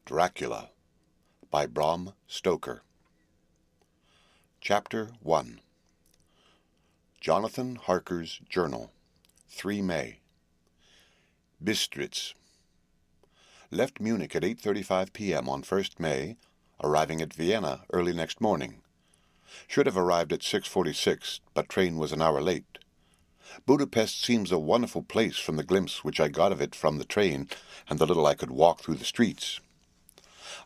Dracula by Bram Stoker. Chapter 1. Jonathan Harker's Journal, 3 May. Bistritz. Left Munich at 8:35 p.m. on 1st May, arriving at Vienna early next morning. Should have arrived at 6:46, but train was an hour late. Budapest seems a wonderful place from the glimpse which I got of it from the train and the little I could walk through the streets.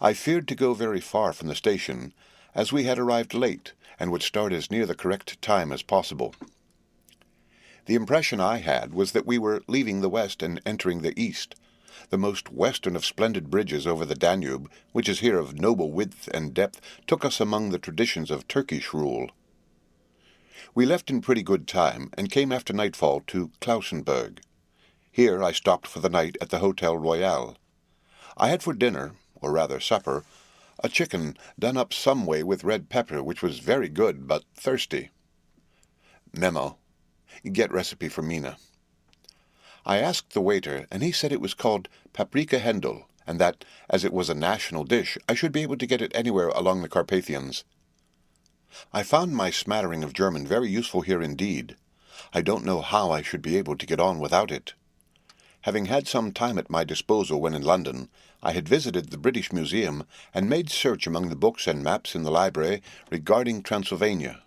I feared to go very far from the station, as we had arrived late and would start as near the correct time as possible. The impression I had was that we were leaving the west and entering the east, the most western of splendid bridges over the Danube, which is here of noble width and depth, took us among the traditions of Turkish rule. We left in pretty good time, and came after nightfall to Klausenburg. Here I stopped for the night at the Hotel Royal. I had for dinner, or rather supper, a chicken done up some way with red pepper, which was very good, but thirsty. Memo. Get recipe for Mina. I asked the waiter, and he said it was called paprika Hendel, and that, as it was a national dish, I should be able to get it anywhere along the Carpathians. I found my smattering of German very useful here indeed. I don't know how I should be able to get on without it. Having had some time at my disposal when in London, I had visited the British Museum and made search among the books and maps in the library regarding Transylvania.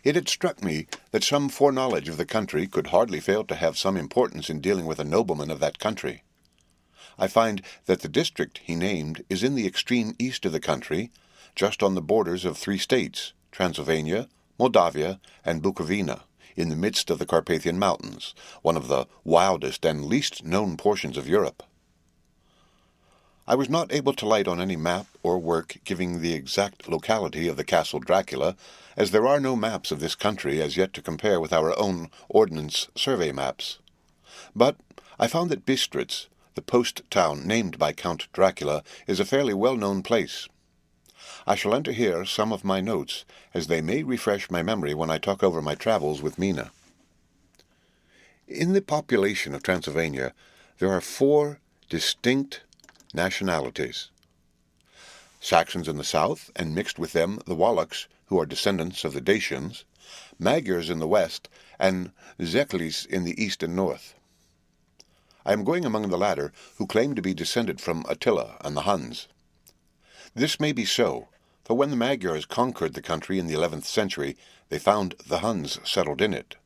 It had struck me that some foreknowledge of the country could hardly fail to have some importance in dealing with a nobleman of that country. I find that the district he named is in the extreme east of the country, just on the borders of 3 states, Transylvania, Moldavia, and Bukovina, in the midst of the Carpathian Mountains, one of the wildest and least known portions of Europe. I was not able to light on any map or work giving the exact locality of the castle Dracula, as there are no maps of this country as yet to compare with our own Ordnance Survey maps. But I found that Bistritz, the post town named by Count Dracula, is a fairly well-known place. I shall enter here some of my notes, as they may refresh my memory when I talk over my travels with Mina. In the population of Transylvania, there are 4 distinct nationalities. Saxons in the south, and mixed with them the Wallachs, who are descendants of the Dacians, Magyars in the west, and Zeklis in the east and north. I am going among the latter, who claim to be descended from Attila and the Huns. This may be so, for when the Magyars conquered the country in the 11th century, they found the Huns settled in it.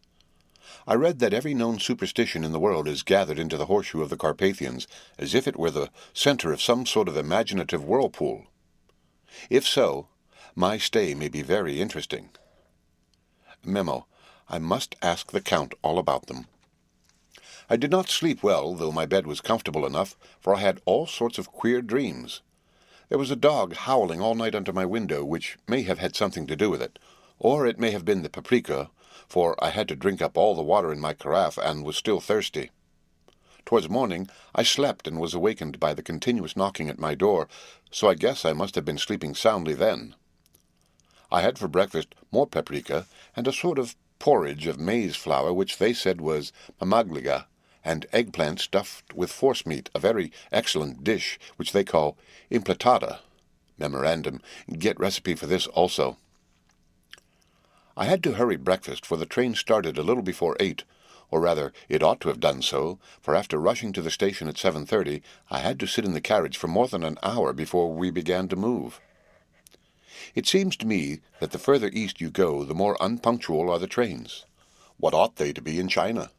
I read that every known superstition in the world is gathered into the horseshoe of the Carpathians, as if it were the center of some sort of imaginative whirlpool. If so, my stay may be very interesting. Memo. I must ask the Count all about them. I did not sleep well, though my bed was comfortable enough, for I had all sorts of queer dreams. There was a dog howling all night under my window, which may have had something to do with it, or it may have been the paprika, for I had to drink up all the water in my carafe and was still thirsty. Towards morning I slept and was awakened by the continuous knocking at my door, so I guess I must have been sleeping soundly then. I had for breakfast more paprika and a sort of porridge of maize flour which they said was mamagliga, and eggplant stuffed with forcemeat, a very excellent dish which they call impletada. Memorandum, get recipe for this also. I had to hurry breakfast, for the train started a little before 8, or rather it ought to have done so, for after rushing to the station at 7:30, I had to sit in the carriage for more than an hour before we began to move. It seems to me that the further east you go, the more unpunctual are the trains. What ought they to be in China?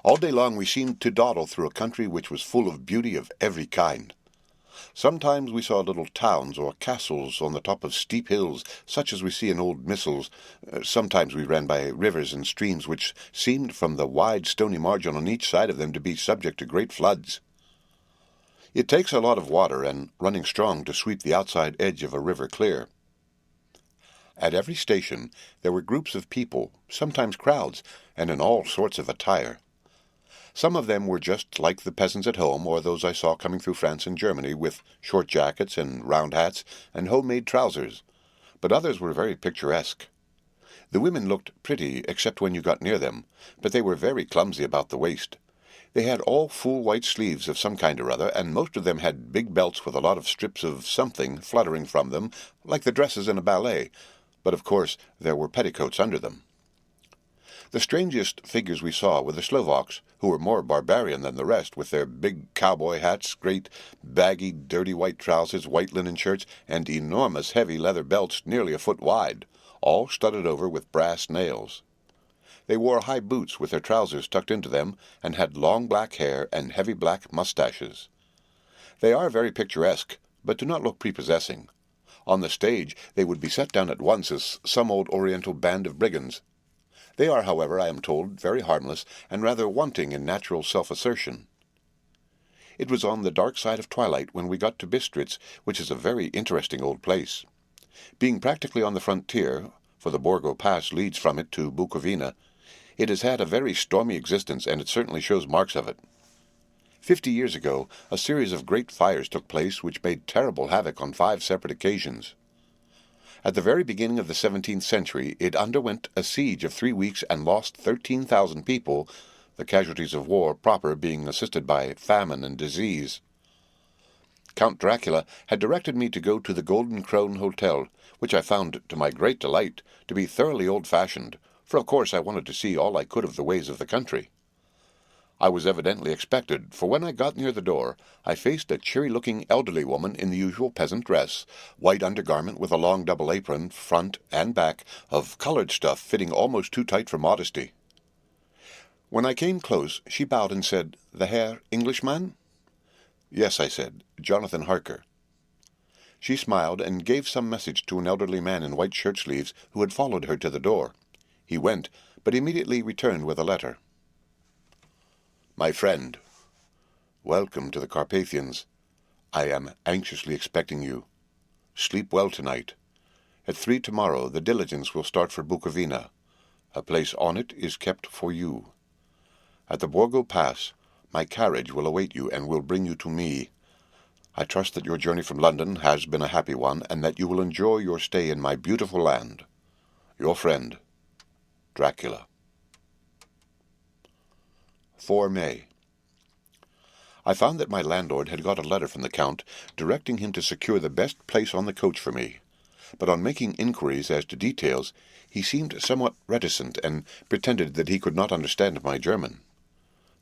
All day long we seemed to dawdle through a country which was full of beauty of every kind. Sometimes we saw little towns or castles on the top of steep hills, such as we see in old missals. Sometimes we ran by rivers and streams which seemed from the wide stony margin on each side of them to be subject to great floods. It takes a lot of water and running strong to sweep the outside edge of a river clear. At every station there were groups of people, sometimes crowds, and in all sorts of attire. Some of them were just like the peasants at home, or those I saw coming through France and Germany, with short jackets and round hats and homemade trousers, but others were very picturesque. The women looked pretty, except when you got near them, but they were very clumsy about the waist. They had all full white sleeves of some kind or other, and most of them had big belts with a lot of strips of something fluttering from them, like the dresses in a ballet, but of course there were petticoats under them. The strangest figures we saw were the Slovaks, who were more barbarian than the rest, with their big cowboy hats, great baggy, dirty white trousers, white linen shirts, and enormous heavy leather belts nearly a foot wide, all studded over with brass nails. They wore high boots with their trousers tucked into them, and had long black hair and heavy black mustaches. They are very picturesque, but do not look prepossessing. On the stage they would be set down at once as some old Oriental band of brigands. They are, however, I am told, very harmless, and rather wanting in natural self-assertion. It was on the dark side of twilight when we got to Bistritz, which is a very interesting old place. Being practically on the frontier, for the Borgo Pass leads from it to Bukovina, it has had a very stormy existence, and it certainly shows marks of it. 50 years ago, a series of great fires took place which made terrible havoc on 5 separate occasions. At the very beginning of the 17th century, it underwent a siege of 3 weeks and lost 13,000 people, the casualties of war proper being assisted by famine and disease. Count Dracula had directed me to go to the Golden Krone Hotel, which I found, to my great delight, to be thoroughly old-fashioned, for of course I wanted to see all I could of the ways of the country. I was evidently expected, for when I got near the door, I faced a cheery-looking elderly woman in the usual peasant dress, white undergarment with a long double apron, front and back, of coloured stuff fitting almost too tight for modesty. When I came close, she bowed and said, "The Herr Englishman?" "Yes," I said, "Jonathan Harker." She smiled and gave some message to an elderly man in white shirt-sleeves who had followed her to the door. He went, but immediately returned with a letter. "My friend, welcome to the Carpathians. I am anxiously expecting you. Sleep well tonight. At 3 tomorrow the diligence will start for Bukovina. A place on it is kept for you. At the Borgo Pass, my carriage will await you and will bring you to me. I trust that your journey from London has been a happy one, and that you will enjoy your stay in my beautiful land. Your friend, Dracula." 4 May. I found that my landlord had got a letter from the Count, directing him to secure the best place on the coach for me, but on making inquiries as to details, he seemed somewhat reticent, and pretended that he could not understand my German.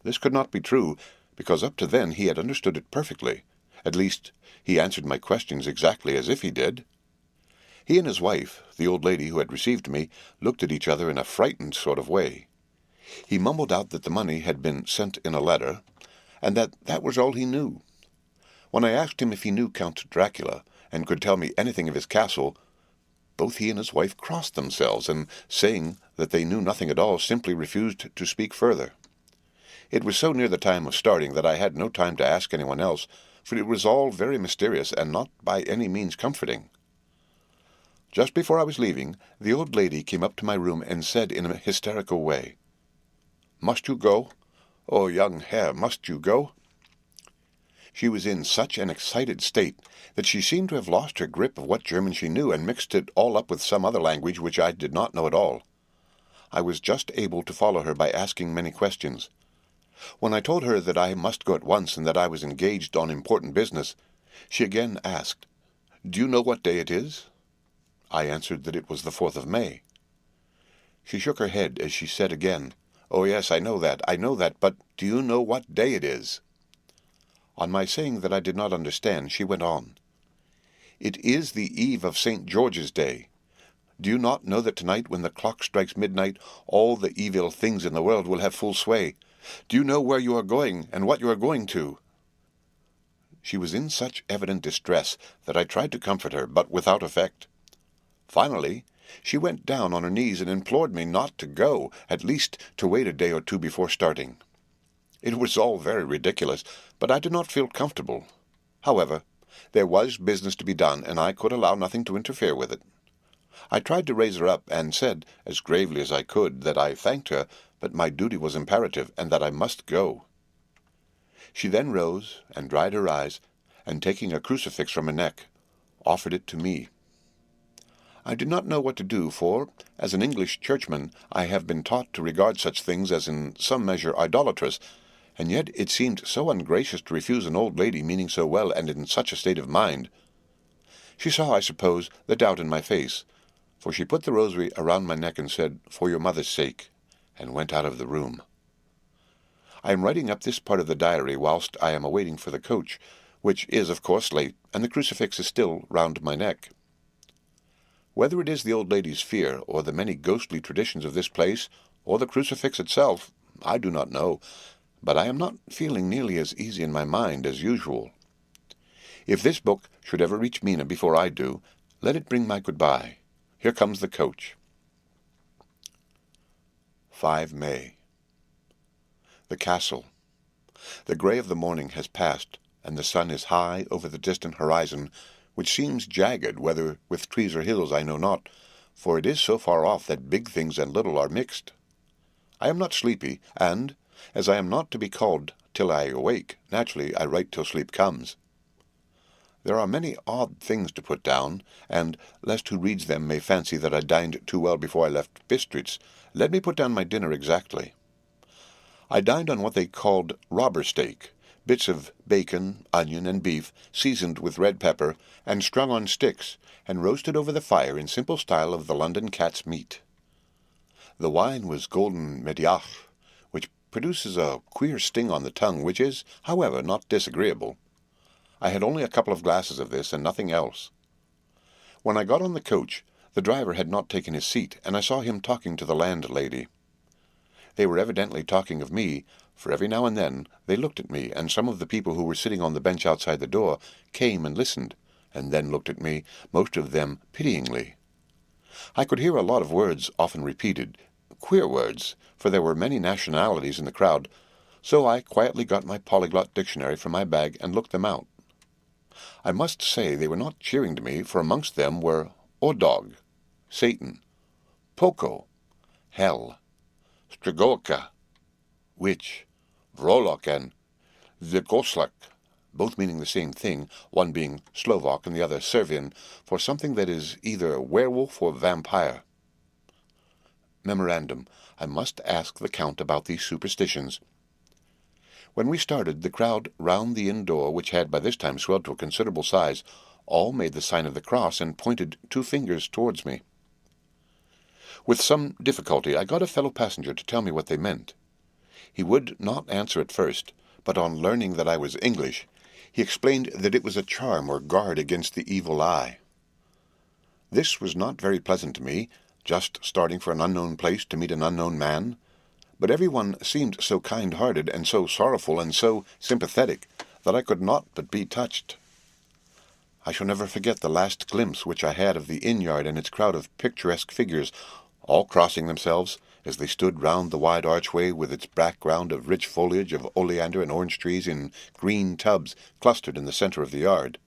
This could not be true, because up to then he had understood it perfectly. At least, he answered my questions exactly as if he did. He and his wife, the old lady who had received me, looked at each other in a frightened sort of way. He mumbled out that the money had been sent in a letter, and that was all he knew. When I asked him if he knew Count Dracula, and could tell me anything of his castle, both he and his wife crossed themselves, and, saying that they knew nothing at all, simply refused to speak further. It was so near the time of starting that I had no time to ask anyone else, for it was all very mysterious and not by any means comforting. Just before I was leaving, the old lady came up to my room and said in a hysterical way, "Must you go? Oh, young Herr, must you go?" She was in such an excited state that she seemed to have lost her grip of what German she knew, and mixed it all up with some other language which I did not know at all. I was just able to follow her by asking many questions. When I told her that I must go at once and that I was engaged on important business, she again asked, "Do you know what day it is?" I answered that it was the 4th of May. She shook her head as she said again, "Oh, yes, I know that, but do you know what day it is?" On my saying that I did not understand, she went on, "It is the eve of St. George's Day. Do you not know that tonight, when the clock strikes midnight, all the evil things in the world will have full sway? Do you know where you are going, and what you are going to?" She was in such evident distress that I tried to comfort her, but without effect. Finally, she went down on her knees and implored me not to go, at least to wait a day or 2 before starting. It was all very ridiculous, but I did not feel comfortable. However, there was business to be done, and I could allow nothing to interfere with it. I tried to raise her up, and said, as gravely as I could, that I thanked her, but my duty was imperative, and that I must go. She then rose and dried her eyes, and taking a crucifix from her neck, offered it to me. I did not know what to do, for, as an English churchman, I have been taught to regard such things as in some measure idolatrous, and yet it seemed so ungracious to refuse an old lady meaning so well and in such a state of mind. She saw, I suppose, the doubt in my face, for she put the rosary around my neck and said, "For your mother's sake," and went out of the room. I am writing up this part of the diary whilst I am awaiting for the coach, which is, of course, late, and the crucifix is still round my neck. Whether it is the old lady's fear, or the many ghostly traditions of this place, or the crucifix itself, I do not know, but I am not feeling nearly as easy in my mind as usual. If this book should ever reach Mina before I do, let it bring my goodbye. Here comes the coach. 5 May. The castle. The grey of the morning has passed, and the sun is high over the distant horizon, which seems jagged, whether with trees or hills I know not, for it is so far off that big things and little are mixed. I am not sleepy, and, as I am not to be called till I awake, naturally I write till sleep comes. There are many odd things to put down, and, lest who reads them may fancy that I dined too well before I left Bistritz, let me put down my dinner exactly. I dined on what they called robber steak, bits of bacon, onion, and beef, seasoned with red pepper, and strung on sticks, and roasted over the fire in simple style of the London cat's meat. The wine was golden mediach, which produces a queer sting on the tongue, which is, however, not disagreeable. I had only a couple of glasses of this, and nothing else. When I got on the coach, the driver had not taken his seat, and I saw him talking to the landlady. They were evidently talking of me, for every now and then they looked at me, and some of the people who were sitting on the bench outside the door came and listened, and then looked at me, most of them pityingly. I could hear a lot of words often repeated, queer words, for there were many nationalities in the crowd, so I quietly got my polyglot dictionary from my bag and looked them out. I must say they were not cheering to me, for amongst them were Odog, Satan, Poko, Hell, Strigolka, Witch, Vrolok, and Zikoslak, both meaning the same thing, one being Slovak and the other Servian, for something that is either werewolf or vampire. Memorandum: I must ask the Count about these superstitions. When we started, the crowd round the inn door, which had by this time swelled to a considerable size, all made the sign of the cross and pointed 2 fingers towards me. With some difficulty I got a fellow passenger to tell me what they meant. He would not answer at first, but on learning that I was English, he explained that it was a charm or guard against the evil eye. This was not very pleasant to me, just starting for an unknown place to meet an unknown man, but everyone seemed so kind-hearted and so sorrowful and so sympathetic that I could not but be touched. I shall never forget the last glimpse which I had of the inn-yard and its crowd of picturesque figures, all crossing themselves, as they stood round the wide archway with its background of rich foliage of oleander and orange trees in green tubs clustered in the centre of the yard.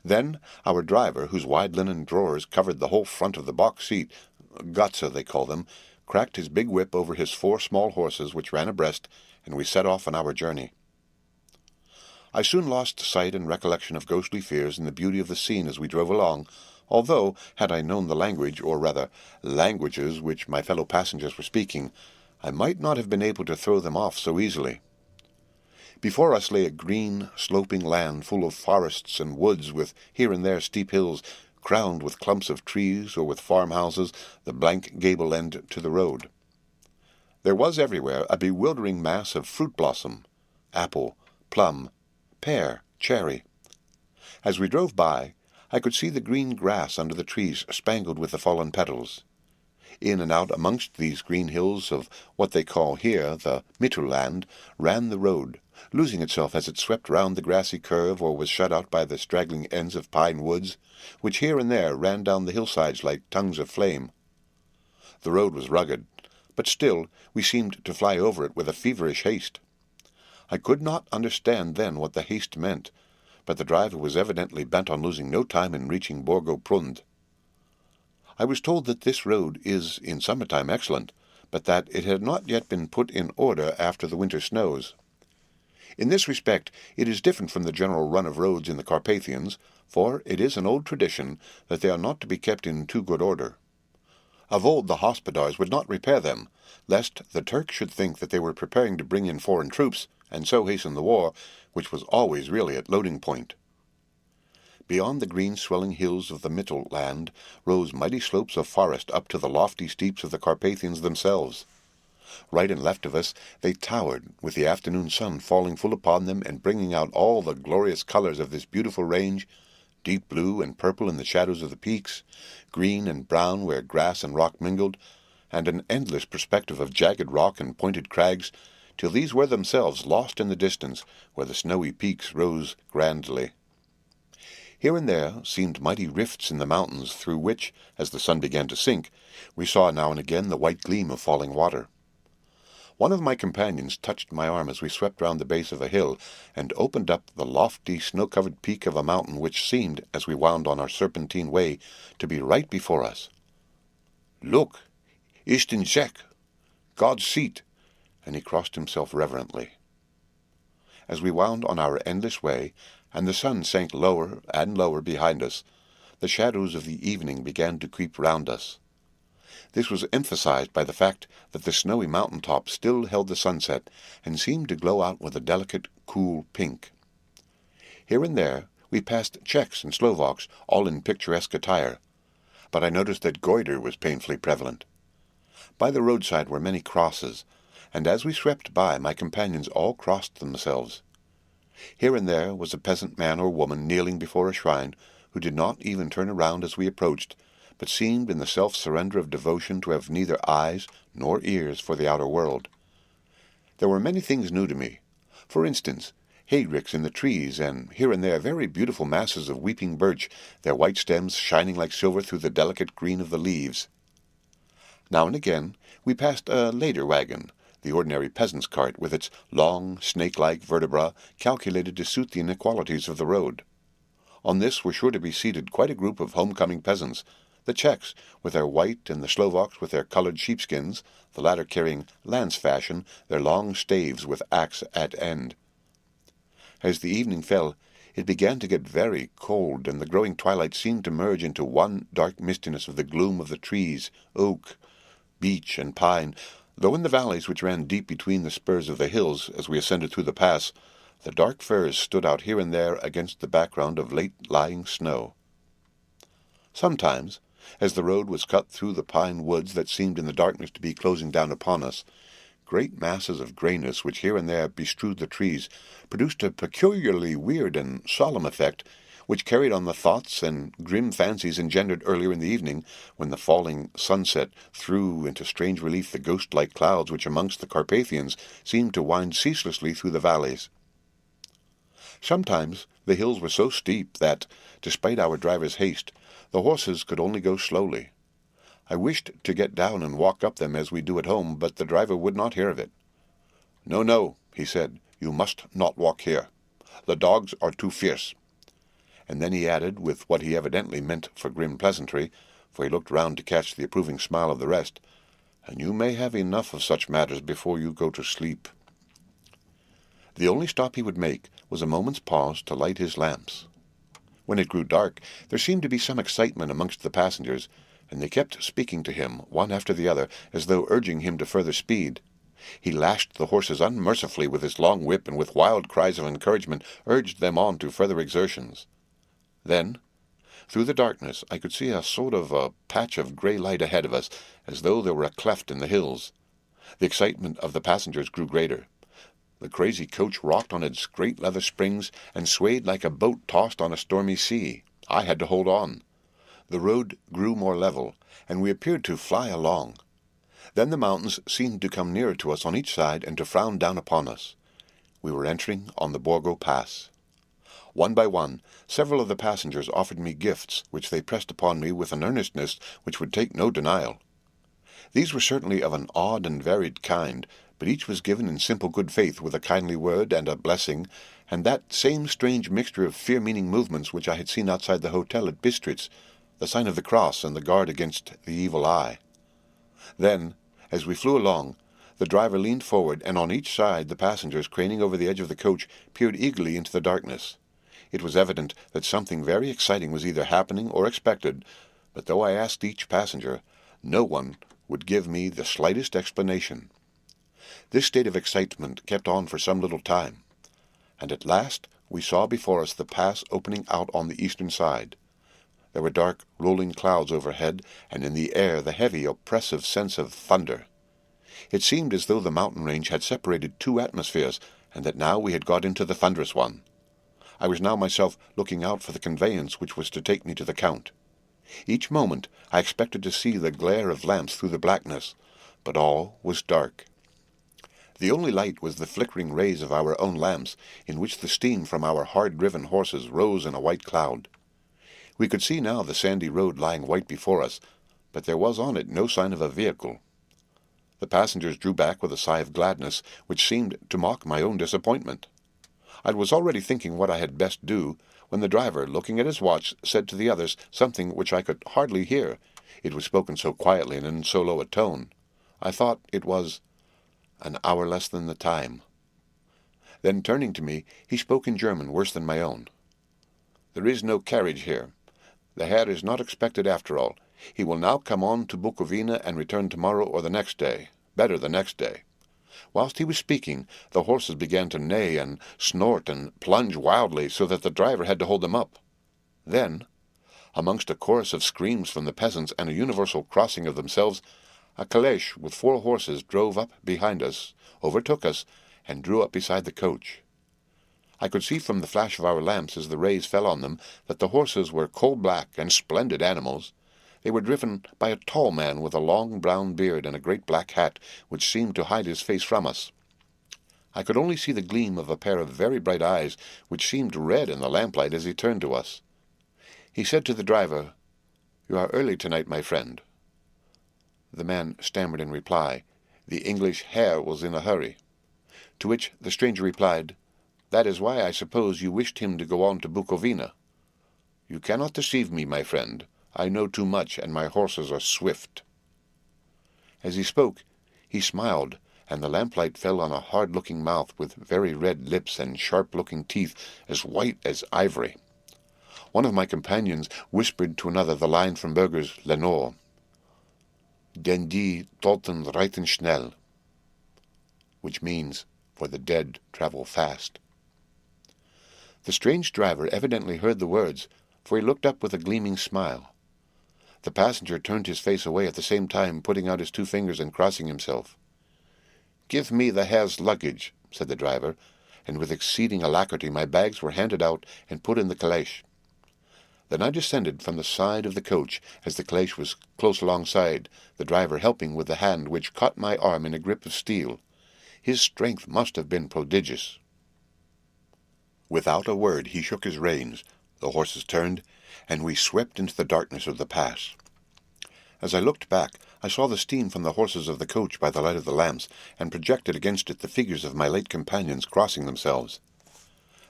Then our driver, whose wide linen drawers covered the whole front of the box seat, Gotza they call them, cracked his big whip over his 4 small horses which ran abreast, and we set off on our journey. I soon lost sight and recollection of ghostly fears in the beauty of the scene as we drove along, although, had I known the language, or rather languages, which my fellow passengers were speaking, I might not have been able to throw them off so easily. Before us lay a green, sloping land full of forests and woods, with here and there steep hills, crowned with clumps of trees, or with farmhouses, the blank gable end to the road. There was everywhere a bewildering mass of fruit blossom, apple, plum, pear, cherry. As we drove by, I could see the green grass under the trees spangled with the fallen petals. In and out amongst these green hills of what they call here the Mittelland ran the road, losing itself as it swept round the grassy curve or was shut out by the straggling ends of pine woods, which here and there ran down the hillsides like tongues of flame. The road was rugged, but still we seemed to fly over it with a feverish haste. I could not understand then what the haste meant, but the driver was evidently bent on losing no time in reaching Borgo Prund. I was told that this road is in summertime excellent, but that it had not yet been put in order after the winter snows. In this respect it is different from the general run of roads in the Carpathians, for it is an old tradition that they are not to be kept in too good order. Of old the hospodars would not repair them, lest the Turks should think that they were preparing to bring in foreign troops, and so hasten the war, which was always really at loading point. Beyond the green swelling hills of the Mittel land rose mighty slopes of forest up to the lofty steeps of the Carpathians themselves. Right and left of us they towered, with the afternoon sun falling full upon them and bringing out all the glorious colours of this beautiful range, deep blue and purple in the shadows of the peaks, green and brown where grass and rock mingled, and an endless perspective of jagged rock and pointed crags, till these were themselves lost in the distance, where the snowy peaks rose grandly. Here and there seemed mighty rifts in the mountains, through which, as the sun began to sink, we saw now and again the white gleam of falling water. One of my companions touched my arm as we swept round the base of a hill, and opened up the lofty snow-covered peak of a mountain which seemed, as we wound on our serpentine way, to be right before us. "Look, ist in Czech, God's seat," and he crossed himself reverently. As we wound on our endless way, and the sun sank lower and lower behind us, the shadows of the evening began to creep round us. This was emphasized by the fact that the snowy mountain top still held the sunset, and seemed to glow out with a delicate, cool pink. Here and there we passed Czechs and Slovaks, all in picturesque attire, but I noticed that goitre was painfully prevalent. By the roadside were many crosses, and as we swept by my companions all crossed themselves. Here and there was a peasant man or woman kneeling before a shrine, who did not even turn around as we approached, but seemed in the self-surrender of devotion to have neither eyes nor ears for the outer world. There were many things new to me. For instance, hayricks in the trees, and here and there very beautiful masses of weeping birch, their white stems shining like silver through the delicate green of the leaves. Now and again we passed a later wagon, the ordinary peasant's cart, with its long, snake-like vertebra calculated to suit the inequalities of the road. On this were sure to be seated quite a group of home-coming peasants, the Czechs with their white and the Slovaks with their coloured sheepskins, the latter carrying, lance-fashion, their long staves with axe at end. As the evening fell, it began to get very cold, and the growing twilight seemed to merge into one dark mistiness of the gloom of the trees, oak, beech, and pine, though in the valleys which ran deep between the spurs of the hills as we ascended through the pass, the dark firs stood out here and there against the background of late-lying snow. Sometimes, as the road was cut through the pine woods that seemed in the darkness to be closing down upon us, great masses of greyness which here and there bestrewed the trees produced a peculiarly weird and solemn effect, which carried on the thoughts and grim fancies engendered earlier in the evening, when the falling sunset threw into strange relief the ghost-like clouds which amongst the Carpathians seemed to wind ceaselessly through the valleys. Sometimes the hills were so steep that, despite our driver's haste, the horses could only go slowly. I wished to get down and walk up them as we do at home, but the driver would not hear of it. "No, no," he said, "you must not walk here. The dogs are too fierce." And then he added, with what he evidently meant for grim pleasantry, for he looked round to catch the approving smile of the rest, "and you may have enough of such matters before you go to sleep." The only stop he would make was a moment's pause to light his lamps. When it grew dark, there seemed to be some excitement amongst the passengers, and they kept speaking to him, one after the other, as though urging him to further speed. He lashed the horses unmercifully with his long whip, and with wild cries of encouragement urged them on to further exertions. Then, through the darkness, I could see a sort of a patch of grey light ahead of us, as though there were a cleft in the hills. The excitement of the passengers grew greater. The crazy coach rocked on its great leather springs, and swayed like a boat tossed on a stormy sea. I had to hold on. The road grew more level, and we appeared to fly along. Then the mountains seemed to come nearer to us on each side, and to frown down upon us. We were entering on the Borgo Pass. One by one, several of the passengers offered me gifts, which they pressed upon me with an earnestness which would take no denial. These were certainly of an odd and varied kind, but each was given in simple good faith with a kindly word and a blessing, and that same strange mixture of fear-meaning movements which I had seen outside the hotel at Bistritz, the sign of the cross and the guard against the evil eye. Then, as we flew along, the driver leaned forward, and on each side the passengers, craning over the edge of the coach, peered eagerly into the darkness. It was evident that something very exciting was either happening or expected, but though I asked each passenger, No one would give me the slightest explanation. This state of excitement kept on for some little time, and at last we saw before us the pass opening out on the eastern side. There were dark, rolling clouds overhead, and in the air the heavy, oppressive sense of thunder. It seemed as though the mountain range had separated two atmospheres, and that now we had got into the thunderous one. I was now myself looking out for the conveyance which was to take me to the Count. Each moment I expected to see the glare of lamps through the blackness, but all was dark. The only light was the flickering rays of our own lamps, in which the steam from our hard-driven horses rose in a white cloud. We could see now the sandy road lying white before us, but there was on it no sign of a vehicle. The passengers drew back with a sigh of gladness, which seemed to mock my own disappointment. I was already thinking what I had best do, when the driver, looking at his watch, said to the others something which I could hardly hear. It was spoken so quietly and in so low a tone. I thought it was an hour less than the time. Then, turning to me, he spoke in German worse than my own. "There is no carriage here. The Herr is not expected after all. He will now come on to Bukovina and return tomorrow or the next day. Better the next day." Whilst he was speaking, the horses began to neigh and snort and plunge wildly, so that the driver had to hold them up. Then, amongst a chorus of screams from the peasants and a universal crossing of themselves, a calèche with 4 horses drove up behind us, overtook us, and drew up beside the coach. I could see from the flash of our lamps as the rays fell on them that the horses were coal-black and splendid animals. They were driven by a tall man with a long brown beard and a great black hat, which seemed to hide his face from us. I could only see the gleam of a pair of very bright eyes, which seemed red in the lamplight as he turned to us. He said to the driver, "You are early tonight, my friend." The man stammered in reply, "The English Herr was in a hurry." To which the stranger replied, "That is why I suppose you wished him to go on to Bukovina." "You cannot deceive me, my friend. I know too much, and my horses are swift." As he spoke, he smiled, and the lamplight fell on a hard-looking mouth with very red lips and sharp-looking teeth as white as ivory. One of my companions whispered to another the line from Bürger's Lenore, "Den die Toten reiten schnell," which means, "For the dead travel fast." The strange driver evidently heard the words, for he looked up with a gleaming smile. The passenger turned his face away at the same time, putting out his 2 fingers and crossing himself. "Give me the Herr's luggage," said the driver, and with exceeding alacrity my bags were handed out and put in the calèche. Then I descended from the side of the coach as the calèche was close alongside, the driver helping with the hand which caught my arm in a grip of steel. His strength must have been prodigious. Without a word he shook his reins, the horses turned, and we swept into the darkness of the pass. As I looked back, I saw the steam from the horses of the coach by the light of the lamps, and projected against it the figures of my late companions crossing themselves.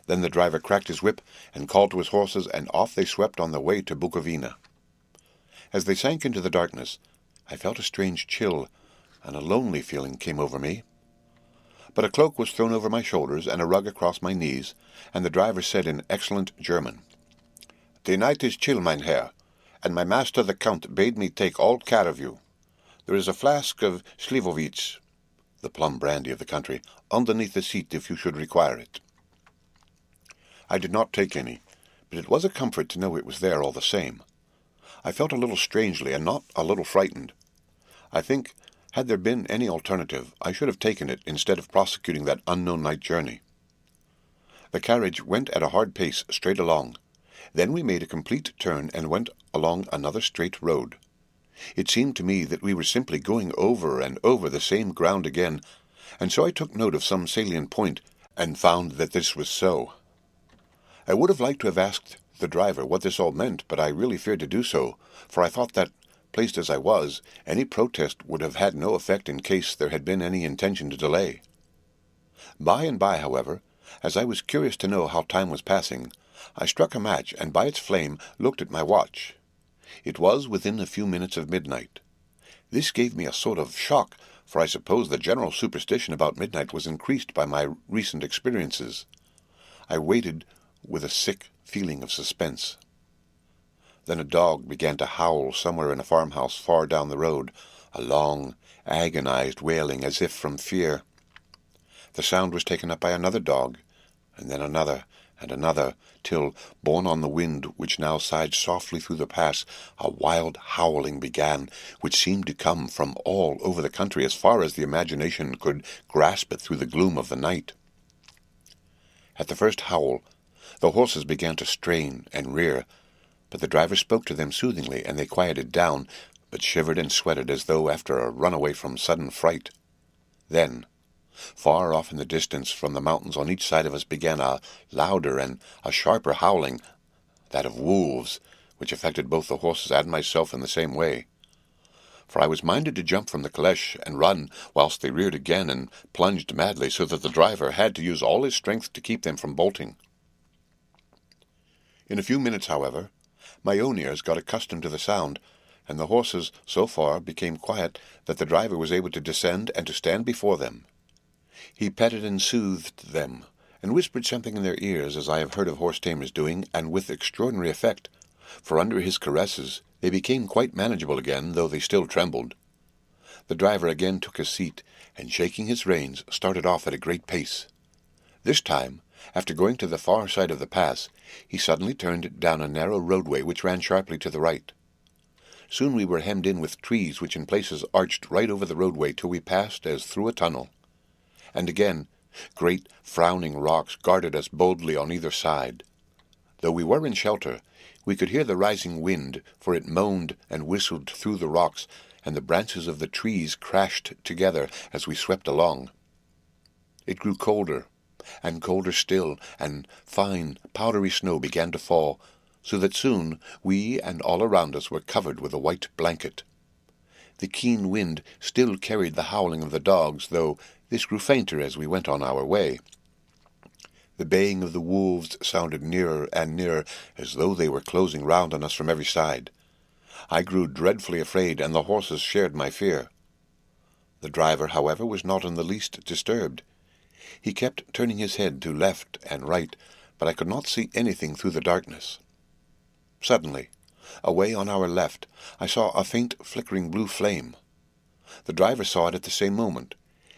Then the driver cracked his whip and called to his horses, and off they swept on their way to Bukovina. As they sank into the darkness, I felt a strange chill, and a lonely feeling came over me. But a cloak was thrown over my shoulders and a rug across my knees, and the driver said in excellent German, "The night is chill, mein Herr, and my master the Count bade me take all care of you. There is a flask of Slivovitz, the plum brandy of the country, underneath the seat if you should require it." I did not take any, but it was a comfort to know it was there all the same. I felt a little strangely and not a little frightened. I think, had there been any alternative, I should have taken it instead of prosecuting that unknown night journey. The carriage went at a hard pace straight along. Then we made a complete turn and went along another straight road. It seemed to me that we were simply going over and over the same ground again, and so I took note of some salient point, and found that this was so. I would have liked to have asked the driver what this all meant, but I really feared to do so, for I thought that, placed as I was, any protest would have had no effect in case there had been any intention to delay. By and by, however, as I was curious to know how time was passing, I struck a match and by its flame looked at my watch. It was within a few minutes of midnight. This gave me a sort of shock, for I suppose the general superstition about midnight was increased by my recent experiences. I waited with a sick feeling of suspense. Then a dog began to howl somewhere in a farmhouse far down the road, a long, agonized wailing as if from fear. The sound was taken up by another dog, and then another, and another, till, borne on the wind which now sighed softly through the pass, a wild howling began, which seemed to come from all over the country as far as the imagination could grasp it through the gloom of the night. At the first howl, the horses began to strain and rear, but the driver spoke to them soothingly, and they quieted down, but shivered and sweated as though after a runaway from sudden fright. Then, far off in the distance from the mountains on each side of us began a louder and a sharper howling, that of wolves, which affected both the horses and myself in the same way. For I was minded to jump from the caleche and run, whilst they reared again and plunged madly, so that the driver had to use all his strength to keep them from bolting. In a few minutes, however, my own ears got accustomed to the sound, and the horses so far became quiet that the driver was able to descend and to stand before them. He petted and soothed them, and whispered something in their ears, as I have heard of horse-tamers doing, and with extraordinary effect, for under his caresses they became quite manageable again, though they still trembled. The driver again took his seat, and shaking his reins, started off at a great pace. This time, after going to the far side of the pass, he suddenly turned down a narrow roadway which ran sharply to the right. Soon we were hemmed in with trees which in places arched right over the roadway till we passed as through a tunnel. And again, great frowning rocks guarded us boldly on either side. Though we were in shelter, we could hear the rising wind, for it moaned and whistled through the rocks, and the branches of the trees crashed together as we swept along. It grew colder, and colder still, and fine, powdery snow began to fall, so that soon we and all around us were covered with a white blanket. The keen wind still carried the howling of the dogs, though this grew fainter as we went on our way. The baying of the wolves sounded nearer and nearer, as though they were closing round on us from every side. I grew dreadfully afraid, and the horses shared my fear. The driver, however, was not in the least disturbed. He kept turning his head to left and right, but I could not see anything through the darkness. Suddenly, away on our left, I saw a faint flickering blue flame. The driver saw it at the same moment.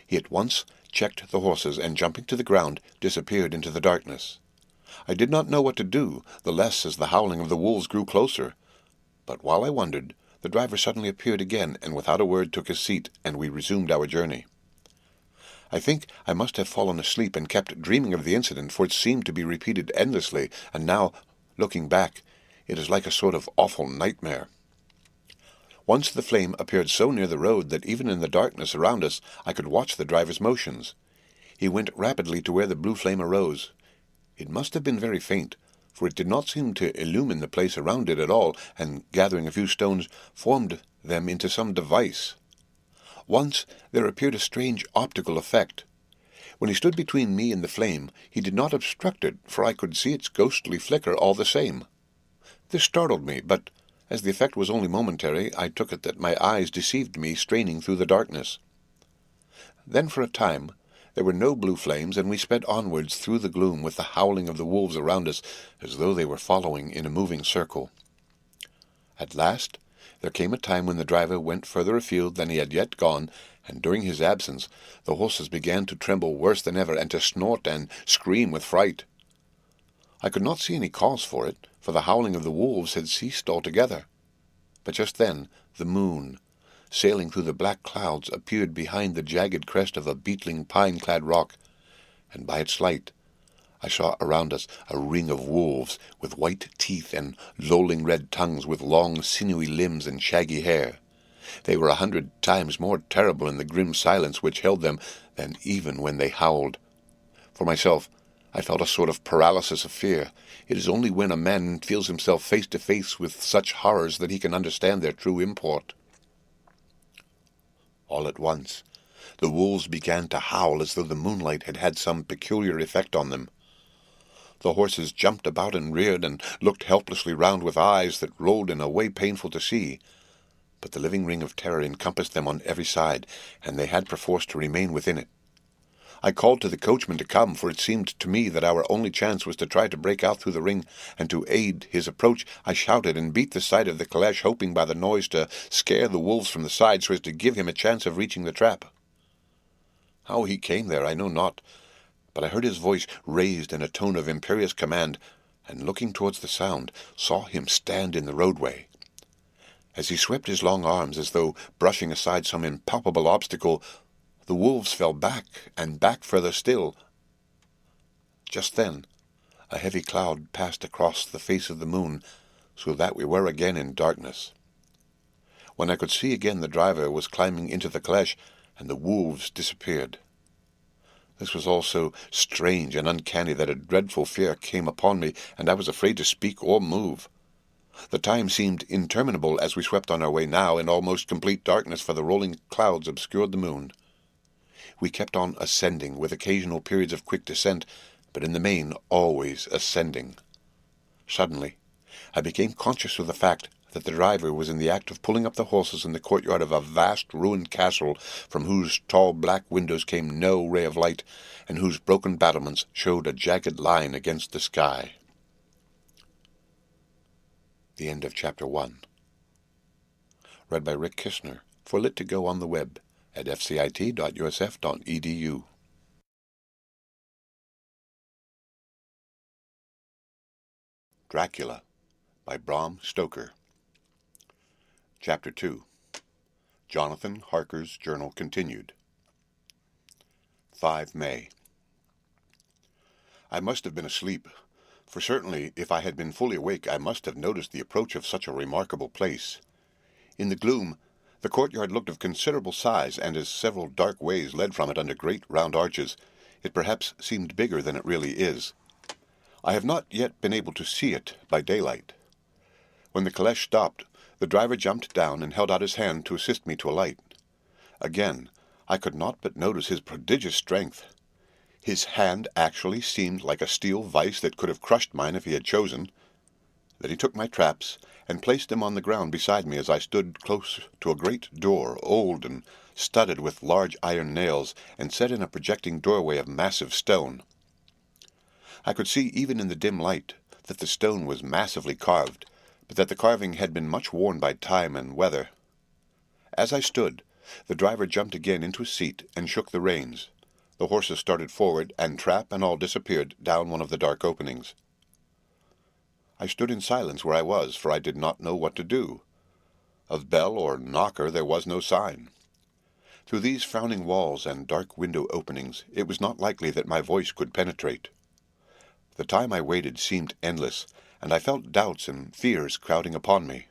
He at once checked the horses, and jumping to the ground, disappeared into the darkness. I did not know what to do, the less as the howling of the wolves grew closer. But while I wondered, the driver suddenly appeared again, and without a word took his seat, and we resumed our journey. I think I must have fallen asleep and kept dreaming of the incident, for it seemed to be repeated endlessly, and now, looking back, it is like a sort of awful nightmare. Once the flame appeared so near the road that even in the darkness around us I could watch the driver's motions. He went rapidly to where the blue flame arose. It must have been very faint, for it did not seem to illumine the place around it at all, and gathering a few stones, formed them into some device. Once there appeared a strange optical effect. When he stood between me and the flame, he did not obstruct it, for I could see its ghostly flicker all the same. This startled me, but as the effect was only momentary, I took it that my eyes deceived me, straining through the darkness. Then for a time there were no blue flames, and we sped onwards through the gloom with the howling of the wolves around us, as though they were following in a moving circle. At last there came a time when the driver went further afield than he had yet gone, and during his absence the horses began to tremble worse than ever, and to snort and scream with fright. I could not see any cause for it, for the howling of the wolves had ceased altogether. But just then the moon, sailing through the black clouds, appeared behind the jagged crest of a beetling pine-clad rock, and by its light I saw around us a ring of wolves, with white teeth and lolling red tongues, with long sinewy limbs and shaggy hair. They were 100 times more terrible in the grim silence which held them than even when they howled. For myself, I felt a sort of paralysis of fear. It is only when a man feels himself face to face with such horrors that he can understand their true import. All at once, the wolves began to howl as though the moonlight had had some peculiar effect on them. The horses jumped about and reared, and looked helplessly round with eyes that rolled in a way painful to see. But the living ring of terror encompassed them on every side, and they had perforce to remain within it. I called to the coachman to come, for it seemed to me that our only chance was to try to break out through the ring, and to aid his approach I shouted and beat the side of the caleche, hoping by the noise to scare the wolves from the side so as to give him a chance of reaching the trap. How he came there I know not, but I heard his voice raised in a tone of imperious command, and looking towards the sound, saw him stand in the roadway. As he swept his long arms as though brushing aside some impalpable obstacle, the wolves fell back, and back further still. Just then, a heavy cloud passed across the face of the moon, so that we were again in darkness. When I could see again, the driver was climbing into the caleche, and the wolves disappeared. This was all so strange and uncanny that a dreadful fear came upon me, and I was afraid to speak or move. The time seemed interminable as we swept on our way now in almost complete darkness, for the rolling clouds obscured the moon. We kept on ascending, with occasional periods of quick descent, but in the main always ascending. Suddenly, I became conscious of the fact that the driver was in the act of pulling up the horses in the courtyard of a vast ruined castle, from whose tall black windows came no ray of light, and whose broken battlements showed a jagged line against the sky. The end of Chapter 1. Read by Rick Kistner for Lit2Go on the web at fcit.usf.edu. Dracula by Bram Stoker. Chapter 2. Jonathan Harker's Journal Continued. 5 May. I must have been asleep, for certainly if I had been fully awake I must have noticed the approach of such a remarkable place. In the gloom, the courtyard looked of considerable size, and as several dark ways led from it under great round arches, it perhaps seemed bigger than it really is. I have not yet been able to see it by daylight. When the caleche stopped, the driver jumped down and held out his hand to assist me to alight. Again, I could not but notice his prodigious strength. His hand actually seemed like a steel vice that could have crushed mine if he had chosen. Then he took my traps and placed them on the ground beside me as I stood close to a great door, old and studded with large iron nails, and set in a projecting doorway of massive stone. I could see even in the dim light that the stone was massively carved, but that the carving had been much worn by time and weather. As I stood, the driver jumped again into his seat and shook the reins. The horses started forward, and trap and all disappeared down one of the dark openings. I stood in silence where I was, for I did not know what to do. Of bell or knocker there was no sign. Through these frowning walls and dark window openings it was not likely that my voice could penetrate. The time I waited seemed endless, and I felt doubts and fears crowding upon me.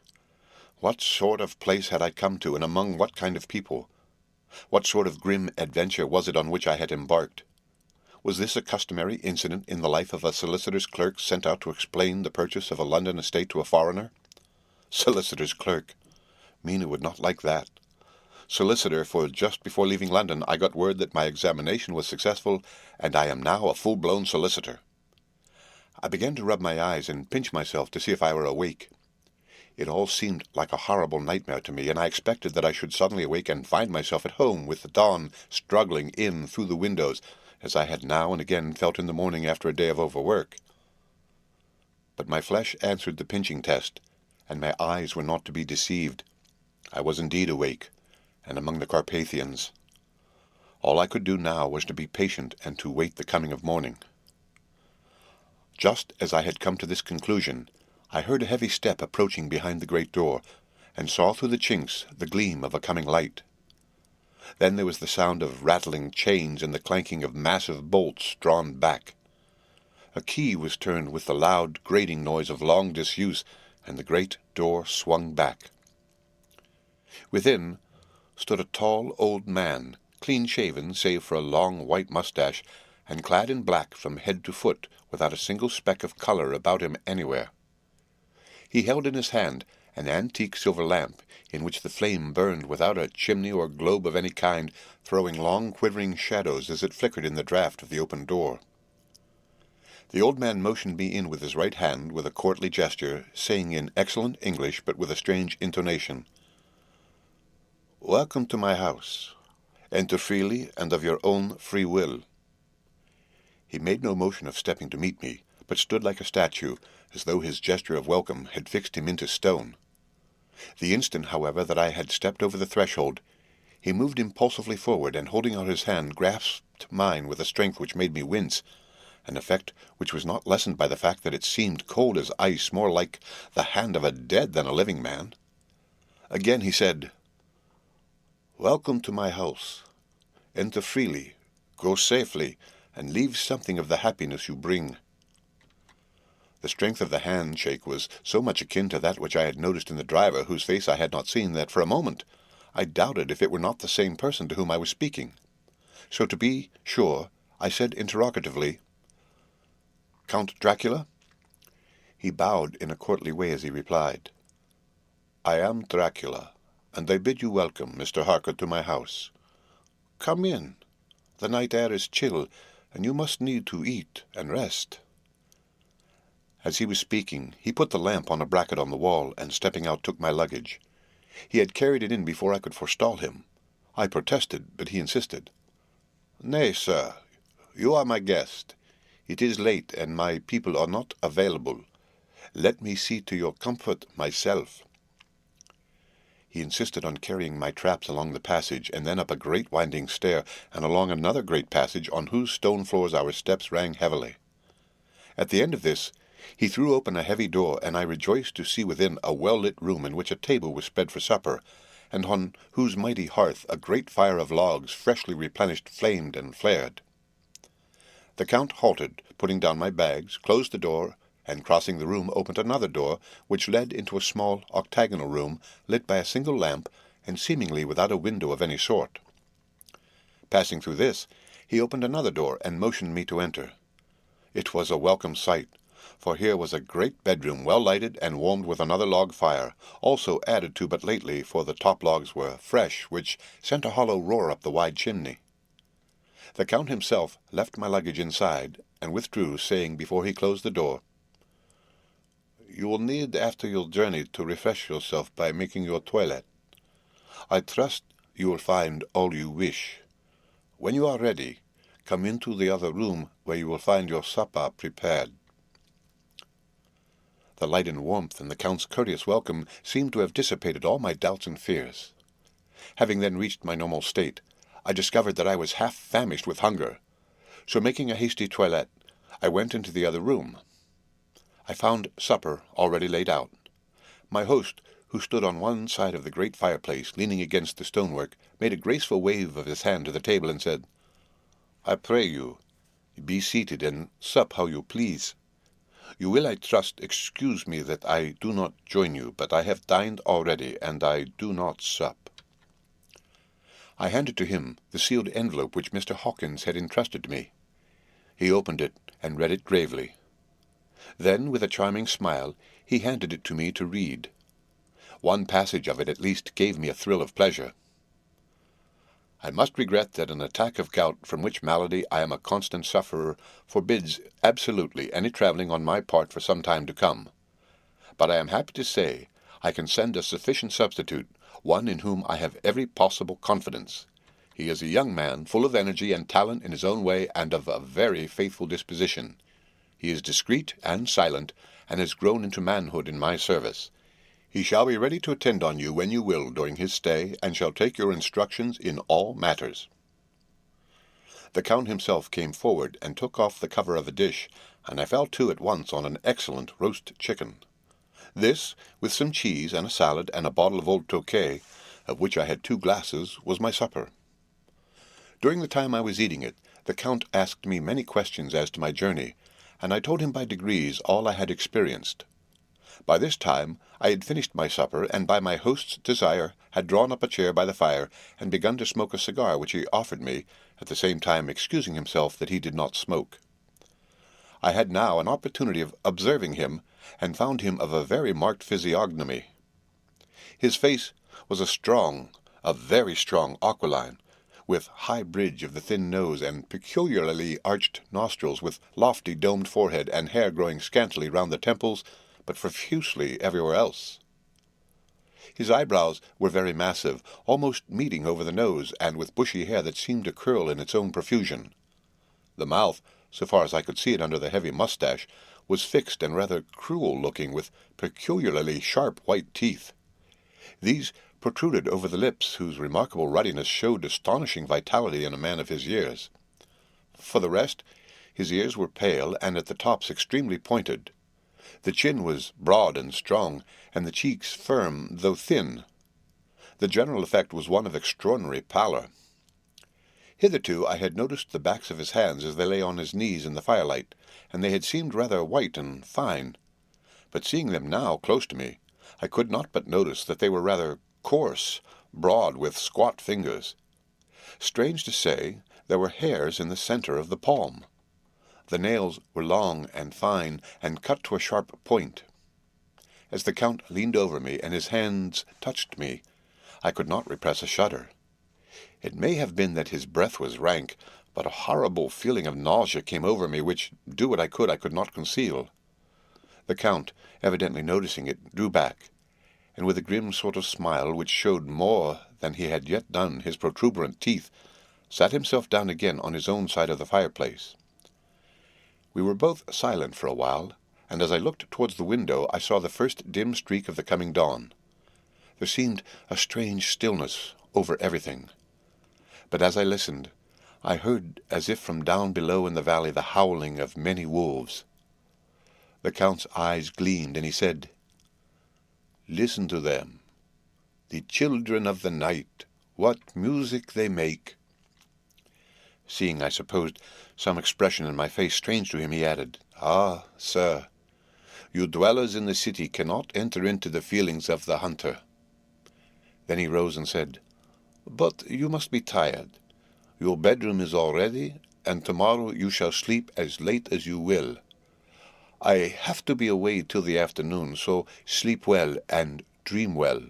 What sort of place had I come to, and among what kind of people? What sort of grim adventure was it on which I had embarked? Was this a customary incident in the life of a solicitor's clerk sent out to explain the purchase of a London estate to a foreigner? Solicitor's clerk. Mina would not like that. Solicitor, for just before leaving London I got word that my examination was successful, and I am now a full-blown solicitor. I began to rub my eyes and pinch myself to see if I were awake. It all seemed like a horrible nightmare to me, and I expected that I should suddenly awake and find myself at home, with the dawn struggling in through the windows, as I had now and again felt in the morning after a day of overwork. But my flesh answered the pinching test, and my eyes were not to be deceived. I was indeed awake, and among the Carpathians. All I could do now was to be patient and to wait the coming of morning. Just as I had come to this conclusion, I heard a heavy step approaching behind the great door, and saw through the chinks the gleam of a coming light. Then there was the sound of rattling chains and the clanking of massive bolts drawn back. A key was turned with the loud grating noise of long disuse, and the great door swung back. Within stood a tall old man, clean-shaven save for a long white mustache, and clad in black from head to foot, without a single speck of color about him anywhere. He held in his hand an antique silver lamp, in which the flame burned without a chimney or globe of any kind, throwing long quivering shadows as it flickered in the draught of the open door. The old man motioned me in with his right hand with a courtly gesture, saying in excellent English but with a strange intonation, "Welcome to my house. Enter freely and of your own free will. He made no motion of stepping to meet me, but stood like a statue, as though his gesture of welcome had fixed him into stone. The instant, however, that I had stepped over the threshold, he moved impulsively forward, and holding out his hand, grasped mine with a strength which made me wince, an effect which was not lessened by the fact that it seemed cold as ice, more like the hand of a dead than a living man. Again he said, "Welcome to my house. Enter freely, go safely, and leave something of the happiness you bring." The strength of the handshake was so much akin to that which I had noticed in the driver, whose face I had not seen, that for a moment I doubted if it were not the same person to whom I was speaking. So to be sure, I said interrogatively, "Count Dracula?" He bowed in a courtly way as he replied, "I am Dracula, and I bid you welcome, Mr. Harker, to my house. Come in. The night air is chill, and you must need to eat and rest." As he was speaking, he put the lamp on a bracket on the wall, and stepping out took my luggage. He had carried it in before I could forestall him. I protested, but he insisted. "Nay, sir, you are my guest. It is late, and my people are not available. Let me see to your comfort myself." He insisted on carrying my traps along the passage, and then up a great winding stair, and along another great passage, on whose stone floors our steps rang heavily. At the end of this, he threw open a heavy door, and I rejoiced to see within a well-lit room in which a table was spread for supper, and on whose mighty hearth a great fire of logs, freshly replenished, flamed and flared. The Count halted, putting down my bags, closed the door, and crossing the room opened another door, which led into a small octagonal room, lit by a single lamp, and seemingly without a window of any sort. Passing through this, he opened another door, and motioned me to enter. It was a welcome sight, for here was a great bedroom, well lighted and warmed with another log fire, also added to but lately, for the top logs were fresh, which sent a hollow roar up the wide chimney. The Count himself left my luggage inside, and withdrew, saying before he closed the door, "You will need after your journey to refresh yourself by making your toilet. I trust you will find all you wish. When you are ready, come into the other room, where you will find your supper prepared." The light and warmth and the Count's courteous welcome seemed to have dissipated all my doubts and fears. Having then reached my normal state, I discovered that I was half famished with hunger, so making a hasty toilet, I went into the other room. I found supper already laid out. My host, who stood on one side of the great fireplace, leaning against the stonework, made a graceful wave of his hand to the table, and said, "I pray you, be seated and sup how you please. You will, I trust, excuse me that I do not join you, but I have dined already, and I do not sup." I handed to him the sealed envelope which Mr. Hawkins had entrusted to me. He opened it and read it gravely. Then, with a charming smile, he handed it to me to read. One passage of it at least gave me a thrill of pleasure. "I must regret that an attack of gout, from which malady I am a constant sufferer, forbids absolutely any travelling on my part for some time to come. But I am happy to say I can send a sufficient substitute, one in whom I have every possible confidence. He is a young man, full of energy and talent in his own way, and of a very faithful disposition. He is discreet and silent, and has grown into manhood in my service. He shall be ready to attend on you when you will during his stay, and shall take your instructions in all matters." The Count himself came forward and took off the cover of a dish, and I fell to at once on an excellent roast chicken. This, with some cheese and a salad and a bottle of old Tokay, of which I had 2 glasses, was my supper. During the time I was eating it, the Count asked me many questions as to my journey, and I told him by degrees all I had experienced. By this time I had finished my supper, and by my host's desire had drawn up a chair by the fire, and begun to smoke a cigar which he offered me, at the same time excusing himself that he did not smoke. I had now an opportunity of observing him, and found him of a very marked physiognomy. His face was a very strong aquiline, with high bridge of the thin nose, and peculiarly arched nostrils, with lofty domed forehead, and hair growing scantily round the temples, but profusely everywhere else. His eyebrows were very massive, almost meeting over the nose, and with bushy hair that seemed to curl in its own profusion. The mouth so far as I could see it under the heavy moustache, was fixed and rather cruel-looking, with peculiarly sharp white teeth. These protruded over the lips, whose remarkable ruddiness showed astonishing vitality in a man of his years. For the rest, his ears were pale, and at the tops extremely pointed. The chin was broad and strong, and the cheeks firm, though thin. The general effect was one of extraordinary pallor. Hitherto I had noticed the backs of his hands as they lay on his knees in the firelight, and they had seemed rather white and fine. But seeing them now close to me, I could not but notice that they were rather coarse, broad, with squat fingers. Strange to say, there were hairs in the centre of the palm. The nails were long and fine, and cut to a sharp point. As the Count leaned over me, and his hands touched me, I could not repress a shudder. It may have been that his breath was rank, but a horrible feeling of nausea came over me, which, do what I could not conceal. The Count, evidently noticing it, drew back, and with a grim sort of smile, which showed more than he had yet done his protuberant teeth, sat himself down again on his own side of the fireplace. We were both silent for a while, and as I looked towards the window I saw the first dim streak of the coming dawn. There seemed a strange stillness over everything. But as I listened, I heard, as if from down below in the valley, the howling of many wolves. The Count's eyes gleamed, and he said, "Listen to them. The children of the night, what music they make." Seeing, I supposed, some expression in my face strange to him, he added, "Ah, sir, you dwellers in the city cannot enter into the feelings of the hunter." Then he rose and said, "But you must be tired. Your bedroom is all ready, and tomorrow you shall sleep as late as you will. I have to be away till the afternoon, so sleep well and dream well."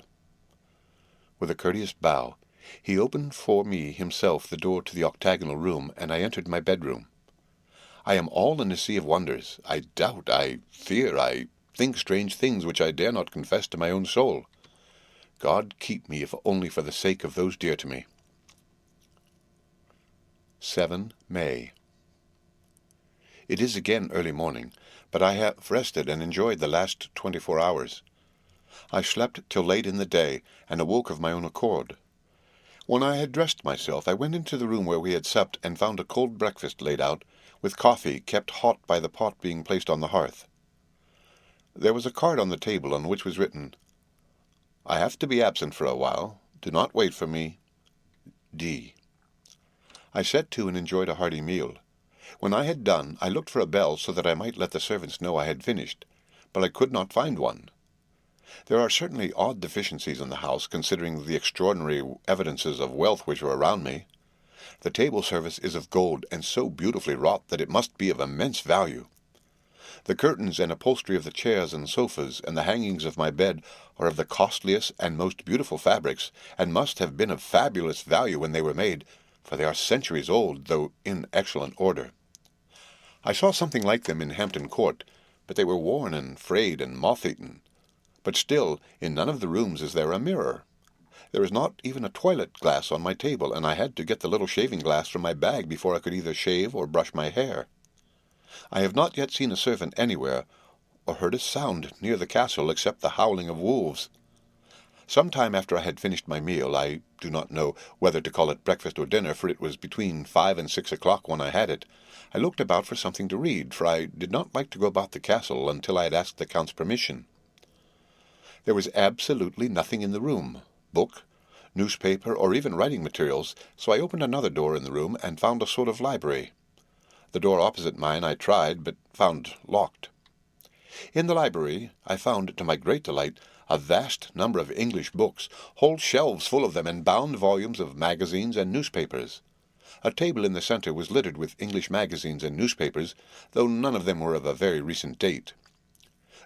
With a courteous bow, he opened for me himself the door to the octagonal room, and I entered my bedroom. I am all in a sea of wonders. I doubt, I fear, I think strange things which I dare not confess to my own soul. God keep me, if only for the sake of those dear to me. 7 May. It is again early morning, but I have rested and enjoyed the last 24 hours. I slept till late in the day, and awoke of my own accord. When I had dressed myself, I went into the room where we had supped, and found a cold breakfast laid out, with coffee kept hot by the pot being placed on the hearth. There was a card on the table on which was written, "I have to be absent for a while. Do not wait for me. D." I set to and enjoyed a hearty meal. When I had done, I looked for a bell so that I might let the servants know I had finished, but I could not find one. There are certainly odd deficiencies in the house, considering the extraordinary evidences of wealth which are around me. The table service is of gold, and so beautifully wrought that it must be of immense value. The curtains and upholstery of the chairs and sofas, and the hangings of my bed, are of the costliest and most beautiful fabrics, and must have been of fabulous value when they were made, for they are centuries old, though in excellent order. I saw something like them in Hampton Court, but they were worn and frayed and moth-eaten. But still, in none of the rooms is there a mirror. There is not even a toilet glass on my table, and I had to get the little shaving glass from my bag before I could either shave or brush my hair. I have not yet seen a servant anywhere, or heard a sound near the castle except the howling of wolves. Some time after I had finished my meal, I do not know whether to call it breakfast or dinner, for it was between 5 and 6 o'clock when I had it, I looked about for something to read, for I did not like to go about the castle until I had asked the Count's permission. There was absolutely nothing in the room, book, newspaper, or even writing materials, so I opened another door in the room and found a sort of library. The door opposite mine I tried, but found locked. In the library I found, to my great delight, a vast number of English books, whole shelves full of them, and bound volumes of magazines and newspapers. A table in the centre was littered with English magazines and newspapers, though none of them were of a very recent date.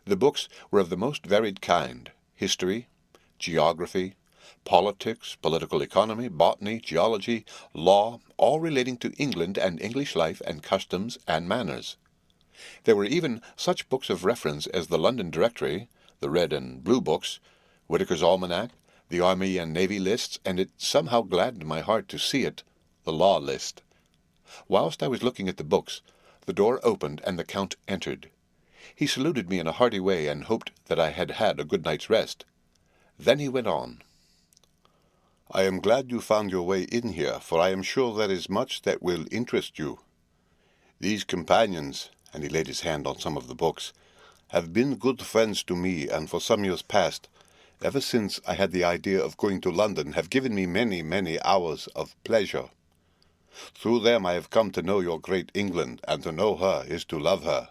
The books were of the most varied kind: history, geography, politics, political economy, botany, geology, law, all relating to England and English life and customs and manners. There were even such books of reference as the London Directory, the Red and Blue books, Whitaker's Almanac, the Army and Navy lists, and it somehow gladdened my heart to see it, the Law list. Whilst I was looking at the books, The door opened, and the Count entered. He saluted me in a hearty way, and hoped that I had had a good night's rest. Then he went on. "I am glad you found your way in here, for I am sure there is much that will interest you. These companions," and he laid his hand on some of the books, "have been good friends to me, and for some years past, ever since I had the idea of going to London, have given me many, many hours of pleasure. Through them I have come to know your great England, and to know her is to love her.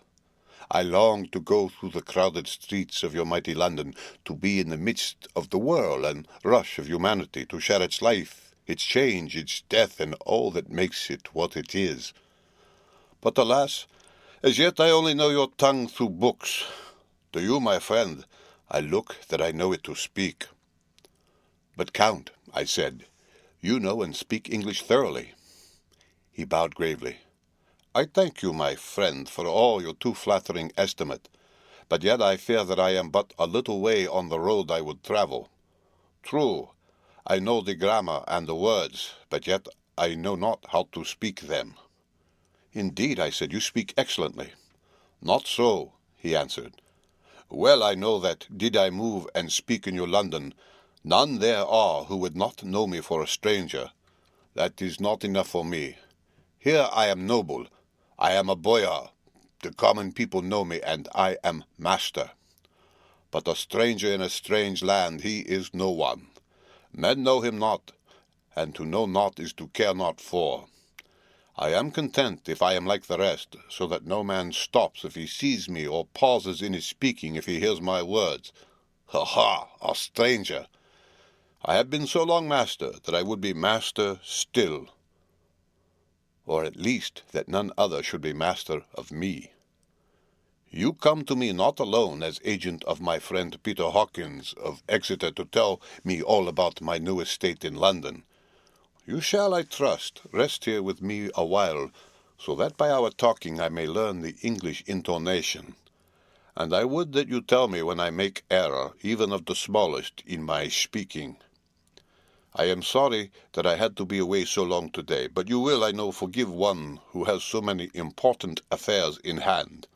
I long to go through the crowded streets of your mighty London, to be in the midst of the whirl and rush of humanity, to share its life, its change, its death, and all that makes it what it is. But alas, as yet I only know your tongue through books. To you, my friend, I look that I know it to speak." "But, Count," I said, "you know and speak English thoroughly." He bowed gravely. "I thank you, my friend, for all your too flattering estimate, but yet I fear that I am but a little way on the road I would travel. True, I know the grammar and the words, but yet I know not how to speak them." "Indeed," I said, "you speak excellently." "Not so," he answered. "Well I know that, did I move and speak in your London, none there are who would not know me for a stranger. That is not enough for me. Here I am noble, I am a boyar, the common people know me, and I am master. But a stranger in a strange land, he is no one. Men know him not, and to know not is to care not for. I am content if I am like the rest, so that no man stops if he sees me, or pauses in his speaking if he hears my words. Ha ha, a stranger! I have been so long master that I would be master still, or at least that none other should be master of me. You come to me not alone as agent of my friend Peter Hawkins of Exeter to tell me all about my new estate in London. You shall, I trust, rest here with me a while, so that by our talking I may learn the English intonation. And I would that you tell me when I make error, even of the smallest, in my speaking. I am sorry that I had to be away so long today, but you will, I know, forgive one who has so many important affairs in hand."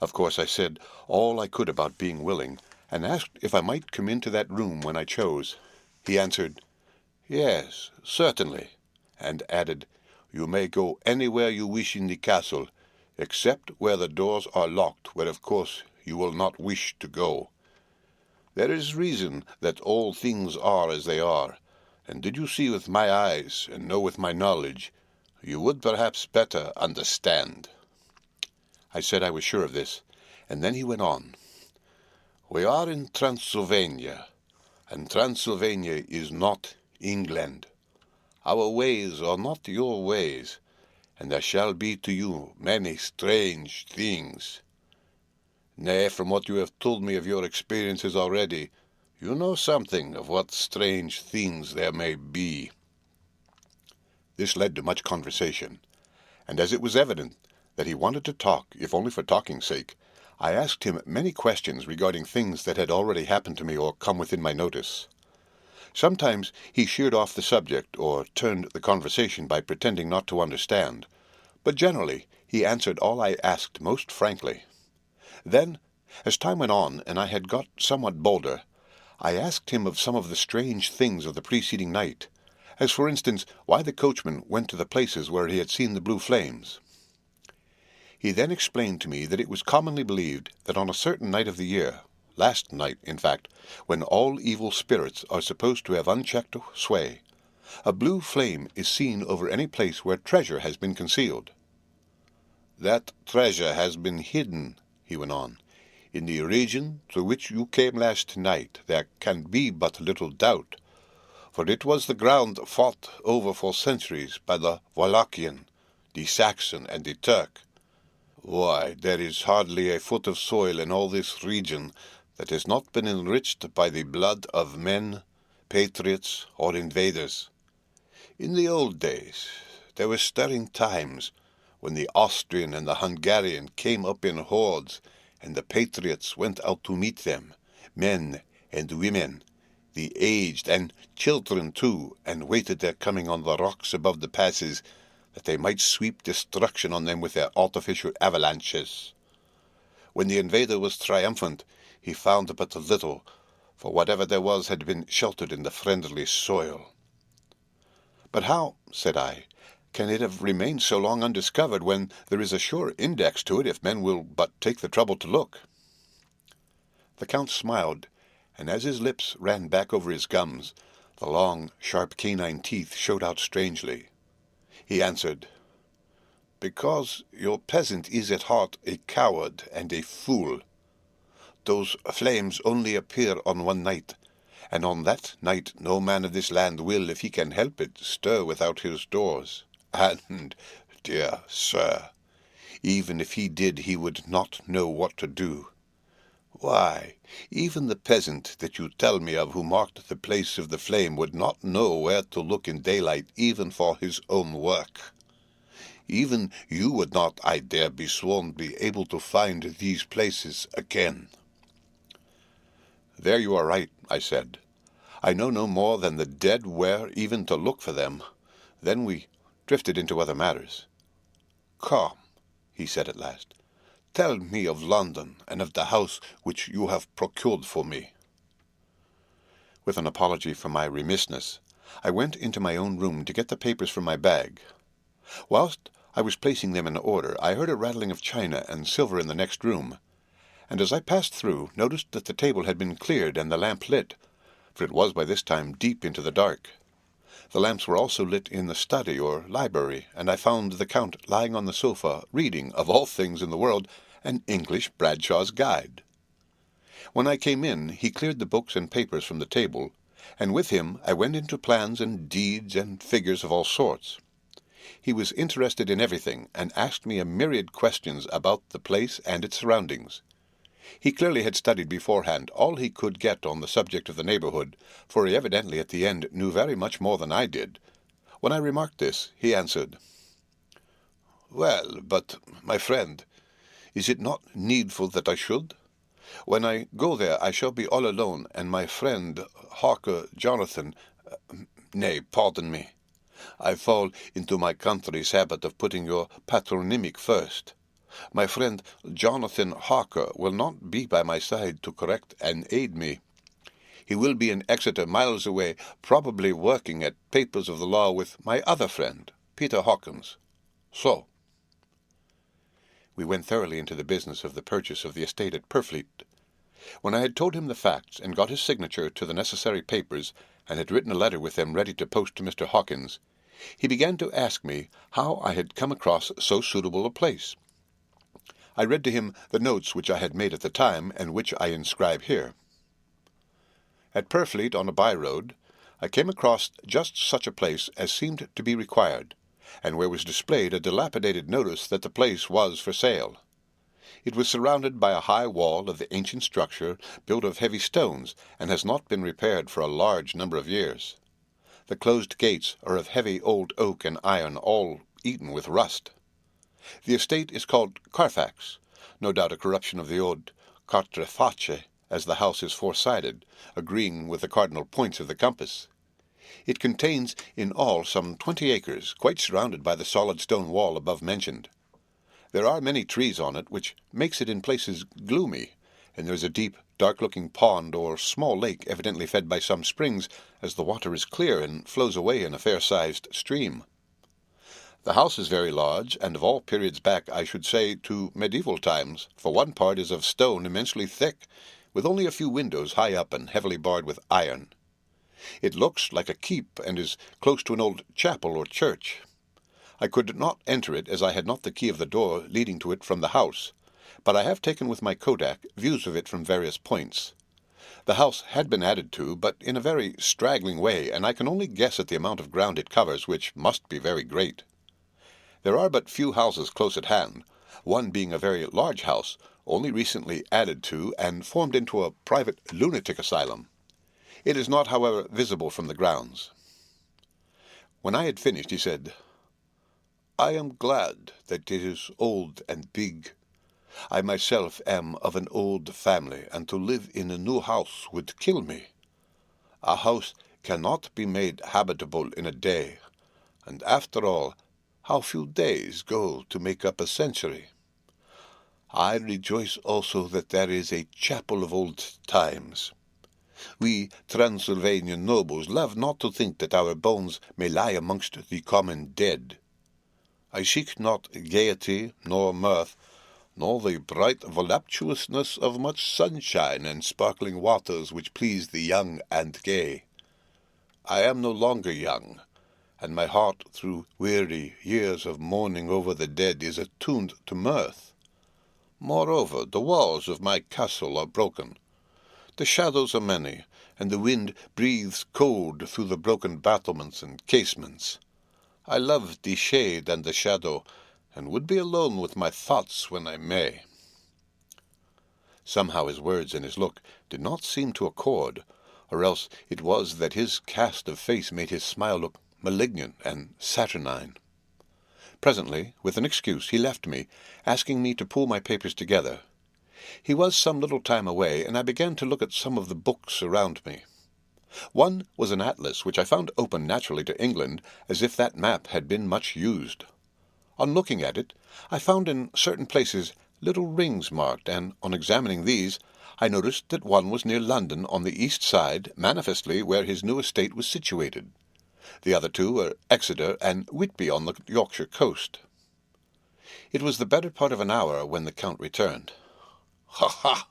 Of course I said all I could about being willing, and asked if I might come into that room when I chose. He answered, "Yes, certainly," and added, "You may go anywhere you wish in the castle, except where the doors are locked, where of course you will not wish to go. There is reason that all things are as they are, and did you see with my eyes and know with my knowledge, you would perhaps better understand." I said I was sure of this, and then he went on. "We are in Transylvania, and Transylvania is not England. Our ways are not your ways, and there shall be to you many strange things. Nay, from what you have told me of your experiences already, you know something of what strange things there may be." This led to much conversation, and as it was evident that he wanted to talk, if only for talking's sake, I asked him many questions regarding things that had already happened to me or come within my notice. Sometimes he sheered off the subject, or turned the conversation by pretending not to understand, but generally he answered all I asked most frankly. Then, as time went on, and I had got somewhat bolder, I asked him of some of the strange things of the preceding night, as for instance, why the coachman went to the places where he had seen the blue flames. He then explained to me that it was commonly believed that on a certain night of the year, last night, in fact, when all evil spirits are supposed to have unchecked sway, a blue flame is seen over any place where treasure has been concealed. "That treasure has been hidden," he went on, "in the region through which you came last night, there can be but little doubt, for it was the ground fought over for centuries by the Wallachian, the Saxon, and the Turk. Why, there is hardly a foot of soil in all this region that has not been enriched by the blood of men, patriots, or invaders. In the old days, there were stirring times, when the Austrian and the Hungarian came up in hordes, and the patriots went out to meet them, men and women, the aged and children too, and waited their coming on the rocks above the passes, that they might sweep destruction on them with their artificial avalanches. When the invader was triumphant, he found but little, for whatever there was had been sheltered in the friendly soil. "But how," said I, "can it have remained so long undiscovered when there is a sure index to it if men will but take the trouble to look?" The Count smiled, and as his lips ran back over his gums, the long, sharp canine teeth showed out strangely. He answered, "Because your peasant is at heart a coward and a fool. Those flames only appear on one night, and on that night no man of this land will, if he can help it, stir without his doors. And, dear sir, even if he did, he would not know what to do. Why, even the peasant that you tell me of who marked the place of the flame would not know where to look in daylight even for his own work. Even you would not, I dare be sworn, be able to find these places again." "There you are right," I said. "I know no more than the dead where even to look for them." Then we drifted into other matters. "Come," he said at last, "tell me of London and of the house which you have procured for me." With an apology for my remissness, I went into my own room to get the papers from my bag. Whilst I was placing them in order, I heard a rattling of china and silver in the next room, and as I passed through, noticed that the table had been cleared and the lamp lit, for it was by this time deep into the dark. The lamps were also lit in the study or library, and I found the Count lying on the sofa, reading, of all things in the world, an English Bradshaw's Guide. When I came in, he cleared the books and papers from the table, and with him I went into plans and deeds and figures of all sorts. He was interested in everything, and asked me a myriad questions about the place and its surroundings. He clearly had studied beforehand all he could get on the subject of the neighbourhood, for he evidently at the end knew very much more than I did. When I remarked this, he answered, "Well, but, my friend, is it not needful that I should? When I go there I shall be all alone, and my friend Harker, Jonathan, nay, pardon me, I fall into my country's habit of putting your patronymic first. My friend Jonathan Harker will not be by my side to correct and aid me. He will be in Exeter, miles away, probably working at papers of the law with my other friend, Peter Hawkins. So." We went thoroughly into the business of the purchase of the estate at Purfleet. When I had told him the facts, and got his signature to the necessary papers, and had written a letter with them ready to post to Mr. Hawkins, he began to ask me how I had come across so suitable a place. I read to him the notes which I had made at the time, and which I inscribe here. At Purfleet, on a by-road, I came across just such a place as seemed to be required, and where was displayed a dilapidated notice that the place was for sale. It was surrounded by a high wall of the ancient structure, built of heavy stones, and has not been repaired for a large number of years. The closed gates are of heavy old oak and iron, all eaten with rust. The estate is called Carfax, no doubt a corruption of the old Cartreface, as the house is four-sided, agreeing with the cardinal points of the compass. It contains in all some 20 acres, quite surrounded by the solid stone wall above mentioned. There are many trees on it, which makes it in places gloomy, and there is a deep, dark-looking pond or small lake evidently fed by some springs, as the water is clear and flows away in a fair-sized stream. The house is very large, and of all periods back, I should say, to medieval times, for one part is of stone immensely thick, with only a few windows high up and heavily barred with iron. It looks like a keep, and is close to an old chapel or church. I could not enter it, as I had not the key of the door leading to it from the house, but I have taken with my kodak views of it from various points. The house had been added to, but in a very straggling way, and I can only guess at the amount of ground it covers, which must be very great. There are but few houses close at hand, one being a very large house, only recently added to and formed into a private lunatic asylum. It is not, however, visible from the grounds. When I had finished, he said, "I am glad that it is old and big. I myself am of an old family, and to live in a new house would kill me. A house cannot be made habitable in a day, and after all, how few days go to make up a century. I rejoice also that there is a chapel of old times. We Transylvanian nobles love not to think that our bones may lie amongst the common dead. I seek not gaiety nor mirth, nor the bright voluptuousness of much sunshine and sparkling waters which please the young and gay. I am no longer young, and my heart through weary years of mourning over the dead is attuned to mirth. Moreover, the walls of my castle are broken. The shadows are many, and the wind breathes cold through the broken battlements and casements. I love the shade and the shadow, and would be alone with my thoughts when I may. Somehow his words and his look did not seem to accord, or else it was that his cast of face made his smile look malignant and saturnine. Presently, with an excuse, he left me, asking me to pull my papers together. He was some little time away, and I began to look at some of the books around me. One was an atlas, which I found open naturally to England, as if that map had been much used. On looking at it, I found in certain places little rings marked, and on examining these, I noticed that one was near London on the east side, manifestly where his new estate was situated. The other two were Exeter and Whitby on the Yorkshire coast. It was the better part of an hour when the Count returned. "Ha, ha,"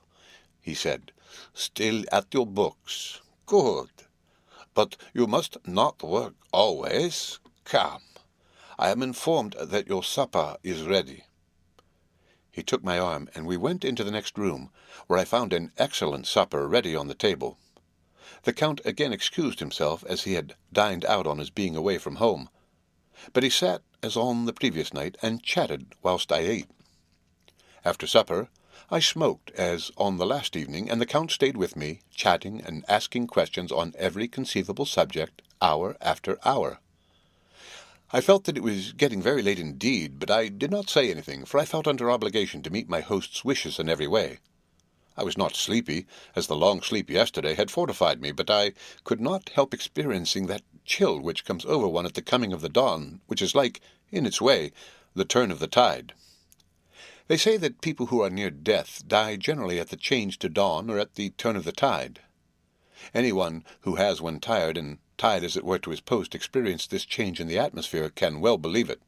he said, "still at your books. Good. But you must not work always. Come. I am informed that your supper is ready." He took my arm, and we went into the next room, where I found an excellent supper ready on the table. The Count again excused himself, as he had dined out on his being away from home, but he sat as on the previous night, and chatted whilst I ate. After supper, I smoked as on the last evening, and the Count stayed with me, chatting and asking questions on every conceivable subject, hour after hour. I felt that it was getting very late indeed, but I did not say anything, for I felt under obligation to meet my host's wishes in every way. I was not sleepy, as the long sleep yesterday had fortified me, but I could not help experiencing that chill which comes over one at the coming of the dawn, which is like, in its way, the turn of the tide. They say that people who are near death die generally at the change to dawn or at the turn of the tide. Anyone who has, when tired, and tied as it were to his post, experienced this change in the atmosphere can well believe it.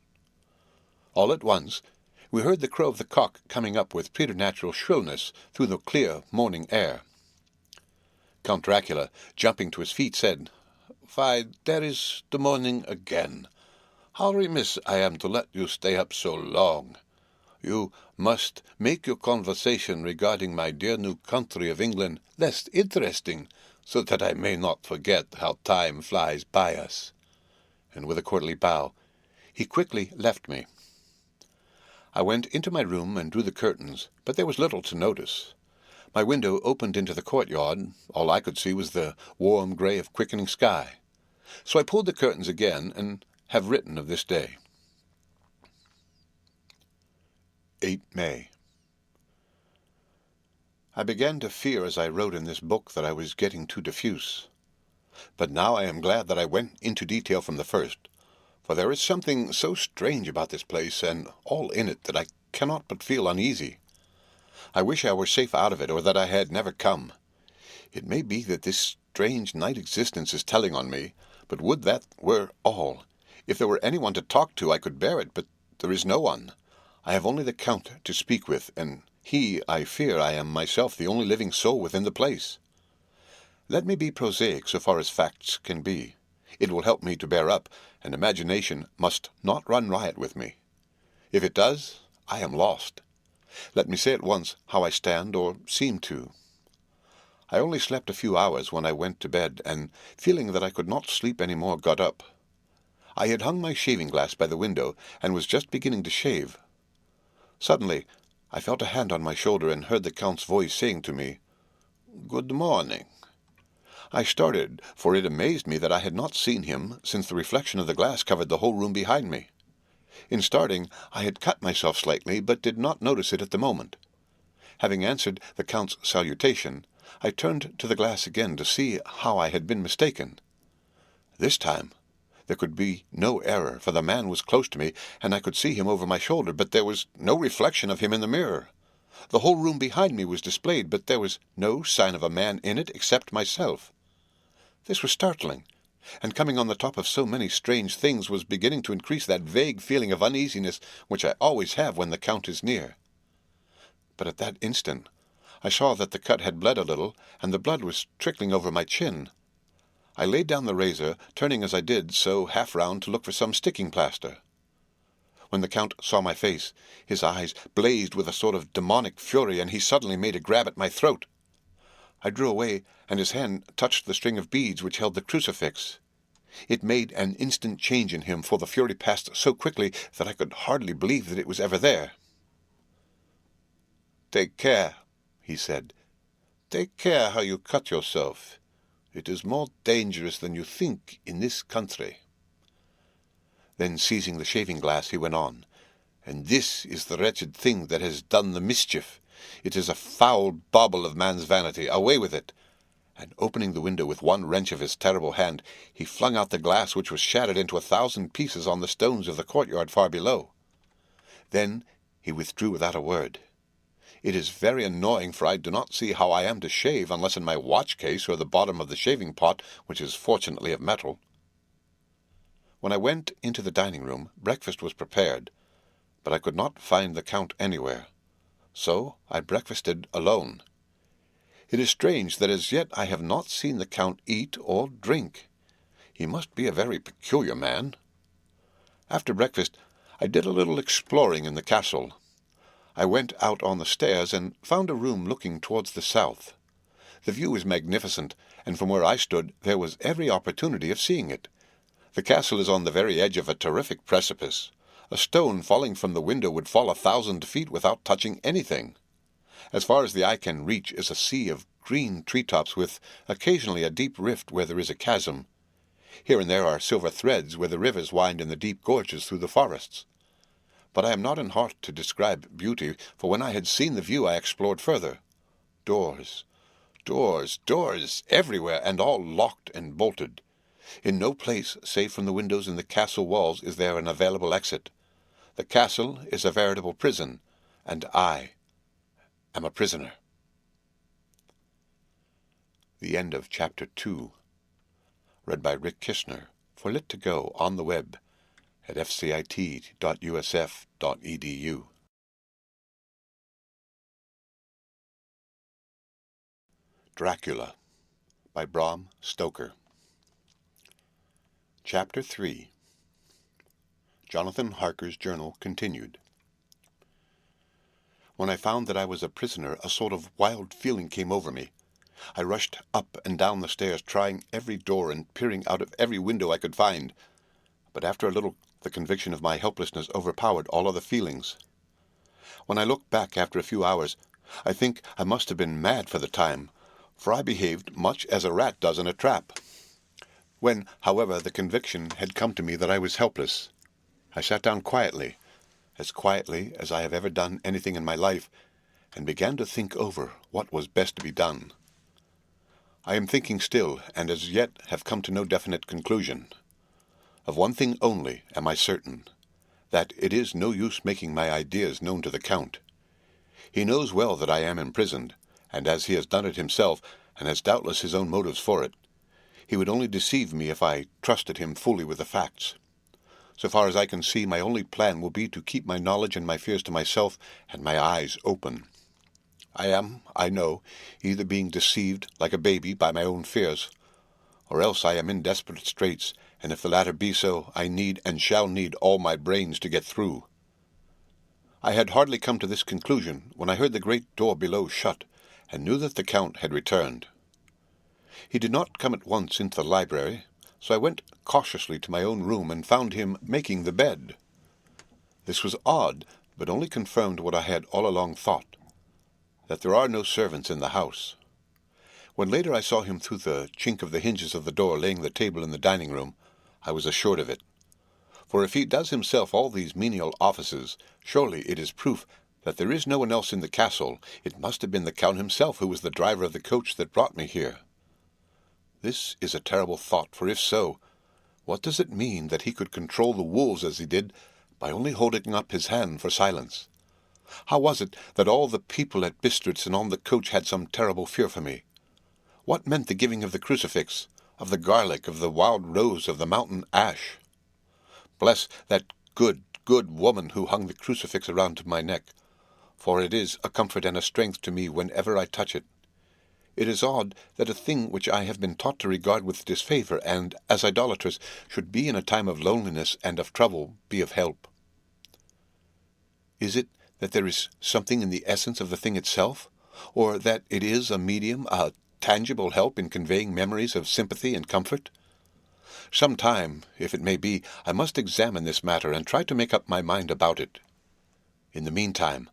All at once we heard the crow of the cock coming up with preternatural shrillness through the clear morning air. Count Dracula, jumping to his feet, said, "Why, there is the morning again. How remiss I am to let you stay up so long. You must make your conversation regarding my dear new country of England less interesting, so that I may not forget how time flies by us." And with a courtly bow, he quickly left me. I went into my room and drew the curtains, but there was little to notice. My window opened into the courtyard. All I could see was the warm grey of quickening sky. So I pulled the curtains again, and have written of this day. 8 May. I began to fear as I wrote in this book that I was getting too diffuse. But now I am glad that I went into detail from the first, for there is something so strange about this place and all in it that I cannot but feel uneasy. I wish I were safe out of it, or that I had never come. It may be that this strange night existence is telling on me, but would that were all. If there were anyone to talk to, I could bear it, but there is no one. I have only the Count to speak with, and I fear I am myself the only living soul within the place. Let me be prosaic so far as facts can be. It will help me to bear up, and imagination must not run riot with me. If it does, I am lost. Let me say at once how I stand, or seem to. I only slept a few hours when I went to bed, and, feeling that I could not sleep any more, got up. I had hung my shaving-glass by the window, and was just beginning to shave. Suddenly, I felt a hand on my shoulder, and heard the Count's voice saying to me, "Good morning." I started, for it amazed me that I had not seen him, since the reflection of the glass covered the whole room behind me. In starting, I had cut myself slightly, but did not notice it at the moment. Having answered the Count's salutation, I turned to the glass again to see how I had been mistaken. This time There could be no error, for the man was close to me, and I could see him over my shoulder, but there was no reflection of him in the mirror. The whole room behind me was displayed, but there was no sign of a man in it except myself. This was startling, and coming on the top of so many strange things was beginning to increase that vague feeling of uneasiness which I always have when the Count is near. But at that instant I saw that the cut had bled a little, and the blood was trickling over my chin. I laid down the razor, turning as I did so half round to look for some sticking plaster. When the Count saw my face, his eyes blazed with a sort of demonic fury, and he suddenly made a grab at my throat. I drew away, and his hand touched the string of beads which held the crucifix. It made an instant change in him, for the fury passed so quickly that I could hardly believe that it was ever there. "Take care," he said. "Take care how you cut yourself. It is more dangerous than you think in this country." Then, seizing the shaving-glass, he went on, "And this is the wretched thing that has done the mischief. It is a foul bauble of man's vanity. Away with it!" And opening the window with one wrench of his terrible hand, he flung out the glass, which was shattered into 1,000 pieces on the stones of the courtyard far below. Then he withdrew without a word. It is very annoying, for I do not see how I am to shave unless in my watch-case or the bottom of the shaving-pot, which is fortunately of metal. When I went into the dining-room, breakfast was prepared, but I could not find the Count anywhere, so I breakfasted alone. It is strange that as yet I have not seen the Count eat or drink. He must be a very peculiar man. After breakfast, I did a little exploring in the castle. I went out on the stairs and found a room looking towards the south. The view was magnificent, and from where I stood there was every opportunity of seeing it. The castle is on the very edge of a terrific precipice. A stone falling from the window would fall 1,000 feet without touching anything. As far as the eye can reach is a sea of green treetops, with occasionally a deep rift where there is a chasm. Here and there are silver threads where the rivers wind in the deep gorges through the forests. But I am not in heart to describe beauty, for when I had seen the view I explored further. Doors, doors, doors, everywhere, and all locked and bolted. In no place, save from the windows in the castle walls, is there an available exit. The castle is a veritable prison, and I am a prisoner. The end of Chapter 2. Read by Rick Kishner for Lit2Go on the web at fcit.usf.edu. Dracula by Bram Stoker. Chapter 3. Jonathan Harker's journal continued. When I found that I was a prisoner, a sort of wild feeling came over me. I rushed up and down the stairs, trying every door and peering out of every window I could find. But after a little, the conviction of my helplessness overpowered all other feelings. When I look back after a few hours, I think I must have been mad for the time, for I behaved much as a rat does in a trap. When, however, the conviction had come to me that I was helpless, I sat down quietly as I have ever done anything in my life, and began to think over what was best to be done. I am thinking still, and as yet have come to no definite conclusion. Of one thing only am I certain, that it is no use making my ideas known to the Count. He knows well that I am imprisoned, and as he has done it himself, and has doubtless his own motives for it, he would only deceive me if I trusted him fully with the facts. So far as I can see, my only plan will be to keep my knowledge and my fears to myself, and my eyes open. I am, I know, either being deceived like a baby by my own fears, or else I am in desperate straits, and if the latter be so, I need and shall need all my brains to get through. I had hardly come to this conclusion when I heard the great door below shut, and knew that the Count had returned. He did not come at once into the library, so I went cautiously to my own room and found him making the bed. This was odd, but only confirmed what I had all along thought, that there are no servants in the house. When later I saw him through the chink of the hinges of the door laying the table in the dining-room, I was assured of it. For if he does himself all these menial offices, surely it is proof that there is no one else in the castle. It must have been the Count himself who was the driver of the coach that brought me here. This is a terrible thought, for if so, What does it mean that he could control the wolves as he did by only holding up his hand for silence? How was it that all the people at Bistritz and on the coach had some terrible fear for me? What meant the giving of the crucifix, of the garlic, of the wild rose, of the mountain ash? Bless that good woman who hung the crucifix around my neck, for it is a comfort and a strength to me whenever I touch it. It is odd that a thing which I have been taught to regard with disfavour and as idolatrous should be in a time of loneliness and of trouble be of help. Is it that there is something in the essence of the thing itself, or that it is a medium, a tangible help in conveying memories of sympathy and comfort? Some time, if it may be, I must examine this matter and try to make up my mind about it. In the meantime,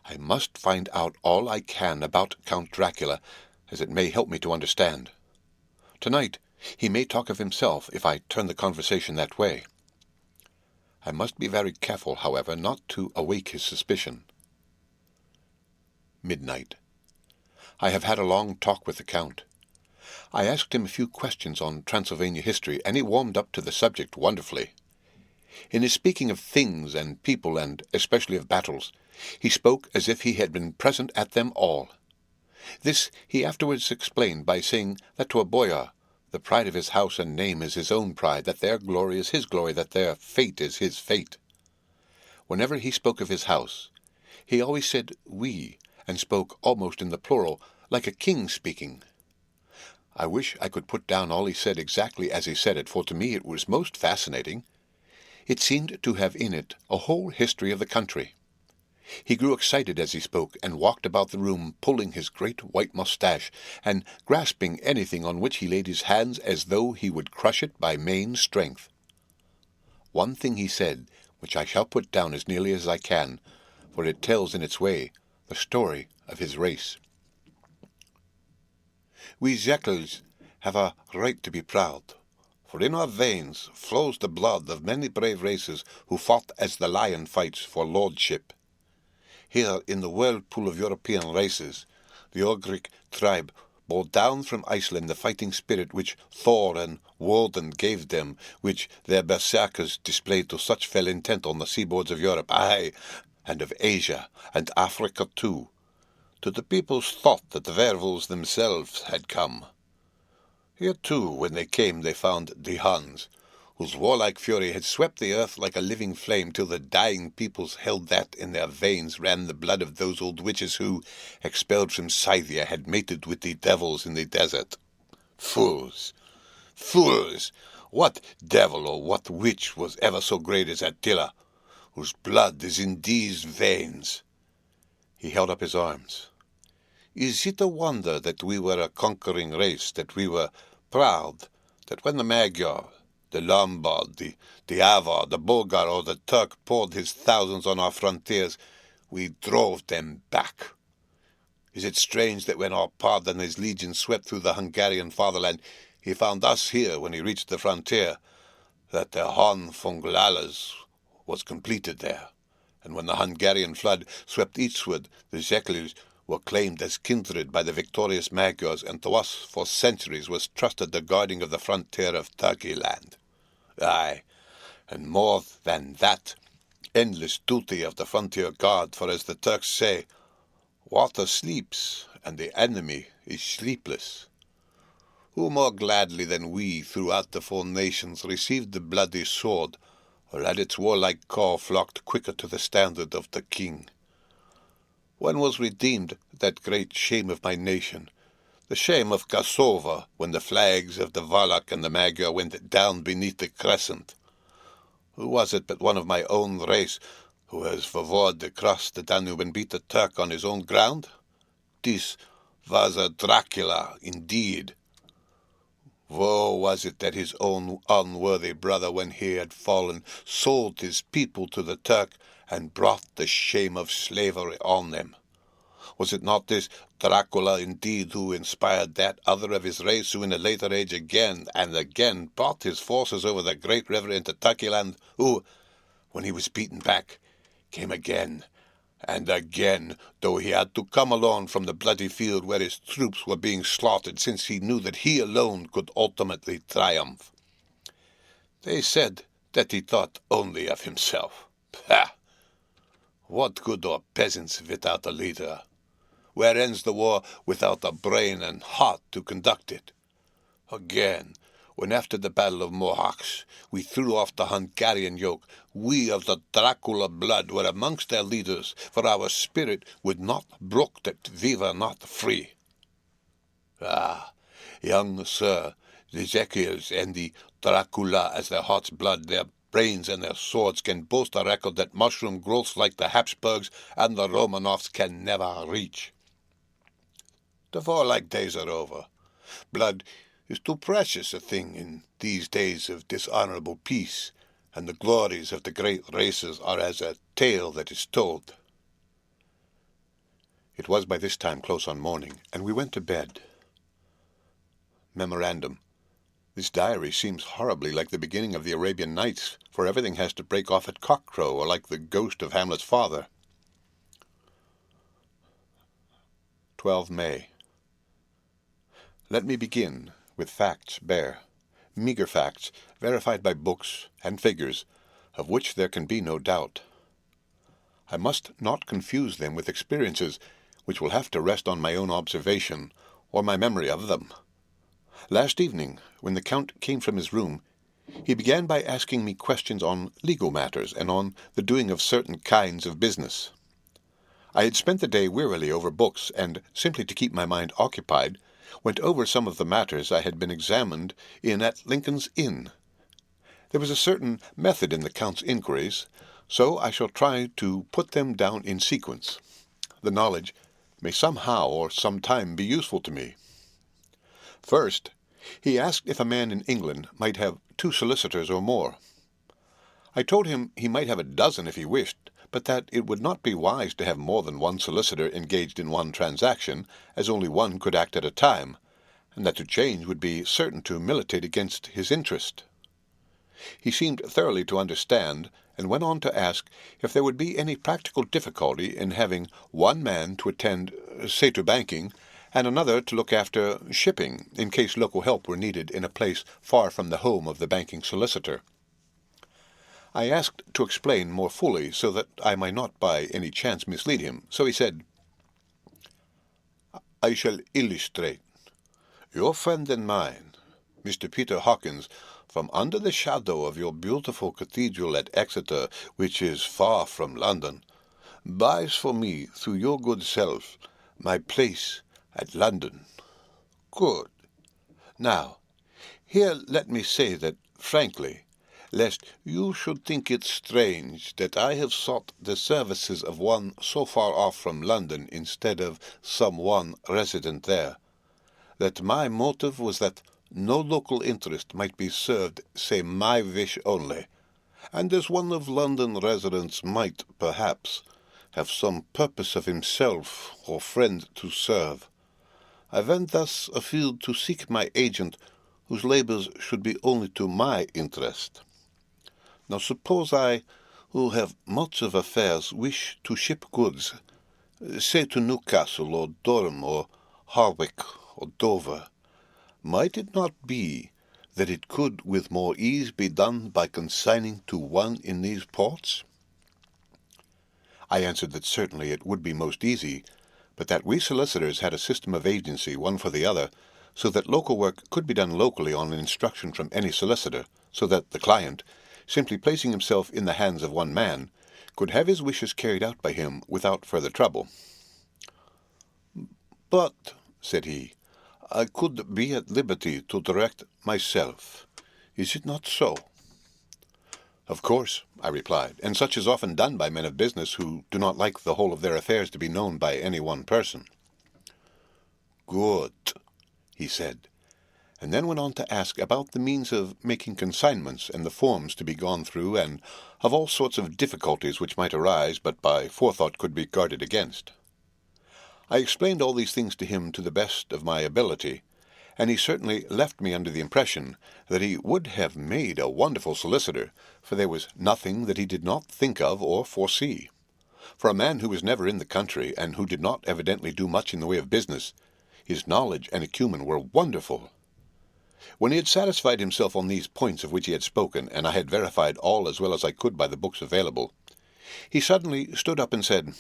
I must find out all I can about Count Dracula, as it may help me to understand. Tonight he may talk of himself if I turn the conversation that way. I must be very careful, however, not to awake his suspicion. Midnight. I have had a long talk with the Count. I asked him a few questions on Transylvania history, and he warmed up to the subject wonderfully. In his speaking of things and people, and especially of battles, he spoke as if he had been present at them all. This he afterwards explained by saying that to a boyar, the pride of his house and name is his own pride, that their glory is his glory, that their fate is his fate. Whenever he spoke of his house, he always said we, and spoke almost in the plural, like a king speaking. I wish I could put down all he said exactly as he said it, for to me it was most fascinating. It seemed to have in it a whole history of the country. He grew excited as he spoke, and walked about the room pulling his great white moustache, and grasping anything on which he laid his hands as though he would crush it by main strength. One thing he said, which I shall put down as nearly as I can, for it tells in its way the story of his race. We Jekels have a right to be proud, for in our veins flows the blood of many brave races who fought as the lion fights for lordship. Here, in the whirlpool of European races, the Ogric tribe bore down from Iceland the fighting spirit which Thor and Woden gave them, which their berserkers displayed to such fell intent on the seaboards of Europe, aye, and of Asia, and Africa too, to the people's thought that the werewolves themselves had come. Here too, when they came, they found the Huns, whose warlike fury had swept the earth like a living flame, till the dying peoples held that in their veins ran the blood of those old witches who, expelled from Scythia, had mated with the devils in the desert. Fools! Fools! What devil or what witch was ever so great as Attila, whose blood is in these veins? He held up his arms. Is it a wonder that we were a conquering race, that we were proud, that when the Magyar, the Lombard, the Avar, the Bulgar, or the Turk poured his thousands on our frontiers, we drove them back? Is it strange that when our Pard and his legions swept through the Hungarian fatherland, he found us here when he reached the frontier, that the Hon Funglalas was completed there, and when the Hungarian flood swept eastward, the Jekels were claimed as kindred by the victorious Magyars, and to us for centuries was trusted the guarding of the frontier of Turkey land. Aye, and more than that, endless duty of the frontier guard, for as the Turks say, water sleeps, and the enemy is sleepless. Who more gladly than we throughout the 4 nations received the bloody sword, or had its warlike corps flocked quicker to the standard of the king? When was redeemed that great shame of my nation, the shame of Kosovo, when the flags of the Wallach and the Magyar went down beneath the crescent? Who was it but one of my own race who has forward across the Danube and beat the Turk on his own ground? This was a Dracula indeed. Woe was it that his own unworthy brother, when he had fallen, sold his people to the Turk, and brought the shame of slavery on them. Was it not this Dracula indeed who inspired that other of his race who in a later age again and again brought his forces over the great river into Turkeyland, who, when he was beaten back, came again and again, though he had to come alone from the bloody field where his troops were being slaughtered, since he knew that he alone could ultimately triumph? They said that he thought only of himself. Pah! What good are peasants without a leader? Where ends the war without a brain and heart to conduct it? Again, when after the Battle of Mohacs we threw off the Hungarian yoke, we of the Dracula blood were amongst their leaders, for our spirit would not brook that we were not free. Ah, young sir, the Zekirs and the Dracula as their heart's blood, their brains and their swords can boast a record that mushroom growths like the Habsburgs and the Romanovs can never reach. The warlike days are over. Blood is too precious a thing in these days of dishonourable peace, and the glories of the great races are as a tale that is told. It was by this time close on morning, and we went to bed. Memorandum. This diary seems horribly like the beginning of the Arabian Nights, for everything has to break off at cockcrow, or like the ghost of Hamlet's father. 12 May. Let me begin with facts bare, meagre facts, verified by books and figures, of which there can be no doubt. I must not confuse them with experiences which will have to rest on my own observation, or my memory of them. Last evening, when the Count came from his room, he began by asking me questions on legal matters and on the doing of certain kinds of business. I had spent the day wearily over books, and, simply to keep my mind occupied, went over some of the matters I had been examined in at Lincoln's Inn. There was a certain method in the Count's inquiries, so I shall try to put them down in sequence. The knowledge may somehow or sometime be useful to me. First, he asked if a man in England might have 2 solicitors or more. I told him he might have a dozen if he wished, but that it would not be wise to have more than 1 solicitor engaged in one transaction, as only one could act at a time, and that to change would be certain to militate against his interest. He seemed thoroughly to understand, and went on to ask if there would be any practical difficulty in having one man to attend, say, to banking, and another to look after shipping, in case local help were needed in a place far from the home of the banking solicitor. I asked to explain more fully, so that I might not by any chance mislead him, so he said, "I shall illustrate. Your friend and mine, Mr. Peter Hawkins, from under the shadow of your beautiful cathedral at Exeter, which is far from London, buys for me, through your good self, my place at London. Good. Now, here let me say that, frankly, lest you should think it strange that I have sought the services of one so far off from London instead of some one resident there, that my motive was that no local interest might be served save my wish only, and as one of London residents might, perhaps, have some purpose of himself or friend to serve, I went thus afield to seek my agent, whose labours should be only to my interest. Now suppose I, who have much of affairs, wish to ship goods, say to Newcastle or Durham or Harwich or Dover, might it not be that it could with more ease be done by consigning to one in these ports? I answered that certainly it would be most easy, but that we solicitors had a system of agency one for the other, so that local work could be done locally on instruction from any solicitor, so that the client, simply placing himself in the hands of one man, could have his wishes carried out by him without further trouble. "But," said he, "I could be at liberty to direct myself. Is it not so?" "Of course," I replied, "and such is often done by men of business who do not like the whole of their affairs to be known by any one person." "Good," he said, and then went on to ask about the means of making consignments and the forms to be gone through, and of all sorts of difficulties which might arise, but by forethought could be guarded against. I explained all these things to him to the best of my ability, and he certainly left me under the impression that he would have made a wonderful solicitor, for there was nothing that he did not think of or foresee. For a man who was never in the country, and who did not evidently do much in the way of business, his knowledge and acumen were wonderful. When he had satisfied himself on these points of which he had spoken, and I had verified all as well as I could by the books available, he suddenly stood up and said,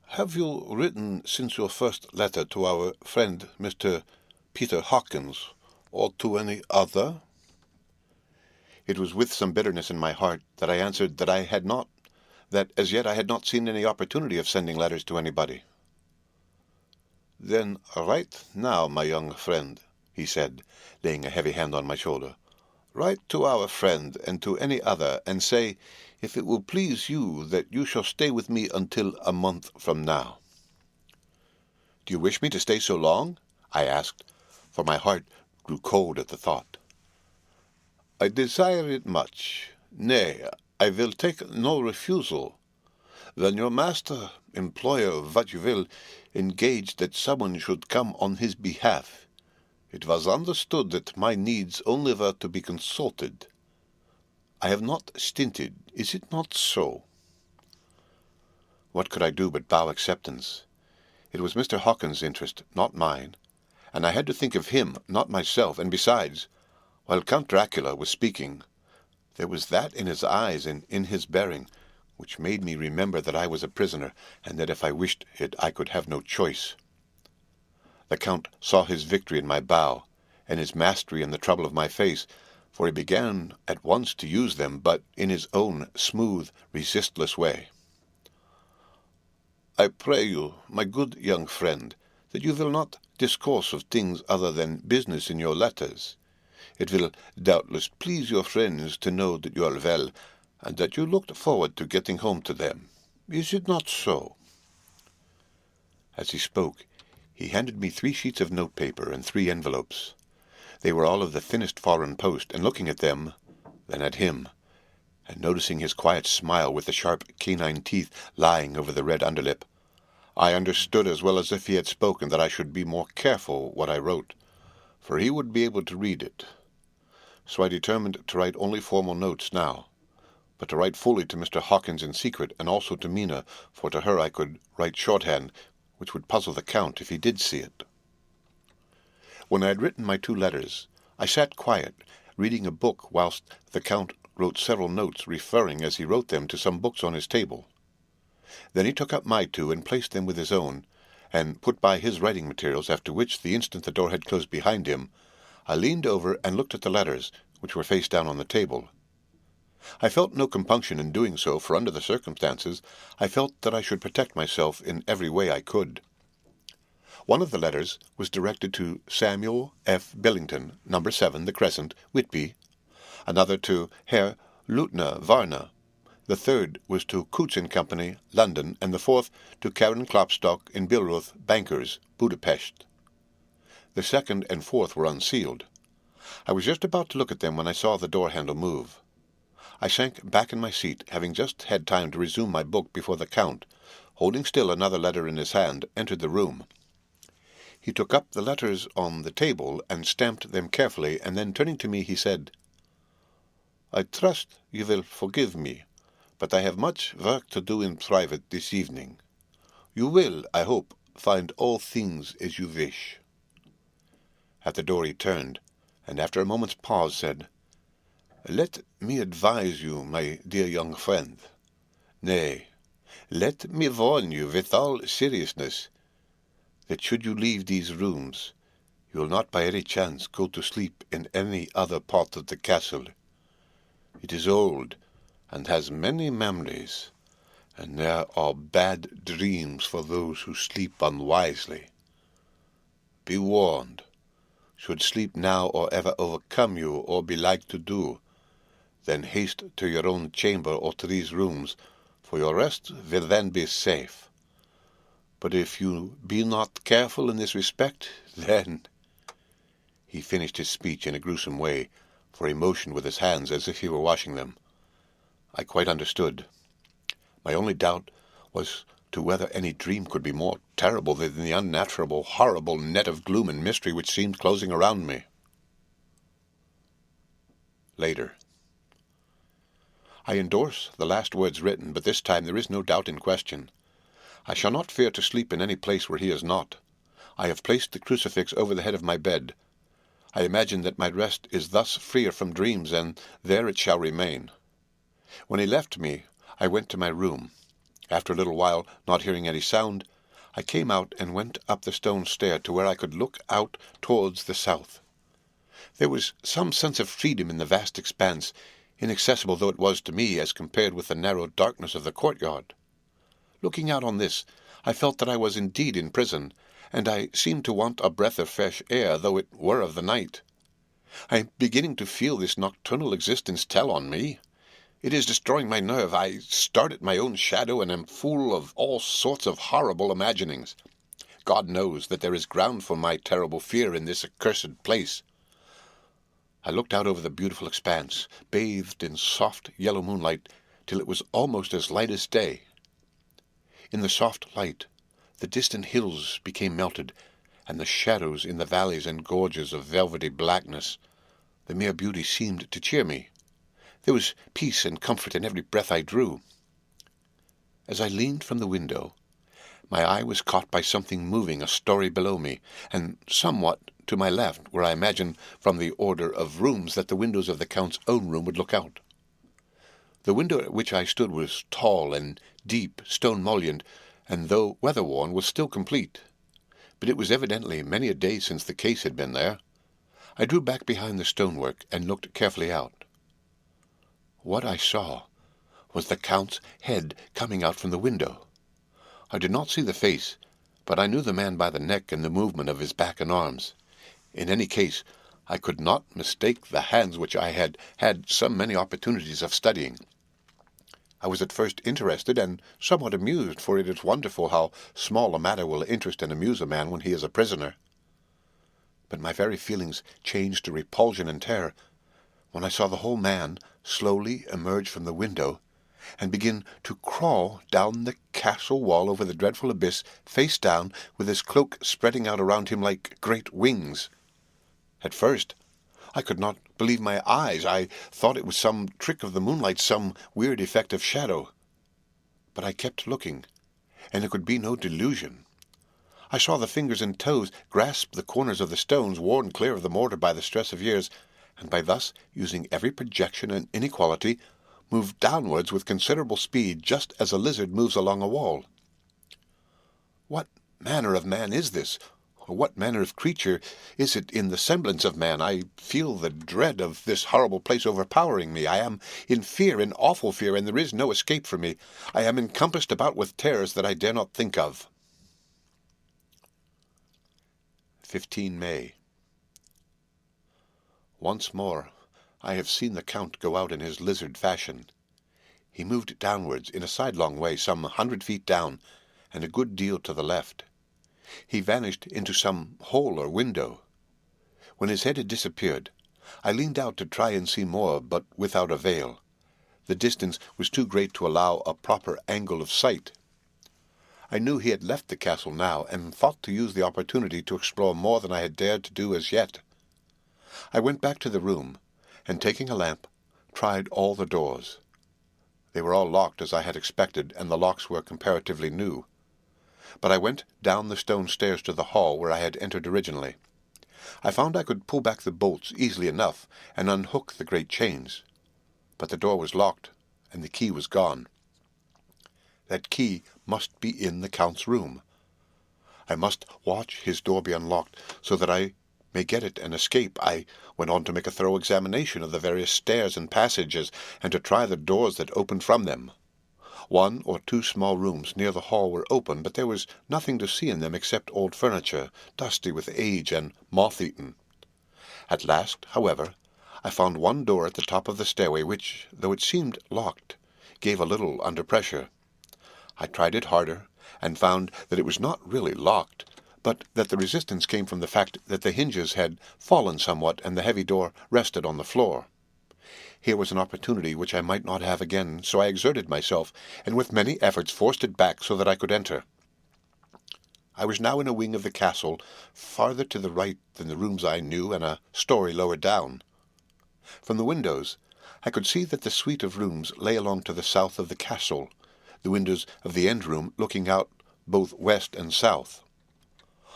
"Have you written since your first letter to our friend Mr. Peter Hawkins, or to any other?" It was with some bitterness in my heart that I answered that I had not, that as yet I had not seen any opportunity of sending letters to anybody. "Then write now, my young friend," he said, laying a heavy hand on my shoulder. "Write to our friend and to any other, and say, if it will please you, that you shall stay with me until a month from now." "Do you wish me to stay so long?" I asked, for my heart grew cold at the thought. "I desire it much. Nay, I will take no refusal. When your master, employer, what you will, engaged that someone should come on his behalf, it was understood that my needs only were to be consulted. I have not stinted, is it not so?" What could I do but bow acceptance? It was Mr. Hawkins' interest, not mine, and I had to think of him, not myself, and besides, while Count Dracula was speaking, there was that in his eyes and in his bearing which made me remember that I was a prisoner, and that if I wished it I could have no choice. The Count saw his victory in my bow, and his mastery in the trouble of my face, for he began at once to use them, but in his own smooth, resistless way. "I pray you, my good young friend, that you will not discourse of things other than business in your letters. It will doubtless please your friends to know that you are well, and that you looked forward to getting home to them. Is it not so?" As he spoke, he handed me 3 sheets of notepaper and 3 envelopes. They were all of the thinnest foreign post, and looking at them, then at him, and noticing his quiet smile with the sharp canine teeth lying over the red underlip, I understood as well as if he had spoken that I should be more careful what I wrote, for he would be able to read it. So I determined to write only formal notes now, but to write fully to Mr. Hawkins in secret, and also to Mina, for to her I could write shorthand, which would puzzle the Count if he did see it. When I had written my 2 letters, I sat quiet, reading a book whilst the Count wrote several notes, referring as he wrote them to some books on his table. Then he took up my 2 and placed them with his own, and put by his writing materials, after which, the instant the door had closed behind him, I leaned over and looked at the letters, which were face down on the table. I felt no compunction in doing so, for under the circumstances I felt that I should protect myself in every way I could. One of the letters was directed to Samuel F. Billington, No. 7, The Crescent, Whitby, another to Herr Leutner Varner, the third was to Coutts and Company, London, and the fourth to Karen Klopstock in Billroth, Bankers, Budapest. The second and fourth were unsealed. I was just about to look at them when I saw the door-handle move. I sank back in my seat, having just had time to resume my book before the Count, holding still another letter in his hand, entered the room. He took up the letters on the table and stamped them carefully, and then turning to me he said, "I trust you will forgive me, but I have much work to do in private this evening. You will, I hope, find all things as you wish." At the door he turned, and after a moment's pause said, "Let me advise you, my dear young friend, nay, let me warn you with all seriousness, that should you leave these rooms, you will not by any chance go to sleep in any other part of the castle. It is old, and has many memories, and there are bad dreams for those who sleep unwisely. Be warned. Should sleep now or ever overcome you, or be like to do, then haste to your own chamber or to these rooms, for your rest will then be safe. But if you be not careful in this respect, then—" He finished his speech in a gruesome way, for he motioned with his hands as if he were washing them. I quite understood. My only doubt was to whether any dream could be more terrible than the unnatural, horrible net of gloom and mystery which seemed closing around me. Later. I endorse the last words written, but this time there is no doubt in question. I shall not fear to sleep in any place where he is not. I have placed the crucifix over the head of my bed. I imagine that my rest is thus freer from dreams, and there it shall remain. When he left me, I went to my room. After a little while, not hearing any sound, I came out and went up the stone stair to where I could look out towards the south. There was some sense of freedom in the vast expanse, inaccessible though it was to me as compared with the narrow darkness of the courtyard. Looking out on this, I felt that I was indeed in prison, and I seemed to want a breath of fresh air, though it were of the night. I am beginning to feel this nocturnal existence tell on me. It is destroying my nerve. I start at my own shadow, and am full of all sorts of horrible imaginings. God knows that there is ground for my terrible fear in this accursed place. I looked out over the beautiful expanse, bathed in soft yellow moonlight, till it was almost as light as day. In the soft light, the distant hills became melted, and the shadows in the valleys and gorges of velvety blackness. The mere beauty seemed to cheer me. There was peace and comfort in every breath I drew. As I leaned from the window, my eye was caught by something moving a story below me, and somewhat to my left, where I imagined from the order of rooms that the windows of the Count's own room would look out. The window at which I stood was tall and deep, stone-mullioned, and though weather-worn, was still complete. But it was evidently many a day since the case had been there. I drew back behind the stonework and looked carefully out. What I saw was the Count's head coming out from the window. I did not see the face, but I knew the man by the neck and the movement of his back and arms. In any case, I could not mistake the hands which I had had so many opportunities of studying. I was at first interested and somewhat amused, for it is wonderful how small a matter will interest and amuse a man when he is a prisoner. But my very feelings changed to repulsion and terror when I saw the whole man slowly emerge from the window and begin to crawl down the castle wall over the dreadful abyss, face down, with his cloak spreading out around him like great wings. At first, I could not believe my eyes. I thought it was some trick of the moonlight, some weird effect of shadow. But I kept looking, and it could be no delusion. I saw the fingers and toes grasp the corners of the stones, worn clear of the mortar by the stress of years, and by thus using every projection and inequality, move downwards with considerable speed, just as a lizard moves along a wall. What manner of man is this? Or what manner of creature is it in the semblance of man? I feel the dread of this horrible place overpowering me. I am in fear, in awful fear, and there is no escape for me. I am encompassed about with terrors that I dare not think of. 15 May. Once more I have seen the Count go out in his lizard fashion. He moved downwards in a sidelong way, some 100 feet down, and a good deal to the left. He vanished into some hole or window. When his head had disappeared, I leaned out to try and see more, but without avail. The distance was too great to allow a proper angle of sight. I knew he had left the castle now, and thought to use the opportunity to explore more than I had dared to do as yet. I went back to the room, and taking a lamp, tried all the doors. They were all locked, as I had expected, and the locks were comparatively new. But I went down the stone stairs to the hall where I had entered originally. I found I could pull back the bolts easily enough and unhook the great chains. But the door was locked, and the key was gone. That key must be in the Count's room. I must watch his door be unlocked, so that I may get it and escape. I went on to make a thorough examination of the various stairs and passages, and to try the doors that opened from them. 1 or 2 small rooms near the hall were open, but there was nothing to see in them except old furniture, dusty with age and moth-eaten. At last, however, I found one door at the top of the stairway which, though it seemed locked, gave a little under pressure. I tried it harder, and found that it was not really locked, but that the resistance came from the fact that the hinges had fallen somewhat and the heavy door rested on the floor. Here was an opportunity which I might not have again, so I exerted myself, and with many efforts forced it back so that I could enter. I was now in a wing of the castle, farther to the right than the rooms I knew, and a story lower down. From the windows I could see that the suite of rooms lay along to the south of the castle, the windows of the end room looking out both west and south.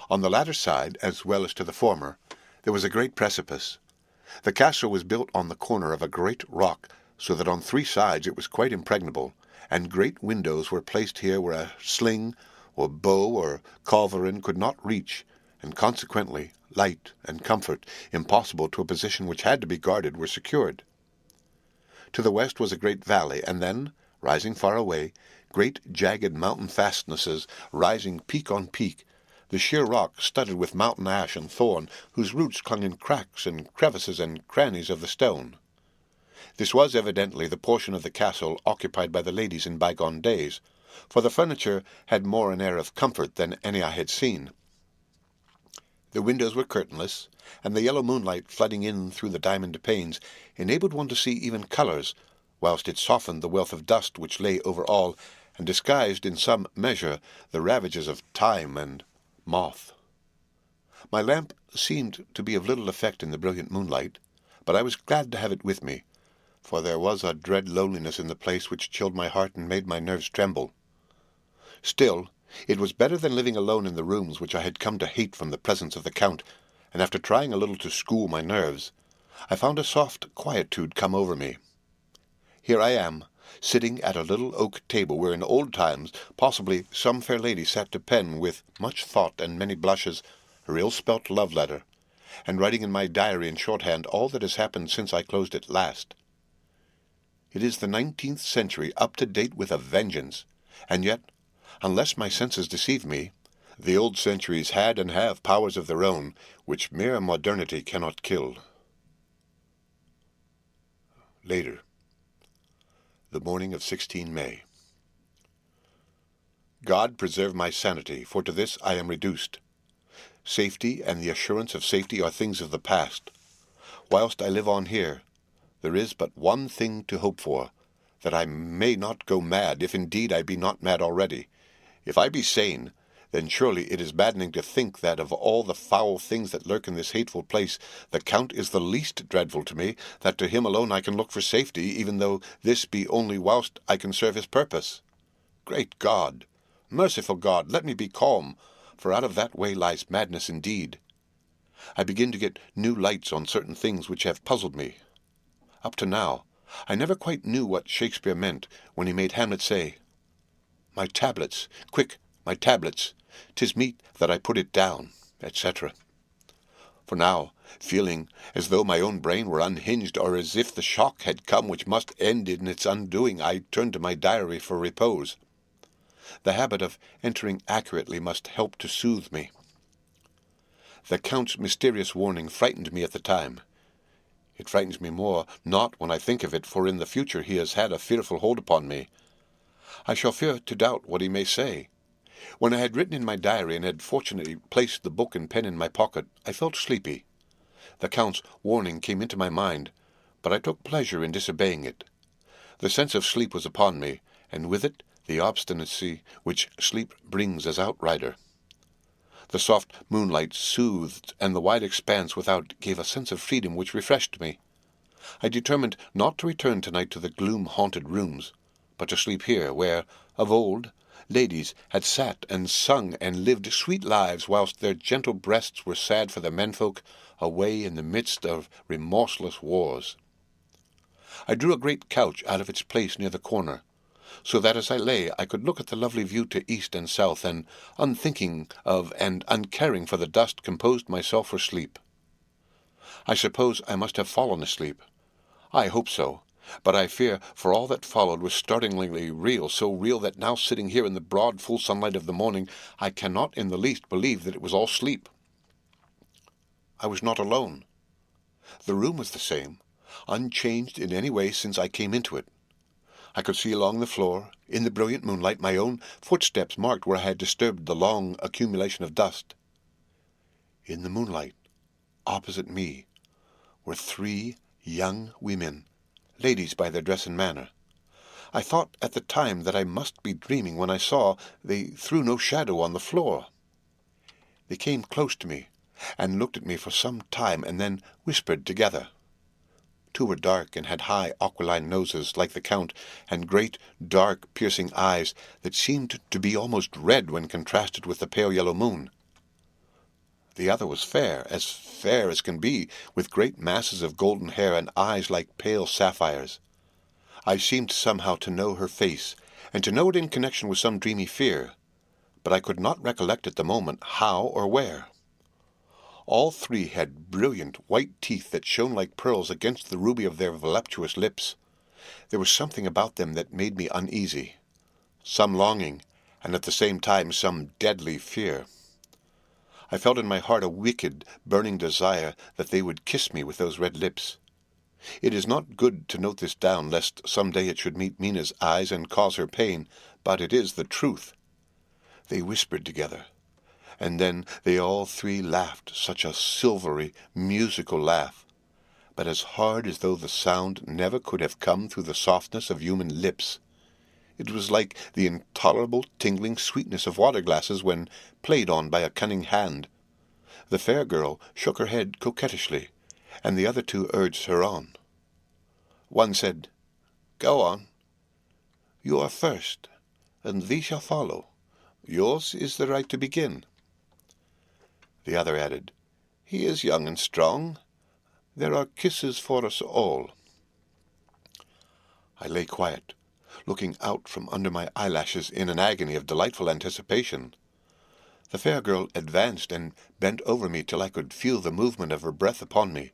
On the latter side, as well as to the former, There was a great precipice. The castle was built on the corner of a great rock, so that on 3 sides it was quite impregnable, and great windows were placed here where a sling, or bow, or culverin could not reach, and consequently light and comfort, impossible to a position which had to be guarded, were secured. To the west was a great valley, and then, rising far away, great jagged mountain fastnesses, rising peak on peak, the sheer rock studded with mountain ash and thorn, whose roots clung in cracks and crevices and crannies of the stone. This was evidently the portion of the castle occupied by the ladies in bygone days, for the furniture had more an air of comfort than any I had seen. The windows were curtainless, and the yellow moonlight flooding in through the diamond panes enabled one to see even colours, whilst it softened the wealth of dust which lay over all, and disguised in some measure the ravages of time and moth. My lamp seemed to be of little effect in the brilliant moonlight, but I was glad to have it with me, for there was a dread loneliness in the place which chilled my heart and made my nerves tremble. Still, it was better than living alone in the rooms which I had come to hate from the presence of the Count, and after trying a little to school my nerves, I found a soft quietude come over me. Here I am, sitting at a little oak table where in old times possibly some fair lady sat to pen with much thought and many blushes her ill-spelt love letter, and writing in my diary in shorthand all that has happened since I closed it last. It is the 19th century, up to date with a vengeance, and yet, unless my senses deceive me, the old centuries had and have powers of their own, which mere modernity cannot kill. Later. The morning of 16 May. God preserve my sanity, for to this I am reduced. Safety and the assurance of safety are things of the past. Whilst I live on here, there is but one thing to hope for, that I may not go mad, if indeed I be not mad already. If I be sane, then surely it is maddening to think that of all the foul things that lurk in this hateful place, the Count is the least dreadful to me, that to him alone I can look for safety, even though this be only whilst I can serve his purpose. Great God! Merciful God, let me be calm, for out of that way lies madness indeed. I begin to get new lights on certain things which have puzzled me. Up to now, I never quite knew what Shakespeare meant when he made Hamlet say, "My tablets, quick, my tablets, 'tis meet that I put it down," etc. For now, feeling as though my own brain were unhinged, or as if the shock had come which must end in its undoing, I turned to my diary for repose. The habit of entering accurately must help to soothe me. The Count's mysterious warning frightened me at the time. It frightens me more, not when I think of it, for in the future he has had a fearful hold upon me. I shall fear to doubt what he may say. When I had written in my diary and had fortunately placed the book and pen in my pocket, I felt sleepy. The Count's warning came into my mind, but I took pleasure in disobeying it. The sense of sleep was upon me, and with it the obstinacy which sleep brings as outrider. The soft moonlight soothed, and the wide expanse without gave a sense of freedom which refreshed me. I determined not to return tonight to the gloom-haunted rooms, but to sleep here, where, of old, ladies had sat and sung and lived sweet lives, whilst their gentle breasts were sad for the menfolk away in the midst of remorseless wars. I drew a great couch out of its place near the corner, so that as I lay I could look at the lovely view to east and south, and, unthinking of and uncaring for the dust, composed myself for sleep. I suppose I must have fallen asleep. I hope so, but I fear, for all that followed was startlingly real, so real that now, sitting here in the broad full sunlight of the morning, I cannot in the least believe that it was all sleep. I was not alone. The room was the same, unchanged in any way since I came into it. I could see along the floor, in the brilliant moonlight, my own footsteps marked where I had disturbed the long accumulation of dust. In the moonlight, opposite me, were 3 young women, ladies by their dress and manner. I thought at the time that I must be dreaming when I saw they threw no shadow on the floor. They came close to me, and looked at me for some time, and then whispered together. 2 were dark, and had high aquiline noses, like the Count, and great, dark, piercing eyes that seemed to be almost red when contrasted with the pale yellow moon. The other was fair as can be, with great masses of golden hair and eyes like pale sapphires. I seemed somehow to know her face, and to know it in connection with some dreamy fear, but I could not recollect at the moment how or where. All three had brilliant white teeth that shone like pearls against the ruby of their voluptuous lips. There was something about them that made me uneasy, some longing, and at the same time some deadly fear. I felt in my heart a wicked, burning desire that they would kiss me with those red lips. It is not good to note this down, lest some day it should meet Mina's eyes and cause her pain, but it is the truth. They whispered together, and then they all three laughed, such a silvery, musical laugh, but as hard as though the sound never could have come through the softness of human lips. It was like the intolerable tingling sweetness of water-glasses when played on by a cunning hand. The fair girl shook her head coquettishly, and the other two urged her on. One said, "Go on. You are first, and we shall follow. Yours is the right to begin." The other added, "He is young and strong. There are kisses for us all." I lay quiet, looking out from under my eyelashes in an agony of delightful anticipation. The fair girl advanced and bent over me till I could feel the movement of her breath upon me.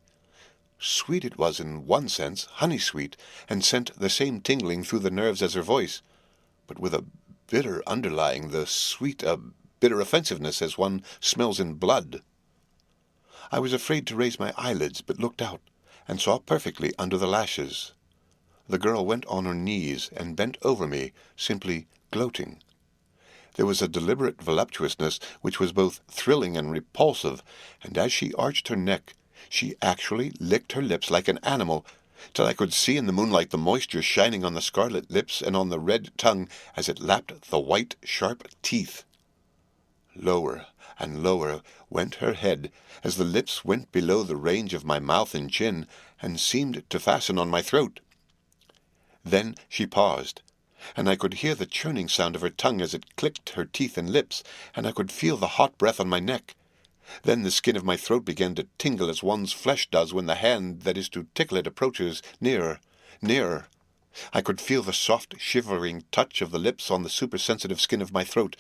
Sweet it was in one sense, honey-sweet, and sent the same tingling through the nerves as her voice, but with a bitter underlying, the sweet, bitter offensiveness as one smells in blood. I was afraid to raise my eyelids, but looked out, and saw perfectly under the lashes. The girl went on her knees and bent over me, simply gloating. There was a deliberate voluptuousness which was both thrilling and repulsive, and as she arched her neck, she actually licked her lips like an animal, till I could see in the moonlight the moisture shining on the scarlet lips and on the red tongue as it lapped the white, sharp teeth. Lower and lower went her head, as the lips went below the range of my mouth and chin, and seemed to fasten on my throat. Then she paused, and I could hear the churning sound of her tongue as it clicked her teeth and lips, and I could feel the hot breath on my neck. Then the skin of my throat began to tingle as one's flesh does when the hand that is to tickle it approaches nearer, nearer. I could feel the soft, shivering touch of the lips on the supersensitive skin of my throat,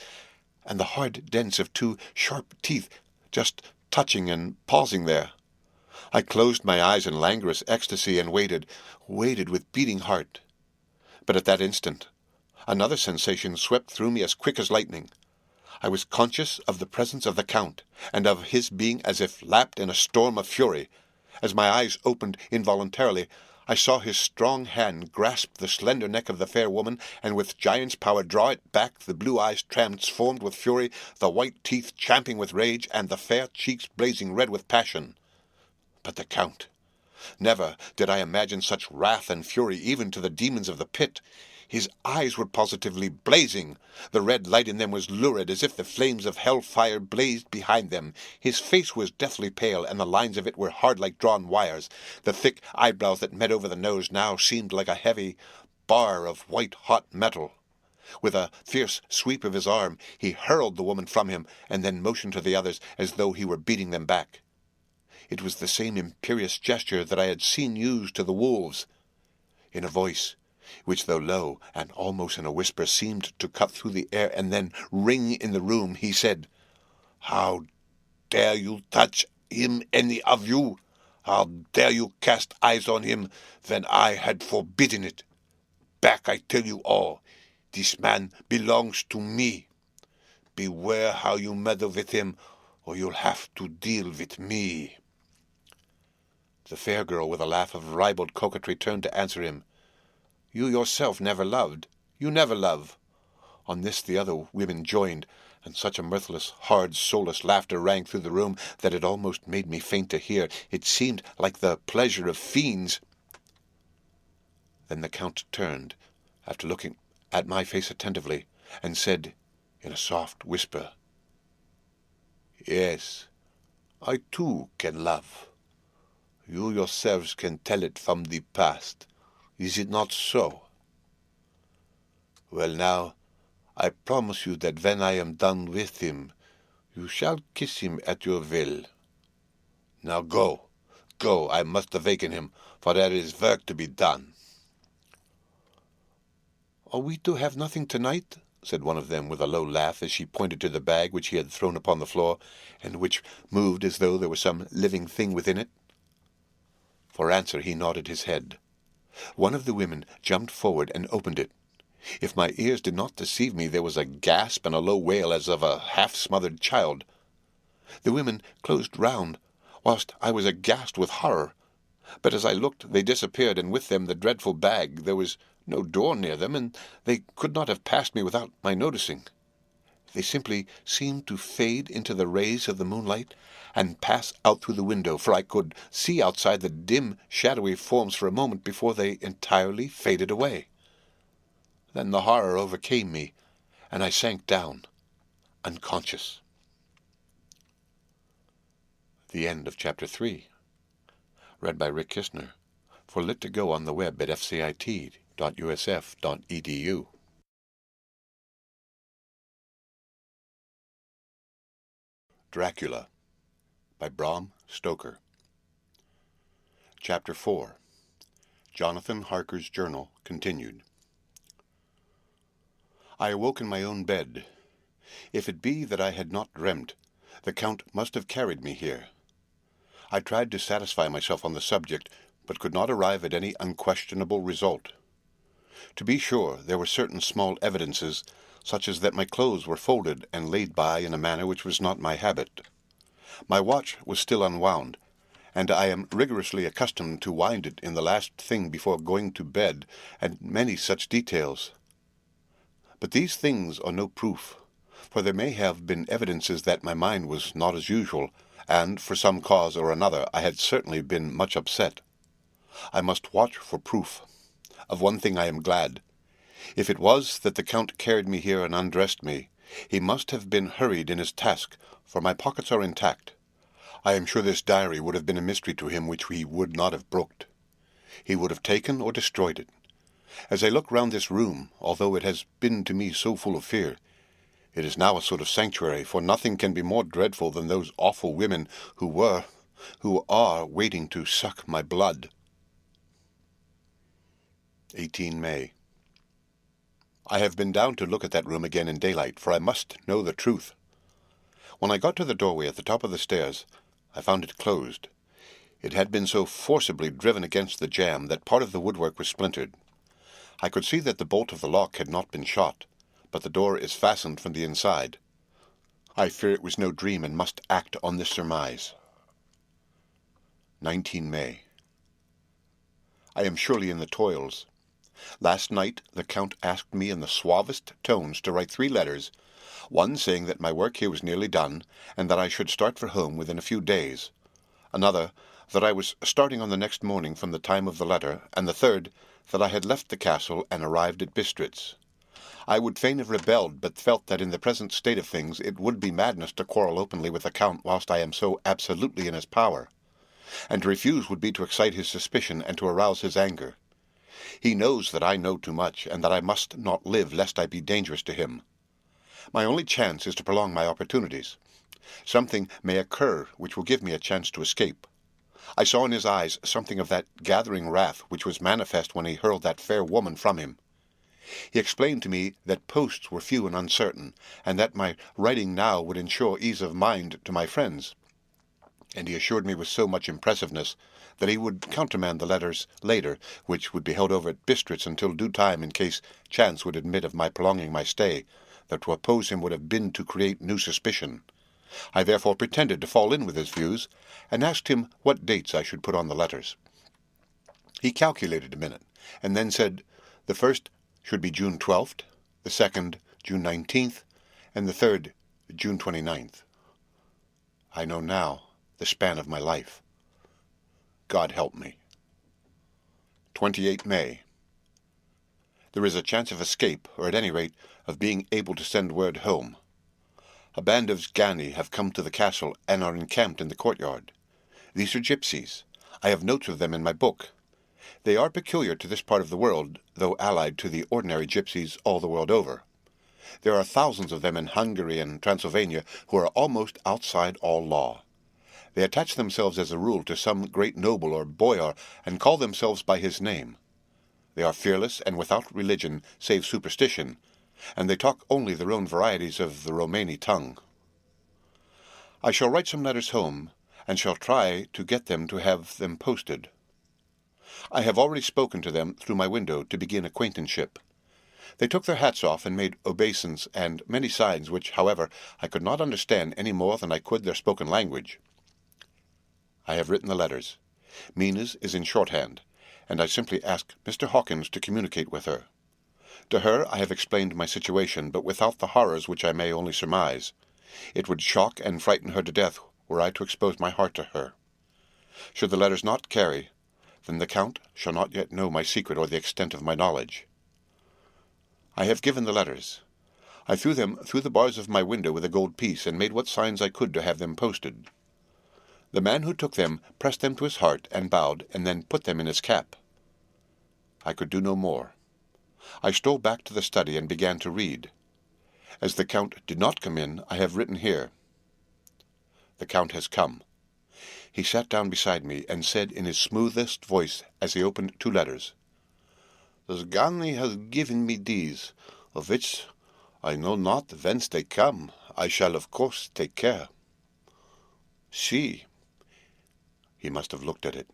and the hard dents of two sharp teeth just touching and pausing there. I closed my eyes in languorous ecstasy and waited with beating heart. But at that instant, another sensation swept through me as quick as lightning. I was conscious of the presence of the Count, and of his being as if lapped in a storm of fury. As my eyes opened involuntarily, I saw his strong hand grasp the slender neck of the fair woman, and with giant's power draw it back, the blue eyes transformed with fury, the white teeth champing with rage, and the fair cheeks blazing red with passion. But the Count! Never did I imagine such wrath and fury even to the demons of the pit. His eyes were positively blazing. The red light in them was lurid, as if the flames of hell-fire blazed behind them. His face was deathly pale, and the lines of it were hard like drawn wires. The thick eyebrows that met over the nose now seemed like a heavy bar of white-hot metal. With a fierce sweep of his arm, he hurled the woman from him, and then motioned to the others as though he were beating them back. It was the same imperious gesture that I had seen used to the wolves. In a voice which, though low and almost in a whisper, seemed to cut through the air and then ring in the room, he said, "How dare you touch him, any of you? How dare you cast eyes on him when I had forbidden it? Back, I tell you all. This man belongs to me. Beware how you meddle with him, or you'll have to deal with me." The fair girl, with a laugh of ribald coquetry, turned to answer him. "You yourself never loved. You never love." On this the other women joined, and such a mirthless, hard, soulless laughter rang through the room that it almost made me faint to hear. It seemed like the pleasure of fiends. Then the Count turned, after looking at my face attentively, and said, in a soft whisper, "Yes, I too can love. You yourselves can tell it from the past. Is it not so? Well, now, I promise you that when I am done with him, You shall kiss him at your will. Now go, go, I must awaken him, for there is work to be done. Are we to have nothing tonight? Said one of them with a low laugh as she pointed to the bag which he had thrown upon the floor, and which moved as though there was some living thing within it. For answer he nodded his head. One of the women jumped forward and opened it. If my ears did not deceive me, there was a gasp and a low wail as of a half-smothered child. The women closed round, whilst I was aghast with horror. But as I looked, they disappeared, and with them the dreadful bag. There was no door near them, and they could not have passed me without my noticing. They simply seemed to fade into the rays of the moonlight and pass out through the window, for I could see outside the dim, shadowy forms for a moment before they entirely faded away. Then the horror overcame me, and I sank down, unconscious. The end of Chapter 3. Read by Rick Kistner. For Lit to Go on the web at fcit.usf.edu. Dracula by Bram Stoker. Chapter 4. Jonathan Harker's Journal continued. I awoke in my own bed. If it be that I had not dreamt, the Count must have carried me here. I tried to satisfy myself on the subject, but could not arrive at any unquestionable result. To be sure, there were certain small evidences, such as that my clothes were folded and laid by in a manner which was not my habit. My watch was still unwound, and I am rigorously accustomed to wind it in the last thing before going to bed, and many such details. But these things are no proof, for there may have been evidences that my mind was not as usual, and, for some cause or another, I had certainly been much upset. I must watch for proof. Of one thing I am glad. If it was that the Count carried me here and undressed me, he must have been hurried in his task, for my pockets are intact. I am sure this diary would have been a mystery to him which he would not have brooked. He would have taken or destroyed it. As I look round this room, although it has been to me so full of fear, it is now a sort of sanctuary, for nothing can be more dreadful than those awful women who are waiting to suck my blood. 18 May. I have been down to look at that room again in daylight, for I must know the truth. When I got to the doorway at the top of the stairs, I found it closed. It had been so forcibly driven against the jamb that part of the woodwork was splintered. I could see that the bolt of the lock had not been shot, but the door is fastened from the inside. I fear it was no dream, and must act on this surmise. 19 May. I am surely in the toils. Last night the Count asked me in the suavest tones to write 3 letters, one saying that my work here was nearly done, and that I should start for home within a few days, another that I was starting on the next morning from the time of the letter, and the third that I had left the castle and arrived at Bistritz. I would fain have rebelled, but felt that in the present state of things it would be madness to quarrel openly with the Count whilst I am so absolutely in his power, and to refuse would be to excite his suspicion and to arouse his anger. He knows that I know too much, and that I must not live lest I be dangerous to him. My only chance is to prolong my opportunities. Something may occur which will give me a chance to escape. I saw in his eyes something of that gathering wrath which was manifest when he hurled that fair woman from him. He explained to me that posts were few and uncertain, and that my writing now would ensure ease of mind to my friends. And he assured me with so much impressiveness that he would countermand the letters later, which would be held over at Bistritz until due time in case chance would admit of my prolonging my stay, that to oppose him would have been to create new suspicion. I therefore pretended to fall in with his views, and asked him what dates I should put on the letters. He calculated a minute, and then said the first should be June 12th, the second June 19th, and the third June 29th. I know now the span of my life. God help me. 28 May. There is a chance of escape, or at any rate of being able to send word home. A band of Sgani have come to the castle and are encamped in the courtyard. These are gypsies. I have notes of them in my book. They are peculiar to this part of the world, though allied to the ordinary gypsies all the world over. There are thousands of them in Hungary and Transylvania who are almost outside all law. They attach themselves as a rule to some great noble or boyar and call themselves by his name. They are fearless and without religion save superstition, and they talk only their own varieties of the Romani tongue. I shall write some letters home, and shall try to get them to have them posted. I have already spoken to them through my window to begin acquaintanceship. They took their hats off and made obeisance and many signs which, however, I could not understand any more than I could their spoken language. I have written the letters. Mina's is in shorthand, and I simply ask Mr. Hawkins to communicate with her. To her I have explained my situation, but without the horrors which I may only surmise. It would shock and frighten her to death were I to expose my heart to her. Should the letters not carry, then the Count shall not yet know my secret or the extent of my knowledge. I have given the letters. I threw them through the bars of my window with a gold piece, and made what signs I could to have them posted. The man who took them pressed them to his heart and bowed, and then put them in his cap. I could do no more. I stole back to the study and began to read. As the Count did not come in, I have written here. The Count has come. He sat down beside me and said in his smoothest voice as he opened 2 letters, "The Sgani has given me these, of which I know not whence they come. I shall of course take care. See." He must have looked at it.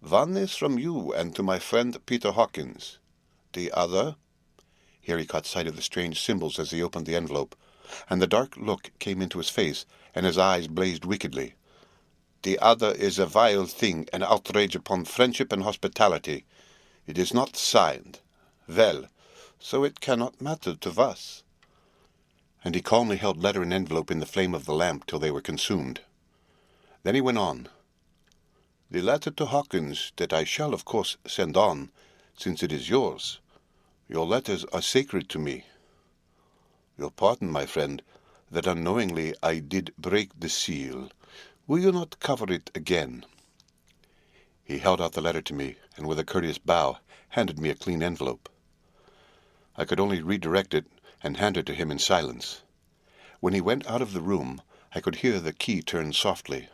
"One is from you and to my friend Peter Hawkins. The other—" Here he caught sight of the strange symbols as he opened the envelope, and the dark look came into his face, and his eyes blazed wickedly. "The other is a vile thing, an outrage upon friendship and hospitality. It is not signed. Well, so it cannot matter to us." And he calmly held letter and envelope in the flame of the lamp till they were consumed. Then he went on. "The letter to Hawkins that I shall of course send on, since it is yours. Your letters are sacred to me. Your pardon, my friend, that unknowingly I did break the seal. Will you not cover it again?" He held out the letter to me, and with a courteous bow handed me a clean envelope. I could only redirect it and hand it to him in silence. When he went out of the room, I could hear the key turn softly.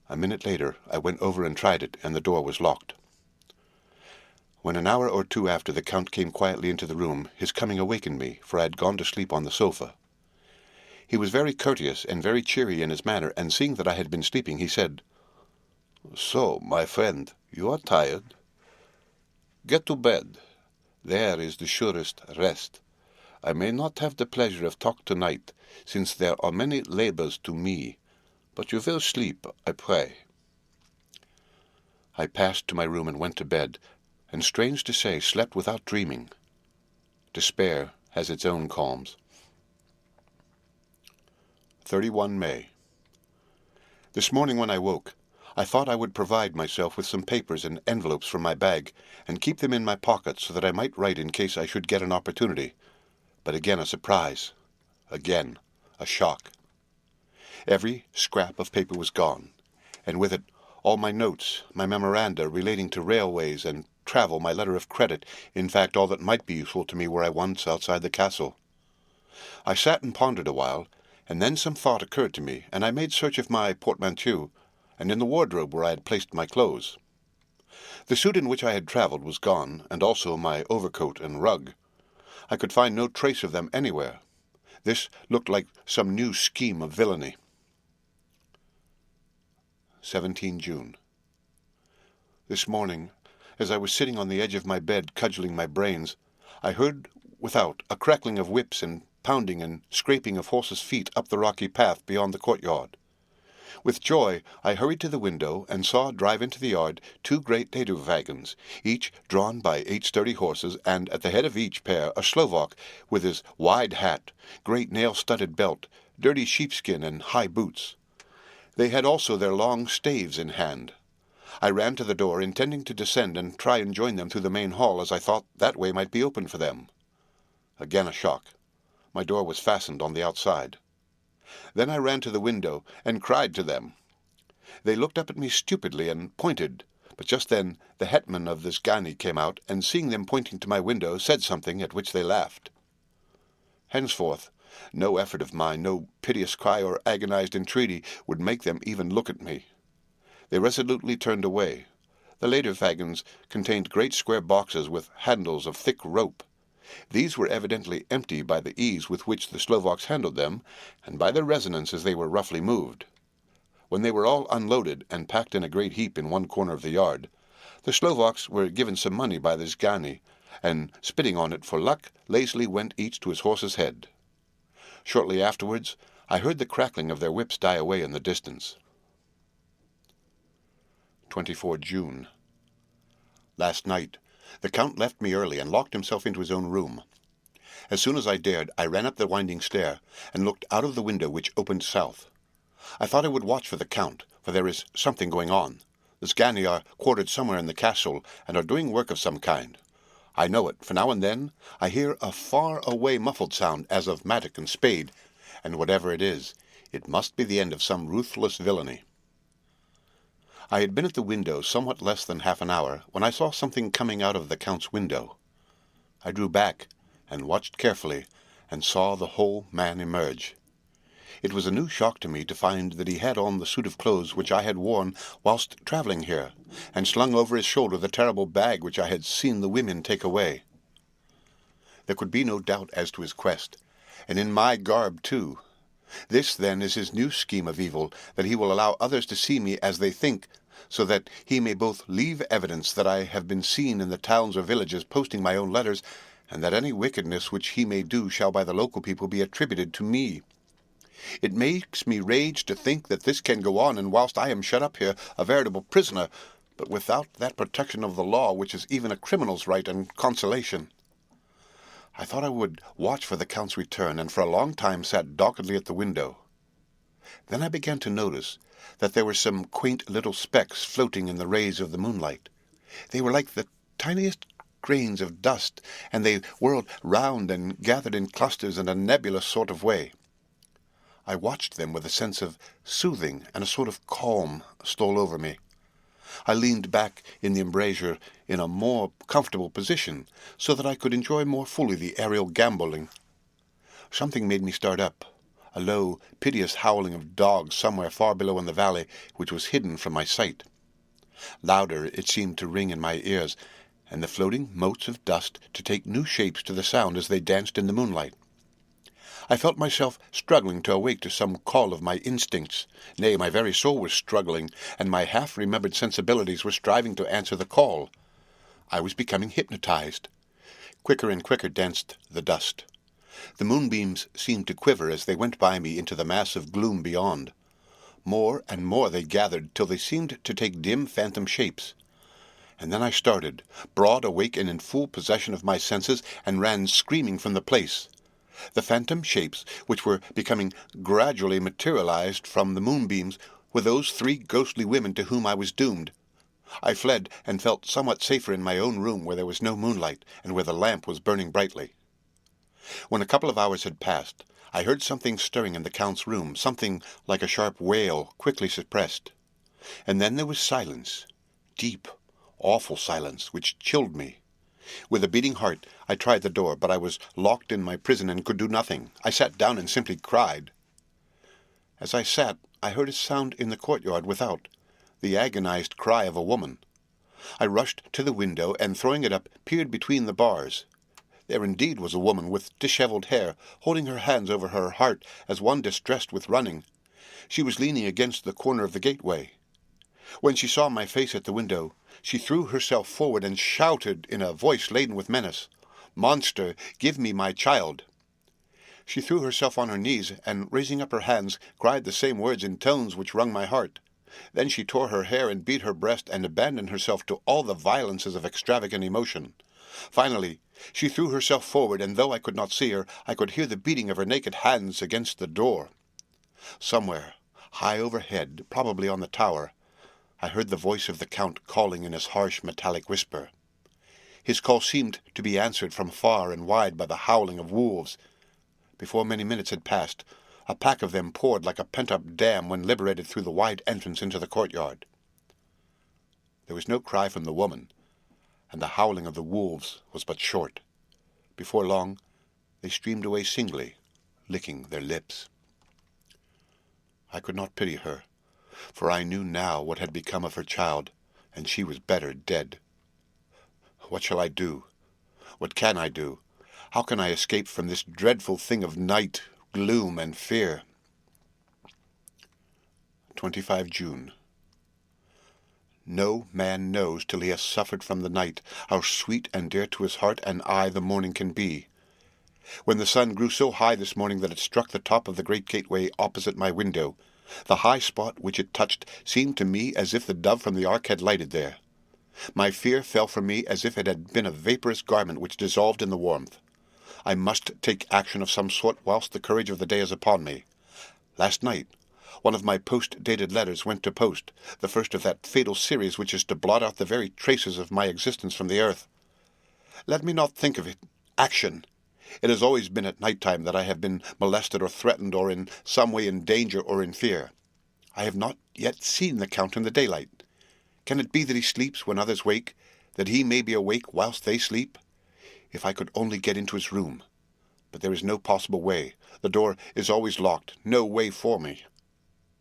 A minute later I went over and tried it, and the door was locked. When an hour or 2 after the Count came quietly into the room, his coming awakened me, for I had gone to sleep on the sofa. He was very courteous and very cheery in his manner, and seeing that I had been sleeping, he said, "So, my friend, you are tired? Get to bed. There is the surest rest. I may not have the pleasure of talk tonight, since there are many labours to me, but you will sleep, I pray." I passed to my room and went to bed, and strange to say, slept without dreaming. Despair has its own calms. 31 May. This morning when I woke, I thought I would provide myself with some papers and envelopes from my bag, and keep them in my pocket so that I might write in case I should get an opportunity. But again a surprise. Again a shock. Every scrap of paper was gone, and with it all my notes, my memoranda relating to railways and travel, my letter of credit, in fact all that might be useful to me were I once outside the castle. I sat and pondered a while, and then some thought occurred to me, and I made search of my portmanteau, and in the wardrobe where I had placed my clothes. The suit in which I had travelled was gone, and also my overcoat and rug. I could find no trace of them anywhere. This looked like some new scheme of villainy. 17 June. This morning, as I was sitting on the edge of my bed cudgelling my brains, I heard without a crackling of whips and pounding and scraping of horses' feet up the rocky path beyond the courtyard. With joy I hurried to the window and saw drive into the yard 2 great native wagons, each drawn by 8 sturdy horses, and at the head of each pair a Slovak with his wide hat, great nail-studded belt, dirty sheepskin, and high boots. They had also their long staves in hand. I ran to the door, intending to descend and try and join them through the main hall, as I thought that way might be open for them. Again a shock. My door was fastened on the outside. Then I ran to the window and cried to them. They looked up at me stupidly and pointed, but just then the hetman of the Sgani came out, and seeing them pointing to my window, said something at which they laughed. Henceforth, no effort of mine, no piteous cry or agonized entreaty would make them even look at me. They resolutely turned away. The later wagons contained great square boxes with handles of thick rope. These were evidently empty by the ease with which the Slovaks handled them, and by their resonance as they were roughly moved. When they were all unloaded and packed in a great heap in one corner of the yard, the Slovaks were given some money by the Zgani, and, spitting on it for luck, lazily went each to his horse's head. Shortly afterwards, I heard the crackling of their whips die away in the distance. 24 June. Last night, the Count left me early and locked himself into his own room. As soon as I dared, I ran up the winding stair and looked out of the window which opened south. I thought I would watch for the Count, for there is something going on. The Zgani are quartered somewhere in the castle and are doing work of some kind. I know it, for now and then I hear a far-away muffled sound as of mattock and spade, and whatever it is, it must be the end of some ruthless villainy. I had been at the window somewhat less than half an hour when I saw something coming out of the Count's window. I drew back and watched carefully and saw the whole man emerge. It was a new shock to me to find that he had on the suit of clothes which I had worn whilst travelling here, and slung over his shoulder the terrible bag which I had seen the women take away. There could be no doubt as to his quest, and in my garb too. This, then, is his new scheme of evil, that he will allow others to see me as they think, so that he may both leave evidence that I have been seen in the towns or villages posting my own letters, and that any wickedness which he may do shall by the local people be attributed to me. It makes me rage to think that this can go on, and whilst I am shut up here, a veritable prisoner, but without that protection of the law which is even a criminal's right and consolation. I thought I would watch for the Count's return, and for a long time sat doggedly at the window. Then I began to notice that there were some quaint little specks floating in the rays of the moonlight. They were like the tiniest grains of dust, and they whirled round and gathered in clusters in a nebulous sort of way. I watched them with a sense of soothing, and a sort of calm stole over me. I leaned back in the embrasure in a more comfortable position, so that I could enjoy more fully the aerial gambolling. Something made me start up, a low, piteous howling of dogs somewhere far below in the valley, which was hidden from my sight. Louder it seemed to ring in my ears, and the floating motes of dust to take new shapes to the sound as they danced in the moonlight. I felt myself struggling to awake to some call of my instincts. Nay, my very soul was struggling, and my half-remembered sensibilities were striving to answer the call. I was becoming hypnotized. Quicker and quicker danced the dust. The moonbeams seemed to quiver as they went by me into the mass of gloom beyond. More and more they gathered, till they seemed to take dim phantom shapes. And then I started, broad awake and in full possession of my senses, and ran screaming from the place. The phantom shapes, which were becoming gradually materialized from the moonbeams, were those three ghostly women to whom I was doomed. I fled, and felt somewhat safer in my own room, where there was no moonlight, and where the lamp was burning brightly. When a couple of hours had passed, I heard something stirring in the Count's room, something like a sharp wail, quickly suppressed. And then there was silence, deep, awful silence, which chilled me. With a beating heart, I tried the door, but I was locked in my prison and could do nothing. I sat down and simply cried. As I sat, I heard a sound in the courtyard without, the agonized cry of a woman. I rushed to the window, and throwing it up, peered between the bars. There indeed was a woman with dishevelled hair, holding her hands over her heart as one distressed with running. She was leaning against the corner of the gateway. When she saw my face at the window, she threw herself forward and shouted in a voice laden with menace, "Monster, give me my child!" She threw herself on her knees, and, raising up her hands, cried the same words in tones which wrung my heart. Then she tore her hair and beat her breast, and abandoned herself to all the violences of extravagant emotion. Finally, she threw herself forward, and though I could not see her, I could hear the beating of her naked hands against the door. Somewhere, high overhead, probably on the tower, I heard the voice of the Count calling in his harsh metallic whisper. His call seemed to be answered from far and wide by the howling of wolves. Before many minutes had passed, a pack of them poured like a pent-up dam when liberated through the wide entrance into the courtyard. There was no cry from the woman, and the howling of the wolves was but short. Before long, They streamed away singly, licking their lips. I could not pity her, for I knew now what had become of her child, and she was better dead. What shall I do? What can I do? How can I escape from this dreadful thing of night, gloom, and fear? 25 June. No man knows till he has suffered from the night how sweet and dear to his heart and eye the morning can be. When the sun grew so high this morning that it struck the top of the great gateway opposite my window, the high spot which it touched seemed to me as if the dove from the ark had lighted there. My fear fell from me as if it had been a vaporous garment which dissolved in the warmth. I must take action of some sort whilst the courage of the day is upon me. Last night, one of my post-dated letters went to post, the first of that fatal series which is to blot out the very traces of my existence from the earth. Let me not think of it. Action! It has always been at night-time that I have been molested or threatened or in some way in danger or in fear. I have not yet seen the Count in the daylight. Can it be that he sleeps when others wake, that he may be awake whilst they sleep? If I could only get into his room. But there is no possible way. The door is always locked. No way for me.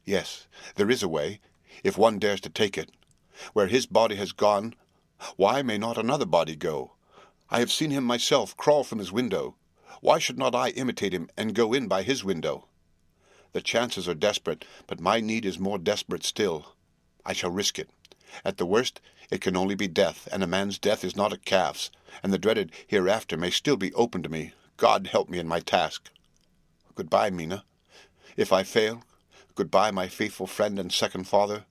Yes, there is a way, if one dares to take it. Where his body has gone, why may not another body go? I have seen him myself crawl from his window. Why should not I imitate him and go in by his window? The chances are desperate, but my need is more desperate still. I shall risk it. At the worst, it can only be death, and a man's death is not a calf's, and the dreaded hereafter may still be open to me. God help me in my task. Goodbye, Mina. If I fail, goodbye, my faithful friend and second father.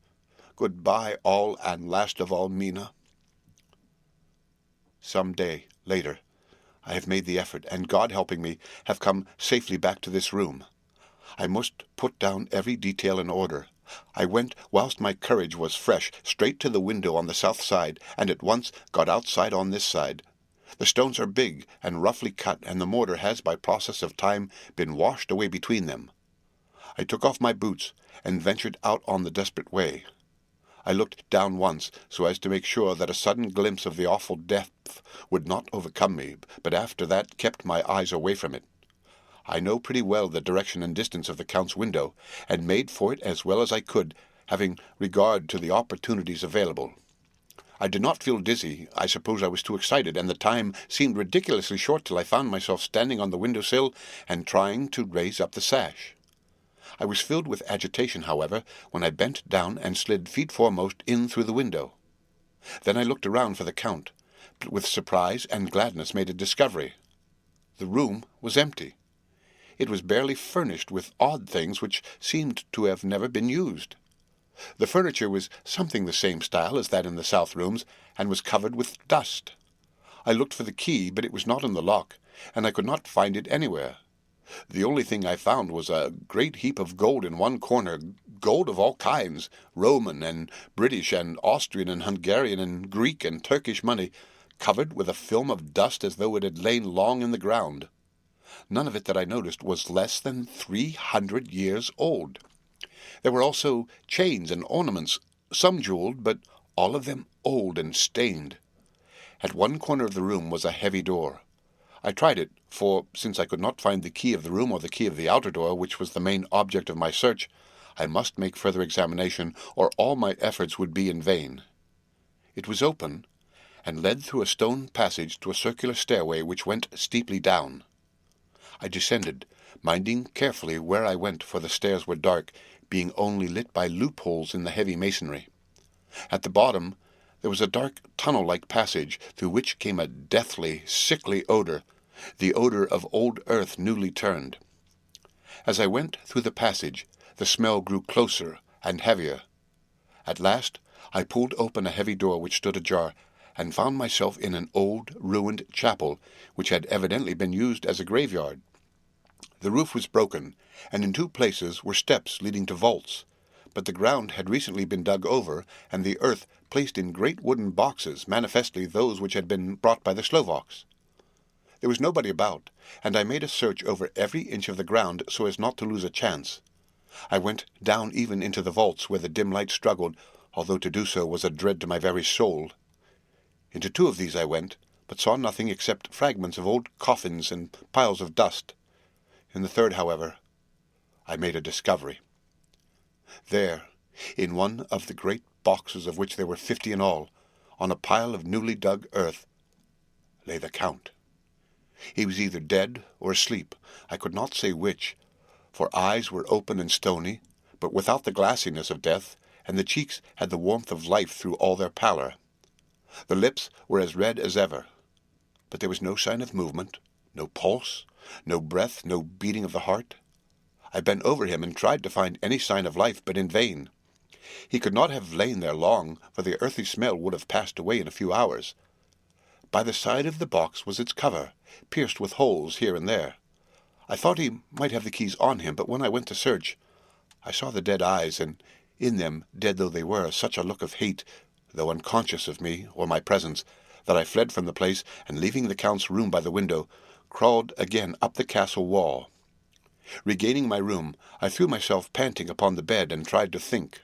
Goodbye, all and last of all, Mina. Some day, later, I have made the effort, and God helping me, have come safely back to this room. I must put down every detail in order. I went, whilst my courage was fresh, straight to the window on the south side, and at once got outside on this side. The stones are big and roughly cut, and the mortar has, by process of time, been washed away between them. I took off my boots, and ventured out on the desperate way. I looked down once, so as to make sure that a sudden glimpse of the awful depth would not overcome me, but after that kept my eyes away from it. I know pretty well the direction and distance of the Count's window, and made for it as well as I could, having regard to the opportunities available. I did not feel dizzy. I suppose I was too excited, and the time seemed ridiculously short till I found myself standing on the window-sill and trying to raise up the sash. I was filled with agitation, however, when I bent down and slid feet foremost in through the window. Then I looked around for the Count, but with surprise and gladness made a discovery. The room was empty. It was barely furnished with odd things which seemed to have never been used. The furniture was something the same style as that in the south rooms, and was covered with dust. I looked for the key, but it was not in the lock, and I could not find it anywhere. The only thing I found was a great heap of gold in one corner, gold of all kinds, Roman and British and Austrian and Hungarian and Greek and Turkish money, covered with a film of dust as though it had lain long in the ground. None of it that I noticed was less than 300 years old. There were also chains and ornaments, some jewelled, but all of them old and stained. At one corner of the room was a heavy door. I tried it, for, since I could not find the key of the room or the key of the outer door, which was the main object of my search, I must make further examination, or all my efforts would be in vain. It was open, and led through a stone passage to a circular stairway which went steeply down. I descended, minding carefully where I went, for the stairs were dark, being only lit by loopholes in the heavy masonry. At the bottom there was a dark tunnel-like passage, through which came a deathly, sickly odour, the odour of old earth newly turned. As I went through the passage, the smell grew closer and heavier. At last I pulled open a heavy door which stood ajar, and found myself in an old, ruined chapel, which had evidently been used as a graveyard. The roof was broken, and in two places were steps leading to vaults, but the ground had recently been dug over, and the earth placed in great wooden boxes, manifestly those which had been brought by the Slovaks. There was nobody about, and I made a search over every inch of the ground so as not to lose a chance. I went down even into the vaults where the dim light struggled, although to do so was a dread to my very soul. Into two of these I went, but saw nothing except fragments of old coffins and piles of dust. In the third, however, I made a discovery. There, in one of the great boxes, of which there were 50 in all, on a pile of newly dug earth, lay the Count. He was either dead or asleep, I could not say which, for eyes were open and stony, but without the glassiness of death, and the cheeks had the warmth of life through all their pallor. The lips were as red as ever, but there was no sign of movement, no pulse, no breath, no beating of the heart. I bent over him and tried to find any sign of life, but in vain. He could not have lain there long, for the earthy smell would have passed away in a few hours. By the side of the box was its cover, pierced with holes here and there. I thought he might have the keys on him, but when I went to search, I saw the dead eyes, and in them, dead though they were, such a look of hate, though unconscious of me or my presence, that I fled from the place, and leaving the Count's room by the window, crawled again up the castle wall. Regaining my room, I threw myself panting upon the bed and tried to think.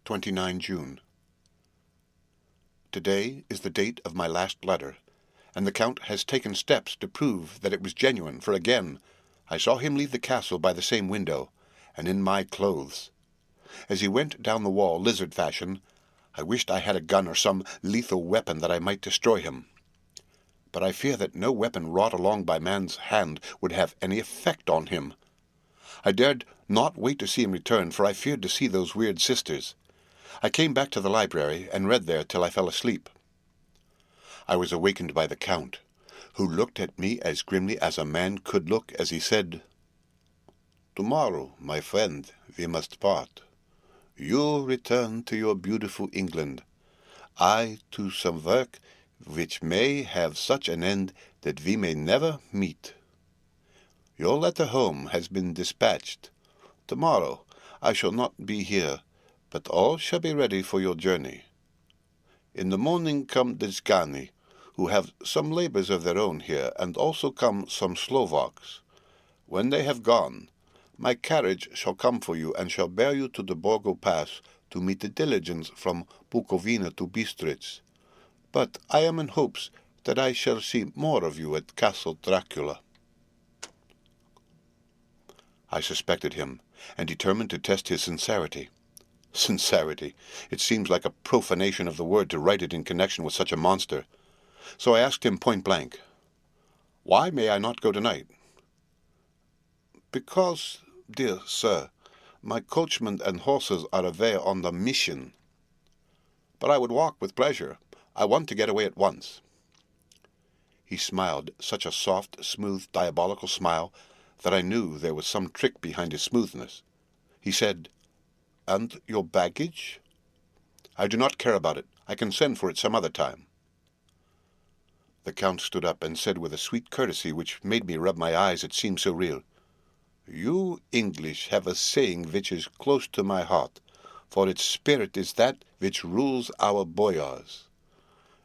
29 June. Today is the date of my last letter, and the Count has taken steps to prove that it was genuine, for again I saw him leave the castle by the same window, and in my clothes. As he went down the wall, lizard fashion, I wished I had a gun or some lethal weapon that I might destroy him. But I fear that no weapon wrought along by man's hand would have any effect on him. I dared not wait to see him return, for I feared to see those weird sisters. I came back to the library, and read there till I fell asleep. I was awakened by the Count, who looked at me as grimly as a man could look as he said, "Tomorrow, my friend, we must part. You return to your beautiful England, I to some work which may have such an end that we may never meet. Your letter home has been dispatched. Tomorrow I shall not be here, but all shall be ready for your journey. In the morning come the Zgani, who have some labours of their own here, and also come some Slovaks. When they have gone, my carriage shall come for you, and shall bear you to the Borgo Pass to meet the diligence from Bukovina to Bistritz. But I am in hopes that I shall see more of you at Castle Dracula." I suspected him, and determined to test his sincerity. Sincerity! It seems like a profanation of the word to write it in connection with such a monster. So I asked him point-blank, "Why may I not go tonight?" "Because, dear sir, my coachman and horses are away on the mission." "But I would walk with pleasure. I want to get away at once." He smiled, such a soft, smooth, diabolical smile, that I knew there was some trick behind his smoothness. He said, "And your baggage?" "I do not care about it. I can send for it some other time." The Count stood up and said with a sweet courtesy which made me rub my eyes, it seemed so real, "You English have a saying which is close to my heart, for its spirit is that which rules our boyars.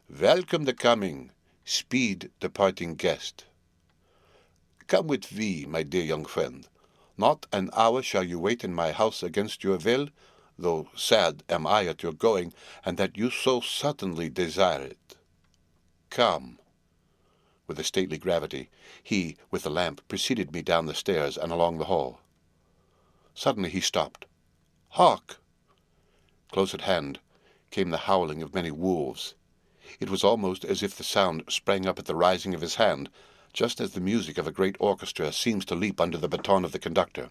Welcome the coming, speed the parting guest. Come with me, my dear young friend. Not an hour shall you wait in my house against your will, though sad am I at your going, and that you so certainly desire it. Come." With a stately gravity, he, with the lamp, preceded me down the stairs and along the hall. Suddenly he stopped. "Hark!" Close at hand came the howling of many wolves. It was almost as if the sound sprang up at the rising of his hand, just as the music of a great orchestra seems to leap under the baton of the conductor.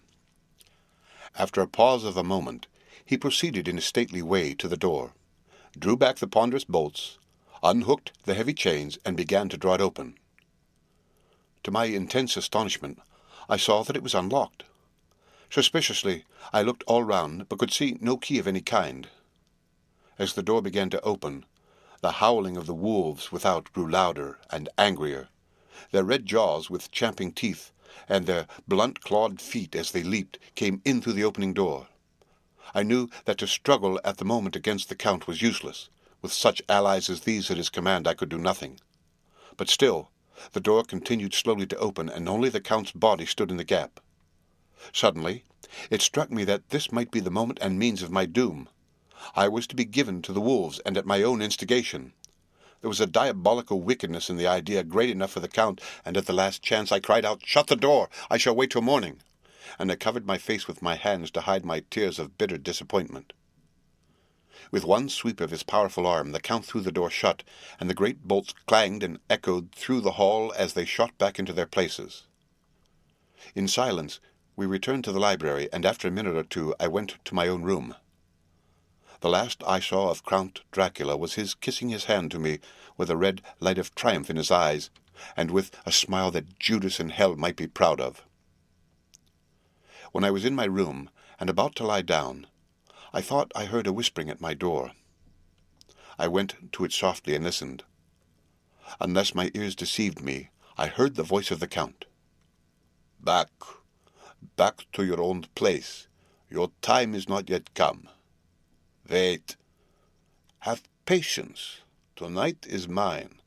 After a pause of a moment, he proceeded in a stately way to the door, drew back the ponderous bolts, unhooked the heavy chains, and began to draw it open. To my intense astonishment, I saw that it was unlocked. Suspiciously, I looked all round, but could see no key of any kind. As the door began to open, the howling of the wolves without grew louder and angrier. Their red jaws with champing teeth, and their blunt-clawed feet as they leaped, came in through the opening door. I knew that to struggle at the moment against the Count was useless. With such allies as these at his command I could do nothing. But still, the door continued slowly to open, and only the Count's body stood in the gap. Suddenly, it struck me that this might be the moment and means of my doom. I was to be given to the wolves, and at my own instigation. There was a diabolical wickedness in the idea great enough for the Count, and at the last chance I cried out, "Shut the door! I shall wait till morning!" And I covered my face with my hands to hide my tears of bitter disappointment. With one sweep of his powerful arm, the Count threw the door shut, and the great bolts clanged and echoed through the hall as they shot back into their places. In silence, we returned to the library, and after a minute or two I went to my own room. The last I saw of Count Dracula was his kissing his hand to me, with a red light of triumph in his eyes, and with a smile that Judas in hell might be proud of. When I was in my room, and about to lie down, I thought I heard a whispering at my door. I went to it softly and listened. Unless my ears deceived me, I heard the voice of the Count. "Back to your own place. Your time is not yet come. Wait. Have patience. Tonight is mine.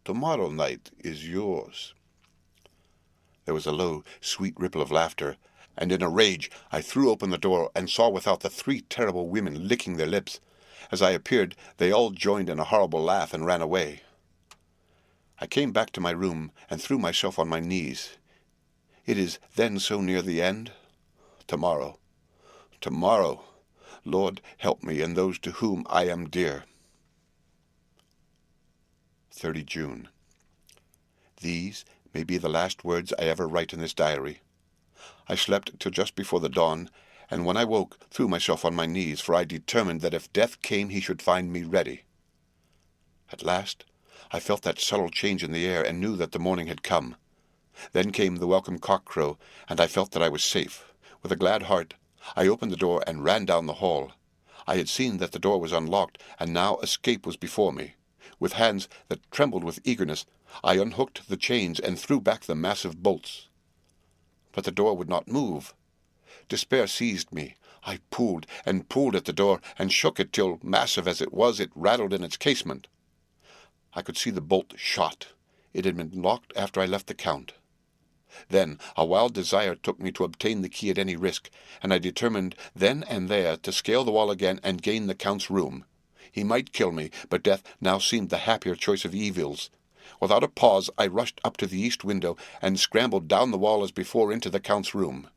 Tomorrow night is yours." There was a low, sweet ripple of laughter, and in a rage I threw open the door and saw without the 3 terrible women licking their lips. As I appeared, they all joined in a horrible laugh and ran away. I came back to my room and threw myself on my knees. It is then so near the end? Tomorrow. Lord, help me and those to whom I am dear. 30 June. These may be the last words I ever write in this diary. I slept till just before the dawn, and when I woke, threw myself on my knees, for I determined that if death came he should find me ready. At last I felt that subtle change in the air, and knew that the morning had come. Then came the welcome cock-crow, and I felt that I was safe. With a glad heart, I opened the door and ran down the hall. I had seen that the door was unlocked, and now escape was before me. With hands that trembled with eagerness, I unhooked the chains and threw back the massive bolts. But the door would not move. Despair seized me. I pulled and pulled at the door, and shook it till, massive as it was, it rattled in its casement. I could see the bolt shot. It had been locked after I left the Count. Then a wild desire took me to obtain the key at any risk, and I determined then and there to scale the wall again and gain the Count's room. He might kill me, but death now seemed the happier choice of evils. Without a pause I rushed up to the east window, and scrambled down the wall as before into the Count's room.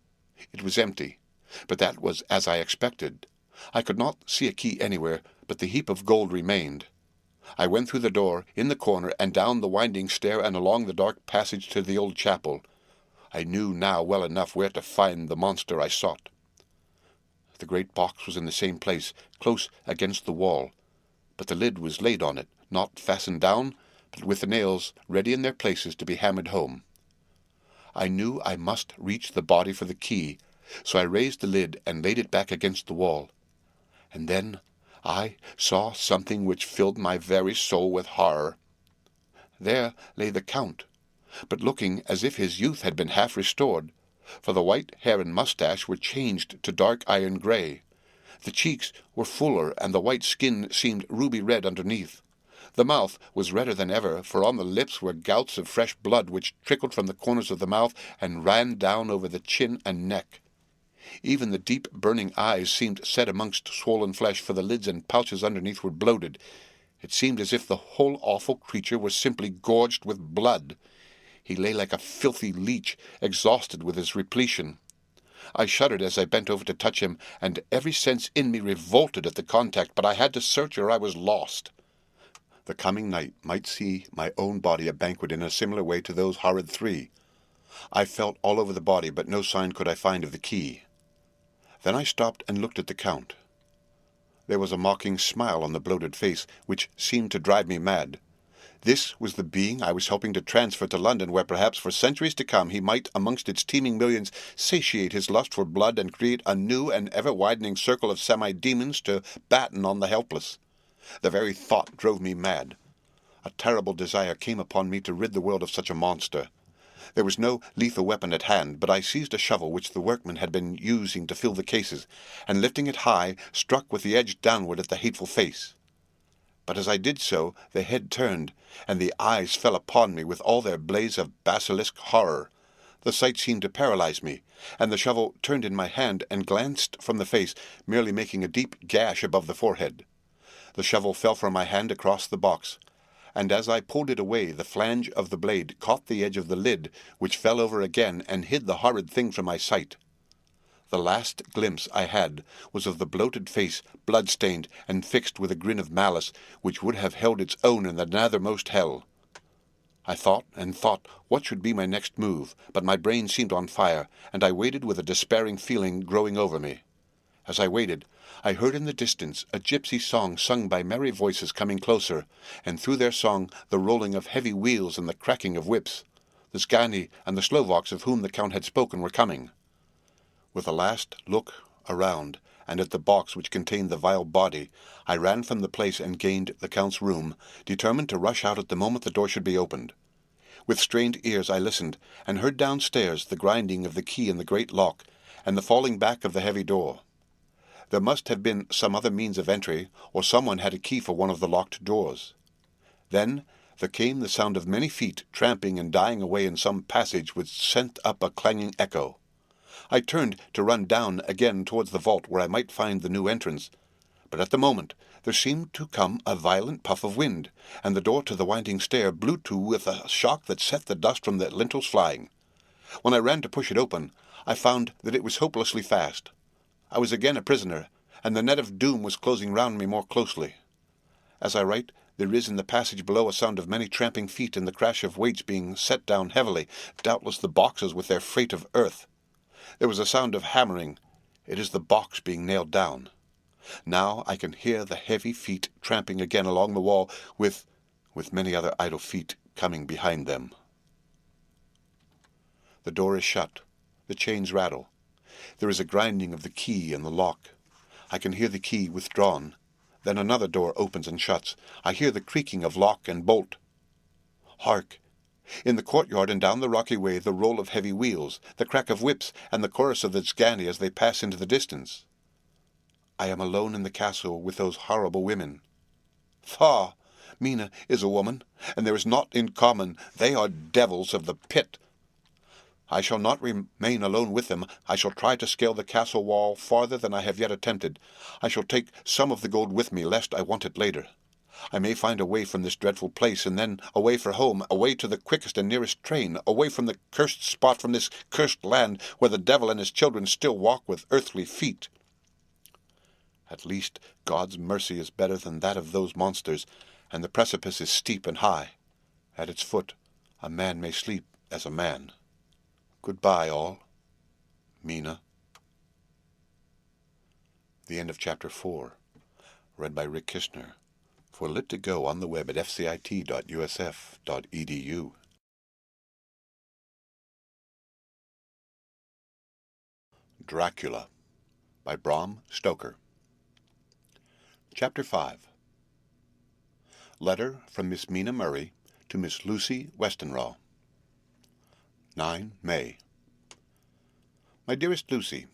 It was empty, but that was as I expected. I could not see a key anywhere, but the heap of gold remained. I went through the door, in the corner, and down the winding stair and along the dark passage to the old chapel. I knew now well enough where to find the monster I sought. The great box was in the same place, close against the wall, but the lid was laid on it, not fastened down, but with the nails ready in their places to be hammered home. I knew I must reach the body for the key, so I raised the lid and laid it back against the wall. And then I saw something which filled my very soul with horror. There lay the Count, but looking as if his youth had been half restored, for the white hair and moustache were changed to dark iron grey. The cheeks were fuller, and the white skin seemed ruby red underneath. The mouth was redder than ever, for on the lips were gouts of fresh blood which trickled from the corners of the mouth and ran down over the chin and neck. Even the deep burning eyes seemed set amongst swollen flesh, for the lids and pouches underneath were bloated. It seemed as if the whole awful creature was simply gorged with blood. He lay like a filthy leech, exhausted with his repletion. I shuddered as I bent over to touch him, and every sense in me revolted at the contact, but I had to search or I was lost. The coming night might see my own body a banquet in a similar way to those horrid 3. I felt all over the body, but no sign could I find of the key. Then I stopped and looked at the Count. There was a mocking smile on the bloated face, which seemed to drive me mad. This was the being I was helping to transfer to London, where perhaps for centuries to come he might, amongst its teeming millions, satiate his lust for blood and create a new and ever-widening circle of semi-demons to batten on the helpless. The very thought drove me mad. A terrible desire came upon me to rid the world of such a monster. There was no lethal weapon at hand, but I seized a shovel which the workmen had been using to fill the cases, and lifting it high, struck with the edge downward at the hateful face. But as I did so, the head turned, and the eyes fell upon me with all their blaze of basilisk horror. The sight seemed to paralyze me, and the shovel turned in my hand and glanced from the face, merely making a deep gash above the forehead. The shovel fell from my hand across the box, and as I pulled it away the flange of the blade caught the edge of the lid, which fell over again and hid the horrid thing from my sight. The last glimpse I had was of the bloated face, blood-stained and fixed with a grin of malice which would have held its own in the nethermost hell. I thought and thought what should be my next move, but my brain seemed on fire, and I waited with a despairing feeling growing over me. As I waited, I heard in the distance a gypsy song sung by merry voices coming closer, and through their song the rolling of heavy wheels and the cracking of whips. The Zgani and the Slovaks of whom the Count had spoken were coming. With a last look around, and at the box which contained the vile body, I ran from the place and gained the Count's room, determined to rush out at the moment the door should be opened. With strained ears I listened, and heard downstairs the grinding of the key in the great lock, and the falling back of the heavy door. There must have been some other means of entry, or someone had a key for one of the locked doors. Then there came the sound of many feet tramping and dying away in some passage which sent up a clanging echo. I turned to run down again towards the vault where I might find the new entrance, but at the moment there seemed to come a violent puff of wind, and the door to the winding stair blew to with a shock that set the dust from the lintels flying. When I ran to push it open, I found that it was hopelessly fast. I was again a prisoner, and the net of doom was closing round me more closely. As I write, there is in the passage below a sound of many tramping feet and the crash of weights being set down heavily, doubtless the boxes with their freight of earth. There was a sound of hammering. It is the box being nailed down. Now I can hear the heavy feet tramping again along the wall, with many other idle feet coming behind them. The door is shut. The chains rattle. There is a grinding of the key in the lock. I can hear the key withdrawn. Then another door opens and shuts. I hear the creaking of lock and bolt. Hark! In the courtyard and down the rocky way the roll of heavy wheels, the crack of whips, and the chorus of the Zgani as they pass into the distance. I am alone in the castle with those horrible women. Faugh! Mina is a woman, and there is naught in common. They are devils of the pit. I shall not remain alone with them. I shall try to scale the castle wall farther than I have yet attempted. I shall take some of the gold with me, lest I want it later. I may find a way from this dreadful place, and then away for home, away to the quickest and nearest train, away from the cursed spot, from this cursed land, where the devil and his children still walk with earthly feet. At least God's mercy is better than that of those monsters, and the precipice is steep and high. At its foot a man may sleep as a man. Goodbye, all. Mina. The end of Chapter 4. Read by Rick Kishner. For Lit to Go on the web at fcit.usf.edu. Dracula by Bram Stoker. Chapter 5. Letter from Miss Mina Murray to Miss Lucy Westenra. 9 May. My dearest Lucy,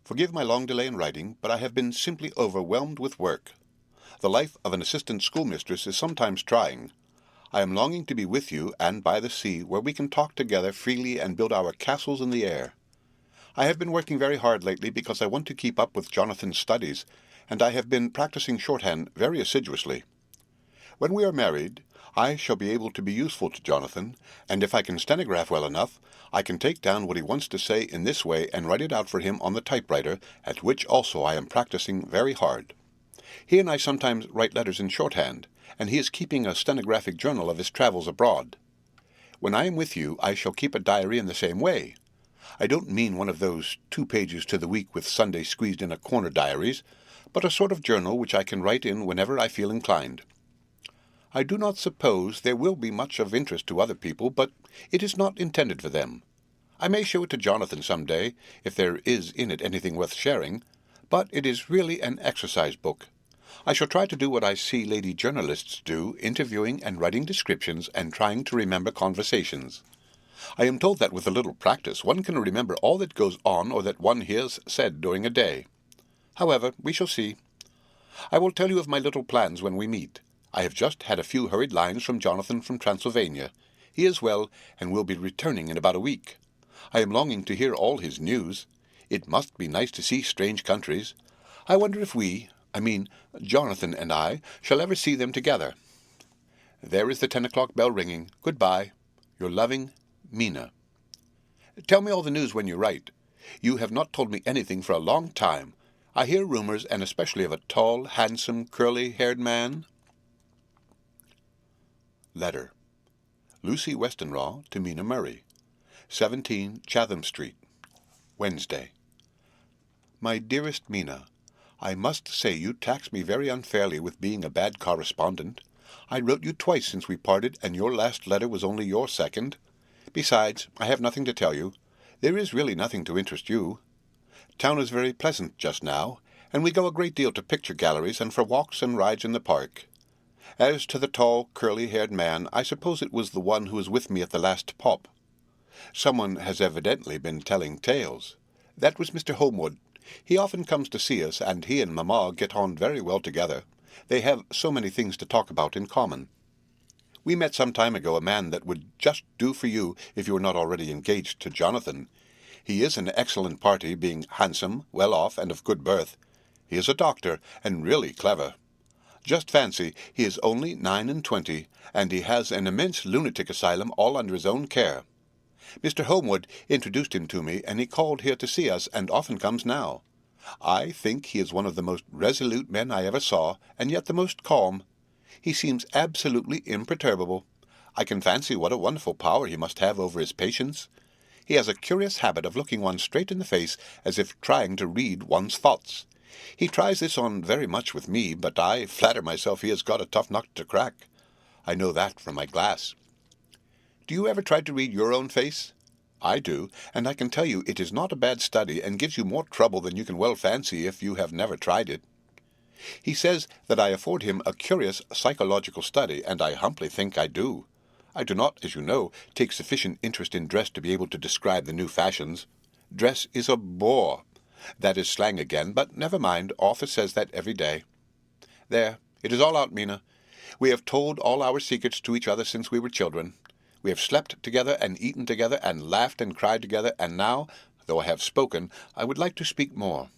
forgive my long delay in writing, but I have been simply overwhelmed with work. The life of an assistant schoolmistress is sometimes trying. I am longing to be with you and by the sea, where we can talk together freely and build our castles in the air. I have been working very hard lately because I want to keep up with Jonathan's studies, and I have been practicing shorthand very assiduously. When we are married, I shall be able to be useful to Jonathan, and if I can stenograph well enough, I can take down what he wants to say in this way and write it out for him on the typewriter, at which also I am practicing very hard. He and I sometimes write letters in shorthand, and he is keeping a stenographic journal of his travels abroad. When I am with you, I shall keep a diary in the same way. I don't mean one of those 2 pages to the week with Sunday squeezed in a corner diaries, but a sort of journal which I can write in whenever I feel inclined. I do not suppose there will be much of interest to other people, but it is not intended for them. I may show it to Jonathan some day, if there is in it anything worth sharing, but it is really an exercise book. I shall try to do what I see lady journalists do, interviewing and writing descriptions and trying to remember conversations. I am told that with a little practice one can remember all that goes on or that one hears said during a day. However, we shall see. I will tell you of my little plans when we meet. I have just had a few hurried lines from Jonathan from Transylvania. He is well, and will be returning in about a week. I am longing to hear all his news. It must be nice to see strange countries. I wonder if Jonathan and I, shall ever see them together. There is the 10 o'clock bell ringing. Goodbye. Your loving, Mina. Tell me all the news when you write. You have not told me anything for a long time. I hear rumours, and especially of a tall, handsome, curly-haired man. Letter. Lucy Westenra to Mina Murray, 17 Chatham Street, Wednesday. My dearest Mina, I must say you tax me very unfairly with being a bad correspondent. I wrote you twice since we parted, and your last letter was only your second. Besides, I have nothing to tell you. There is really nothing to interest you. Town is very pleasant just now, and we go a great deal to picture galleries and for walks and rides in the park. As to the tall, curly-haired man, I suppose it was the one who was with me at the last pop. Someone has evidently been telling tales. That was Mr. Homewood. He often comes to see us, and he and Mamma get on very well together. They have so many things to talk about in common. We met some time ago a man that would just do for you if you were not already engaged to Jonathan. He is an excellent party, being handsome, well off, and of good birth. He is a doctor, and really clever. Just fancy, he is only 29, and he has an immense lunatic asylum all under his own care. Mr. Homewood introduced him to me, and he called here to see us, and often comes now. I think he is one of the most resolute men I ever saw, and yet the most calm. He seems absolutely imperturbable. I can fancy what a wonderful power he must have over his patients. He has a curious habit of looking one straight in the face, as if trying to read one's thoughts. He tries this on very much with me, but I flatter myself he has got a tough nut to crack. I know that from my glass. Do you ever try to read your own face? I do, and I can tell you it is not a bad study, and gives you more trouble than you can well fancy if you have never tried it. He says that I afford him a curious psychological study, and I humbly think I do. I do not, as you know, take sufficient interest in dress to be able to describe the new fashions. Dress is a bore. That is slang again, but never mind, Arthur says that every day. There, it is all out, Mina. We have told all our secrets to each other since we were children. We have slept together and eaten together and laughed and cried together, and now, though I have spoken, I would like to speak more.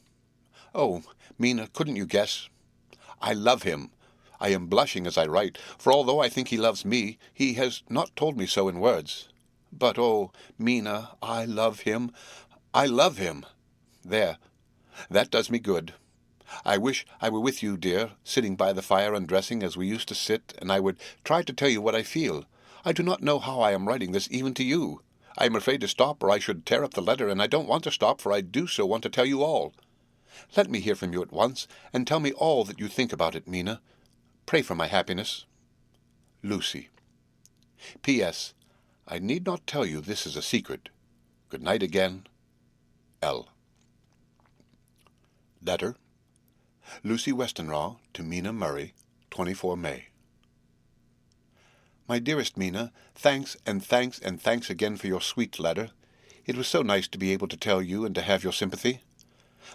Oh, Mina, couldn't you guess? I love him. I am blushing as I write, for although I think he loves me, he has not told me so in words. But, oh, Mina, I love him. I love him. There, that does me good. I wish I were with you, dear, sitting by the fire undressing as we used to sit, and I would try to tell you what I feel. I do not know how I am writing this even to you. I am afraid to stop, or I should tear up the letter, and I don't want to stop, for I do so want to tell you all. Let me hear from you at once, and tell me all that you think about it, Mina. Pray for my happiness. Lucy. P.S. I need not tell you this is a secret. Good night again. L. Letter. Lucy Westenra to Mina Murray, 24 May. My dearest Mina, thanks and thanks and thanks again for your sweet letter. It was so nice to be able to tell you and to have your sympathy.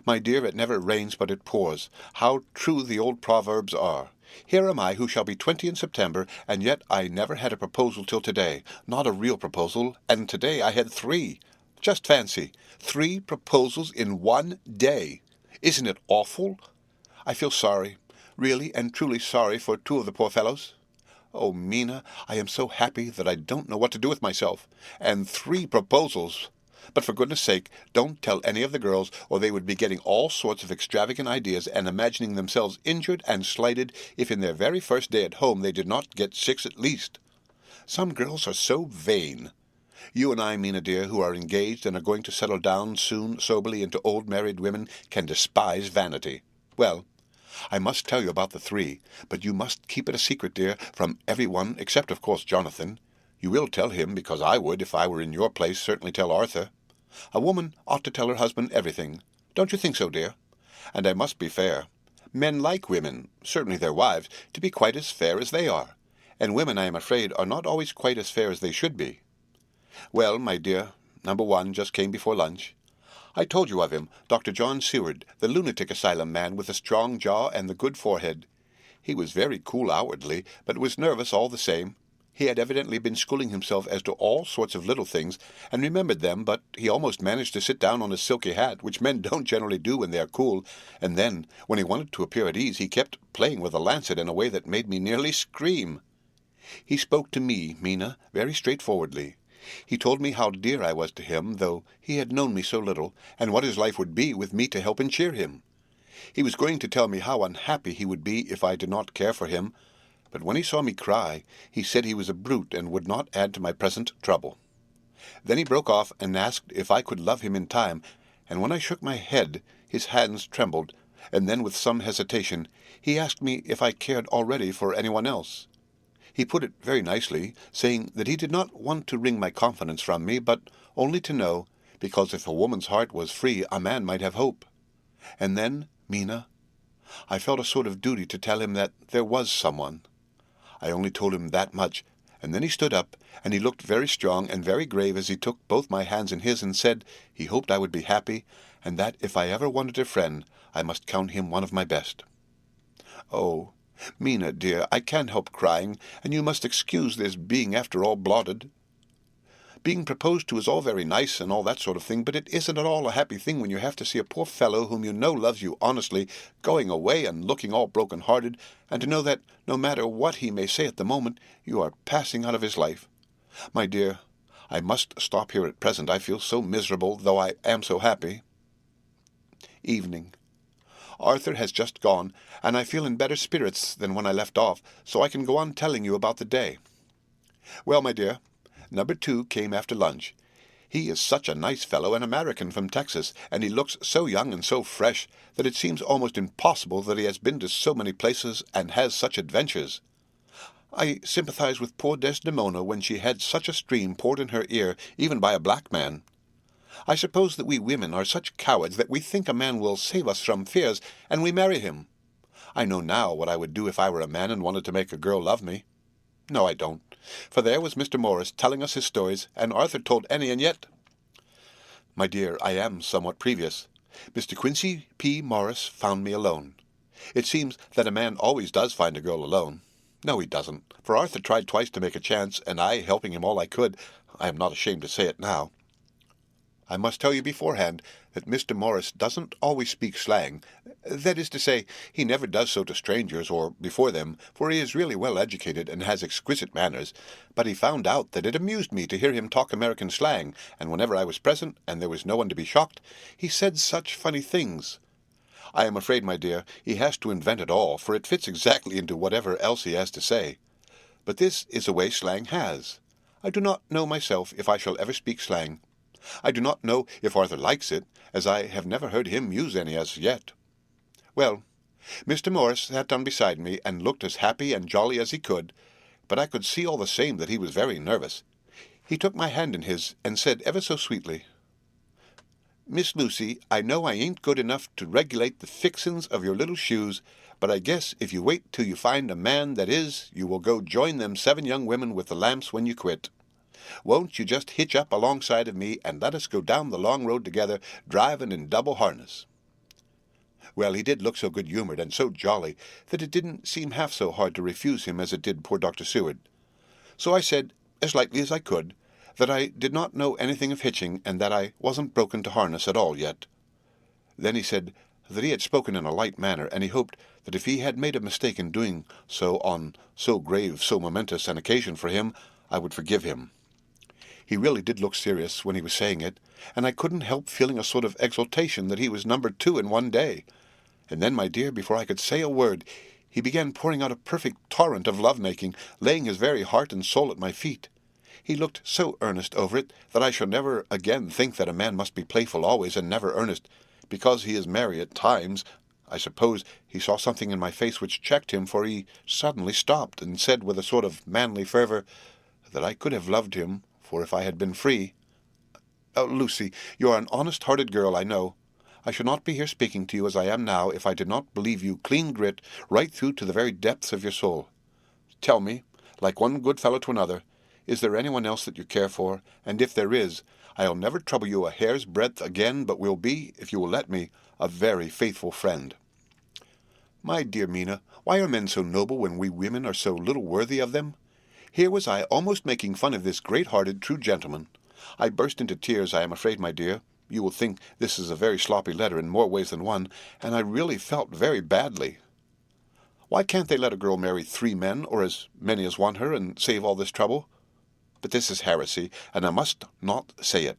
My dear, it never rains but it pours. How true the old proverbs are. Here am I, who shall be 20 in September, and yet I never had a proposal till today. Not a real proposal, and today I had 3. Just fancy, 3 proposals in one day. Isn't it awful? I feel sorry, really and truly sorry for 2 of the poor fellows. Oh, Mina, I am so happy that I don't know what to do with myself. And 3 proposals. But for goodness sake, don't tell any of the girls, or they would be getting all sorts of extravagant ideas and imagining themselves injured and slighted if in their very first day at home they did not get 6 at least. Some girls are so vain. You and I, Mina dear, who are engaged and are going to settle down soon soberly into old married women, can despise vanity. Well, I must tell you about the 3, but you must keep it a secret, dear, from everyone, except, of course, Jonathan. You will tell him, because I would, if I were in your place, certainly tell Arthur. A woman ought to tell her husband everything. Don't you think so, dear? And I must be fair. Men like women, certainly their wives, to be quite as fair as they are. And women, I am afraid, are not always quite as fair as they should be. Well, my dear, number 1 just came before lunch. I told you of him, Dr. John Seward, the lunatic asylum man with the strong jaw and the good forehead. He was very cool outwardly, but was nervous all the same. He had evidently been schooling himself as to all sorts of little things, and remembered them, but he almost managed to sit down on his silky hat, which men don't generally do when they are cool, and then, when he wanted to appear at ease, he kept playing with a lancet in a way that made me nearly scream. He spoke to me, Mina, very straightforwardly. He told me how dear I was to him, though he had known me so little, and what his life would be with me to help and cheer him. He was going to tell me how unhappy he would be if I did not care for him, but when he saw me cry, he said he was a brute and would not add to my present trouble. Then he broke off and asked if I could love him in time, and when I shook my head, his hands trembled, and then with some hesitation, he asked me if I cared already for anyone else. He put it very nicely, saying that he did not want to wring my confidence from me, but only to know, because if a woman's heart was free, a man might have hope. And then, Mina, I felt a sort of duty to tell him that there was someone. I only told him that much, and then he stood up, and he looked very strong and very grave as he took both my hands in his and said he hoped I would be happy, and that if I ever wanted a friend, I must count him one of my best. Oh, Mina, dear, I can't help crying, and you must excuse this being after all blotted. Being proposed to is all very nice and all that sort of thing, but it isn't at all a happy thing when you have to see a poor fellow whom you know loves you honestly going away and looking all broken-hearted, and to know that, no matter what he may say at the moment, you are passing out of his life. My dear, I must stop here at present. I feel so miserable, though I am so happy. Evening. Arthur has just gone, and I feel in better spirits than when I left off, so I can go on telling you about the day. Well, my dear, Number 2 came after lunch. He is such a nice fellow, an American from Texas, and he looks so young and so fresh that it seems almost impossible that he has been to so many places and has such adventures. I sympathize with poor Desdemona when she had such a stream poured in her ear, even by a black man. I suppose that we women are such cowards that we think a man will save us from fears, and we marry him. I know now what I would do if I were a man and wanted to make a girl love me. No, I don't, for there was Mr. Morris telling us his stories, and Arthur told Annie, and yet— My dear, I am somewhat previous. Mr. Quincy P. Morris found me alone. It seems that a man always does find a girl alone. No, he doesn't, for Arthur tried twice to make a chance, and I, helping him all I could, I am not ashamed to say it now. I must tell you beforehand that Mr. Morris doesn't always speak slang. That is to say, he never does so to strangers or before them, for he is really well educated and has exquisite manners, but he found out that it amused me to hear him talk American slang, and whenever I was present, and there was no one to be shocked, he said such funny things. I am afraid, my dear, he has to invent it all, for it fits exactly into whatever else he has to say. But this is a way slang has. I do not know myself if I shall ever speak slang. I do not know if Arthur likes it, as I have never heard him use any as yet. Well, Mr. Morris sat down beside me and looked as happy and jolly as he could, but I could see all the same that he was very nervous. He took my hand in his and said ever so sweetly, "Miss Lucy, I know I ain't good enough to regulate the fixin's of your little shoes, but I guess if you wait till you find a man that is, you will go join them 7 young women with the lamps when you quit. Won't you just hitch up alongside of me and let us go down the long road together, driving in double harness?" Well, he did look so good-humoured and so jolly that it didn't seem half so hard to refuse him as it did poor Dr. Seward. So I said, as lightly as I could, that I did not know anything of hitching, and that I wasn't broken to harness at all yet. Then he said that he had spoken in a light manner, and he hoped that if he had made a mistake in doing so on so grave, so momentous an occasion for him, I would forgive him. He really did look serious when he was saying it, and I couldn't help feeling a sort of exultation that he was number 2 in one day. And then, my dear, before I could say a word, he began pouring out a perfect torrent of love-making, laying his very heart and soul at my feet. He looked so earnest over it that I shall never again think that a man must be playful always and never earnest, because he is merry at times. I suppose he saw something in my face which checked him, for he suddenly stopped and said with a sort of manly fervour that I could have loved him, for if I had been free— "Oh, Lucy, you are an honest-hearted girl, I know. I should not be here speaking to you as I am now if I did not believe you clean grit right through to the very depths of your soul. Tell me, like one good fellow to another, is there anyone else that you care for? And if there is, I'll never trouble you a hair's breadth again, but will be, if you will let me, a very faithful friend." My dear Mina, why are men so noble when we women are so little worthy of them? Here was I almost making fun of this great-hearted, true gentleman. I burst into tears, I am afraid, my dear. You will think this is a very sloppy letter in more ways than one, and I really felt very badly. Why can't they let a girl marry 3 men, or as many as want her, and save all this trouble? But this is heresy, and I must not say it.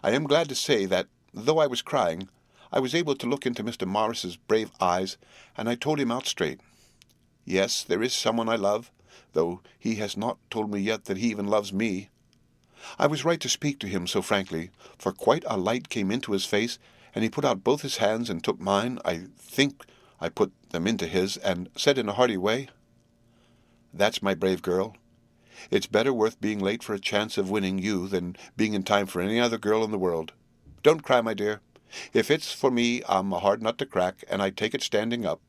I am glad to say that, though I was crying, I was able to look into Mr. Morris's brave eyes, and I told him out straight. Yes, there is someone I love, though he has not told me yet that he even loves me. I was right to speak to him so frankly, for quite a light came into his face, and he put out both his hands and took mine. I think I put them into his, and said in a hearty way, "That's my brave girl. It's better worth being late for a chance of winning you than being in time for any other girl in the world. Don't cry, my dear. If it's for me, I'm a hard nut to crack, and I take it standing up.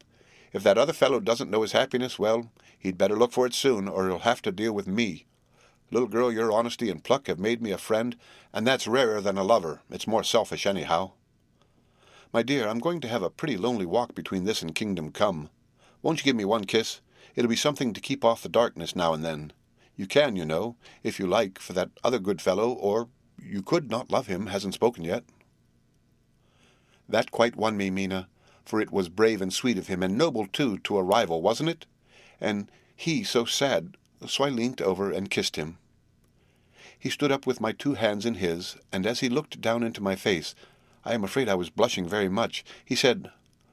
If that other fellow doesn't know his happiness, well, he'd better look for it soon, or he'll have to deal with me. Little girl, your honesty and pluck have made me a friend, and that's rarer than a lover. It's more selfish, anyhow. My dear, I'm going to have a pretty lonely walk between this and Kingdom Come. Won't you give me one kiss? It'll be something to keep off the darkness now and then. You can, you know, if you like, for that other good fellow, or you could not love him, hasn't spoken yet." That quite won me, Mina, for it was brave and sweet of him, and noble, too, to a rival, wasn't it? And he so sad, so I leant over and kissed him. He stood up with my 2 hands in his, and as he looked down into my face, I am afraid I was blushing very much, he said,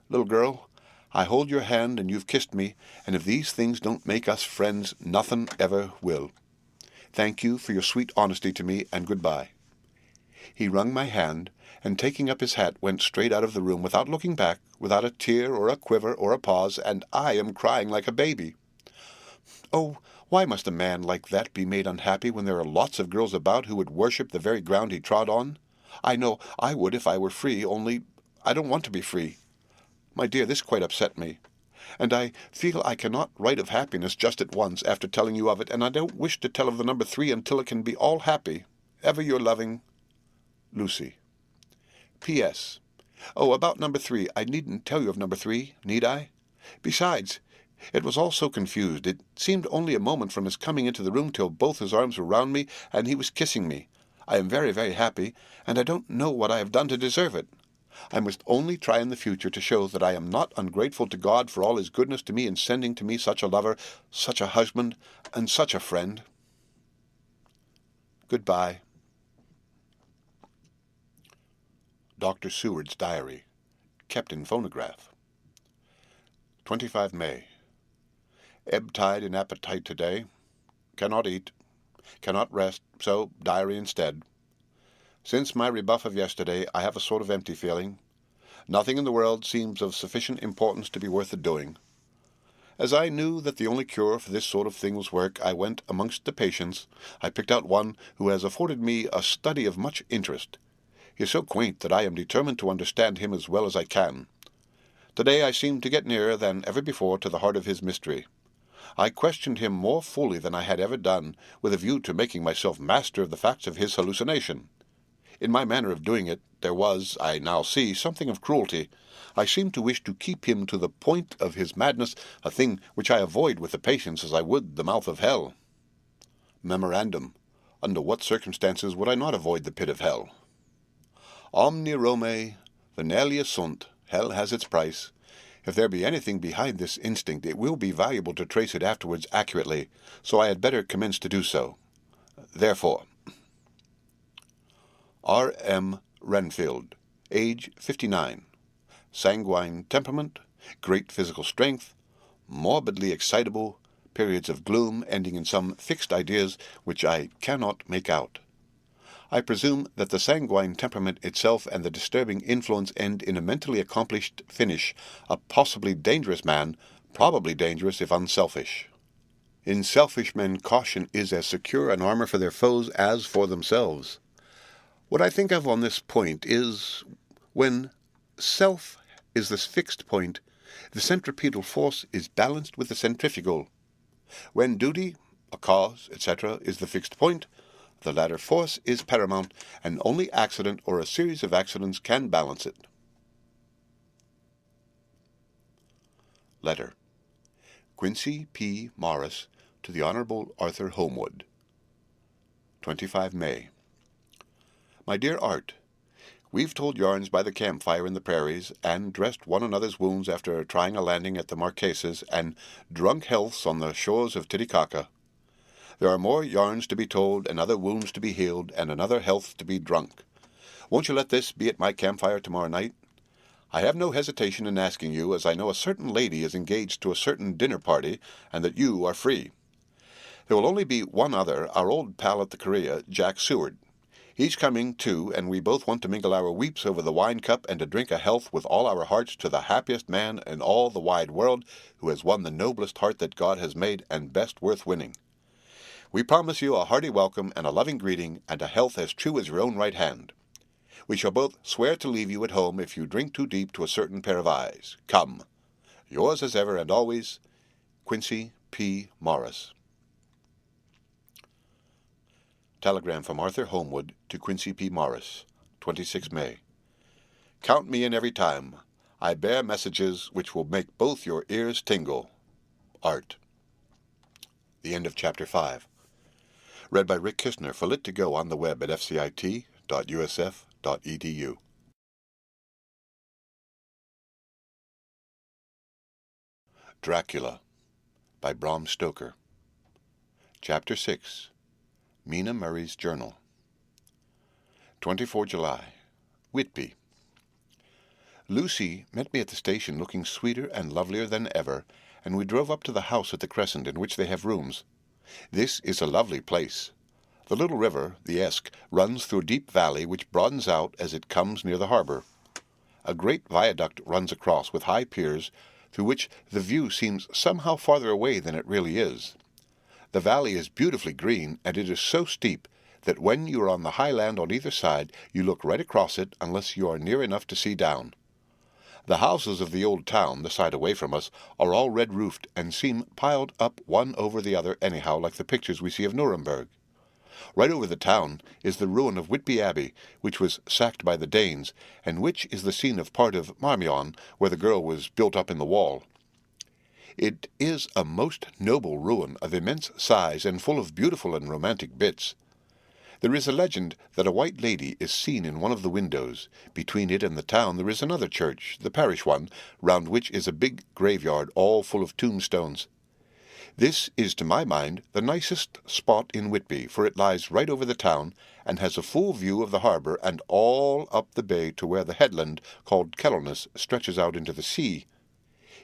"Little girl, I hold your hand and you've kissed me, and if these things don't make us friends, nothing ever will. Thank you for your sweet honesty to me, and goodbye." He wrung my hand, and taking up his hat went straight out of the room without looking back, without a tear or a quiver or a pause, and I am crying like a baby. Oh, why must a man like that be made unhappy when there are lots of girls about who would worship the very ground he trod on? I know I would if I were free, only I don't want to be free. My dear, this quite upset me, and I feel I cannot write of happiness just at once after telling you of it, and I don't wish to tell of the number 3 until it can be all happy. Ever your loving, Lucy. P.S. Oh, about number 3, I needn't tell you of number 3, need I? Besides, it was all so confused. It seemed only a moment from his coming into the room till both his arms were round me, and he was kissing me. I am very, very happy, and I don't know what I have done to deserve it. I must only try in the future to show that I am not ungrateful to God for all his goodness to me in sending to me such a lover, such a husband, and such a friend. Goodbye. Dr. Seward's Diary, kept in phonograph. 25 May. Ebb tide in appetite today. Cannot eat. Cannot rest, so diary instead. Since my rebuff of yesterday, I have a sort of empty feeling. Nothing in the world seems of sufficient importance to be worth the doing. As I knew that the only cure for this sort of thing was work, I went amongst the patients. I picked out one who has afforded me a study of much interest. He is so quaint that I am determined to understand him as well as I can. Today I seemed to get nearer than ever before to the heart of his mystery. I questioned him more fully than I had ever done, with a view to making myself master of the facts of his hallucination. In my manner of doing it, there was, I now see, something of cruelty. I seemed to wish to keep him to the point of his madness, a thing which I avoid with the patients as I would the mouth of hell. Memorandum: under what circumstances would I not avoid the pit of hell? Omni Romae, venelia sunt, hell has its price. If there be anything behind this instinct, it will be valuable to trace it afterwards accurately, so I had better commence to do so. Therefore, R. M. Renfield, age 59, sanguine temperament, great physical strength, morbidly excitable, periods of gloom ending in some fixed ideas which I cannot make out. I presume that the sanguine temperament itself and the disturbing influence end in a mentally accomplished finish, a possibly dangerous man, probably dangerous if unselfish. In selfish men caution is as secure an armor for their foes as for themselves. What I think of on this point is, when self is the fixed point, the centripetal force is balanced with the centrifugal. When duty, a cause, etc., is the fixed point, the latter force is paramount, and only accident or a series of accidents can balance it. Letter. Quincy P. Morris, To the Honourable Arthur Holmwood. 25 May. My dear Art, we've told yarns by the campfire in the prairies, and dressed one another's wounds after trying a landing at the Marquesas, and drunk healths on the shores of Titicaca. There are more yarns to be told, and other wounds to be healed, and another health to be drunk. Won't you let this be at my campfire tomorrow night? I have no hesitation in asking you, as I know a certain lady is engaged to a certain dinner party, and that you are free. There will only be one other, our old pal at the Korea, Jack Seward. He's coming, too, and we both want to mingle our weeps over the wine cup and to drink a health with all our hearts to the happiest man in all the wide world, who has won the noblest heart that God has made and best worth winning. We promise you a hearty welcome and a loving greeting, and a health as true as your own right hand. We shall both swear to leave you at home if you drink too deep to a certain pair of eyes. Come. Yours as ever and always, Quincy P. Morris. Telegram from Arthur Holmwood to Quincy P. Morris, 26 May. Count me in every time. I bear messages which will make both your ears tingle. Art. The end of Chapter 5. Read by Rick Kistner for Lit to Go on the web at fcit.usf.edu. Dracula by Bram Stoker. Chapter 6. Mina Murray's Journal. 24 July. Whitby. Lucy met me at the station looking sweeter and lovelier than ever, and we drove up to the house at the Crescent in which they have rooms. This is a lovely place. The little river, the Esk, runs through a deep valley which broadens out as it comes near the harbour. A great viaduct runs across with high piers, through which the view seems somehow farther away than it really is. The valley is beautifully green, and it is so steep that when you are on the high land on either side, you look right across it unless you are near enough to see down. The houses of the old town, the side away from us, are all red-roofed and seem piled up one over the other anyhow, like the pictures we see of Nuremberg. Right over the town is the ruin of Whitby Abbey, which was sacked by the Danes, and which is the scene of part of Marmion, where the girl was built up in the wall. It is a most noble ruin of immense size and full of beautiful and romantic bits. There is a legend that a white lady is seen in one of the windows. Between it and the town there is another church, the parish one, round which is a big graveyard all full of tombstones. This is, to my mind, the nicest spot in Whitby, for it lies right over the town, and has a full view of the harbour and all up the bay to where the headland, called Kellerness, stretches out into the sea.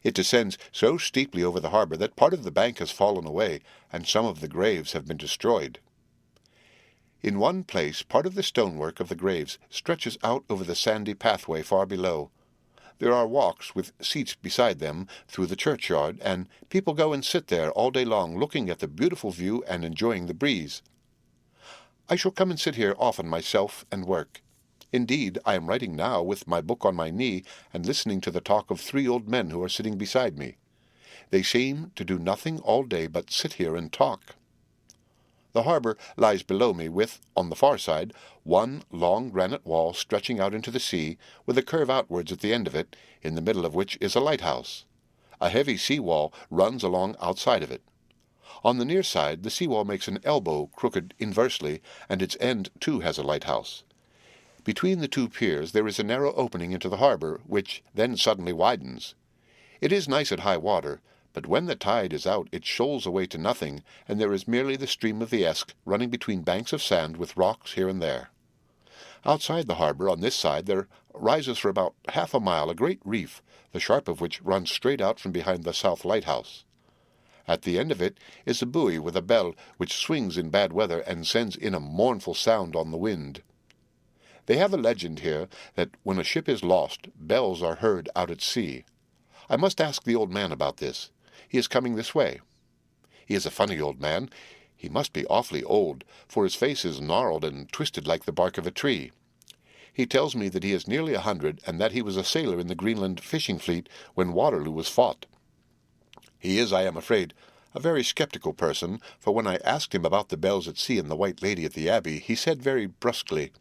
It descends so steeply over the harbour that part of the bank has fallen away, and some of the graves have been destroyed. In one place part of the stonework of the graves stretches out over the sandy pathway far below. There are walks with seats beside them through the churchyard, and people go and sit there all day long looking at the beautiful view and enjoying the breeze. I shall come and sit here often myself and work. Indeed, I am writing now with my book on my knee and listening to the talk of 3 old men who are sitting beside me. They seem to do nothing all day but sit here and talk. The harbour lies below me with, on the far side, one long granite wall stretching out into the sea, with a curve outwards at the end of it, in the middle of which is a lighthouse. A heavy sea-wall runs along outside of it. On the near side the sea-wall makes an elbow crooked inversely, and its end too has a lighthouse. Between the 2 piers there is a narrow opening into the harbour, which then suddenly widens. It is nice at high water, but when the tide is out it shoals away to nothing, and there is merely the stream of the Esk running between banks of sand with rocks here and there. Outside the harbour, on this side, there rises for about half a mile a great reef, the sharp of which runs straight out from behind the south lighthouse. At the end of it is a buoy with a bell which swings in bad weather and sends in a mournful sound on the wind. They have a legend here that when a ship is lost, bells are heard out at sea. I must ask the old man about this. He is coming this way. He is a funny old man. He must be awfully old, for his face is gnarled and twisted like the bark of a tree. He tells me that he is nearly 100, and that he was a sailor in the Greenland fishing fleet when Waterloo was fought. He is, I am afraid, a very sceptical person, for when I asked him about the bells at sea and the White Lady at the Abbey, he said very brusquely,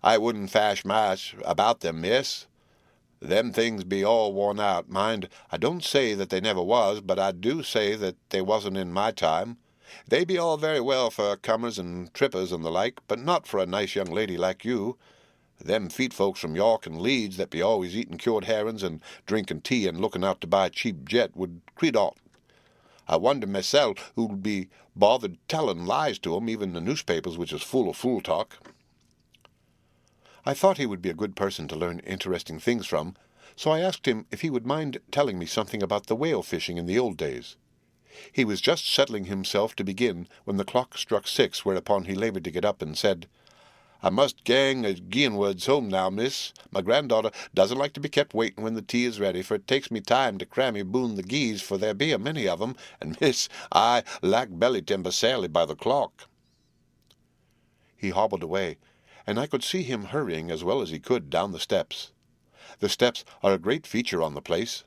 "I wouldn't fash much about them, miss. Them things be all worn out. Mind, I don't say that they never was, but I do say that they wasn't in my time. They be all very well for comers and trippers and the like, but not for a nice young lady like you. Them feet folks from York and Leeds that be always eating cured herrings and drinking tea and looking out to buy cheap jet would creed aught. I wonder myself who'd be bothered telling lies to 'em, even the newspapers, which is full of fool talk." I thought he would be a good person to learn interesting things from, so I asked him if he would mind telling me something about the whale fishing in the old days. He was just settling himself to begin when the clock struck 6, whereupon he laboured to get up and said, "I must gang ageinwards home now, miss. My granddaughter doesn't like to be kept waiting when the tea is ready, for it takes me time to cram me boon the geese, for there be a many of 'em, and, miss, I lack belly timber sadly by the clock." He hobbled away, and I could see him hurrying as well as he could down the steps. The steps are a great feature on the place.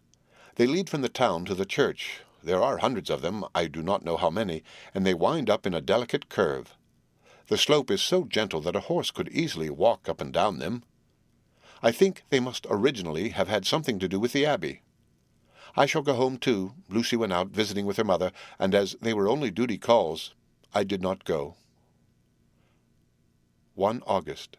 They lead from the town to the church. There are hundreds of them, I do not know how many, and they wind up in a delicate curve. The slope is so gentle that a horse could easily walk up and down them. I think they must originally have had something to do with the abbey. I shall go home too. Lucy went out visiting with her mother, and as they were only duty calls, I did not go. 1 August.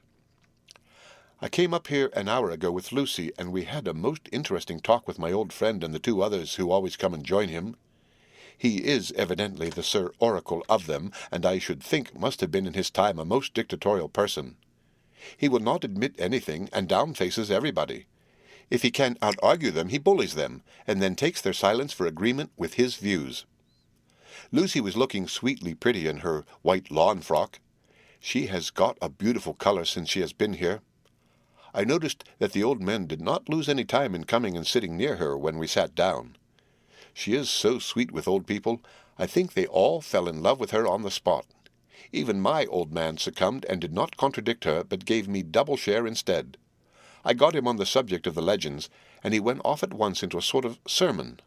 I came up here an hour ago with Lucy, and we had a most interesting talk with my old friend and the 2 others who always come and join him. He is evidently the Sir Oracle of them, and I should think must have been in his time a most dictatorial person. He will not admit anything, and downfaces everybody. If he can out-argue them, he bullies them, and then takes their silence for agreement with his views. Lucy was looking sweetly pretty in her white lawn frock. She has got a beautiful colour since she has been here. I noticed that the old men did not lose any time in coming and sitting near her when we sat down. She is so sweet with old people, I think they all fell in love with her on the spot. Even my old man succumbed and did not contradict her, but gave me double share instead. I got him on the subject of the legends, and he went off at once into a sort of sermon.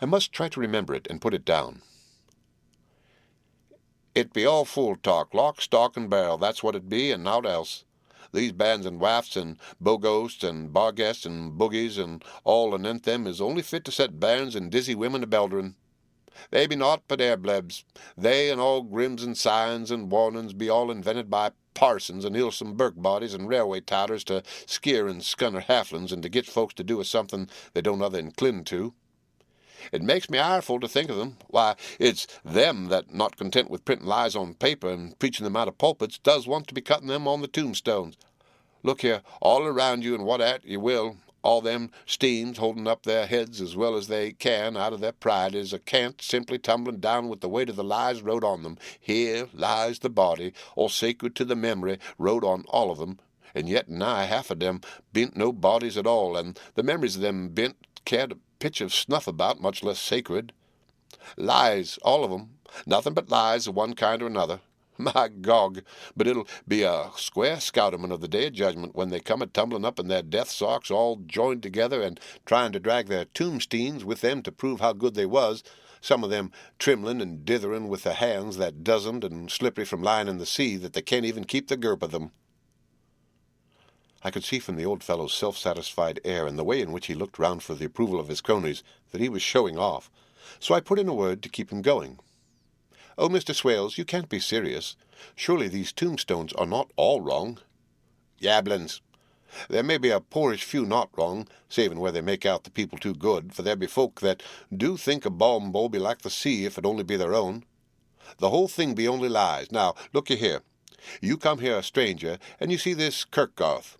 I must try to remember it and put it down. "It be all fool talk, lock, stock, and barrel, that's what it be, and naught else. These bands and wafts and bogosts and barguests and boogies and all anent them is only fit to set bairns and dizzy women a-beldering. They be naught but air-blebs. They and all grims and signs and warnings be all invented by parsons and ilsome birk bodies and railway touters to skeer and scunner halflings and to get folks to do a something they don't other incline to. It makes me ireful to think of them. Why, it's them that, not content with printing lies on paper and preaching them out of pulpits, does want to be cutting them on the tombstones. Look here, all around you and what at you will, all them steams holding up their heads as well as they can out of their pride is a cant simply tumbling down with the weight of the lies wrote on them. Here lies the body, all sacred to the memory, wrote on all of them, and yet nigh half of them be'nt no bodies at all, and the memories of them be'nt cared a pitch of snuff about, much less sacred. Lies, all of 'em, nothing but lies of one kind or another. My gog, but it'll be a square scouterman of the day of judgment when they come a-tumbling up in their death socks all joined together and trying to drag their tombsteens with them to prove how good they was, some of them trimling and dithering with the hands that doesn't and slippery from lying in the sea that they can't even keep the grip of them." I could see from the old fellow's self-satisfied air and the way in which he looked round for the approval of his cronies that he was showing off, so I put in a word to keep him going. "Oh, Mr. Swales, you can't be serious. Surely these tombstones are not all wrong." "Yabblins. There may be a poorish few not wrong, saving where they make out the people too good, for there be folk that do think a Balmbo be like the sea if it only be their own. The whole thing be only lies. Now, look you here. You come here a stranger, and you see this kirkgarth."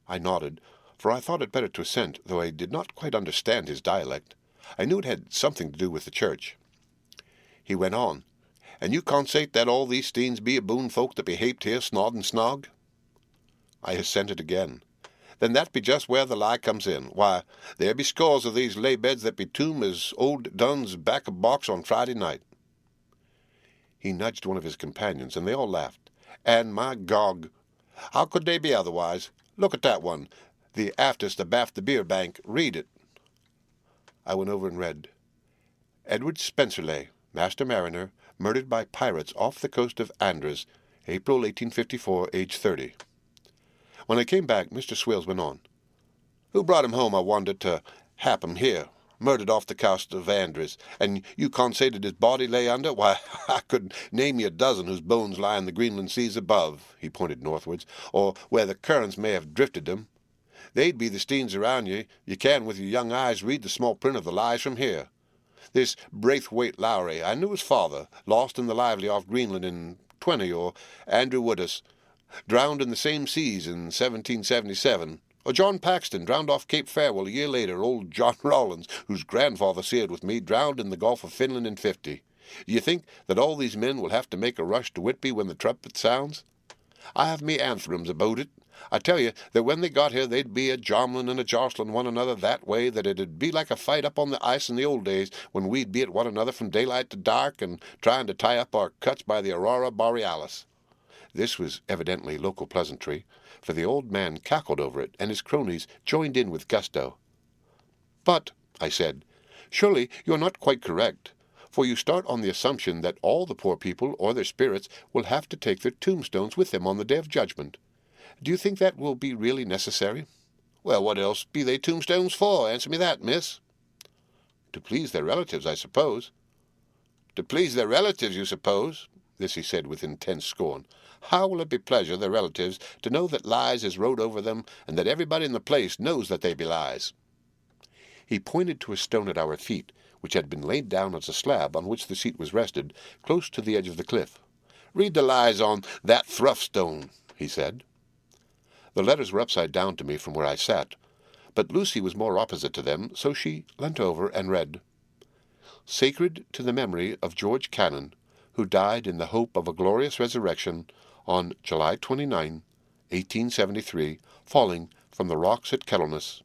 I nodded, for I thought it better to assent, though I did not quite understand his dialect. I knew it had something to do with the church. He went on, "And you consate that all these steens be a boon folk that be haped here snod and snog?" I assented again. "Then that be just where the lie comes in. Why, there be scores of these lay-beds that be tomb as old Dunn's back of box on Friday night." He nudged one of his companions, and they all laughed. "And my gog, how could they be otherwise? Look at that one, the aftest abaft the beer bank. Read it." I went over and read, "Edward Spencerley, master mariner, murdered by pirates off the coast of Andres, April 1854, age 30. When I came back, Mr. Swales went on, Who brought him home, I wonder, to hap him here, murdered off the coast of Andres, and you can't say that his body lay under? Why, I could name you a dozen whose bones lie in the Greenland seas above," he pointed northwards, "or where the currents may have drifted them. They'd be the steens around you. You can, with your young eyes, read the small print of the lies from here. This Braithwaite Lowry, I knew his father, lost in the lively off Greenland in 20, or Andrew Woodus, drowned in the same seas in 1777, or John Paxton, drowned off Cape Farewell a year later, old John Rawlins, whose grandfather sailed with me, drowned in the Gulf of Finland in 50. Do you think that all these men will have to make a rush to Whitby when the trumpet sounds? I have me anthems about it. I tell you that when they got here they'd be a jomlin and a jostlin one another that way that it'd be like a fight up on the ice in the old days when we'd be at one another from daylight to dark and trying to tie up our cuts by the aurora borealis." This was evidently local pleasantry, for the old man cackled over it, and his cronies joined in with gusto. "But," I said, "surely you are not quite correct, for you start on the assumption that all the poor people or their spirits will have to take their tombstones with them on the day of judgment. Do you think that will be really necessary?" "Well, what else be they tombstones for? Answer me that, miss." "To please their relatives, I suppose." "To please their relatives, you suppose?" This he said with intense scorn. "How will it be pleasure their relatives to know that lies is wrote over them, and that everybody in the place knows that they be lies?" He pointed to a stone at our feet, which had been laid down as a slab on which the seat was rested, close to the edge of the cliff. "Read the lies on that thruff stone," he said. The letters were upside down to me from where I sat, but Lucy was more opposite to them, so she leant over and read, "Sacred to the memory of George Cannon, who died in the hope of a glorious resurrection on July 29, 1873, falling from the rocks at Kettleness.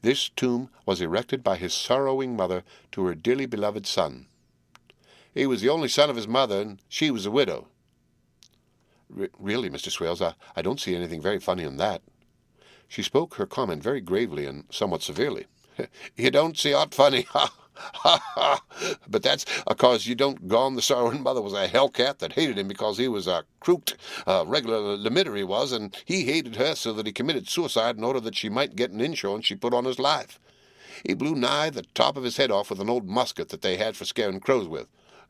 This tomb was erected by his sorrowing mother to her dearly beloved son. He was the only son of his mother, and she was a widow." Really, Mr. Swales, I don't see anything very funny in that." She spoke her comment very gravely and somewhat severely. "You don't see aught funny, ha, ha, ha! But that's a-cause you don't gone the sorrowing mother was a hellcat that hated him because he was a crooked, regular limiter he was, and he hated her so that he committed suicide in order that she might get an insurance she put on his life. He blew nigh the top of his head off with an old musket that they had for scaring crows with.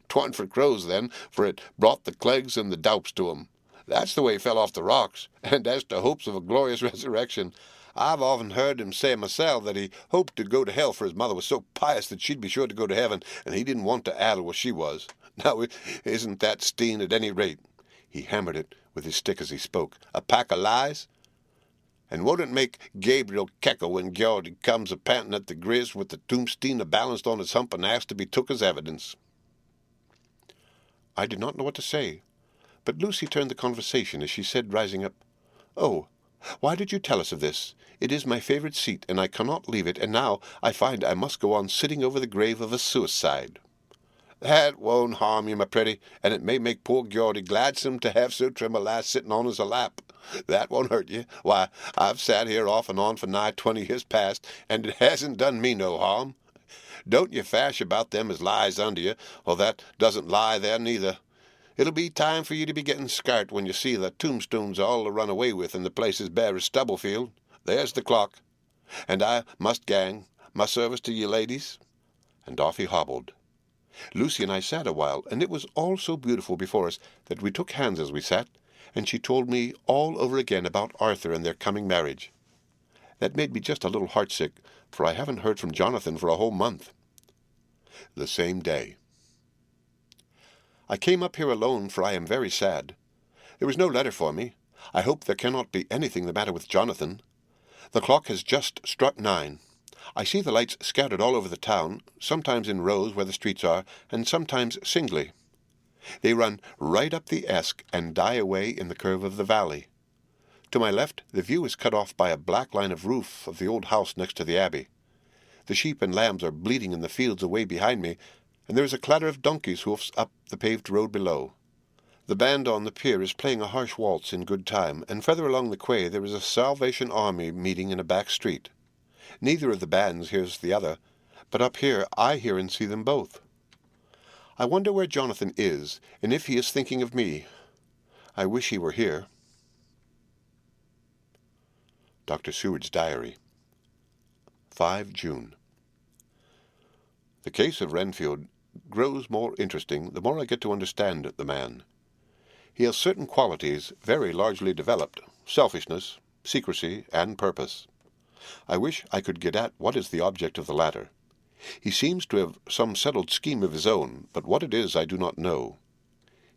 'Twarn't for crows then, for it brought the clegs and the doups to him. That's the way he fell off the rocks. And as to hopes of a glorious resurrection, I've often heard him say myself that he hoped to go to hell, for his mother was so pious that she'd be sure to go to heaven, and he didn't want to addle where she was. Now, isn't that steen at any rate," he hammered it with his stick as he spoke, "a pack of lies? And won't it make Gabriel keckle when Geordie comes a-panting at the grizz with the tombstone a-balanced on his hump and asks to be took as evidence?" I did not know what to say, but Lucy turned the conversation as she said, rising up, "Oh, why did you tell us of this? It is my favourite seat, and I cannot leave it, and now I find I must go on sitting over the grave of a suicide." "That won't harm you, my pretty, and it may make poor Geordie gladsome to have so trim a lass sitting on his lap. That won't hurt you. Why, I've sat here off and on for nigh 20 years past, and it hasn't done me no harm. Don't you fash about them as lies under you, or that doesn't lie there neither. It'll be time for you to be getting scart when you see the tombstones all run away with and the place as bare as Stubblefield. There's the clock. And I must gang. My service to ye, ladies." And off he hobbled. Lucy and I sat a while, and it was all so beautiful before us that we took hands as we sat, and she told me all over again about Arthur and their coming marriage. That made me just a little heartsick, for I haven't heard from Jonathan for a whole month. The same day. I came up here alone, for I am very sad. There was no letter for me. I hope there cannot be anything the matter with Jonathan. The clock has just struck 9. I see the lights scattered all over the town, sometimes in rows where the streets are, and sometimes singly. They run right up the Esk and die away in the curve of the valley. To my left, the view is cut off by a black line of roof of the old house next to the abbey. The sheep and lambs are bleating in the fields away behind me, and there is a clatter of donkeys' hoofs up the paved road below. The band on the pier is playing a harsh waltz in good time, and further along the quay there is a Salvation Army meeting in a back street. Neither of the bands hears the other, but up here I hear and see them both. I wonder where Jonathan is, and if he is thinking of me. I wish he were here. Dr. Seward's Diary. 5 June. The case of Renfield grows more interesting the more I get to understand the man. He has certain qualities very largely developed: selfishness, secrecy, and purpose. I wish I could get at what is the object of the latter. He seems to have some settled scheme of his own, but what it is I do not know.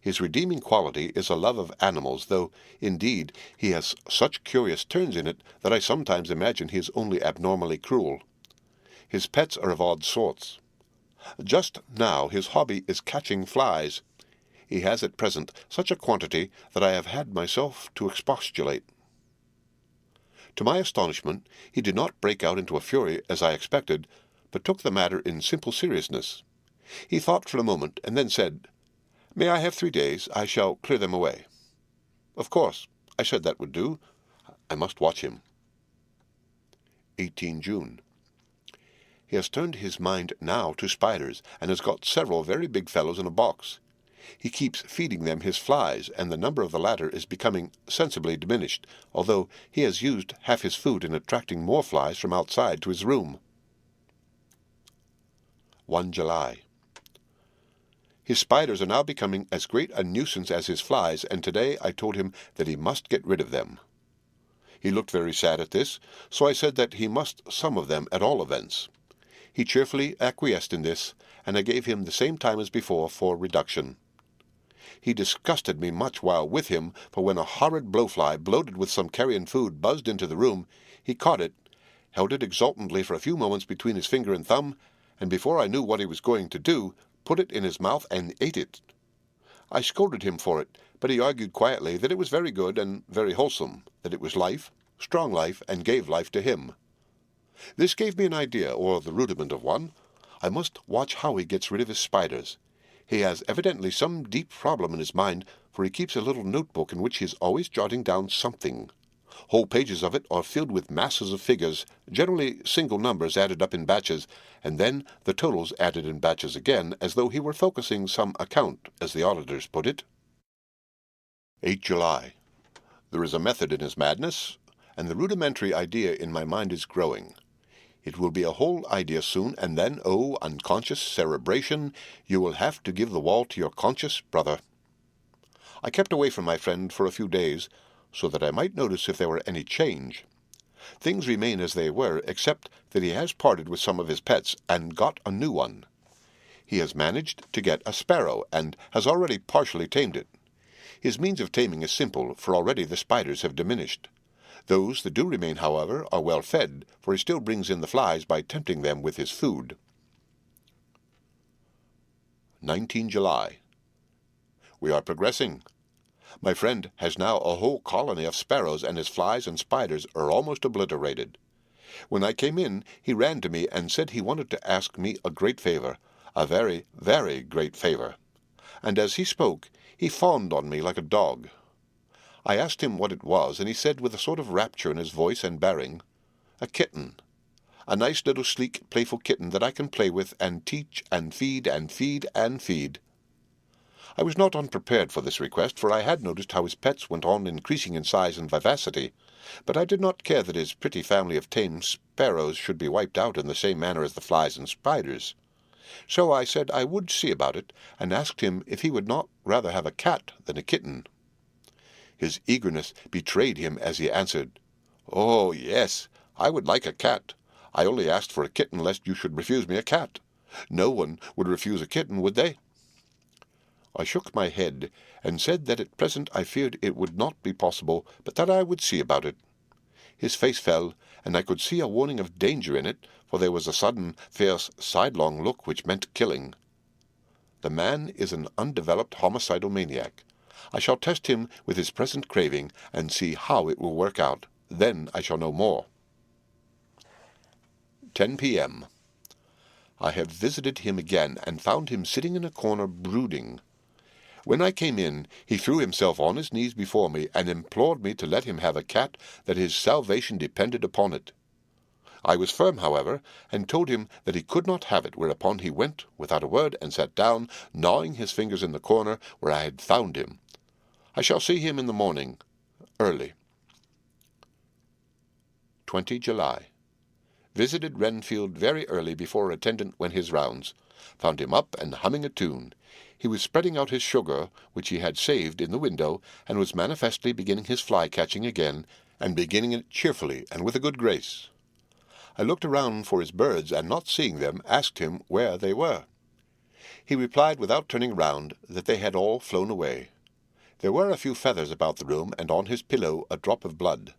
His redeeming quality is a love of animals, though, indeed, he has such curious turns in it that I sometimes imagine he is only abnormally cruel. His pets are of odd sorts. Just now his hobby is catching flies. He has at present such a quantity that I have had myself to expostulate. To my astonishment, he did not break out into a fury as I expected, but took the matter in simple seriousness. He thought for a moment, and then said, "May I have 3 days? I shall clear them away." Of course, I said that would do. I must watch him. 18 June. He has turned his mind now to spiders, and has got several very big fellows in a box. He keeps feeding them his flies, and the number of the latter is becoming sensibly diminished, although he has used half his food in attracting more flies from outside to his room. 1 July. His spiders are now becoming as great a nuisance as his flies, and today I told him that he must get rid of them. He looked very sad at this, so I said that he must some of them at all events. He cheerfully acquiesced in this, and I gave him the same time as before for reduction. He disgusted me much while with him, for when a horrid blowfly, bloated with some carrion food, buzzed into the room, he caught it, held it exultantly for a few moments between his finger and thumb, and before I knew what he was going to do, put it in his mouth and ate it. I scolded him for it, but he argued quietly that it was very good and very wholesome, that it was life, strong life, and gave life to him. This gave me an idea, or the rudiment of one. I must watch how he gets rid of his spiders. He has evidently some deep problem in his mind, for he keeps a little notebook in which he is always jotting down something. Whole pages of it are filled with masses of figures, generally single numbers added up in batches, and then the totals added in batches again, as though he were focusing some account, as the auditors put it. 8 July. There is a method in his madness, and the rudimentary idea in my mind is growing. It will be a whole idea soon, and then, oh, unconscious cerebration, you will have to give the wall to your conscious brother. I kept away from my friend for a few days, so that I might notice if there were any change. Things remain as they were, except that he has parted with some of his pets, and got a new one. He has managed to get a sparrow, and has already partially tamed it. His means of taming is simple, for already the spiders have diminished. Those that do remain, however, are well fed, for he still brings in the flies by tempting them with his food. 19 July. We are progressing. My friend has now a whole colony of sparrows, and his flies and spiders are almost obliterated. When I came in, he ran to me and said he wanted to ask me a great favor, a very, very great favor. And as he spoke, he fawned on me like a dog. I asked him what it was, and he said with a sort of rapture in his voice and bearing, "A kitten. A nice little sleek, playful kitten that I can play with and teach and feed and feed and feed." I was not unprepared for this request, for I had noticed how his pets went on increasing in size and vivacity, but I did not care that his pretty family of tame sparrows should be wiped out in the same manner as the flies and spiders. So I said I would see about it, and asked him if he would not rather have a cat than a kitten. His eagerness betrayed him as he answered, "Oh, yes, I would like a cat. I only asked for a kitten lest you should refuse me a cat. No one would refuse a kitten, would they?" I shook my head, and said that at present I feared it would not be possible, but that I would see about it. His face fell, and I could see a warning of danger in it, for there was a sudden, fierce, sidelong look which meant killing. The man is an undeveloped homicidal maniac. I shall test him with his present craving, and see how it will work out. Then I shall know more. 10 p.m. I have visited him again, and found him sitting in a corner brooding. When I came in, he threw himself on his knees before me, and implored me to let him have a cat, that his salvation depended upon it. I was firm, however, and told him that he could not have it, whereupon he went, without a word, and sat down, gnawing his fingers in the corner where I had found him. I shall see him in the morning, early. 20 July. visited Renfield very early before a attendant went his rounds, found him up and humming a tune. He was spreading out his sugar, which he had saved, in the window, and was manifestly beginning his fly-catching again, and beginning it cheerfully and with a good grace. I looked around for his birds, and not seeing them, asked him where they were. He replied, without turning round, that they had all flown away. There were a few feathers about the room, and on his pillow a drop of blood.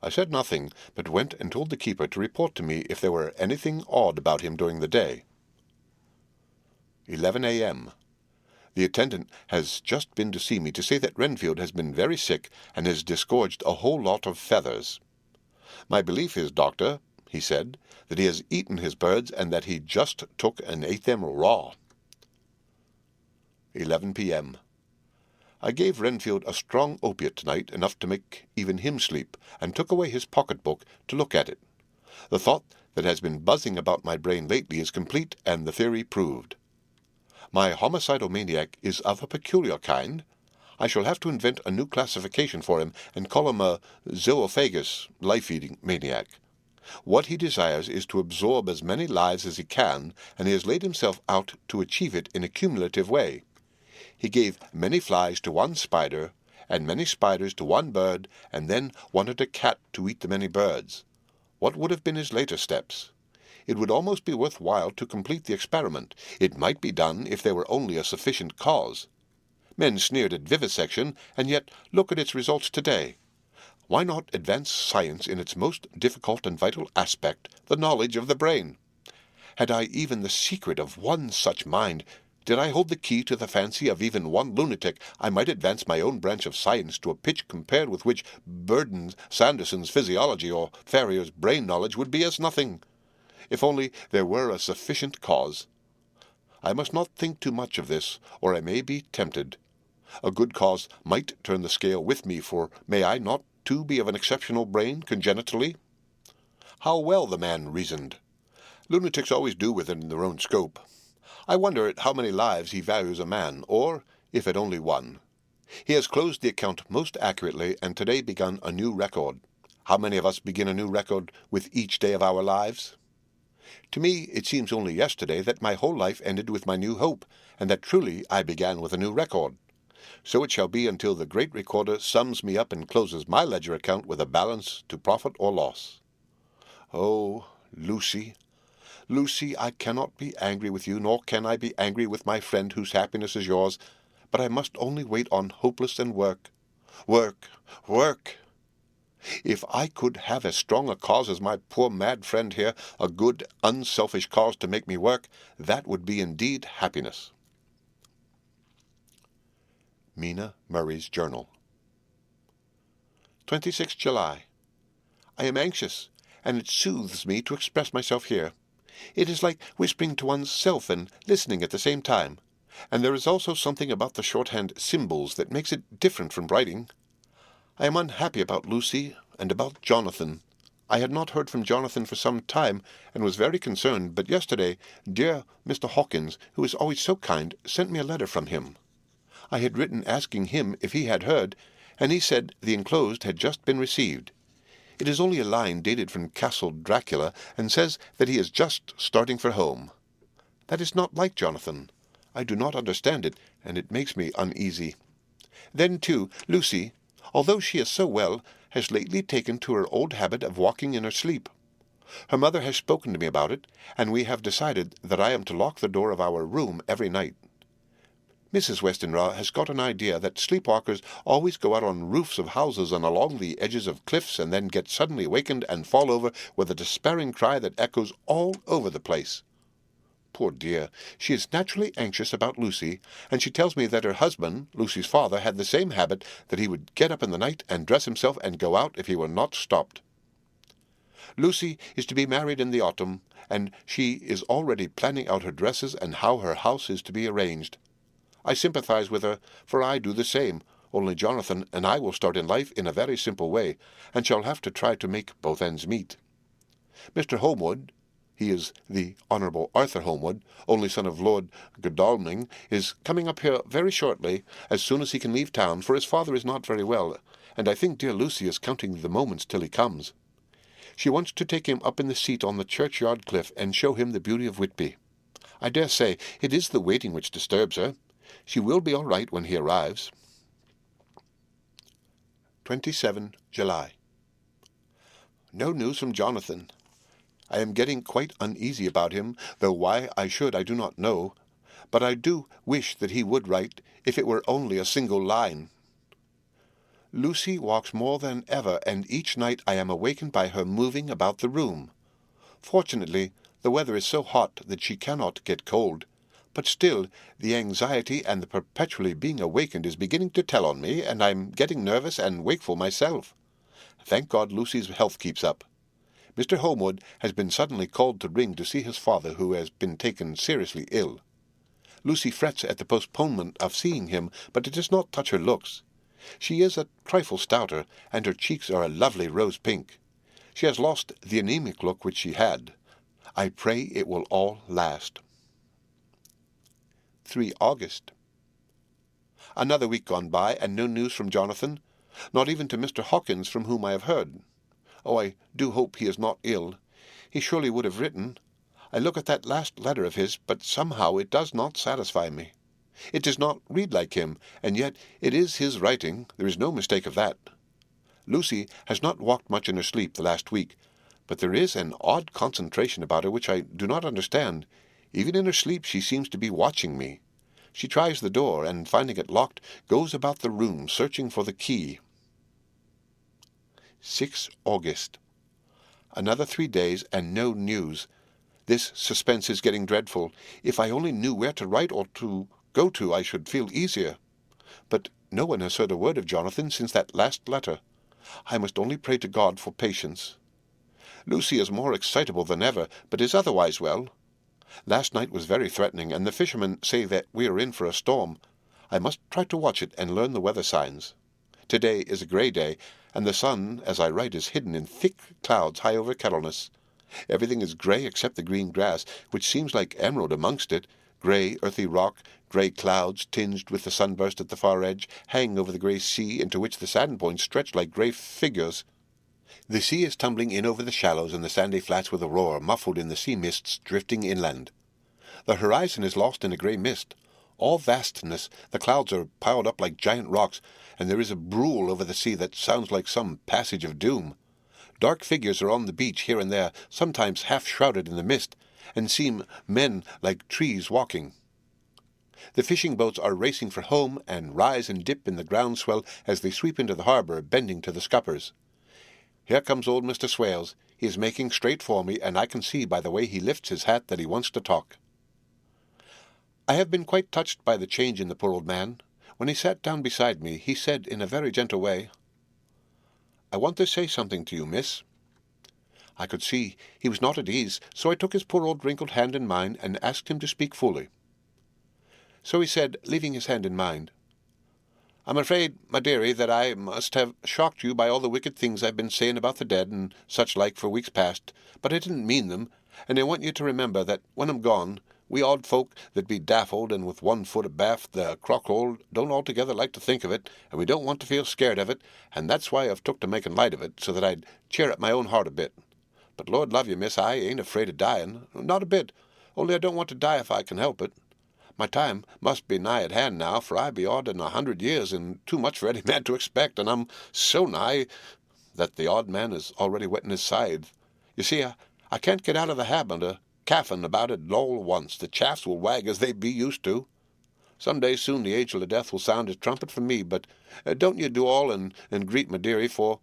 I said nothing, but went and told the keeper to report to me if there were anything odd about him during the day. 11 a.m. The attendant has just been to see me to say that Renfield has been very sick and has disgorged a whole lot of feathers. My belief is, doctor, he said, that he has eaten his birds and that he just took and ate them raw. 11 p.m. I gave Renfield a strong opiate tonight, enough to make even him sleep, and took away his pocket-book to look at it. The thought that has been buzzing about my brain lately is complete, and the theory proved. My homicidal maniac is of a peculiar kind. I shall have to invent a new classification for him, and call him a zoophagous, life-eating maniac. What he desires is to absorb as many lives as he can, and he has laid himself out to achieve it in a cumulative way. He gave many flies to one spider, and many spiders to one bird, and then wanted a cat to eat the many birds. What would have been his later steps? It would almost be worth while to complete the experiment. It might be done if there were only a sufficient cause. Men sneered at vivisection, and yet look at its results today. Why not advance science in its most difficult and vital aspect, the knowledge of the brain? Had I even the secret of one such mind, did I hold the key to the fancy of even one lunatic, I might advance my own branch of science to a pitch compared with which Burden Sanderson's physiology or Farrier's brain knowledge would be as nothing. If only there were a sufficient cause. I must not think too much of this, or I may be tempted. A good cause might turn the scale with me, for may I not too be of an exceptional brain congenitally? How well the man reasoned! Lunatics always do within their own scope. I wonder at how many lives he values a man, or if at only one. He has closed the account most accurately, and today begun a new record. How many of us begin a new record with each day of our lives? To me it seems only yesterday that my whole life ended with my new hope, and that truly I began with a new record. So it shall be until the great recorder sums me up and closes my ledger account with a balance to profit or loss. Oh, Lucy! Lucy, I cannot be angry with you, nor can I be angry with my friend whose happiness is yours, but I must only wait on hopeless and work. Work! Work! If I could have as strong a cause as my poor mad friend here, a good, unselfish cause to make me work, that would be indeed happiness. Mina Murray's Journal. 26 July. I am anxious, and it soothes me to express myself here. It is like whispering to one's self and listening at the same time, and there is also something about the shorthand symbols that makes it different from writing. I am unhappy about Lucy and about Jonathan. I had not heard from Jonathan for some time, and was very concerned, but yesterday dear Mr. Hawkins, who is always so kind, sent me a letter from him. I had written asking him if he had heard, and he said the enclosed had just been received. It is only a line dated from Castle Dracula, and says that he is just starting for home. That is not like Jonathan. I do not understand it, and it makes me uneasy. Then, too, Lucy, although she is so well, has lately taken to her old habit of walking in her sleep. Her mother has spoken to me about it, and we have decided that I am to lock the door of our room every night. Mrs. Westenra has got an idea that sleepwalkers always go out on roofs of houses and along the edges of cliffs, and then get suddenly awakened and fall over with a despairing cry that echoes all over the place. Poor dear, she is naturally anxious about Lucy, and she tells me that her husband, Lucy's father, had the same habit, that he would get up in the night and dress himself and go out if he were not stopped. Lucy is to be married in the autumn, and she is already planning out her dresses and how her house is to be arranged. I sympathize with her, for I do the same, only Jonathan and I will start in life in a very simple way, and shall have to try to make both ends meet. Mr. Holmwood, he is the Honourable Arthur Holmwood, only son of Lord Godalming, is coming up here very shortly, as soon as he can leave town, for his father is not very well, and I think dear Lucy is counting the moments till he comes. She wants to take him up in the seat on the churchyard cliff and show him the beauty of Whitby. I dare say it is the waiting which disturbs her. She will be all right when he arrives. 27 July. No news from Jonathan. I am getting quite uneasy about him, though why I should I do not know, but I do wish that he would write, if it were only a single line. Lucy walks more than ever, and each night I am awakened by her moving about the room. Fortunately, the weather is so hot that she cannot get cold, but still the anxiety and the perpetually being awakened is beginning to tell on me, and I'm getting nervous and wakeful myself. Thank God Lucy's health keeps up. Mr. Homewood has been suddenly called to ring to see his father, who has been taken seriously ill. Lucy frets at the postponement of seeing him, but it does not touch her looks. She is a trifle stouter, and her cheeks are a lovely rose pink. She has lost the anemic look which she had. I pray it will all last. 3 August. Another week gone by, and no news from Jonathan, not even to Mr. Hawkins, from whom I have heard. Oh, I do hope he is not ill. He surely would have written. I look at that last letter of his, but somehow it does not satisfy me. It does not read like him, and yet it is his writing. There is no mistake of that. Lucy has not walked much in her sleep the last week, but there is an odd concentration about her which I do not understand. Even in her sleep she seems to be watching me. She tries the door, and finding it locked, goes about the room searching for the key. 6 August. Another 3 days, and no news. This suspense is getting dreadful. If I only knew where to write or to go to, I should feel easier. But no one has heard a word of Jonathan since that last letter. I must only pray to God for patience. Lucy is more excitable than ever, but is otherwise well. Last night was very threatening, and the fishermen say that we are in for a storm. I must try to watch it and learn the weather signs. Today is a grey day, and the sun, as I write, is hidden in thick clouds high over Kettleness. Everything is grey except the green grass, which seems like emerald amongst it. Grey, earthy rock, grey clouds, tinged with the sunburst at the far edge, hang over the grey sea, into which the sand points stretch like grey figures. The sea is tumbling in over the shallows and the sandy flats with a roar, muffled in the sea mists drifting inland. The horizon is lost in a grey mist. All vastness, the clouds are piled up like giant rocks, and there is a brool over the sea that sounds like some passage of doom. Dark figures are on the beach here and there, sometimes half shrouded in the mist, and seem men like trees walking. The fishing boats are racing for home, and rise and dip in the groundswell as they sweep into the harbour, bending to the scuppers. Here comes old Mr. Swales. He is making straight for me, and I can see by the way he lifts his hat that he wants to talk. I have been quite touched by the change in the poor old man. When he sat down beside me, he said in a very gentle way, "I want to say something to you, miss." I could see he was not at ease, so I took his poor old wrinkled hand in mine and asked him to speak fully. So he said, leaving his hand in mine, "I'm afraid, my dearie, that I must have shocked you by all the wicked things I've been saying about the dead and such like for weeks past, but I didn't mean them, and I want you to remember that when I'm gone, we odd folk that be daffled and with one foot abaft the crockhole don't altogether like to think of it, and we don't want to feel scared of it, and that's why I've took to making light of it, so that I'd cheer up my own heart a bit. But Lord love you, miss, I ain't afraid of dying, not a bit, only I don't want to die if I can help it. My time must be nigh at hand now, for I be odd in 100 years, and too much for any man to expect, and I'm so nigh that the odd man is already whetting his scythe. You see, I can't get out of the habit of caffing about it all once. The chaffs will wag as they be used to. Some day soon the angel of death will sound his trumpet for me, but don't you do all and greet my dearie, for—"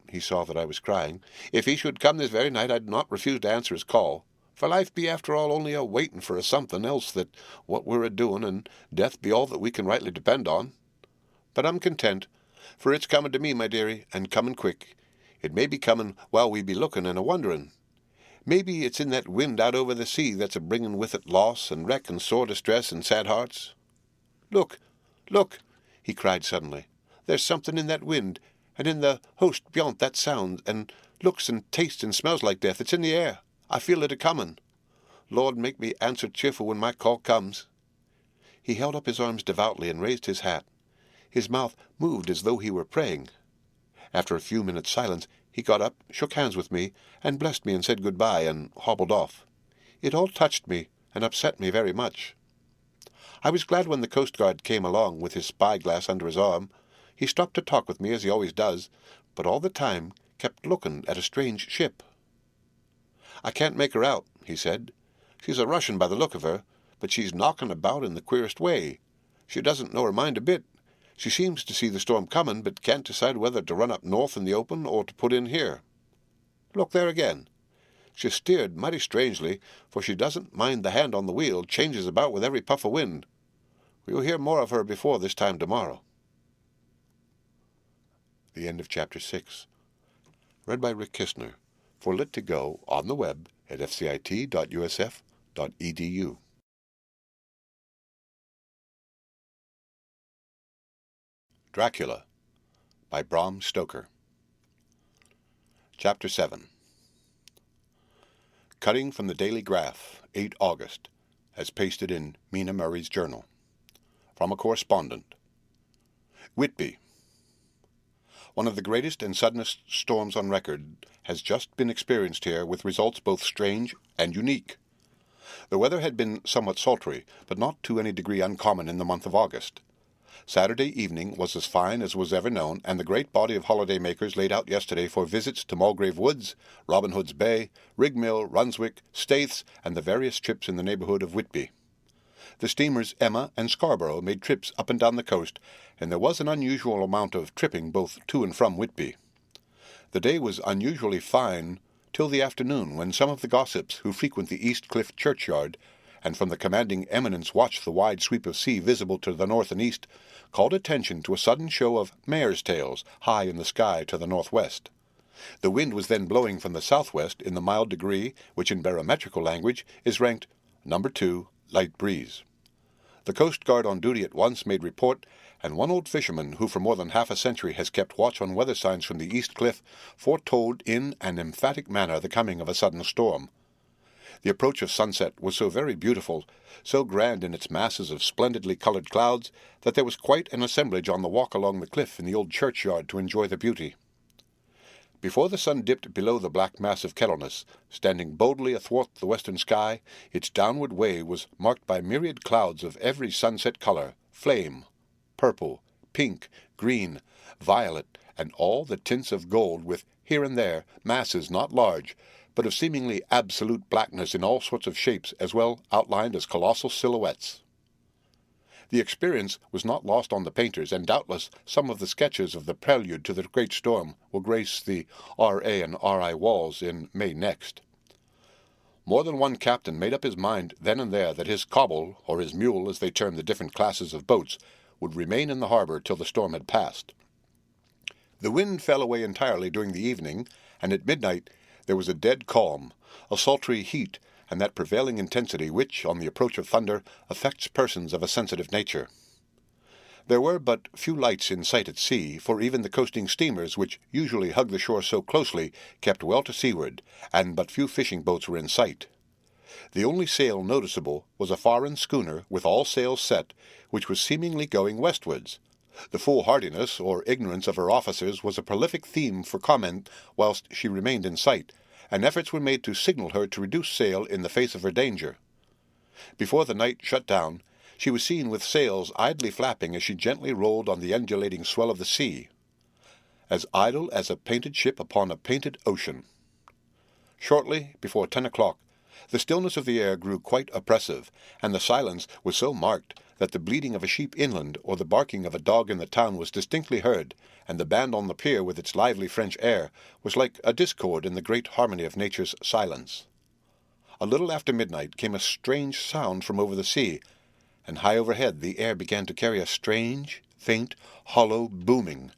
He saw that I was crying. "If he should come this very night, I'd not refuse to answer his call. For life be after all only a waiting for a something else that what we're a-doing, and death be all that we can rightly depend on. But I'm content, for it's coming to me, my dearie, and coming quick. It may be coming while we be looking and a-wondering. Maybe it's in that wind out over the sea that's a-bringing with it loss and wreck and sore distress and sad hearts. Look, look," he cried suddenly. "There's something in that wind, and in the host beyond that sound, and looks and tastes and smells like death. It's in the air. I feel it a-coming. Lord, make me answer cheerful when my call comes." He held up his arms devoutly and raised his hat. His mouth moved as though he were praying. After a few minutes' silence, He got up, shook hands with me, and blessed me and said good-bye, and hobbled off. It all touched me and upset me very much. I was glad when the coastguard came along with his spy-glass under his arm. He stopped to talk with me, as he always does, but all the time kept looking at a strange ship. "I can't make her out," he said. "She's a Russian by the look of her, but she's knocking about in the queerest way. She doesn't know her mind a bit. She seems to see the storm coming, but can't decide whether to run up north in the open or to put in here. Look there again. She's steered mighty strangely, for she doesn't mind the hand on the wheel, changes about with every puff of wind. We'll hear more of her before this time tomorrow." The end of Chapter 6. Read by Rick Kistner. For Lit to Go on the web at fcit.usf.edu. Dracula by Bram Stoker. Chapter 7. Cutting from the Daily Graph, 8 August, as pasted in Mina Murray's journal. From a correspondent. Whitby. One of the greatest and suddenest storms on record has just been experienced here, with results both strange and unique. The weather had been somewhat sultry, but not to any degree uncommon in the month of August. Saturday evening was as fine as was ever known, and the great body of holiday-makers laid out yesterday for visits to Mulgrave Woods, Robin Hood's Bay, Rigmill, Runswick, Staithes, and the various trips in the neighbourhood of Whitby. The steamers Emma and Scarborough made trips up and down the coast, and there was an unusual amount of tripping both to and from Whitby. The day was unusually fine till the afternoon, when some of the gossips who frequent the East Cliff churchyard, and from the commanding eminence watch the wide sweep of sea visible to the north and east, called attention to a sudden show of mare's tails high in the sky to the northwest. The wind was then blowing from the southwest in the mild degree which in barometrical language is ranked number 2, light breeze. The coast guard on duty at once made report, and one old fisherman, who for more than half a century has kept watch on weather signs from the East Cliff, foretold in an emphatic manner the coming of a sudden storm. The approach of sunset was so very beautiful, so grand in its masses of splendidly coloured clouds, that there was quite an assemblage on the walk along the cliff in the old churchyard to enjoy the beauty. Before the sun dipped below the black mass of Kettleness, standing boldly athwart the western sky, its downward way was marked by myriad clouds of every sunset colour, flame, purple, pink, green, violet, and all the tints of gold, with here and there masses not large, but of seemingly absolute blackness in all sorts of shapes, as well outlined as colossal silhouettes. The experience was not lost on the painters, and doubtless some of the sketches of the prelude to the great storm will grace the R.A. and R.I. walls in May next. More than one captain made up his mind then and there that his cobble, or his mule as they termed the different classes of boats, would remain in the harbour till the storm had passed. The wind fell away entirely during the evening, and at midnight there was a dead calm, a sultry heat, and that prevailing intensity which, on the approach of thunder, affects persons of a sensitive nature. There were but few lights in sight at sea, for even the coasting steamers, which usually hug the shore so closely, kept well to seaward, and but few fishing boats were in sight. The only sail noticeable was a foreign schooner with all sails set, which was seemingly going westwards. The foolhardiness or ignorance of her officers was a prolific theme for comment whilst she remained in sight, and efforts were made to signal her to reduce sail in the face of her danger. Before the night shut down, she was seen with sails idly flapping as she gently rolled on the undulating swell of the sea, as idle as a painted ship upon a painted ocean. Shortly before 10 o'clock, the stillness of the air grew quite oppressive, and the silence was so marked that the bleating of a sheep inland or the barking of a dog in the town was distinctly heard, and the band on the pier with its lively French air was like a discord in the great harmony of nature's silence. A little after midnight came a strange sound from over the sea, and high overhead the air began to carry a strange, faint, hollow booming.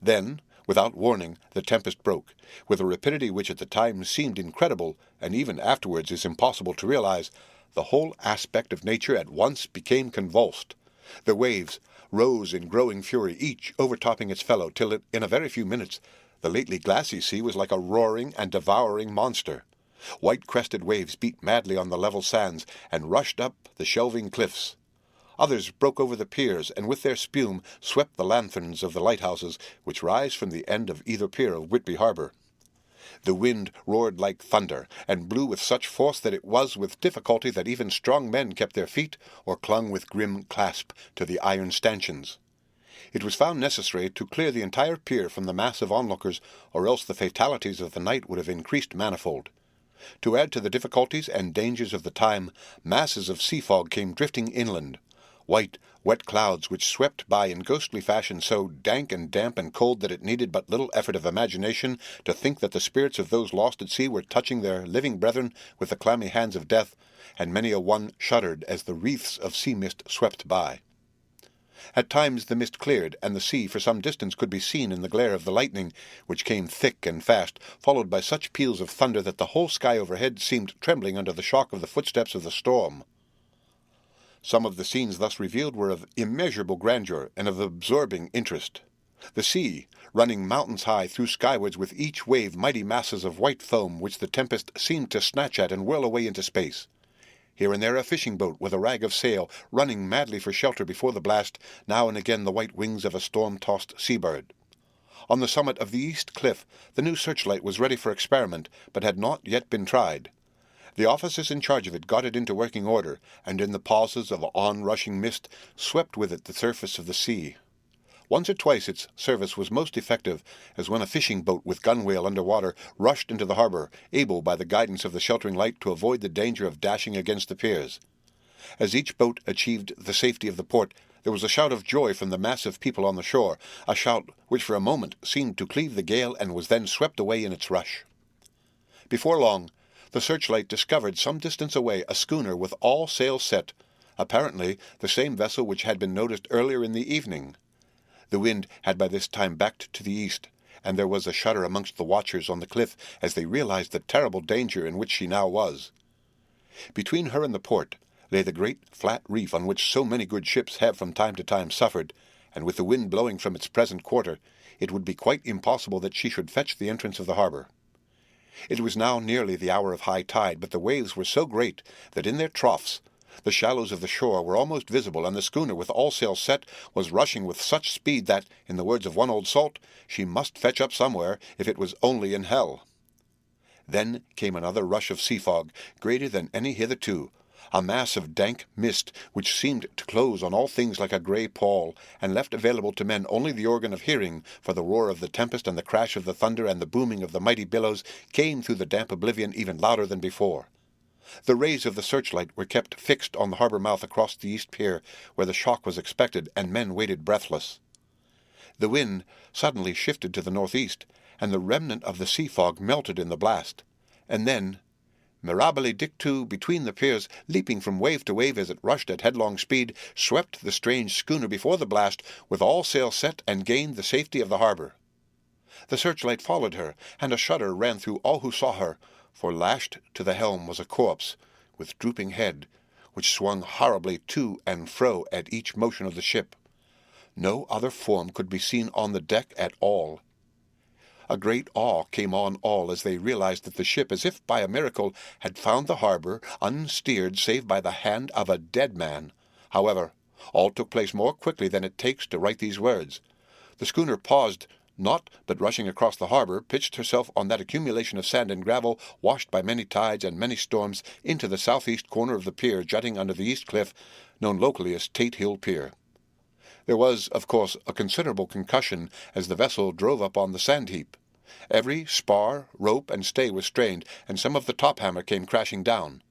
Then, without warning, the tempest broke, with a rapidity which at the time seemed incredible, and even afterwards is impossible to realize. The whole aspect of nature at once became convulsed. The waves rose in growing fury, each overtopping its fellow, till in a very few minutes the lately glassy sea was like a roaring and devouring monster. White-crested waves beat madly on the level sands, and rushed up the shelving cliffs. Others broke over the piers, and with their spume swept the lanthorns of the lighthouses, which rise from the end of either pier of Whitby harbour. The wind roared like thunder, and blew with such force that it was with difficulty that even strong men kept their feet, or clung with grim clasp to the iron stanchions. It was found necessary to clear the entire pier from the mass of onlookers, or else the fatalities of the night would have increased manifold. To add to the difficulties and dangers of the time, masses of sea fog came drifting inland. White, wet clouds which swept by in ghostly fashion so dank and damp and cold that it needed but little effort of imagination to think that the spirits of those lost at sea were touching their living brethren with the clammy hands of death, and many a one shuddered as the wreaths of sea mist swept by. At times the mist cleared, and the sea for some distance could be seen in the glare of the lightning, which came thick and fast, followed by such peals of thunder that the whole sky overhead seemed trembling under the shock of the footsteps of the storm. Some of the scenes thus revealed were of immeasurable grandeur and of absorbing interest. The sea, running mountains high through skywards with each wave mighty masses of white foam which the tempest seemed to snatch at and whirl away into space. Here and there a fishing boat with a rag of sail, running madly for shelter before the blast, now and again the white wings of a storm-tossed sea-bird. On the summit of the east cliff the new searchlight was ready for experiment, but had not yet been tried. The officers in charge of it got it into working order, and in the pauses of on-rushing mist swept with it the surface of the sea. Once or twice its service was most effective, as when a fishing boat with gunwale under water rushed into the harbour, able by the guidance of the sheltering light to avoid the danger of dashing against the piers. As each boat achieved the safety of the port, there was a shout of joy from the mass of people on the shore, a shout which for a moment seemed to cleave the gale and was then swept away in its rush. Before long, the searchlight discovered some distance away a schooner with all sails set, apparently the same vessel which had been noticed earlier in the evening. The wind had by this time backed to the east, and there was a shudder amongst the watchers on the cliff as they realized the terrible danger in which she now was. Between her and the port lay the great flat reef on which so many good ships have from time to time suffered, and with the wind blowing from its present quarter, it would be quite impossible that she should fetch the entrance of the harbour. It was now nearly the hour of high tide, but the waves were so great that in their troughs the shallows of the shore were almost visible, and the schooner, with all sails set, was rushing with such speed that, in the words of one old salt, she must fetch up somewhere, if it was only in hell. Then came another rush of sea fog, greater than any hitherto, a mass of dank mist which seemed to close on all things like a grey pall, and left available to men only the organ of hearing, for the roar of the tempest and the crash of the thunder and the booming of the mighty billows came through the damp oblivion even louder than before. The rays of the searchlight were kept fixed on the harbour mouth across the east pier, where the shock was expected, and men waited breathless. The wind suddenly shifted to the northeast, and the remnant of the sea fog melted in the blast, and then, mirabile dictu, between the piers, leaping from wave to wave as it rushed at headlong speed, swept the strange schooner before the blast, with all sail set, and gained the safety of the harbour. The searchlight followed her, and a shudder ran through all who saw her, for lashed to the helm was a corpse, with drooping head, which swung horribly to and fro at each motion of the ship. No other form could be seen on the deck at all. A great awe came on all as they realized that the ship, as if by a miracle, had found the harbour, unsteered save by the hand of a dead man. However, all took place more quickly than it takes to write these words. The schooner paused not, but rushing across the harbour, pitched herself on that accumulation of sand and gravel, washed by many tides and many storms, into the southeast corner of the pier jutting under the east cliff, known locally as Tate Hill Pier. There was, of course, a considerable concussion as the vessel drove up on the sand heap. Every spar, rope, and stay was strained, and some of the top-hammer came crashing down.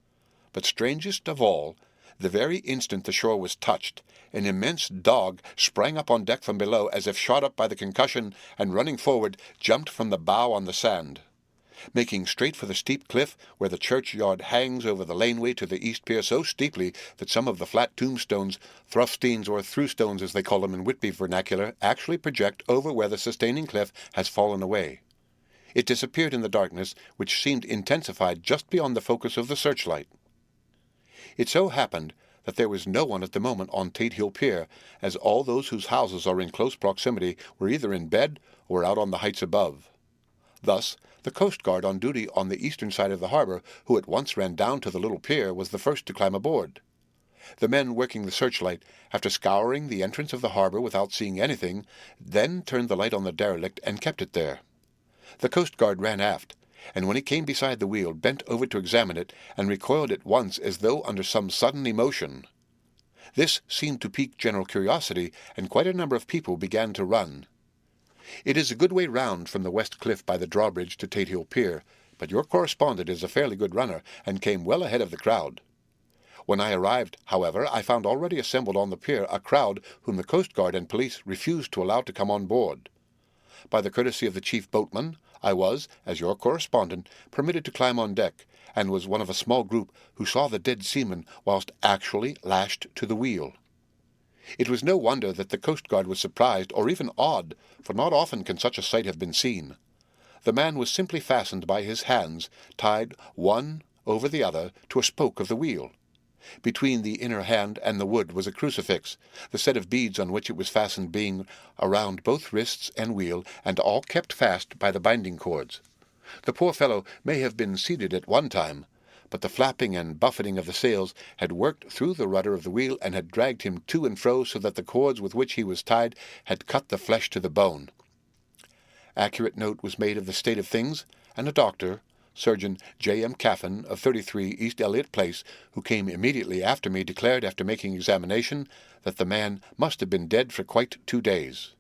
But strangest of all, the very instant the shore was touched, an immense dog sprang up on deck from below as if shot up by the concussion, and running forward, jumped from the bow on the sand. Making straight for the steep cliff where the churchyard hangs over the laneway to the east pier so steeply that some of the flat tombstones, thrusteens or throughstones as they call them in Whitby vernacular, actually project over where the sustaining cliff has fallen away. It disappeared in the darkness, which seemed intensified just beyond the focus of the searchlight. It so happened that there was no one at the moment on Tate Hill Pier, as all those whose houses are in close proximity were either in bed or out on the heights above. Thus, the coast guard on duty on the eastern side of the harbour, who at once ran down to the little pier, was the first to climb aboard. The men working the searchlight, after scouring the entrance of the harbour without seeing anything, then turned the light on the derelict and kept it there. The coast guard ran aft, and when he came beside the wheel, bent over to examine it, and recoiled at once as though under some sudden emotion. This seemed to pique general curiosity, and quite a number of people began to run. It is a good way round from the west cliff by the drawbridge to Tate Hill Pier, but your correspondent is a fairly good runner, and came well ahead of the crowd. When I arrived, however, I found already assembled on the pier a crowd whom the Coast Guard and police refused to allow to come on board. By the courtesy of the chief boatman, I was, as your correspondent, permitted to climb on deck, and was one of a small group who saw the dead seaman whilst actually lashed to the wheel. It was no wonder that the Coast Guard was surprised, or even awed, for not often can such a sight have been seen. The man was simply fastened by his hands, tied one over the other to a spoke of the wheel. Between the inner hand and the wood was a crucifix, the set of beads on which it was fastened being around both wrists and wheel, and all kept fast by the binding cords. The poor fellow may have been seated at one time, but the flapping and buffeting of the sails had worked through the rudder of the wheel and had dragged him to and fro so that the cords with which he was tied had cut the flesh to the bone. Accurate note was made of the state of things, and a doctor, Surgeon J. M. Caffin, of 33 East Elliot Place, who came immediately after me, declared after making examination that the man must have been dead for quite 2 days.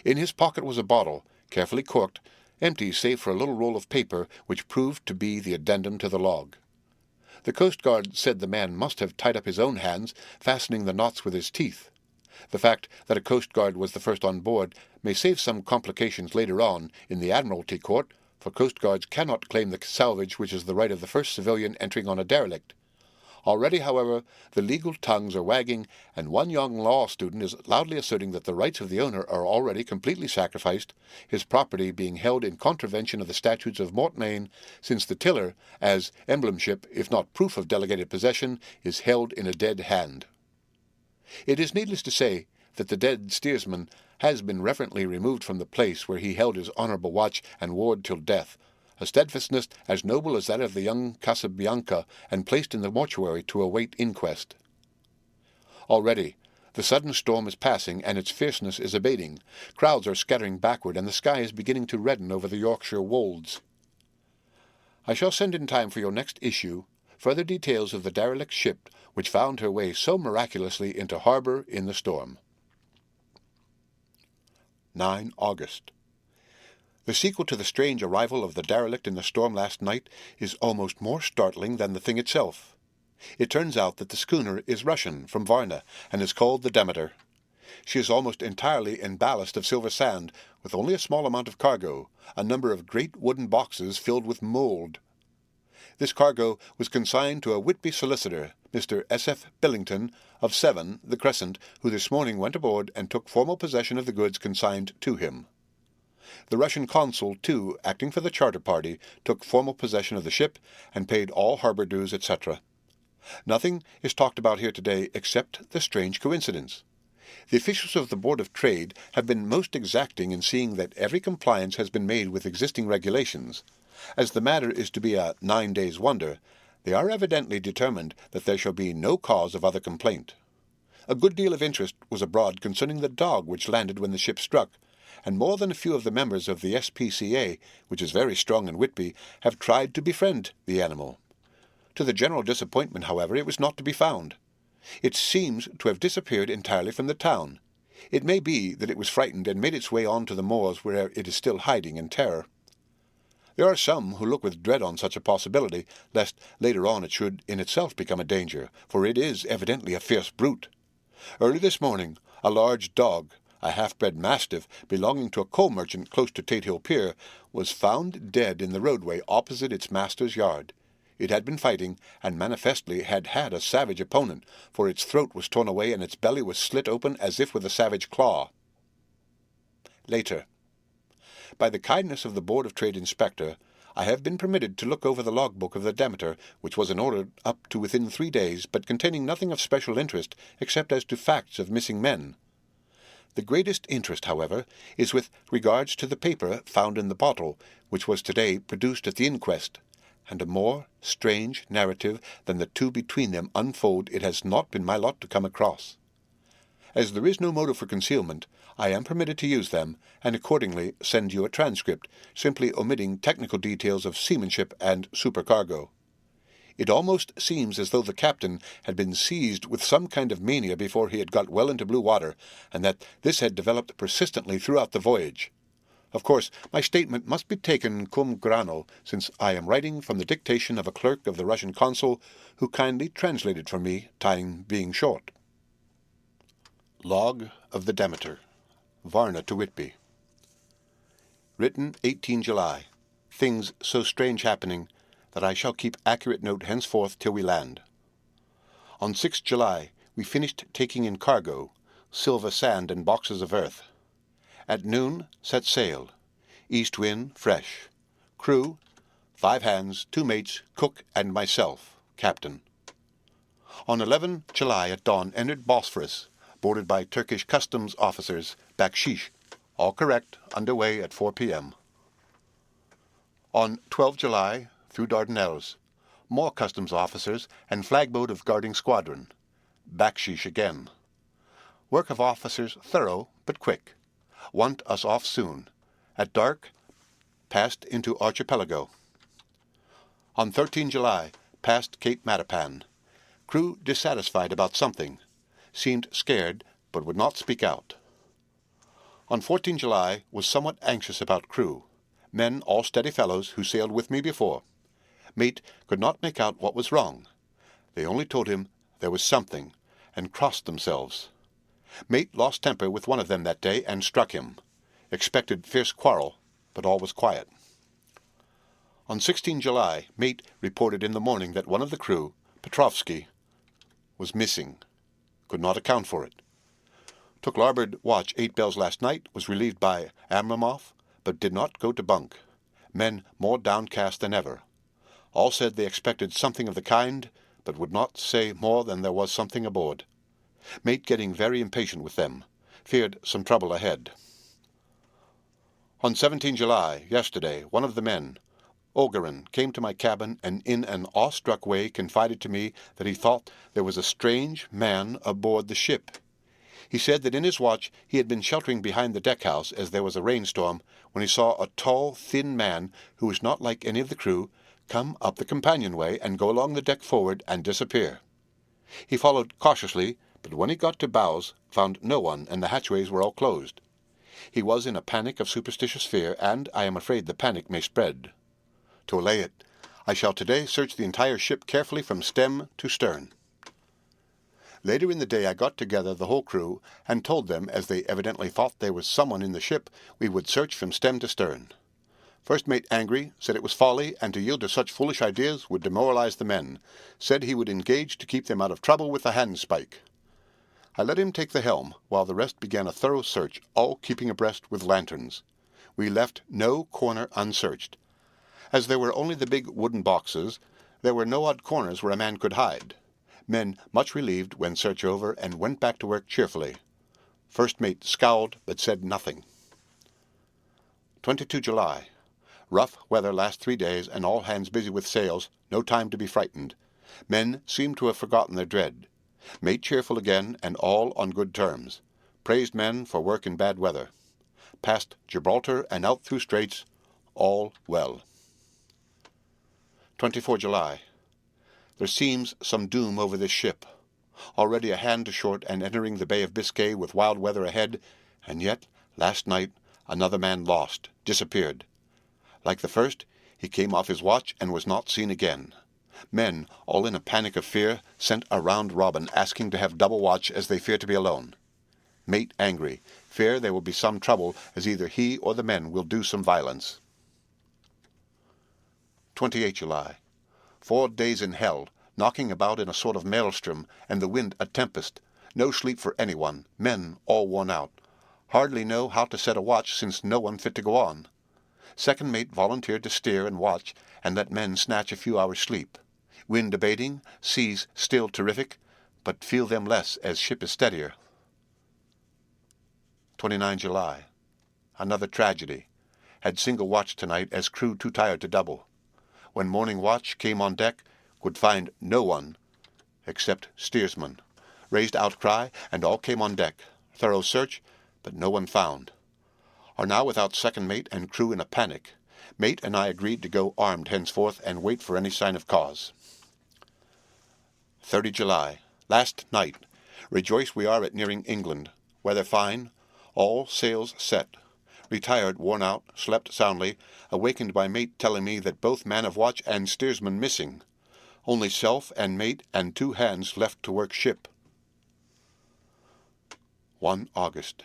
In his pocket was a bottle, carefully corked, empty save for a little roll of paper which proved to be the addendum to the log. The Coast Guard said the man must have tied up his own hands, fastening the knots with his teeth. The fact that a Coast Guard was the first on board may save some complications later on in the Admiralty Court, for Coast Guards cannot claim the salvage which is the right of the first civilian entering on a derelict. Already, however, the legal tongues are wagging, and one young law student is loudly asserting that the rights of the owner are already completely sacrificed, his property being held in contravention of the statutes of Mortmain, since the tiller, as emblemship, if not proof of delegated possession, is held in a dead hand. It is needless to say that the dead steersman has been reverently removed from the place where he held his honourable watch and ward till death, a steadfastness as noble as that of the young Casabianca, and placed in the mortuary to await inquest. Already the sudden storm is passing, and its fierceness is abating. Crowds are scattering backward, and the sky is beginning to redden over the Yorkshire wolds. I shall send in time for your next issue further details of the derelict ship which found her way so miraculously into harbour in the storm. 9 August. The sequel to the strange arrival of the derelict in the storm last night is almost more startling than the thing itself. It turns out that the schooner is Russian, from Varna, and is called the Demeter. She is almost entirely in ballast of silver sand, with only a small amount of cargo, a number of great wooden boxes filled with mould. This cargo was consigned to a Whitby solicitor, Mr. S. F. Billington, of 7, the Crescent, who this morning went aboard and took formal possession of the goods consigned to him. The Russian consul, too, acting for the charter party, took formal possession of the ship, and paid all harbour dues, etc. Nothing is talked about here today except the strange coincidence. The officials of the Board of Trade have been most exacting in seeing that every compliance has been made with existing regulations. As the matter is to be a 9 days' wonder, they are evidently determined that there shall be no cause of other complaint. A good deal of interest was abroad concerning the dog which landed when the ship struck, and more than a few of the members of the SPCA, which is very strong in Whitby, have tried to befriend the animal. To the general disappointment, however, it was not to be found. It seems to have disappeared entirely from the town. It may be that it was frightened and made its way on to the moors, where it is still hiding in terror. There are some who look with dread on such a possibility, lest later on it should in itself become a danger, for it is evidently a fierce brute. Early this morning, a large dog, a half-bred mastiff belonging to a coal merchant close to Tate Hill Pier, was found dead in the roadway opposite its master's yard. It had been fighting, and manifestly had had a savage opponent, for its throat was torn away and its belly was slit open as if with a savage claw. Later. By the kindness of the Board of Trade Inspector, I have been permitted to look over the logbook of the Demeter, which was in order up to within 3 days, but containing nothing of special interest except as to facts of missing men. The greatest interest, however, is with regards to the paper found in the bottle, which was today produced at the inquest, and a more strange narrative than the two between them unfold it has not been my lot to come across. As there is no motive for concealment, I am permitted to use them, and accordingly send you a transcript, simply omitting technical details of seamanship and supercargo. It almost seems as though the captain had been seized with some kind of mania before he had got well into blue water, and that this had developed persistently throughout the voyage. Of course, my statement must be taken cum grano, since I am writing from the dictation of a clerk of the Russian consul, who kindly translated for me, time being short. Log of the Demeter, Varna to Whitby. Written 18 July. Things so strange happening that I shall keep accurate note henceforth till we land. On 6 July we finished taking in cargo, silver sand and boxes of earth. At noon set sail. East wind fresh. Crew, 5 hands, 2 mates, cook, and myself, captain. On 11 July at dawn entered Bosphorus, boarded by Turkish customs officers, bakshish, all correct, underway at 4 p.m. On 12 July, through Dardanelles, more customs officers and flagboat of guarding squadron, bakshish again. Work of officers thorough but quick. Want us off soon. At dark, passed into archipelago. On 13 July, passed Cape Matapan. Crew dissatisfied about something. Seemed scared, but would not speak out. On 14 July, was somewhat anxious about crew. Men all steady fellows who sailed with me before. Mate could not make out what was wrong. They only told him there was something, and crossed themselves. Mate lost temper with one of them that day, and struck him. Expected fierce quarrel, but all was quiet. On 16 July, mate reported in the morning that one of the crew, Petrovsky, was missing. Could not account for it. Took larboard watch 8 bells last night, was relieved by Abramoff, but did not go to bunk. Men more downcast than ever. All said they expected something of the kind, but would not say more than there was something aboard. Mate getting very impatient with them. Feared some trouble ahead. On 17 July, yesterday, one of the men, Ogerin, came to my cabin and in an awestruck way confided to me that he thought there was a strange man aboard the ship. He said that in his watch he had been sheltering behind the deck-house as there was a rainstorm, when he saw a tall, thin man, who was not like any of the crew, come up the companionway and go along the deck forward and disappear. He followed cautiously, but when he got to bows, found no one, and the hatchways were all closed. He was in a panic of superstitious fear, and I am afraid the panic may spread. To allay it, I shall today search the entire ship carefully from stem to stern. Later in the day I got together the whole crew, and told them, as they evidently thought there was someone in the ship, we would search from stem to stern. First mate angry, said it was folly, and to yield to such foolish ideas would demoralize the men. Said he would engage to keep them out of trouble with the handspike. I let him take the helm, while the rest began a thorough search, all keeping abreast with lanterns. We left no corner unsearched. As there were only the big wooden boxes, there were no odd corners where a man could hide. Men much relieved when search over, and went back to work cheerfully. First mate scowled, but said nothing. 22 July. Rough weather last 3 days, and all hands busy with sails, no time to be frightened. Men seem to have forgotten their dread. Mate cheerful again, and all on good terms. Praised men for work in bad weather. Past Gibraltar and out through straits, all well. 24 July. There seems some doom over this ship. Already a hand to short and entering the Bay of Biscay with wild weather ahead, and yet, last night, another man lost, disappeared. Like the first, he came off his watch and was not seen again. Men, all in a panic of fear, sent a round robin asking to have double watch as they fear to be alone. Mate angry, fear there will be some trouble as either he or the men will do some violence. 28 July. 4 days in hell, knocking about in a sort of maelstrom, and the wind a tempest. No sleep for anyone, men all worn out. Hardly know how to set a watch, since no one fit to go on. Second mate volunteered to steer and watch, and let men snatch a few hours' sleep. Wind abating, seas still terrific, but feel them less as ship is steadier. 29 July. Another tragedy. Had single watch tonight, as crew too tired to double. When morning watch came on deck, could find no one except steersman. Raised outcry, and all came on deck. Thorough search, but no one found. Are now without second mate and crew in a panic. Mate and I agreed to go armed henceforth and wait for any sign of cause. 30 July. Last night. Rejoice we are at nearing England. Weather fine. All sails set. Retired, worn out, slept soundly, awakened by mate telling me that both man of watch and steersman missing. Only self and mate and 2 hands left to work ship. 1 August.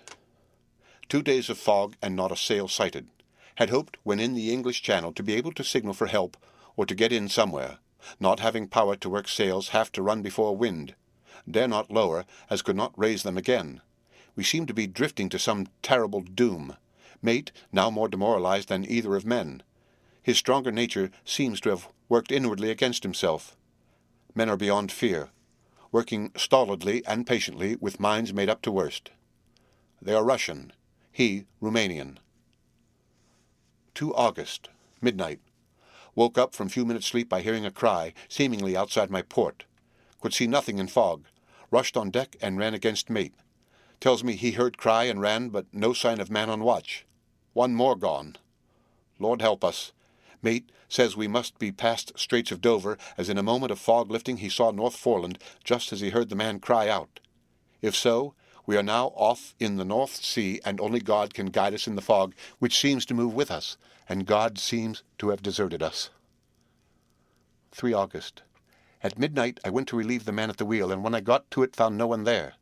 2 days of fog and not a sail sighted. Had hoped, when in the English Channel, to be able to signal for help, or to get in somewhere. Not having power to work sails, have to run before wind. Dare not lower, as could not raise them again. We seem to be drifting to some terrible doom. Mate, now more demoralized than either of men. His stronger nature seems to have worked inwardly against himself. Men are beyond fear, working stolidly and patiently with minds made up to worst. They are Russian, he Romanian. 2 August, midnight. Woke up from few minutes' sleep by hearing a cry, seemingly outside my port. Could see nothing in fog. Rushed on deck and ran against mate. Tells me he heard cry and ran, but no sign of man on watch. 1 more gone. Lord help us. Mate says we must be past Straits of Dover, as in a moment of fog lifting he saw North Foreland, just as he heard the man cry out. If so, we are now off in the North Sea, and only God can guide us in the fog, which seems to move with us, and God seems to have deserted us. 3 August. At midnight I went to relieve the man at the wheel, and when I got to it found no one there.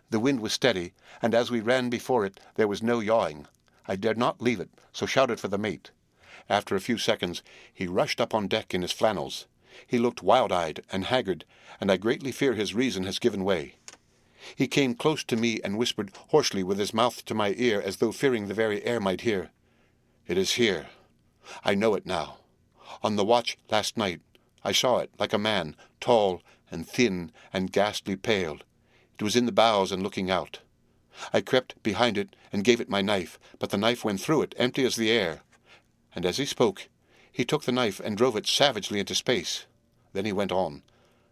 The wind was steady, and as we ran before it there was no yawing. I dared not leave it, so shouted for the mate. After a few seconds he rushed up on deck in his flannels. He looked wild-eyed and haggard, and I greatly fear his reason has given way. He came close to me and whispered hoarsely with his mouth to my ear, as though fearing the very air might hear. It is here. I know it now. On the watch last night I saw it, like a man, tall and thin and ghastly pale. It was in the bows and looking out. I crept behind it and gave it my knife, but the knife went through it, empty as the air. And as he spoke, he took the knife and drove it savagely into space. Then he went on.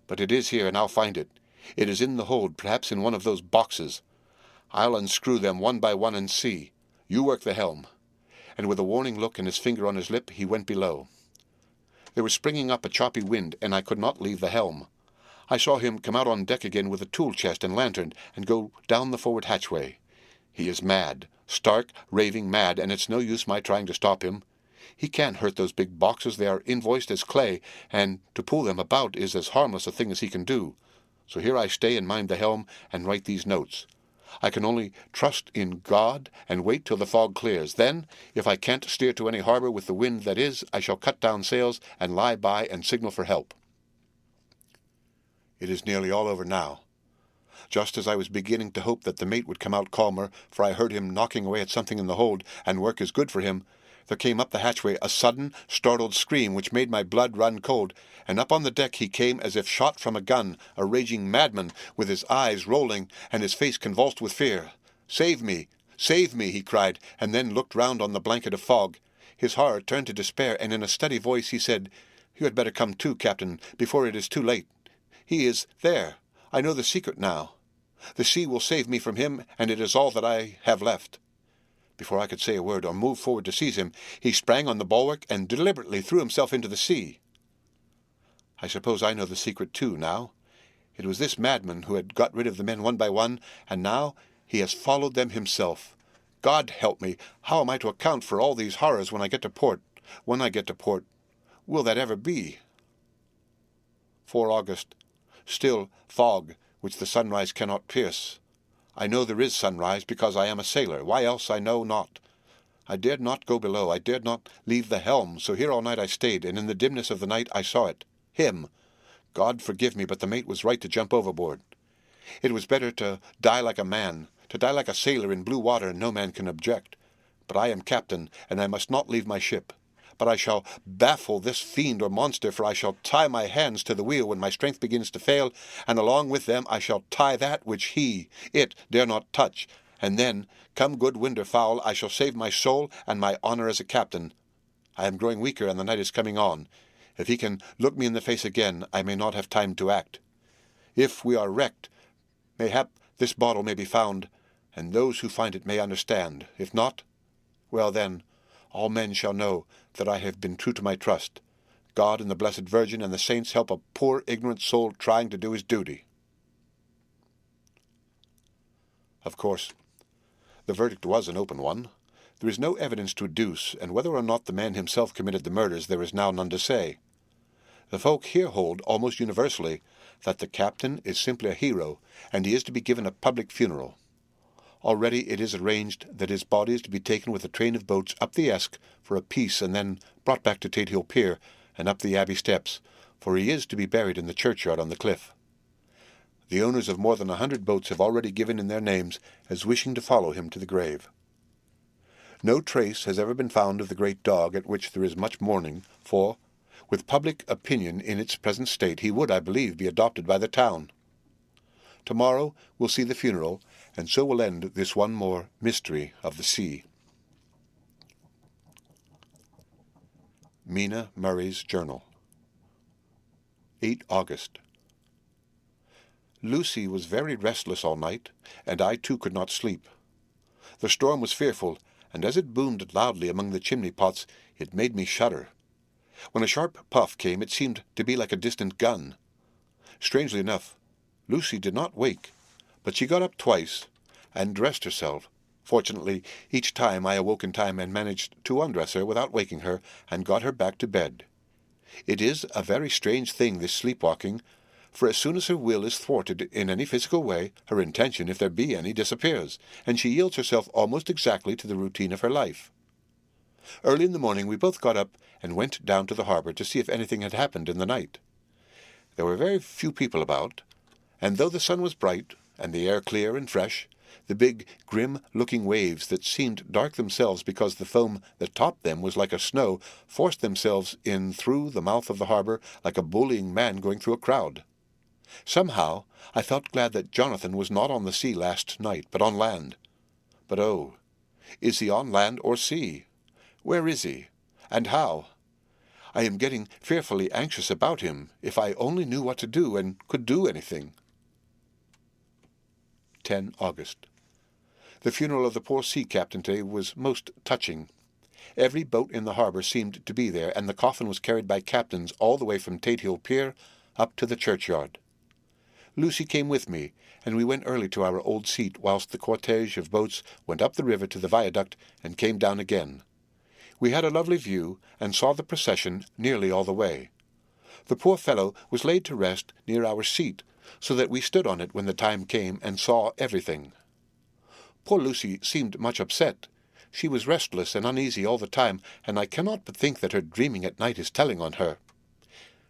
But it is here, and I'll find it. It is in the hold, perhaps in one of those boxes. I'll unscrew them one by one and see. You work the helm. And with a warning look and his finger on his lip, he went below. There was springing up a choppy wind, and I could not leave the helm. I saw him come out on deck again with a tool chest and lantern, and go down the forward hatchway. He is mad, stark, raving mad, and it's no use my trying to stop him. He can't hurt those big boxes, they are invoiced as clay, and to pull them about is as harmless a thing as he can do. So here I stay and mind the helm and write these notes. I can only trust in God and wait till the fog clears. Then, if I can't steer to any harbour with the wind that is, I shall cut down sails and lie by and signal for help. It is nearly all over now. Just as I was beginning to hope that the mate would come out calmer, for I heard him knocking away at something in the hold, and work is good for him, there came up the hatchway a sudden, startled scream which made my blood run cold, and up on the deck he came as if shot from a gun, a raging madman, with his eyes rolling and his face convulsed with fear. "Save me! Save me!" he cried, and then looked round on the blanket of fog. His horror turned to despair, and in a steady voice he said, "You had better come too, Captain, before it is too late. He is there. I know the secret now. The sea will save me from him, and it is all that I have left." Before I could say a word or move forward to seize him, he sprang on the bulwark and deliberately threw himself into the sea. I suppose I know the secret too now. It was this madman who had got rid of the men one by one, and now he has followed them himself. God help me! How am I to account for all these horrors when I get to port? When I get to port, will that ever be? 4 August. Still fog, which the sunrise cannot pierce. I know there is sunrise, because I am a sailor. Why else I know not. I dared not go below. I dared not leave the helm, so here all night I stayed, and in the dimness of the night I saw it. Him. God forgive me, but the mate was right to jump overboard. It was better to die like a man, to die like a sailor in blue water, and no man can object. But I am captain, and I must not leave my ship. But I shall baffle this fiend or monster, for I shall tie my hands to the wheel when my strength begins to fail, and along with them I shall tie that which it dare not touch, and then, come good wind or foul, I shall save my soul and my honour as a captain. I am growing weaker, and the night is coming on. If he can look me in the face again, I may not have time to act. If we are wrecked, Mayhap this bottle may be found, and those who find it may understand. If not, well then, all men shall know that I have been true to my trust. God and the Blessed Virgin and the saints help a poor ignorant soul trying to do his duty. Of course, the verdict was an open one. There is no evidence to adduce, and whether or not the man himself committed the murders there is now none to say. The folk here hold, almost universally, that the captain is simply a hero, and he is to be given a public funeral. Already it is arranged that his body is to be taken with a train of boats up the Esk for a peace, and then brought back to Tate Hill Pier and up the Abbey steps, for he is to be buried in the churchyard on the cliff. The owners of more than 100 boats have already given in their names as wishing to follow him to the grave. No trace has ever been found of the great dog, at which there is much mourning, for, with public opinion in its present state, he would, I believe, be adopted by the town. Tomorrow we'll see the funeral, and so will end this one more mystery of the sea. Mina Murray's Journal. 8 August. Lucy was very restless all night, and I too could not sleep. The storm was fearful, and as it boomed loudly among the chimney-pots, it made me shudder. When a sharp puff came, it seemed to be like a distant gun. Strangely enough, Lucy did not wake, but she got up twice and dressed herself. Fortunately, each time I awoke in time and managed to undress her without waking her, and got her back to bed. It is a very strange thing, this sleepwalking, for as soon as her will is thwarted in any physical way, her intention, if there be any, disappears, and she yields herself almost exactly to the routine of her life. Early in the morning we both got up and went down to the harbour to see if anything had happened in the night. There were very few people about, and though the sun was bright, and the air clear and fresh, the big, grim-looking waves that seemed dark themselves because the foam that topped them was like a snow forced themselves in through the mouth of the harbour like a bullying man going through a crowd. Somehow I felt glad that Jonathan was not on the sea last night, but on land. But oh, is he on land or sea? Where is he? And how? I am getting fearfully anxious about him. If I only knew what to do, and could do anything. 10 August. The funeral of the poor sea captain today was most touching. Every boat in the harbour seemed to be there, and the coffin was carried by captains all the way from Tate Hill Pier up to the churchyard. Lucy came with me, and we went early to our old seat, whilst the cortege of boats went up the river to the viaduct and came down again. We had a lovely view, and saw the procession nearly all the way. The poor fellow was laid to rest near our seat, so that we stood on it when the time came, and saw everything. Poor Lucy seemed much upset. She was restless and uneasy all the time, and I cannot but think that her dreaming at night is telling on her.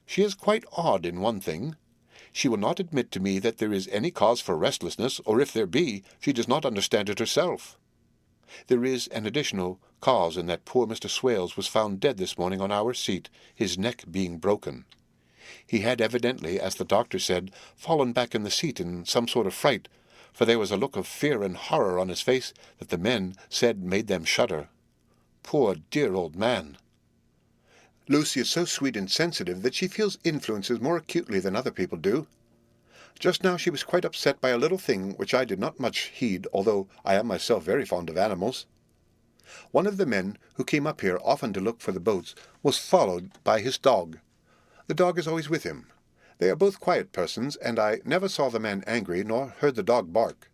She is quite odd in one thing. She will not admit to me that there is any cause for restlessness, or if there be, she does not understand it herself. There is an additional cause in that poor Mr. Swales was found dead this morning on our seat, his neck being broken. He had evidently, as the doctor said, fallen back in the seat in some sort of fright, for there was a look of fear and horror on his face that the men said made them shudder. Poor dear old man! Lucy is so sweet and sensitive that she feels influences more acutely than other people do. Just now she was quite upset by a little thing which I did not much heed, although I am myself very fond of animals. One of the men who came up here often to look for the boats was followed by his dog. The dog is always with him. They are both quiet persons, and I never saw the man angry, nor heard the dog bark.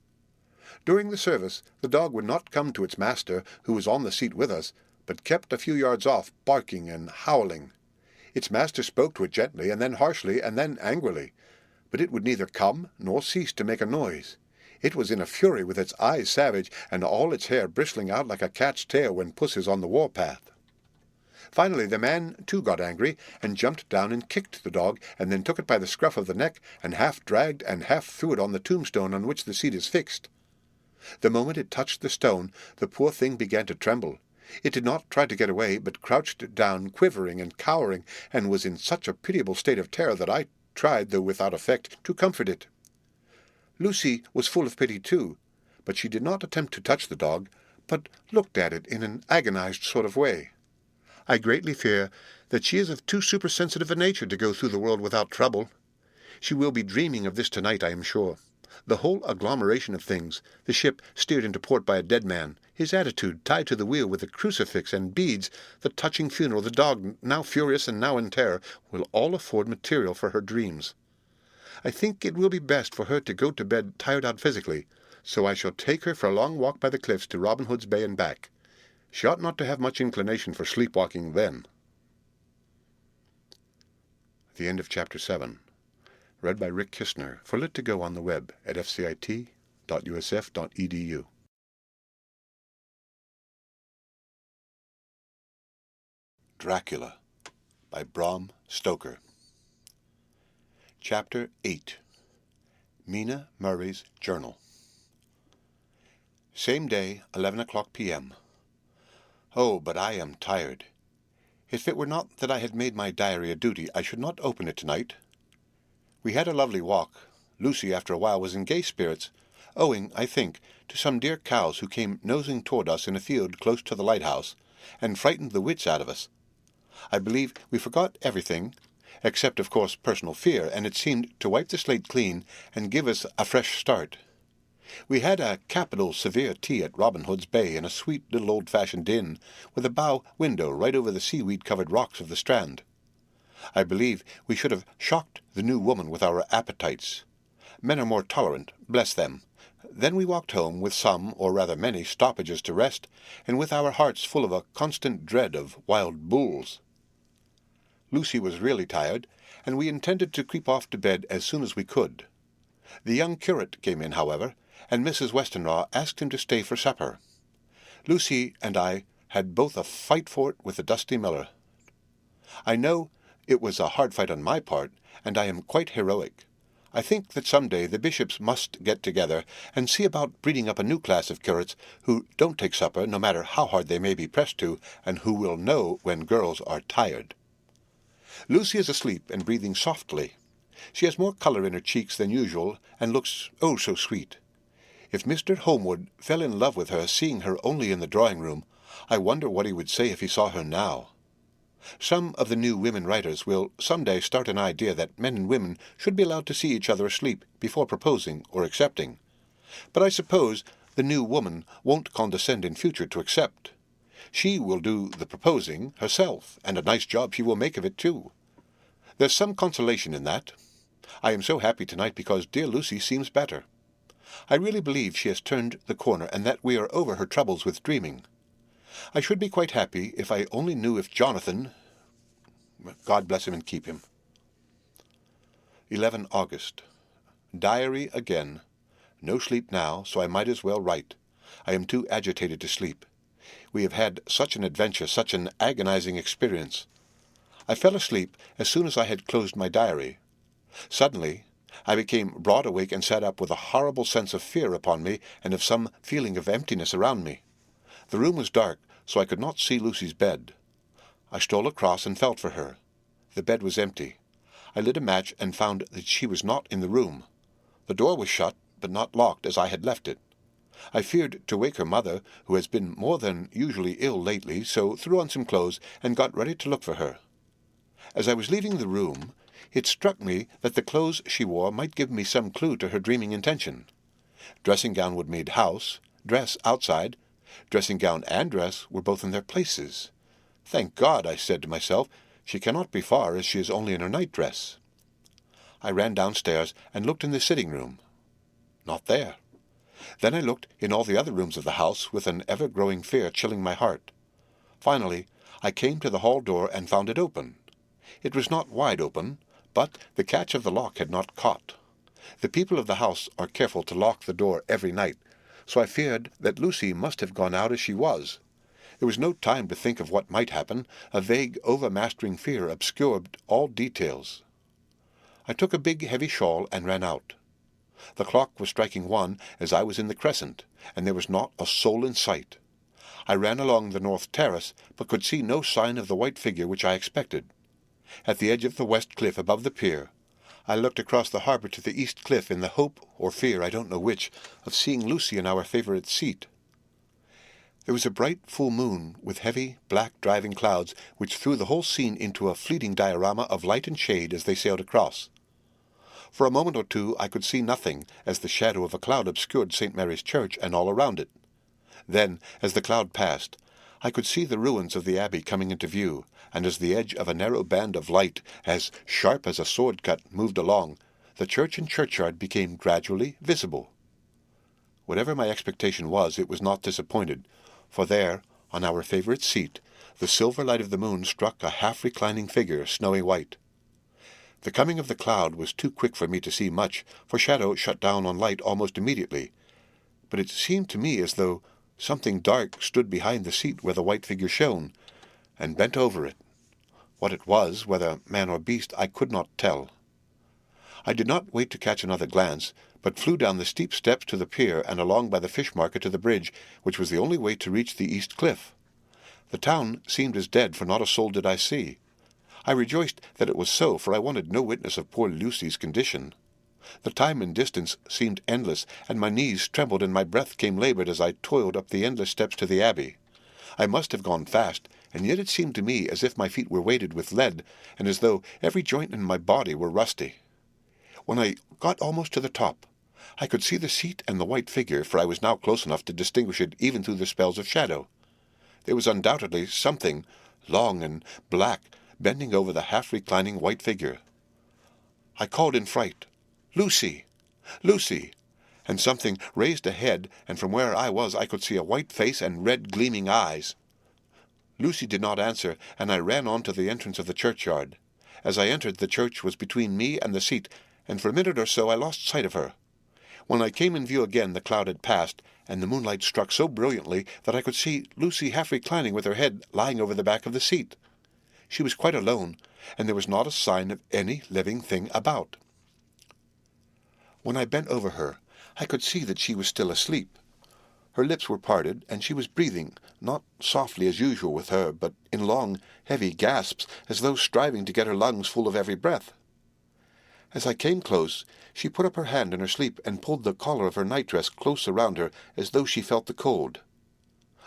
During the service the dog would not come to its master, who was on the seat with us, but kept a few yards off, barking and howling. Its master spoke to it gently, and then harshly, and then angrily, but it would neither come nor cease to make a noise. It was in a fury, with its eyes savage, and all its hair bristling out like a cat's tail when puss is on the war-path. Finally the man too got angry, and jumped down and kicked the dog, and then took it by the scruff of the neck, and half dragged and half threw it on the tombstone on which the seat is fixed. The moment it touched the stone, the poor thing began to tremble. It did not try to get away, but crouched down, quivering and cowering, and was in such a pitiable state of terror that I tried, though without effect, to comfort it. Lucy was full of pity too, but she did not attempt to touch the dog, but looked at it in an agonized sort of way. I greatly fear that she is of too supersensitive a nature to go through the world without trouble. She will be dreaming of this tonight, I am sure. The whole agglomeration of things, the ship steered into port by a dead man, his attitude tied to the wheel with a crucifix and beads, the touching funeral, the dog, now furious and now in terror, will all afford material for her dreams. I think it will be best for her to go to bed tired out physically, so I shall take her for a long walk by the cliffs to Robin Hood's Bay and back. She ought not to have much inclination for sleepwalking then. The end of Chapter 7. Read by Rick Kistner for Lit to Go on the web at fcit.usf.edu. Dracula by Bram Stoker. Chapter 8. Mina Murray's Journal. Same day, 11 o'clock p.m. Oh, but I am tired. If it were not that I had made my diary a duty, I should not open it tonight. We had a lovely walk. Lucy, after a while, was in gay spirits, owing, I think, to some dear cows who came nosing toward us in a field close to the lighthouse, and frightened the wits out of us. I believe we forgot everything, except, of course, personal fear, and it seemed to wipe the slate clean and give us a fresh start. We had a capital severe tea at Robin Hood's Bay in a sweet little old-fashioned inn, with a bow window right over the seaweed-covered rocks of the strand. I believe we should have shocked the new woman with our appetites. Men are more tolerant, bless them. Then we walked home with some, or rather many, stoppages to rest, and with our hearts full of a constant dread of wild bulls. Lucy was really tired, and we intended to creep off to bed as soon as we could. The young curate came in, however, and Mrs. Westenra asked him to stay for supper. Lucy and I had both a fight for it with the dusty miller. I know it was a hard fight on my part, and I am quite heroic. I think that some day the bishops must get together and see about breeding up a new class of curates who don't take supper, no matter how hard they may be pressed to, and who will know when girls are tired. Lucy is asleep and breathing softly. She has more colour in her cheeks than usual, and looks oh so sweet. If Mr. Holmwood fell in love with her, seeing her only in the drawing-room, I wonder what he would say if he saw her now. Some of the new women writers will some day start an idea that men and women should be allowed to see each other asleep before proposing or accepting. But I suppose the new woman won't condescend in future to accept. She will do the proposing herself, and a nice job she will make of it, too. There's some consolation in that. I am so happy tonight because dear Lucy seems better. I really believe she has turned the corner, and that we are over her troubles with dreaming. I should be quite happy if I only knew if Jonathan... God bless him and keep him. 11 August. Diary again. No sleep now, so I might as well write. I am too agitated to sleep. We have had such an adventure, such an agonizing experience. I fell asleep as soon as I had closed my diary. Suddenly, I became broad awake and sat up with a horrible sense of fear upon me and of some feeling of emptiness around me. The room was dark, so I could not see Lucy's bed. I stole across and felt for her. The bed was empty. I lit a match and found that she was not in the room. The door was shut, but not locked as I had left it. I feared to wake her mother, who has been more than usually ill lately, so threw on some clothes and got ready to look for her. As I was leaving the room, it struck me that the clothes she wore might give me some clue to her dreaming intention. Dressing-gown would mean house, dress outside. Dressing-gown and dress were both in their places. Thank God, I said to myself, she cannot be far, as she is only in her night-dress. I ran downstairs and looked in the sitting-room. Not there. Then I looked in all the other rooms of the house, with an ever-growing fear chilling my heart. Finally, I came to the hall door and found it open. It was not wide open, but the catch of the lock had not caught. The people of the house are careful to lock the door every night, so I feared that Lucy must have gone out as she was. There was no time to think of what might happen. A vague, overmastering fear obscured all details. I took a big, heavy shawl and ran out. The clock was striking 1 as I was in the crescent, and there was not a soul in sight. I ran along the north terrace, but could see no sign of the white figure which I expected. At the edge of the west cliff above the pier, I looked across the harbour to the east cliff in the hope, or fear, I don't know which, of seeing Lucy in our favourite seat. There was a bright full moon, with heavy, black driving clouds, which threw the whole scene into a fleeting diorama of light and shade as they sailed across. For a moment or two I could see nothing, as the shadow of a cloud obscured St. Mary's Church and all around it. Then, as the cloud passed, I could see the ruins of the abbey coming into view, and as the edge of a narrow band of light, as sharp as a sword cut, moved along, the church and churchyard became gradually visible. Whatever my expectation was, it was not disappointed, for there, on our favourite seat, the silver light of the moon struck a half-reclining figure, snowy white. The coming of the cloud was too quick for me to see much, for shadow shut down on light almost immediately, but it seemed to me as though something dark stood behind the seat where the white figure shone, and bent over it. What it was, whether man or beast, I could not tell. I did not wait to catch another glance, but flew down the steep steps to the pier and along by the fish market to the bridge, which was the only way to reach the east cliff. The town seemed as dead, for not a soul did I see. I rejoiced that it was so, for I wanted no witness of poor Lucy's condition. The time and distance seemed endless, and my knees trembled and my breath came laboured as I toiled up the endless steps to the abbey. I must have gone fast, and yet it seemed to me as if my feet were weighted with lead, and as though every joint in my body were rusty. When I got almost to the top, I could see the seat and the white figure, for I was now close enough to distinguish it even through the spells of shadow. There was undoubtedly something, long and black, bending over the half-reclining white figure. I called in fright, "Lucy! Lucy!" and something raised a head, and from where I was I could see a white face and red gleaming eyes. Lucy did not answer, and I ran on to the entrance of the churchyard. As I entered, the church was between me and the seat, and for a minute or so I lost sight of her. When I came in view again, the cloud had passed, and the moonlight struck so brilliantly that I could see Lucy half reclining with her head lying over the back of the seat. She was quite alone, and there was not a sign of any living thing about. When I bent over her, I could see that she was still asleep. Her lips were parted, and she was breathing, not softly as usual with her, but in long, heavy gasps, as though striving to get her lungs full of every breath. As I came close, she put up her hand in her sleep and pulled the collar of her nightdress close around her, as though she felt the cold.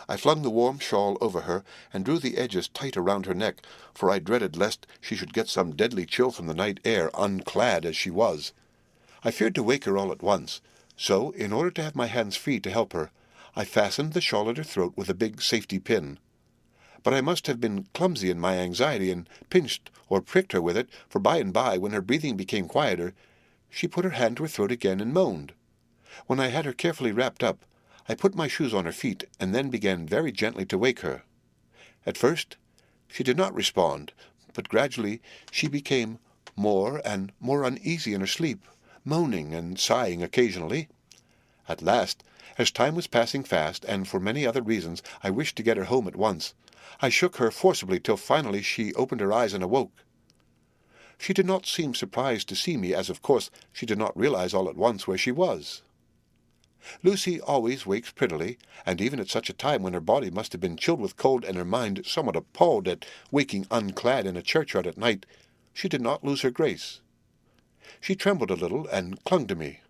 I flung the warm shawl over her, and drew the edges tight around her neck, for I dreaded lest she should get some deadly chill from the night air, unclad as she was. I feared to wake her all at once, so, in order to have my hands free to help her, I fastened the shawl at her throat with a big safety pin. But I must have been clumsy in my anxiety, and pinched or pricked her with it, for by and by, when her breathing became quieter, she put her hand to her throat again and moaned. When I had her carefully wrapped up, I put my shoes on her feet, and then began very gently to wake her. At first she did not respond, but gradually she became more and more uneasy in her sleep, moaning and sighing occasionally. At last, as time was passing fast, and for many other reasons I wished to get her home at once, I shook her forcibly till finally she opened her eyes and awoke. She did not seem surprised to see me, as of course she did not realize all at once where she was. Lucy always wakes prettily, and even at such a time when her body must have been chilled with cold and her mind somewhat appalled at waking unclad in a churchyard at night, she did not lose her grace. She trembled a little and clung to me.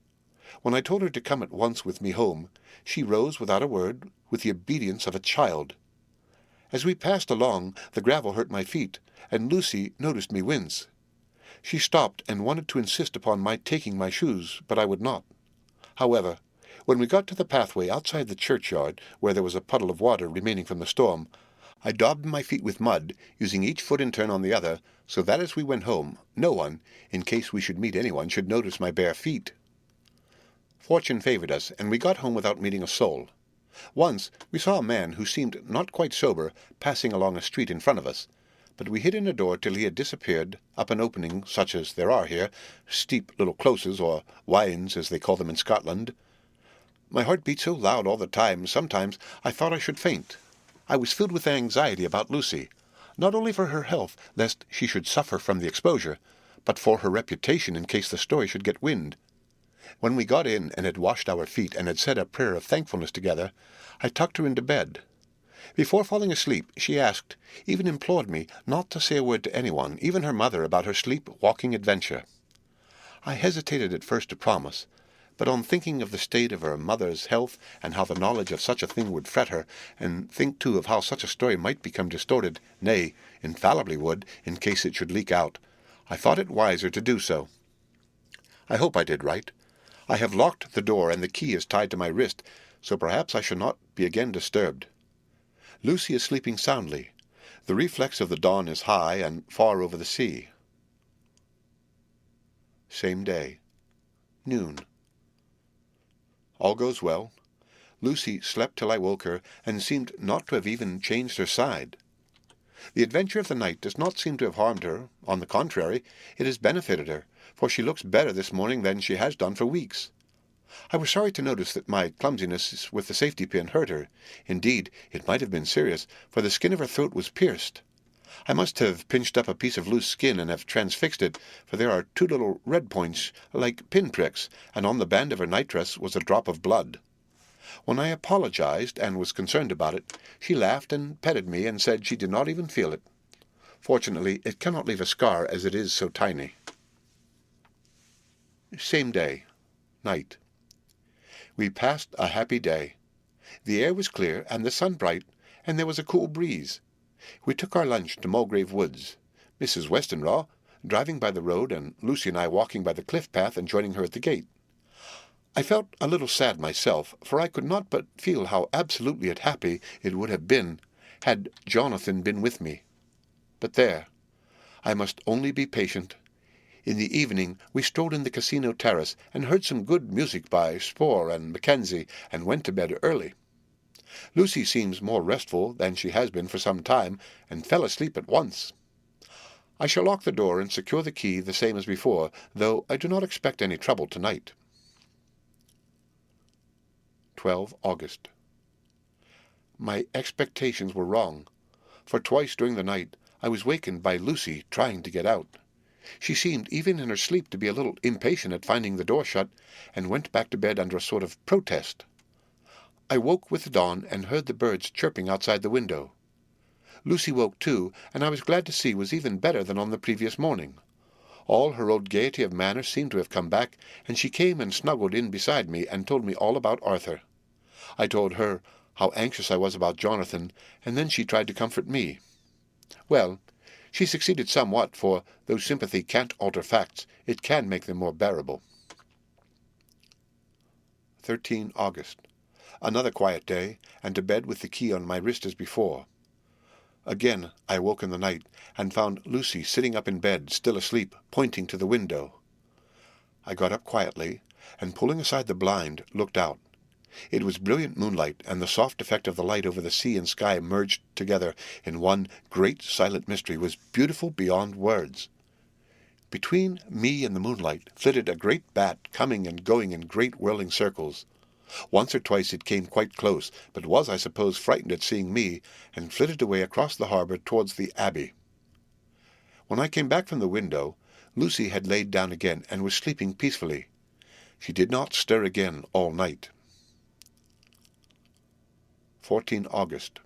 When I told her to come at once with me home, she rose without a word, with the obedience of a child. As we passed along, the gravel hurt my feet, and Lucy noticed me wince. She stopped and wanted to insist upon my taking my shoes, but I would not. However, when we got to the pathway outside the churchyard, where there was a puddle of water remaining from the storm, I daubed my feet with mud, using each foot in turn on the other, so that as we went home, no one, in case we should meet anyone, should notice my bare feet. Fortune favoured us, and we got home without meeting a soul. Once we saw a man who seemed not quite sober passing along a street in front of us, but we hid in a door till he had disappeared up an opening such as there are here, steep little closes, or wynds as they call them in Scotland. My heart beat so loud all the time, sometimes I thought I should faint. I was filled with anxiety about Lucy, not only for her health, lest she should suffer from the exposure, but for her reputation in case the story should get wind. When we got in and had washed our feet and had said a prayer of thankfulness together, I tucked her into bed. Before falling asleep, she asked, even implored me, not to say a word to anyone, even her mother, about her sleep-walking adventure. I hesitated at first to promise, but on thinking of the state of her mother's health, and how the knowledge of such a thing would fret her, and think too of how such a story might become distorted, nay, infallibly would, in case it should leak out, I thought it wiser to do so. I hope I did right. I have locked the door, and the key is tied to my wrist, so perhaps I shall not be again disturbed. Lucy is sleeping soundly. The reflex of the dawn is high and far over the sea. Same day. Noon. All goes well. Lucy slept till I woke her, and seemed not to have even changed her side. The adventure of the night does not seem to have harmed her. On the contrary, it has benefited her, for she looks better this morning than she has done for weeks. I was sorry to notice that my clumsiness with the safety pin hurt her. Indeed, it might have been serious, for the skin of her throat was pierced. I must have pinched up a piece of loose skin and have transfixed it, for there are 2 little red points, like pin-pricks, and on the band of her nightdress was a drop of blood. When I apologized and was concerned about it, she laughed and petted me and said she did not even feel it. Fortunately, it cannot leave a scar, as it is so tiny. Same day. Night. We passed a happy day. The air was clear and the sun bright, and there was a cool breeze. We took our lunch to Mulgrave Woods, Mrs. Westenra driving by the road, and Lucy and I walking by the cliff path and joining her at the gate. I felt a little sad myself, for I could not but feel how absolutely happy it would have been had Jonathan been with me. But there, I must only be patient. In the evening we strolled in the casino terrace and heard some good music by Spohr and Mackenzie, and went to bed early. Lucy seems more restful than she has been for some time, and fell asleep at once. I shall lock the door and secure the key the same as before, though I do not expect any trouble tonight. 12 August. My expectations were wrong, for twice during the night I was wakened by Lucy trying to get out. She seemed, even in her sleep, to be a little impatient at finding the door shut, and went back to bed under a sort of protest. I woke with the dawn and heard the birds chirping outside the window. Lucy woke too, and I was glad to see was even better than on the previous morning. All her old gaiety of manner seemed to have come back, and she came and snuggled in beside me and told me all about Arthur. I told her how anxious I was about Jonathan, and then she tried to comfort me. Well, she succeeded somewhat, for though sympathy can't alter facts, it can make them more bearable. 13 August. Another quiet day, and to bed with the key on my wrist as before. Again I woke in the night, and found Lucy sitting up in bed, still asleep, pointing to the window. I got up quietly, and pulling aside the blind, looked out. It was brilliant moonlight, and the soft effect of the light over the sea and sky merged together in one great silent mystery was beautiful beyond words. Between me and the moonlight flitted a great bat, coming and going in great whirling circles. Once or twice it came quite close, but was, I suppose, frightened at seeing me, and flitted away across the harbour towards the Abbey. When I came back from the window, Lucy had laid down again and was sleeping peacefully. She did not stir again all night. 14 August.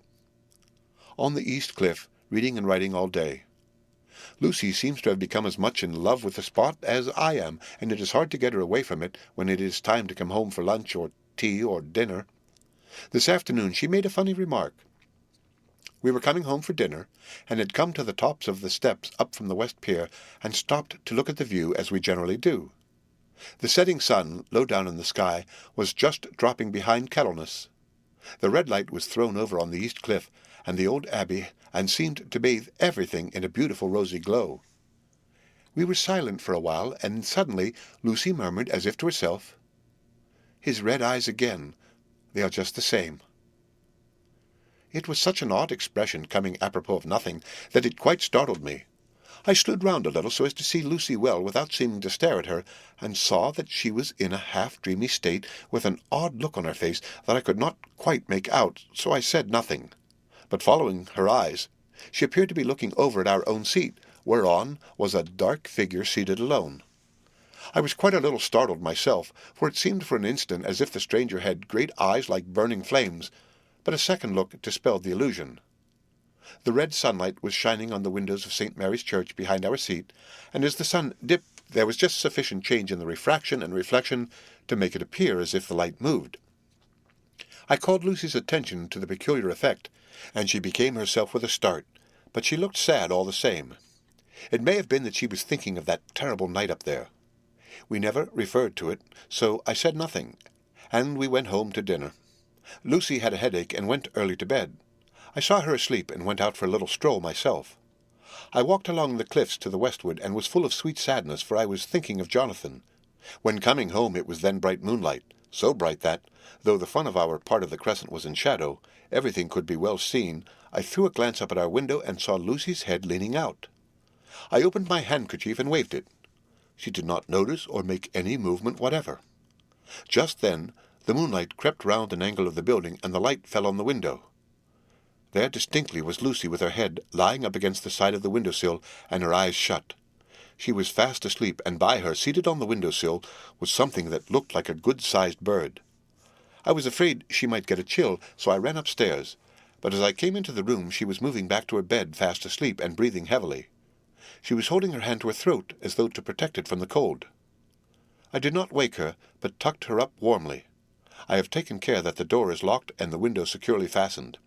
On the east cliff, reading and writing all day. Lucy seems to have become as much in love with the spot as I am, and it is hard to get her away from it when it is time to come home for lunch or tea or dinner. This afternoon she made a funny remark. We were coming home for dinner, and had come to the tops of the steps up from the west pier, and stopped to look at the view as we generally do. The setting sun, low down in the sky, was just dropping behind Kettleness. The red light was thrown over on the east cliff and the old abbey, and seemed to bathe everything in a beautiful rosy glow. We were silent for a while, and suddenly Lucy murmured, as if to herself, "His red eyes again. They are just the same." It was such an odd expression, coming apropos of nothing, that it quite startled me. I slid round a little so as to see Lucy well without seeming to stare at her, and saw that she was in a half-dreamy state, with an odd look on her face that I could not quite make out, so I said nothing. But following her eyes, she appeared to be looking over at our own seat, whereon was a dark figure seated alone. I was quite a little startled myself, for it seemed for an instant as if the stranger had great eyes like burning flames, but a second look dispelled the illusion. The red sunlight was shining on the windows of St. Mary's Church behind our seat, and as the sun dipped there was just sufficient change in the refraction and reflection to make it appear as if the light moved. I called Lucy's attention to the peculiar effect, and she became herself with a start, but she looked sad all the same. It may have been that she was thinking of that terrible night up there. We never referred to it, so I said nothing, and we went home to dinner. Lucy had a headache and went early to bed. I saw her asleep and went out for a little stroll myself. I walked along the cliffs to the westward and was full of sweet sadness, for I was thinking of Jonathan. When coming home it was then bright moonlight, so bright that, though the front of our part of the crescent was in shadow, everything could be well seen. I threw a glance up at our window and saw Lucy's head leaning out. I opened my handkerchief and waved it. She did not notice or make any movement whatever. Just then the moonlight crept round an angle of the building, and the light fell on the window. There distinctly was Lucy with her head lying up against the side of the window-sill and her eyes shut. She was fast asleep, and by her, seated on the window-sill, was something that looked like a good-sized bird. I was afraid she might get a chill, so I ran upstairs, but as I came into the room she was moving back to her bed fast asleep and breathing heavily. She was holding her hand to her throat as though to protect it from the cold. I did not wake her, but tucked her up warmly. I have taken care that the door is locked and the window securely fastened.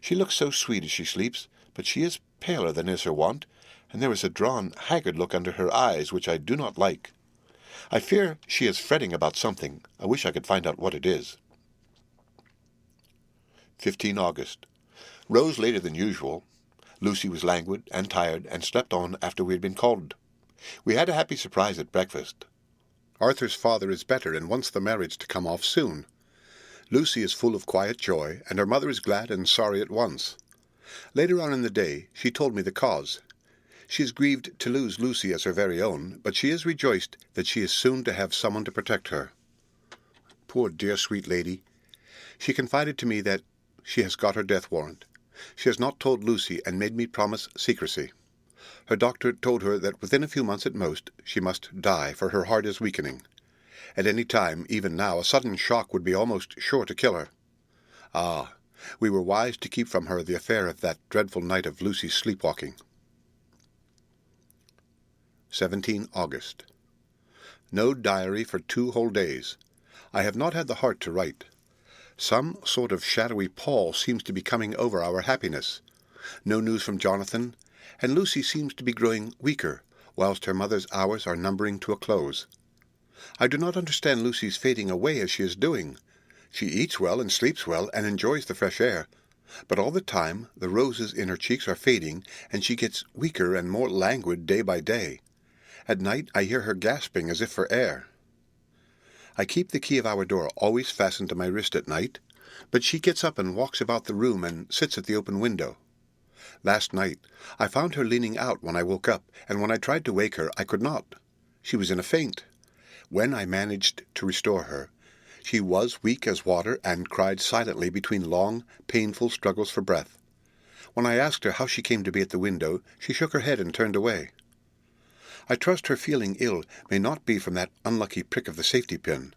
She looks so sweet as she sleeps, but she is paler than is her wont, and there is a drawn, haggard look under her eyes which I do not like. I fear she is fretting about something. I wish I could find out what it is. 15 August. Rose later than usual. Lucy was languid and tired, and slept on after we had been called. We had a happy surprise at breakfast. Arthur's father is better and wants the marriage to come off soon. Lucy is full of quiet joy, and her mother is glad and sorry at once. Later on in the day she told me the cause. She is grieved to lose Lucy as her very own, but she is rejoiced that she is soon to have someone to protect her. Poor dear sweet lady. She confided to me that she has got her death warrant. She has not told Lucy and made me promise secrecy. Her doctor told her that within a few months at most she must die, for her heart is weakening. At any time, even now, a sudden shock would be almost sure to kill her. Ah, we were wise to keep from her the affair of that dreadful night of Lucy's sleepwalking. 17 August. No diary for 2 whole days. I have not had the heart to write. Some sort of shadowy pall seems to be coming over our happiness. No news from Jonathan, and Lucy seems to be growing weaker, whilst her mother's hours are numbering to a close. I do not understand Lucy's fading away as she is doing. She eats well and sleeps well and enjoys the fresh air, but all the time the roses in her cheeks are fading, and she gets weaker and more languid day by day. At night I hear her gasping as if for air. I keep the key of our door always fastened to my wrist at night, but she gets up and walks about the room and sits at the open window. Last night I found her leaning out when I woke up, and when I tried to wake her I could not. She was in a faint. When I managed to restore her, she was weak as water and cried silently between long, painful struggles for breath. When I asked her how she came to be at the window, she shook her head and turned away. I trust her feeling ill may not be from that unlucky prick of the safety pin.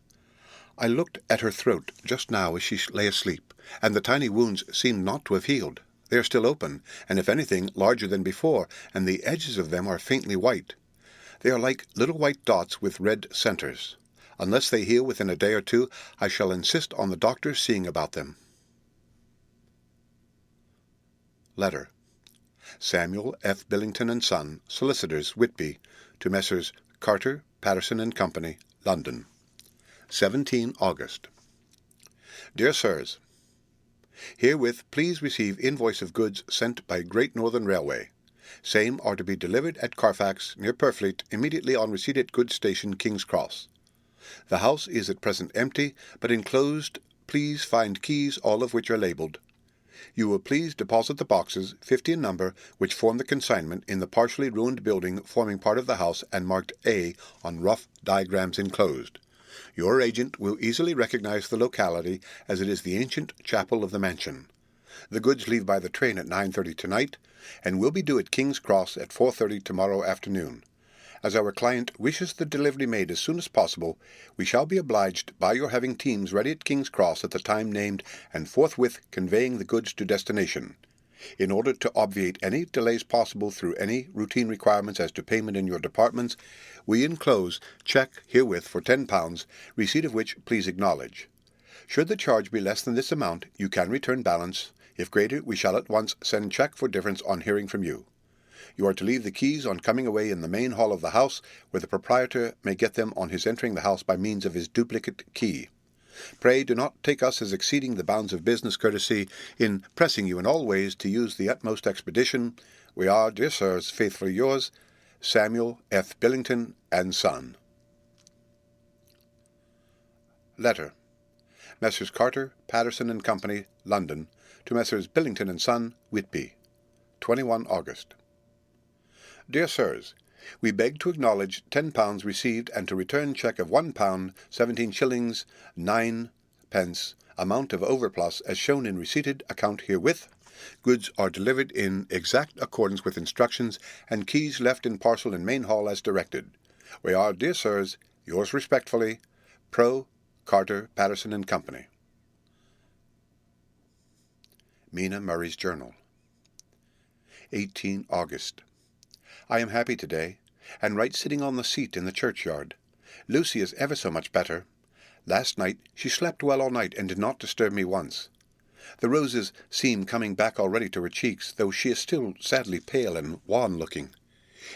I looked at her throat just now as she lay asleep, and the tiny wounds seemed not to have healed. They are still open, and if anything, larger than before, and the edges of them are faintly white. They are like little white dots with red centers. Unless they heal within a day or two, I shall insist on the doctor seeing about them. Letter. Samuel F. Billington and Son, Solicitors, Whitby, to Messrs. Carter, Patterson and Company, London. 17 August. Dear Sirs, herewith please receive invoice of goods sent by Great Northern Railway. Same are to be delivered at Carfax, near Purfleet, immediately on receipt at goods station, King's Cross. The house is at present empty, but enclosed please find keys, all of which are labelled. You will please deposit the boxes, 50 in number, which form the consignment, in the partially ruined building forming part of the house and marked A on rough diagrams enclosed. Your agent will easily recognize the locality, as it is the ancient chapel of the mansion. The goods leave by the train at 9:30 tonight, and will be due at King's Cross at 4:30 tomorrow afternoon. As our client wishes the delivery made as soon as possible, we shall be obliged by your having teams ready at King's Cross at the time named, and forthwith conveying the goods to destination. In order to obviate any delays possible through any routine requirements as to payment in your departments, we enclose cheque herewith for £10, receipt of which please acknowledge. Should the charge be less than this amount, you can return balance. If greater, we shall at once send cheque for difference on hearing from you. You are to leave the keys on coming away in the main hall of the house, where the proprietor may get them on his entering the house by means of his duplicate key. Pray do not take us as exceeding the bounds of business courtesy in pressing you in all ways to use the utmost expedition. We are, dear sirs, faithfully yours, Samuel F. Billington and Son. Letter. Messrs. Carter, Patterson and Company, London, to Messrs. Billington and Son, Whitby, 21 August. Dear Sirs, we beg to acknowledge £10 received and to return cheque of £1, 17 shillings, 9 pence, amount of overplus as shown in receipted account herewith. Goods are delivered in exact accordance with instructions, and keys left in parcel in main hall as directed. We are, dear sirs, yours respectfully, Pro. Carter, Patterson and Company. Mina Murray's Journal. 18 August. I am happy today, and right sitting on the seat in the churchyard. Lucy is ever so much better. Last night she slept well all night and did not disturb me once. The roses seem coming back already to her cheeks, though she is still sadly pale and wan-looking.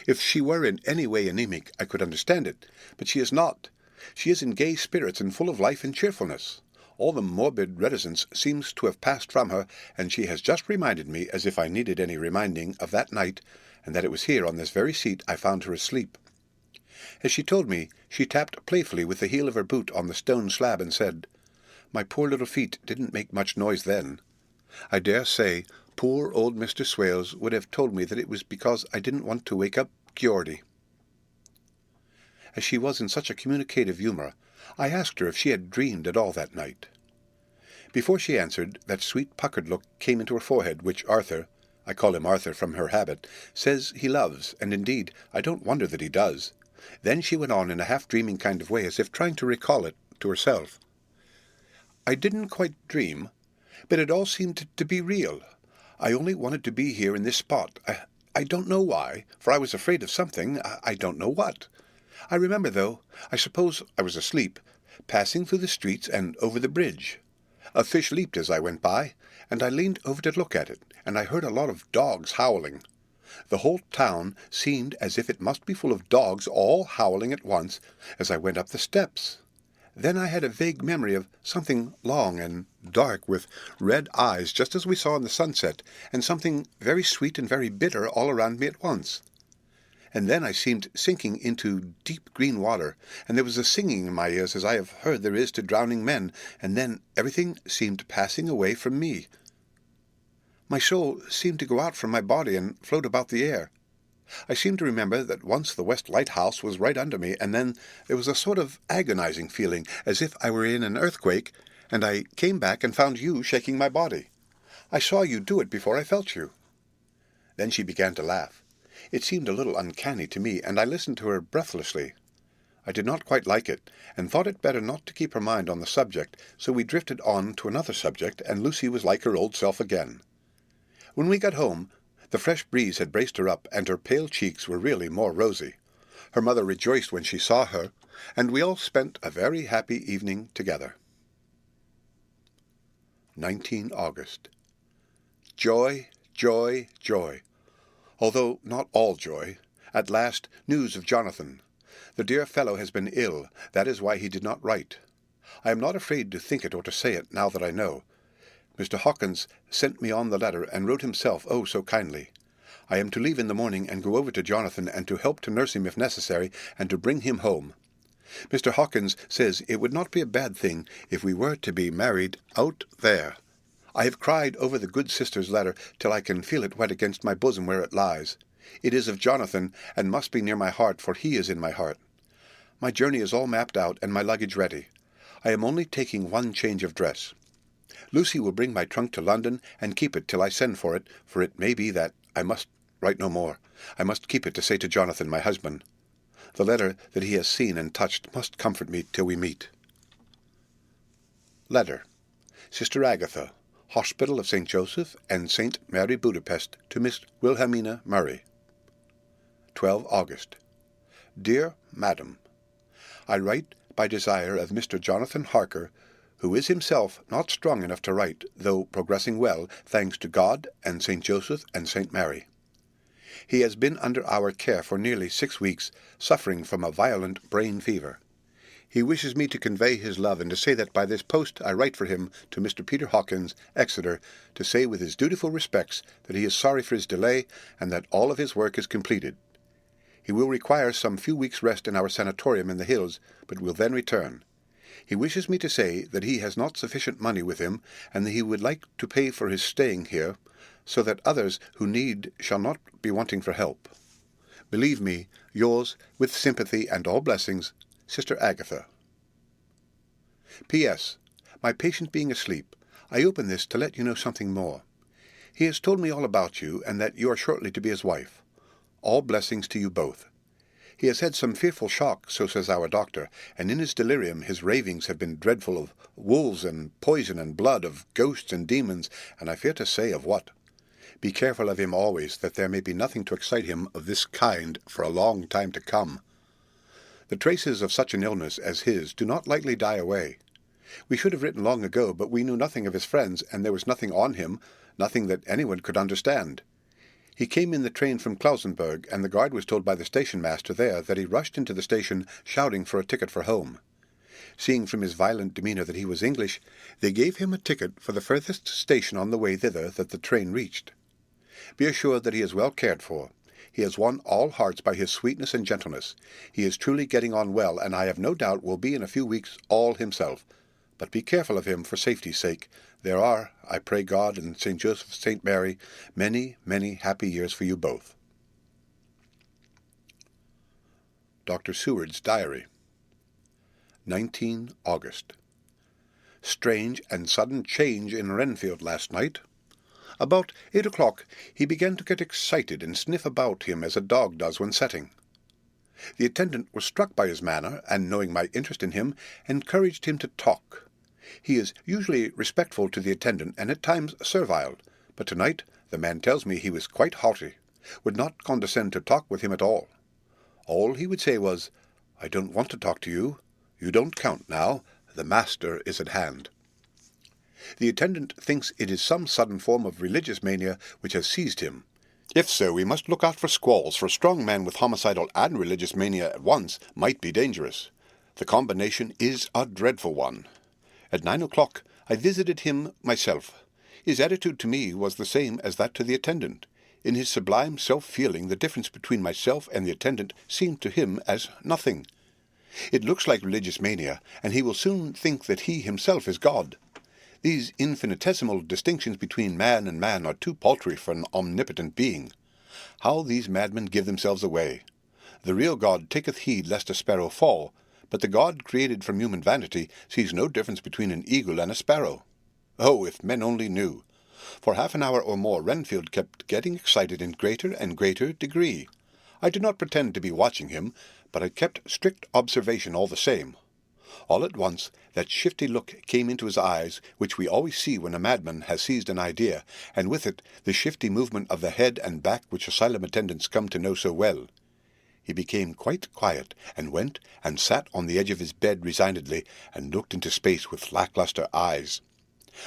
If she were in any way anemic, I could understand it, but she is not. She is in gay spirits and full of life and cheerfulness. All the morbid reticence seems to have passed from her, and she has just reminded me, as if I needed any reminding, of that night, and that it was here on this very seat I found her asleep. As she told me, she tapped playfully with the heel of her boot on the stone slab and said, "My poor little feet didn't make much noise then. I dare say poor old Mr. Swales would have told me that it was because I didn't want to wake up Geordie." As she was in such a communicative humour, I asked her if she had dreamed at all that night. Before she answered, that sweet puckered look came into her forehead, which Arthur, I call him Arthur from her habit, says he loves, and indeed I don't wonder that he does. Then she went on in a half-dreaming kind of way, as if trying to recall it to herself. "I didn't quite dream, but it all seemed to be real. I only wanted to be here in this spot. I don't know why, for I was afraid of something, I don't know what. I remember, though, I suppose I was asleep, passing through the streets and over the bridge. A fish leaped as I went by, and I leaned over to look at it, and I heard a lot of dogs howling. The whole town seemed as if it must be full of dogs all howling at once as I went up the steps. Then I had a vague memory of something long and dark with red eyes, just as we saw in the sunset, and something very sweet and very bitter all around me at once. And then I seemed sinking into deep green water, and there was a singing in my ears as I have heard there is to drowning men, and then everything seemed passing away from me. My soul seemed to go out from my body and float about the air. I seem to remember that once the West Lighthouse was right under me, and then there was a sort of agonizing feeling, as if I were in an earthquake, and I came back and found you shaking my body. I saw you do it before I felt you." Then she began to laugh. It seemed a little uncanny to me, and I listened to her breathlessly. I did not quite like it, and thought it better not to keep her mind on the subject, so we drifted on to another subject, and Lucy was like her old self again. When we got home, the fresh breeze had braced her up, and her pale cheeks were really more rosy. Her mother rejoiced when she saw her, and we all spent a very happy evening together. 19 August. Joy, joy, joy. Although not all joy. At last, news of Jonathan. The dear fellow has been ill. That is why he did not write. I am not afraid to think it or to say it, now that I know. Mr. Hawkins sent me on the letter, and wrote himself, oh, so kindly. I am to leave in the morning and go over to Jonathan, and to help to nurse him if necessary, and to bring him home. Mr. Hawkins says it would not be a bad thing if we were to be married out there. I have cried over the good sister's letter till I can feel it wet against my bosom where it lies. It is of Jonathan, and must be near my heart, for he is in my heart. My journey is all mapped out, and my luggage ready. I am only taking one change of dress. Lucy will bring my trunk to London, and keep it till I send for it may be that I must write no more. I must keep it to say to Jonathan, my husband. The letter that he has seen and touched must comfort me till we meet. Letter. Sister Agatha, Hospital of St. Joseph and St. Mary Budapest, to Miss Wilhelmina Murray. 12 August. Dear Madam, I write by desire of Mr. Jonathan Harker, who is himself not strong enough to write, though progressing well, thanks to God and St. Joseph and St. Mary. He has been under our care for nearly 6 weeks, suffering from a violent brain fever. He wishes me to convey his love and to say that by this post I write for him to Mr. Peter Hawkins, Exeter, to say with his dutiful respects that he is sorry for his delay and that all of his work is completed. He will require some few weeks' rest in our sanatorium in the hills, but will then return. He wishes me to say that he has not sufficient money with him, and that he would like to pay for his staying here, so that others who need shall not be wanting for help. Believe me, yours, with sympathy and all blessings, Sister Agatha. P.S. My patient being asleep, I open this to let you know something more. He has told me all about you, and that you are shortly to be his wife. All blessings to you both. He has had some fearful shock, so says our doctor, and in his delirium his ravings have been dreadful of wolves and poison and blood, of ghosts and demons, and I fear to say of what. Be careful of him always, that there may be nothing to excite him of this kind for a long time to come. The traces of such an illness as his do not lightly die away. We should have written long ago, but we knew nothing of his friends, and there was nothing on him, nothing that anyone could understand. He came in the train from Klausenburg, and the guard was told by the station-master there that he rushed into the station shouting for a ticket for home. Seeing from his violent demeanour that he was English, they gave him a ticket for the furthest station on the way thither that the train reached. Be assured that he is well cared for. He has won all hearts by his sweetness and gentleness. He is truly getting on well, and I have no doubt will be in a few weeks all himself. But be careful of him for safety's sake. There are, I pray God and St. Joseph, St. Mary, many, many happy years for you both. Dr. Seward's Diary. 19 August. Strange and sudden change in Renfield last night. About 8 o'clock he began to get excited and sniff about him as a dog does when setting. The attendant was struck by his manner, and knowing my interest in him, encouraged him to talk. He is usually respectful to the attendant, and at times servile, but tonight the man tells me he was quite haughty, would not condescend to talk with him at all. All he would say was, "I don't want to talk to you. You don't count now. The master is at hand." The attendant thinks it is some sudden form of religious mania which has seized him. If so, we must look out for squalls, for a strong man with homicidal and religious mania at once might be dangerous. The combination is a dreadful one. At 9 o'clock I visited him myself. His attitude to me was the same as that to the attendant. In his sublime self-feeling, the difference between myself and the attendant seemed to him as nothing. It looks like religious mania, and he will soon think that he himself is God. These infinitesimal distinctions between man and man are too paltry for an omnipotent being. How these madmen give themselves away! The real God taketh heed lest a sparrow fall, but the God created from human vanity sees no difference between an eagle and a sparrow. Oh, if men only knew! For half an hour or more Renfield kept getting excited in greater and greater degree. I did not pretend to be watching him, but I kept strict observation all the same. All at once that shifty look came into his eyes, which we always see when a madman has seized an idea, and with it the shifty movement of the head and back which asylum attendants come to know so well. He became quite quiet, and went and sat on the edge of his bed resignedly, and looked into space with lacklustre eyes.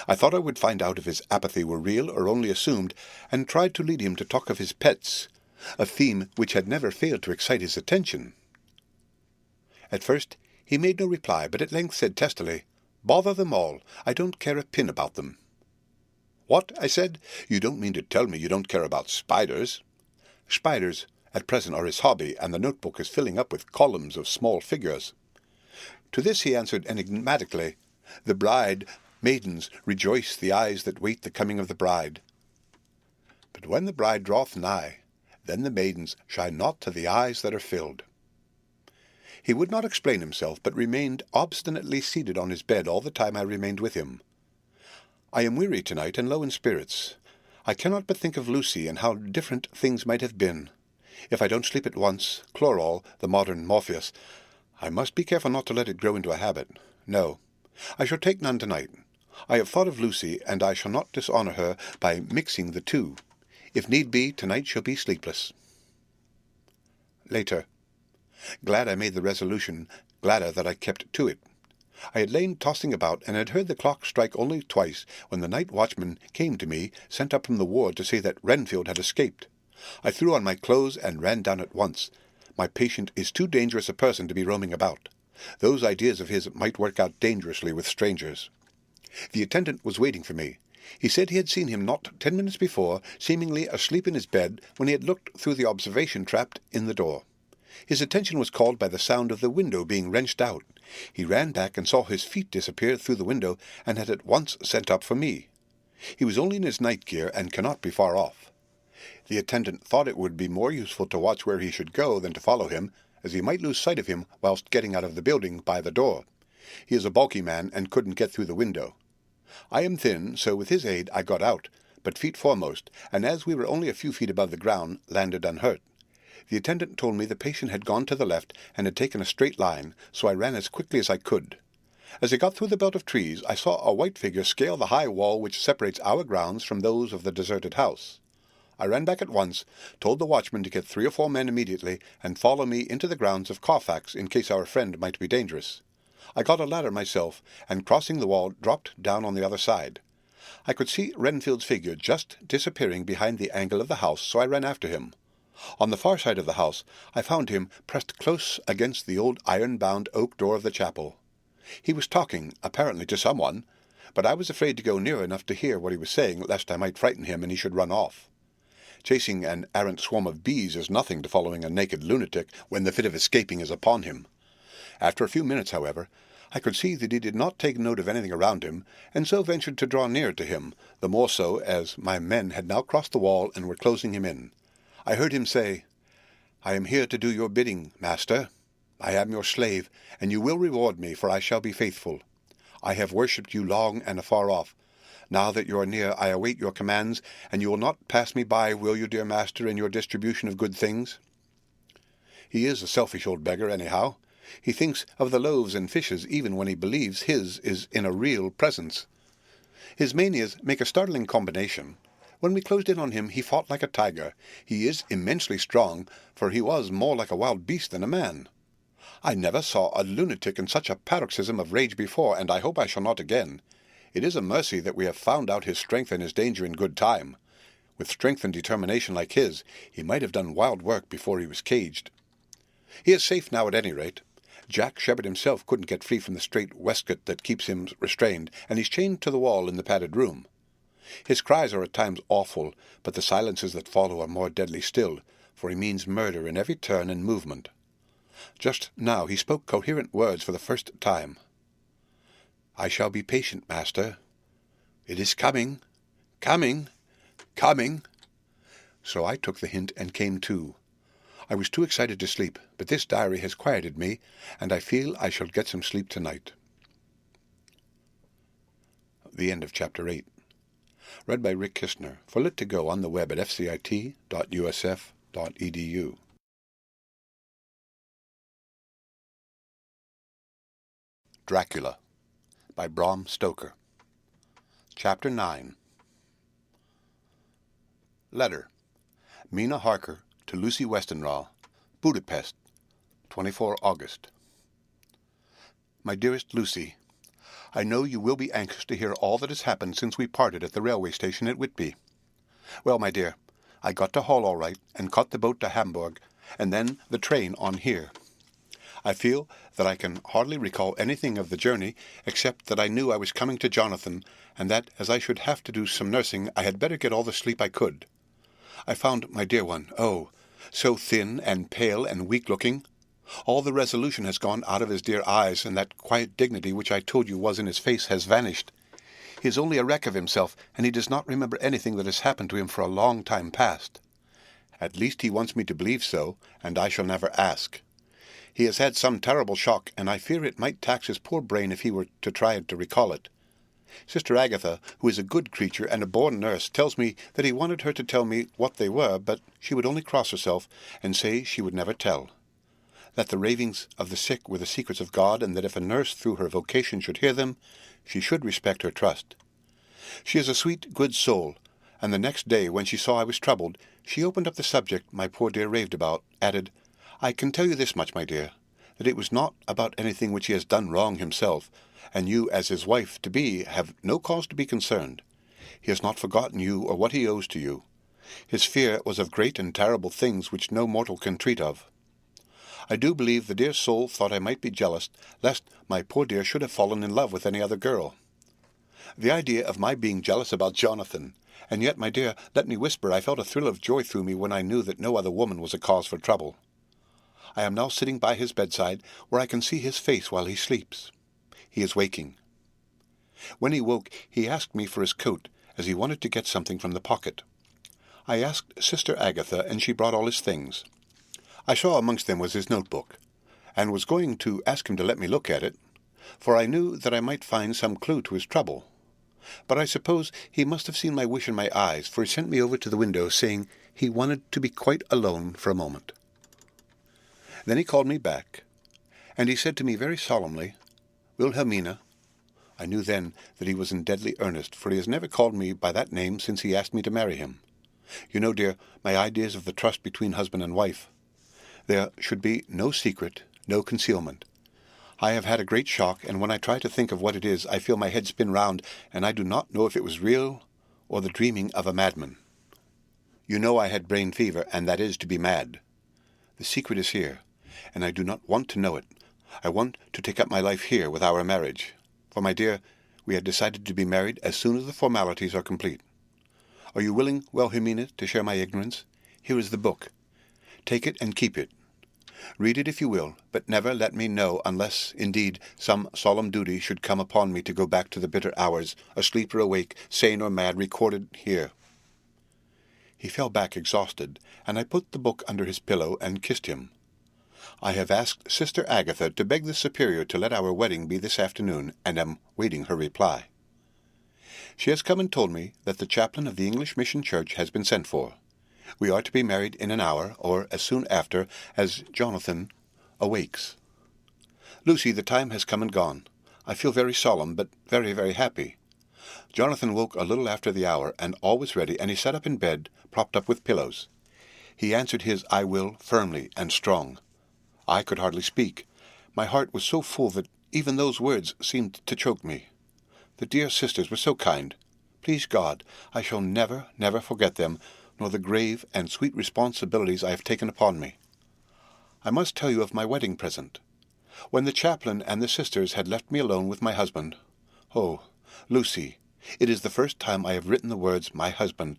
I thought I would find out if his apathy were real or only assumed, and tried to lead him to talk of his pets, a theme which had never failed to excite his attention. At first he made no reply, but at length said testily, "Bother them all, I don't care a pin about them." "What?" I said. "You don't mean to tell me you don't care about spiders?" Spiders at present are his hobby, and the notebook is filling up with columns of small figures. To this he answered enigmatically, "The bride, maidens, rejoice the eyes that wait the coming of the bride. But when the bride draweth nigh, then the maidens shine not to the eyes that are filled." He would not explain himself, but remained obstinately seated on his bed all the time I remained with him. I am weary tonight and low in spirits. I cannot but think of Lucy and how different things might have been. If I don't sleep at once, chloral, the modern Morpheus, I must be careful not to let it grow into a habit. No, I shall take none tonight. I have thought of Lucy, and I shall not dishonour her by mixing the two. If need be, tonight shall be sleepless. Later. Glad I made the resolution, gladder that I kept to it. I had lain tossing about, and had heard the clock strike only twice, when the night watchman came to me, sent up from the ward to say that Renfield had escaped. I threw on my clothes and ran down at once. My patient is too dangerous a person to be roaming about. Those ideas of his might work out dangerously with strangers. The attendant was waiting for me. He said he had seen him not 10 minutes before, seemingly asleep in his bed, when he had looked through the observation trap in the door. His attention was called by the sound of the window being wrenched out. He ran back and saw his feet disappear through the window, and had at once sent up for me. He was only in his night gear, and cannot be far off. The attendant thought it would be more useful to watch where he should go than to follow him, as he might lose sight of him whilst getting out of the building by the door. He is a bulky man, and couldn't get through the window. I am thin, so with his aid I got out, but feet foremost, and as we were only a few feet above the ground, landed unhurt. The attendant told me the patient had gone to the left and had taken a straight line, so I ran as quickly as I could. As I got through the belt of trees, I saw a white figure scale the high wall which separates our grounds from those of the deserted house. I ran back at once, told the watchman to get 3 or 4 men immediately, and follow me into the grounds of Carfax in case our friend might be dangerous. I got a ladder myself, and crossing the wall, dropped down on the other side. I could see Renfield's figure just disappearing behind the angle of the house, so I ran after him. On the far side of the house, I found him pressed close against the old iron-bound oak door of the chapel. He was talking, apparently to someone, but I was afraid to go near enough to hear what he was saying, lest I might frighten him and he should run off. Chasing an errant swarm of bees is nothing to following a naked lunatic when the fit of escaping is upon him. After a few minutes, however, I could see that he did not take note of anything around him, and so ventured to draw near to him, the more so as my men had now crossed the wall and were closing him in. I heard him say, "I am here to do your bidding, master. I am your slave, and you will reward me, for I shall be faithful. I have worshipped you long and afar off. Now that you are near, I await your commands, and you will not pass me by, will you, dear master, in your distribution of good things?" He is a selfish old beggar, anyhow. He thinks of the loaves and fishes even when he believes his is in a real presence. His manias make a startling combination. When we closed in on him, he fought like a tiger. He is immensely strong, for he was more like a wild beast than a man. I never saw a lunatic in such a paroxysm of rage before, and I hope I shall not again. It is a mercy that we have found out his strength and his danger in good time. With strength and determination like his, he might have done wild work before he was caged. He is safe now at any rate. Jack Shepherd himself couldn't get free from the strait waistcoat that keeps him restrained, and he's chained to the wall in the padded room. His cries are at times awful, but the silences that follow are more deadly still, for he means murder in every turn and movement. Just now he spoke coherent words for the first time. "I shall be patient, master. It is coming, coming, coming." So I took the hint and came to. I was too excited to sleep, but this diary has quieted me, and I feel I shall get some sleep tonight. The end of Chapter 8. Read by Rick Kistner, for Lit to Go on the web at fcit.usf.edu. Dracula by Bram Stoker. Chapter 9. Letter. Mina Harker to Lucy Westenra, Budapest, 24 August. My dearest Lucy, I know you will be anxious to hear all that has happened since we parted at the railway station at Whitby. Well, my dear, I got to Hull all right, and caught the boat to Hamburg, and then the train on here. I feel that I can hardly recall anything of the journey, except that I knew I was coming to Jonathan, and that, as I should have to do some nursing, I had better get all the sleep I could. I found my dear one, oh, so thin and pale and weak-looking. All the resolution has gone out of his dear eyes, and that quiet dignity which I told you was in his face has vanished. He is only a wreck of himself, and he does not remember anything that has happened to him for a long time past. At least he wants me to believe so, and I shall never ask. He has had some terrible shock, and I fear it might tax his poor brain if he were to try to recall it. Sister Agatha, who is a good creature and a born nurse, tells me that he wanted her to tell me what they were, but she would only cross herself and say she would never tell. That the ravings of the sick were the secrets of God, and that if a nurse through her vocation should hear them, she should respect her trust. She is a sweet, good soul, and the next day, when she saw I was troubled, she opened up the subject my poor dear raved about, added, "I can tell you this much, my dear, that it was not about anything which he has done wrong himself, and you, as his wife-to-be, have no cause to be concerned. He has not forgotten you or what he owes to you. His fear was of great and terrible things which no mortal can treat of. I do believe the dear soul thought I might be jealous, lest my poor dear should have fallen in love with any other girl. The idea of my being jealous about Jonathan! And yet, my dear, let me whisper, I felt a thrill of joy through me when I knew that no other woman was a cause for trouble. I am now sitting by his bedside, where I can see his face while he sleeps. He is waking. When he woke, he asked me for his coat, as he wanted to get something from the pocket. I asked Sister Agatha, and she brought all his things. I saw amongst them was his notebook, and was going to ask him to let me look at it, for I knew that I might find some clue to his trouble. But I suppose he must have seen my wish in my eyes, for he sent me over to the window, saying he wanted to be quite alone for a moment. Then he called me back, and he said to me very solemnly, "Wilhelmina." I knew then that he was in deadly earnest, for he has never called me by that name since he asked me to marry him. You know, dear, my ideas of the trust between husband and wife. There should be no secret, no concealment. I have had a great shock, and when I try to think of what it is, I feel my head spin round, and I do not know if it was real or the dreaming of a madman. You know I had brain fever, and that is to be mad. The secret is here, and I do not want to know it. I want to take up my life here with our marriage. For, my dear, we had decided to be married as soon as the formalities are complete. Are you willing, Wilhelmina, to share my ignorance? Here is the book. Take it and keep it. Read it if you will, but never let me know unless, indeed, some solemn duty should come upon me to go back to the bitter hours, asleep or awake, sane or mad, recorded here. He fell back exhausted, and I put the book under his pillow and kissed him. I have asked Sister Agatha to beg the Superior to let our wedding be this afternoon, and am waiting her reply. She has come and told me that the chaplain of the English Mission Church has been sent for. We are to be married in an hour, or as soon after as Jonathan awakes. Lucy, the time has come and gone. I feel very solemn, but very, very happy. Jonathan woke a little after the hour, and all was ready, and he sat up in bed, propped up with pillows. He answered his "I will" firmly and strong. I could hardly speak. My heart was so full that even those words seemed to choke me. The dear sisters were so kind. Please God, I shall never, never forget them, nor the grave and sweet responsibilities I have taken upon me. I must tell you of my wedding present. When the chaplain and the sisters had left me alone with my husband, oh, Lucy, it is the first time I have written the words "my husband."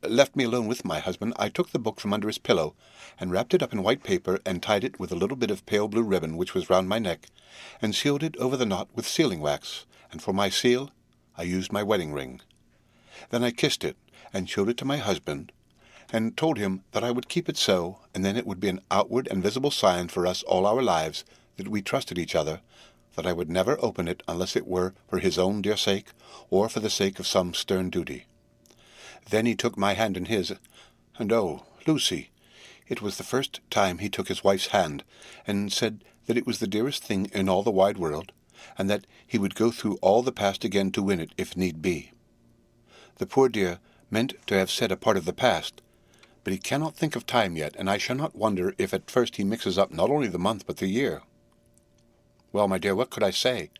Left me alone with my husband, I took the book from under his pillow, and wrapped it up in white paper, and tied it with a little bit of pale blue ribbon which was round my neck, and sealed it over the knot with sealing wax, and for my seal I used my wedding ring. Then I kissed it, and showed it to my husband, and told him that I would keep it so, and then it would be an outward and visible sign for us all our lives that we trusted each other, that I would never open it unless it were for his own dear sake, or for the sake of some stern duty. Then he took my hand in his, and oh, Lucy, it was the first time he took his wife's hand, and said that it was the dearest thing in all the wide world, and that he would go through all the past again to win it if need be. The poor dear meant to have said a part of the past, but he cannot think of time yet, and I shall not wonder if at first he mixes up not only the month but the year. Well, my dear, what could I say?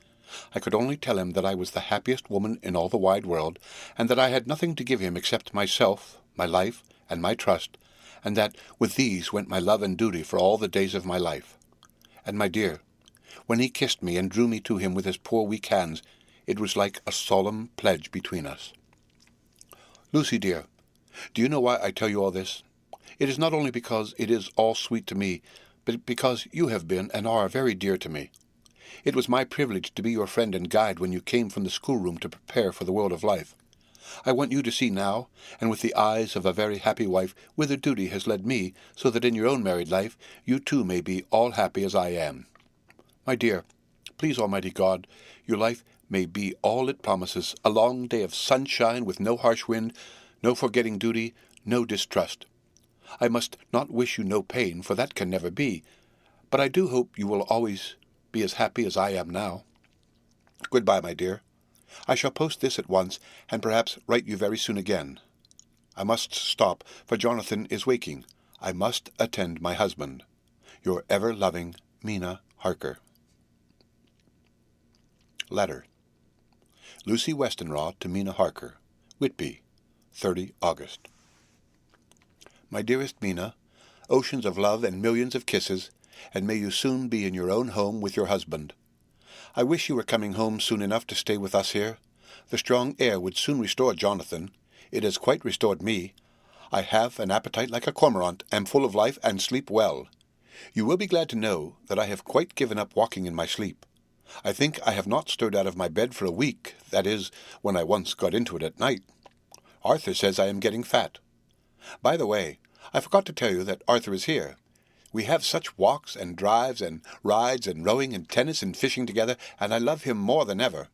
I could only tell him that I was the happiest woman in all the wide world, and that I had nothing to give him except myself, my life, and my trust, and that with these went my love and duty for all the days of my life. And, my dear, when he kissed me and drew me to him with his poor weak hands, it was like a solemn pledge between us. Lucy, dear, do you know why I tell you all this? It is not only because it is all sweet to me, but because you have been and are very dear to me. It was my privilege to be your friend and guide when you came from the schoolroom to prepare for the world of life. I want you to see now, and with the eyes of a very happy wife, whither duty has led me, so that in your own married life you too may be all happy as I am. My dear, please Almighty God, your life may be all it promises, a long day of sunshine with no harsh wind, no forgetting duty, no distrust. I must not wish you no pain, for that can never be, but I do hope you will always be as happy as I am now. Goodbye, my dear. I shall post this at once, and perhaps write you very soon again. I must stop, for Jonathan is waking. I must attend my husband. Your ever-loving Mina Harker. Letter. Lucy Westenra to Mina Harker, Whitby, 30 August. My dearest Mina, oceans of love and millions of kisses, and may you soon be in your own home with your husband. I wish you were coming home soon enough to stay with us here. The strong air would soon restore Jonathan. It has quite restored me. I have an appetite like a cormorant, am full of life, and sleep well. You will be glad to know that I have quite given up walking in my sleep. I think I have not stirred out of my bed for a week, that is, when I once got into it at night. Arthur says I am getting fat. By the way, I forgot to tell you that Arthur is here. We have such walks and drives and rides and rowing and tennis and fishing together, and I love him more than ever.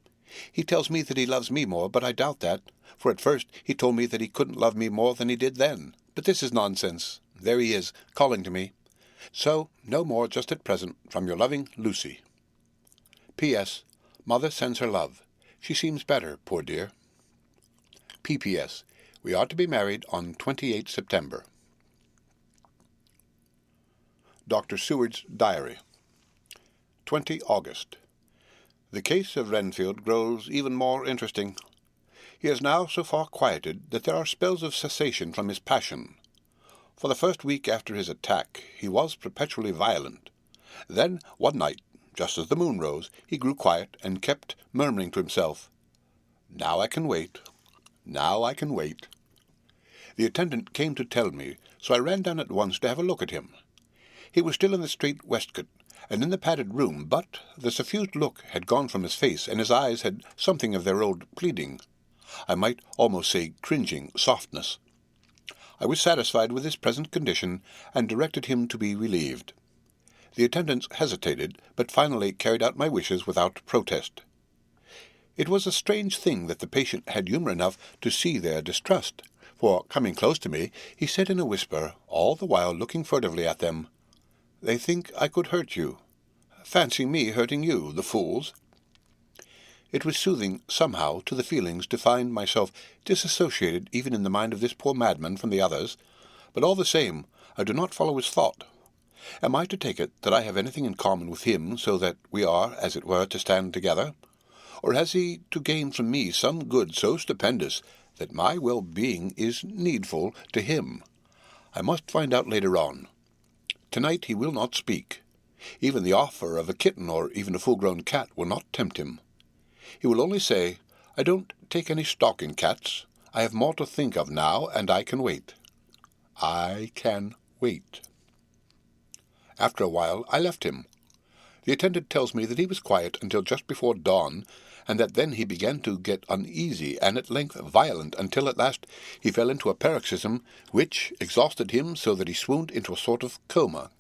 He tells me that he loves me more, but I doubt that, for at first he told me that he couldn't love me more than he did then. But this is nonsense. There he is, calling to me. So, no more just at present, from your loving Lucy. P.S. Mother sends her love. She seems better, poor dear. P.P.S. We are to be married on 28 September. Dr. Seward's Diary. 20 August. The case of Renfield grows even more interesting. He is now so far quieted that there are spells of cessation from his passion. For the first week after his attack he was perpetually violent. Then, one night, just as the moon rose, he grew quiet and kept murmuring to himself, "Now I can wait. Now I can wait." The attendant came to tell me, so I ran down at once to have a look at him. He was still in the strait waistcoat, and in the padded room, but the suffused look had gone from his face, and his eyes had something of their old pleading, I might almost say cringing, softness. I was satisfied with his present condition, and directed him to be relieved. The attendants hesitated, but finally carried out my wishes without protest. It was a strange thing that the patient had humour enough to see their distrust, for, coming close to me, he said in a whisper, all the while looking furtively at them, "They think I could hurt you. Fancy me hurting you, the fools!" It was soothing, somehow, to the feelings to find myself disassociated even in the mind of this poor madman from the others, but all the same I do not follow his thought. Am I to take it that I have anything in common with him, so that we are, as it were, to stand together? Or has he to gain from me some good so stupendous that my well-being is needful to him? I must find out later on. Tonight he will not speak. Even the offer of a kitten or even a full-grown cat will not tempt him. He will only say, "I don't take any stock in cats. I have more to think of now, and I can wait. I can wait." After a while I left him. The attendant tells me that he was quiet until just before dawn, and that then he began to get uneasy, and at length violent, until at last he fell into a paroxysm, which exhausted him so that he swooned into a sort of coma.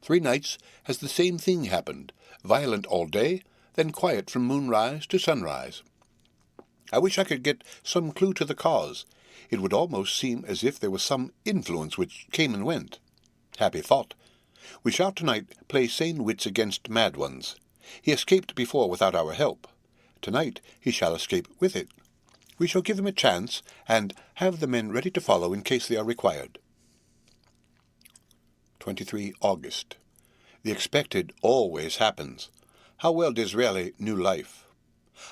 3 nights has the same thing happened, violent all day, then quiet from moonrise to sunrise. I wish I could get some clue to the cause. It would almost seem as if there was some influence which came and went. Happy thought. We shall tonight play sane wits against mad ones. He escaped before without our help. Tonight he shall escape with it. We shall give him a chance, and have the men ready to follow in case they are required. 23 August. The expected always happens. How well Disraeli knew life.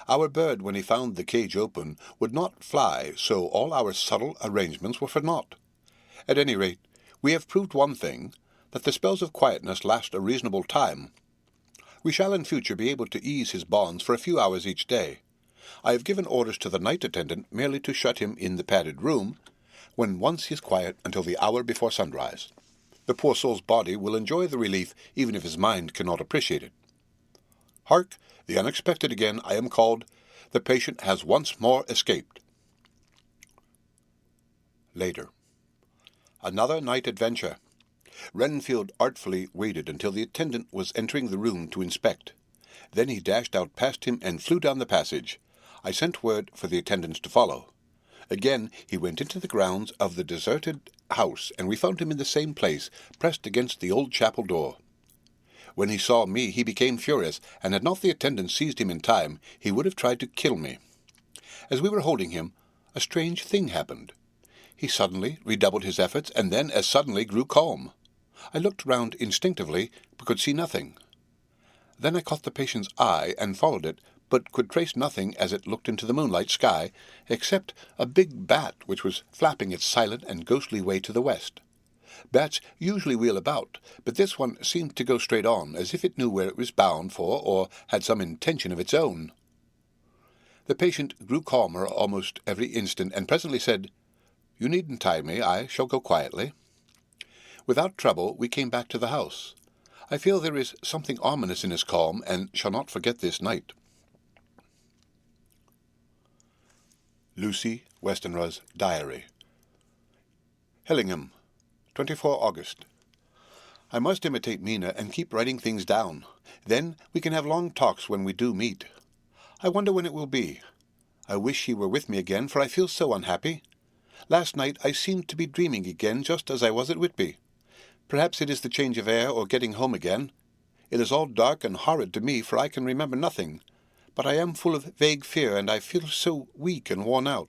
Our bird, when he found the cage open, would not fly, so all our subtle arrangements were for naught. At any rate, we have proved one thing, that the spells of quietness last a reasonable time. We shall in future be able to ease his bonds for a few hours each day. I have given orders to the night attendant merely to shut him in the padded room, when once he is quiet until the hour before sunrise. The poor soul's body will enjoy the relief even if his mind cannot appreciate it. Hark! The unexpected again, I am called. The patient has once more escaped. Later. Another night adventure. Renfield artfully waited until the attendant was entering the room to inspect. Then he dashed out past him and flew down the passage. I sent word for the attendants to follow. Again he went into the grounds of the deserted house, and we found him in the same place, pressed against the old chapel door. When he saw me he became furious, and had not the attendant seized him in time, he would have tried to kill me. As we were holding him, a strange thing happened. He suddenly redoubled his efforts, and then as suddenly grew calm. I looked round instinctively, but could see nothing. Then I caught the patient's eye and followed it, but could trace nothing as it looked into the moonlight sky, except a big bat which was flapping its silent and ghostly way to the west. Bats usually wheel about, but this one seemed to go straight on, as if it knew where it was bound for, or had some intention of its own. The patient grew calmer almost every instant, and presently said, "You needn't tie me, I shall go quietly." Without trouble we came back to the house. I feel there is something ominous in his calm, and shall not forget this night. Lucy Westenra's Diary. Hillingham, 24 August. I must imitate Mina and keep writing things down. Then we can have long talks when we do meet. I wonder when it will be. I wish she were with me again, for I feel so unhappy. Last night I seemed to be dreaming again, just as I was at Whitby. Perhaps it is the change of air or getting home again. It is all dark and horrid to me, for I can remember nothing. But I am full of vague fear, and I feel so weak and worn out.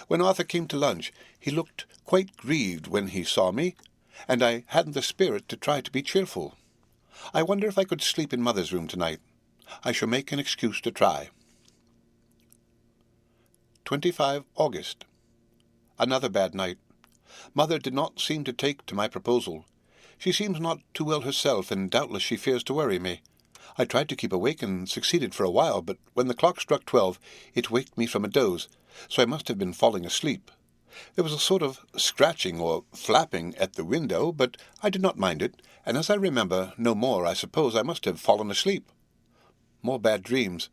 When Arthur came to lunch, he looked quite grieved when he saw me, and I hadn't the spirit to try to be cheerful. I wonder if I could sleep in Mother's room tonight. I shall make an excuse to try. 25 August. Another bad night. Mother did not seem to take to my proposal. She seems not too well herself, and doubtless she fears to worry me. I tried to keep awake and succeeded for a while, but when the clock struck 12, it waked me from a doze, so I must have been falling asleep. There was a sort of scratching or flapping at the window, but I did not mind it, and as I remember no more, I suppose I must have fallen asleep. More bad dreams.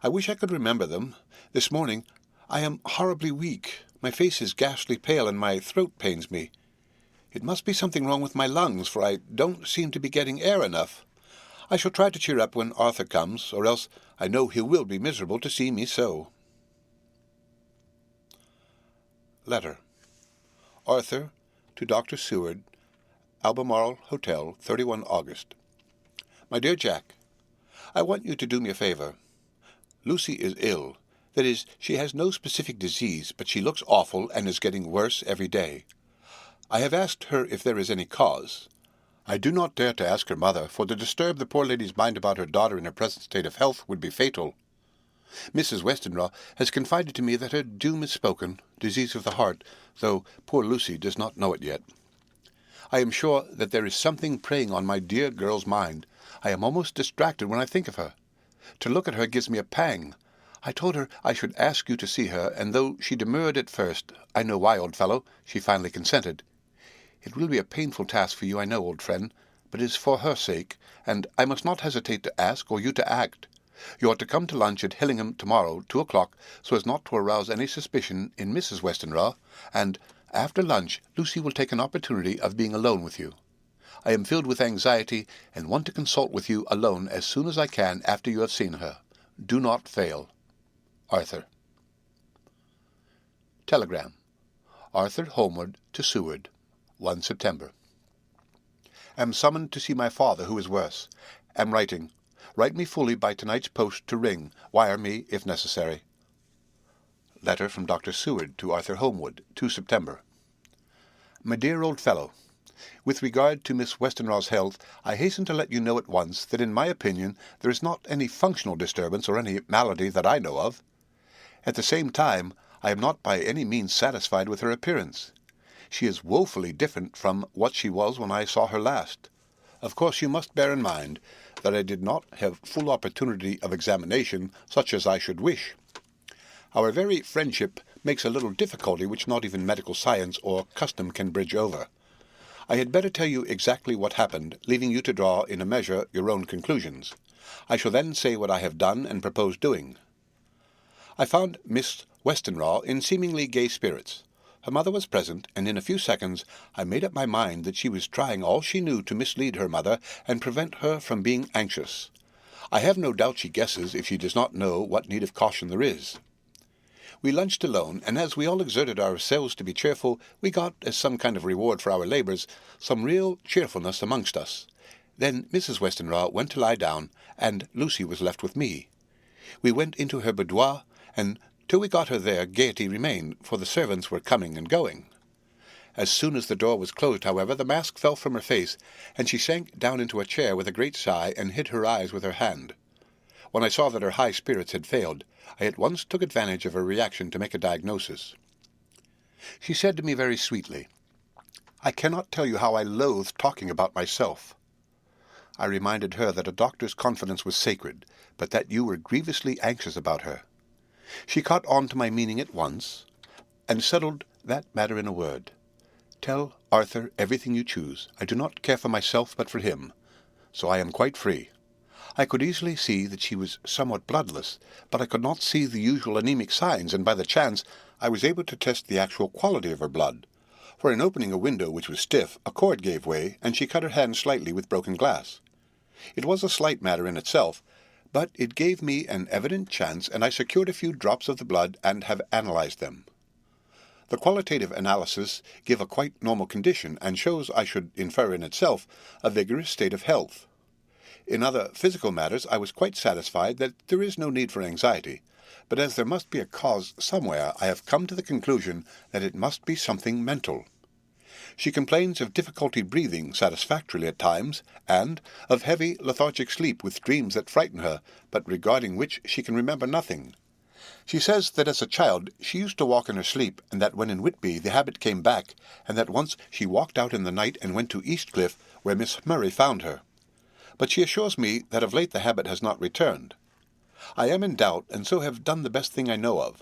I wish I could remember them. This morning I am horribly weak. My face is ghastly pale, and my throat pains me. It must be something wrong with my lungs, for I don't seem to be getting air enough. I shall try to cheer up when Arthur comes, or else I know he will be miserable to see me so. Letter. Arthur to Dr. Seward, Albemarle Hotel, 31 August. My dear Jack, I want you to do me a favour. Lucy is ill. That is, she has no specific disease, but she looks awful and is getting worse every day. I have asked her if there is any cause. I do not dare to ask her mother, for to disturb the poor lady's mind about her daughter in her present state of health would be fatal. Mrs. Westenra has confided to me that her doom is spoken, disease of the heart, though poor Lucy does not know it yet. I am sure that there is something preying on my dear girl's mind. I am almost distracted when I think of her. To look at her gives me a pang. I told her I should ask you to see her, and though she demurred at first, I know why, old fellow, she finally consented. It will be a painful task for you, I know, old friend, but it is for her sake, and I must not hesitate to ask or you to act. You are to come to lunch at Hillingham tomorrow, 2 o'clock, so as not to arouse any suspicion in Mrs. Westenra, and after lunch Lucy will take an opportunity of being alone with you. I am filled with anxiety, and want to consult with you alone as soon as I can after you have seen her. Do not fail. Arthur. Telegram. Arthur homeward to Seward, 1 September. Am summoned to see my father, who is worse. Am writing. Write me fully by tonight's post to Ring. Wire me, if necessary. Letter from Dr. Seward to Arthur Holmwood, 2 September. My dear old fellow, with regard to Miss Westenra's health, I hasten to let you know at once that in my opinion there is not any functional disturbance or any malady that I know of. At the same time, I am not by any means satisfied with her appearance. She is woefully different from what she was when I saw her last. Of course you must bear in mind that I did not have full opportunity of examination such as I should wish. Our very friendship makes a little difficulty which not even medical science or custom can bridge over. I had better tell you exactly what happened, leaving you to draw in a measure your own conclusions. I shall then say what I have done and propose doing. I found Miss Westenra in seemingly gay spirits. Her mother was present, and in a few seconds I made up my mind that she was trying all she knew to mislead her mother and prevent her from being anxious. I have no doubt she guesses, if she does not know what need of caution there is. We lunched alone, and as we all exerted ourselves to be cheerful, we got, as some kind of reward for our labours, some real cheerfulness amongst us. Then Mrs. Westenra went to lie down, and Lucy was left with me. We went into her boudoir, and till we got her there gaiety remained, for the servants were coming and going. As soon as the door was closed, however, the mask fell from her face, and she sank down into a chair with a great sigh and hid her eyes with her hand. When I saw that her high spirits had failed, I at once took advantage of her reaction to make a diagnosis. She said to me very sweetly, "I cannot tell you how I loathe talking about myself." I reminded her that a doctor's confidence was sacred, but that you were grievously anxious about her. She caught on to my meaning at once, and settled that matter in a word. "Tell Arthur everything you choose. I do not care for myself, but for him, so I am quite free." I could easily see that she was somewhat bloodless, but I could not see the usual anemic signs, and by the chance I was able to test the actual quality of her blood. For in opening a window which was stiff, a cord gave way, and she cut her hand slightly with broken glass. It was a slight matter in itself, but it gave me an evident chance, and I secured a few drops of the blood and have analyzed them. The qualitative analysis give a quite normal condition, and shows, I should infer in itself, a vigorous state of health. In other physical matters I was quite satisfied that there is no need for anxiety, but as there must be a cause somewhere, I have come to the conclusion that it must be something mental. She complains of difficulty breathing satisfactorily at times, and of heavy lethargic sleep with dreams that frighten her, but regarding which she can remember nothing. She says that as a child she used to walk in her sleep, and that when in Whitby the habit came back, and that once she walked out in the night and went to Eastcliff, where Miss Murray found her. But she assures me that of late the habit has not returned. I am in doubt, and so have done the best thing I know of.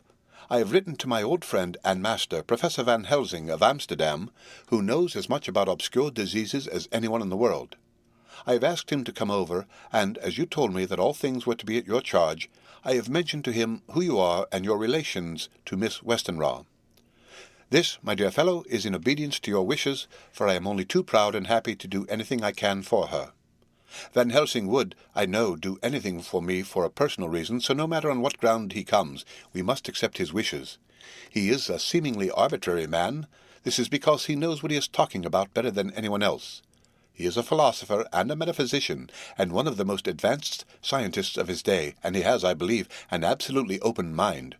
I have written to my old friend and master, Professor Van Helsing of Amsterdam, who knows as much about obscure diseases as anyone in the world. I have asked him to come over, and as you told me that all things were to be at your charge, I have mentioned to him who you are and your relations to Miss Westenra. This, my dear fellow, is in obedience to your wishes, for I am only too proud and happy to do anything I can for her. Van Helsing would, I know, do anything for me for a personal reason, so no matter on what ground he comes, we must accept his wishes. He is a seemingly arbitrary man. This is because he knows what he is talking about better than anyone else. He is a philosopher and a metaphysician, and one of the most advanced scientists of his day, and he has, I believe, an absolutely open mind.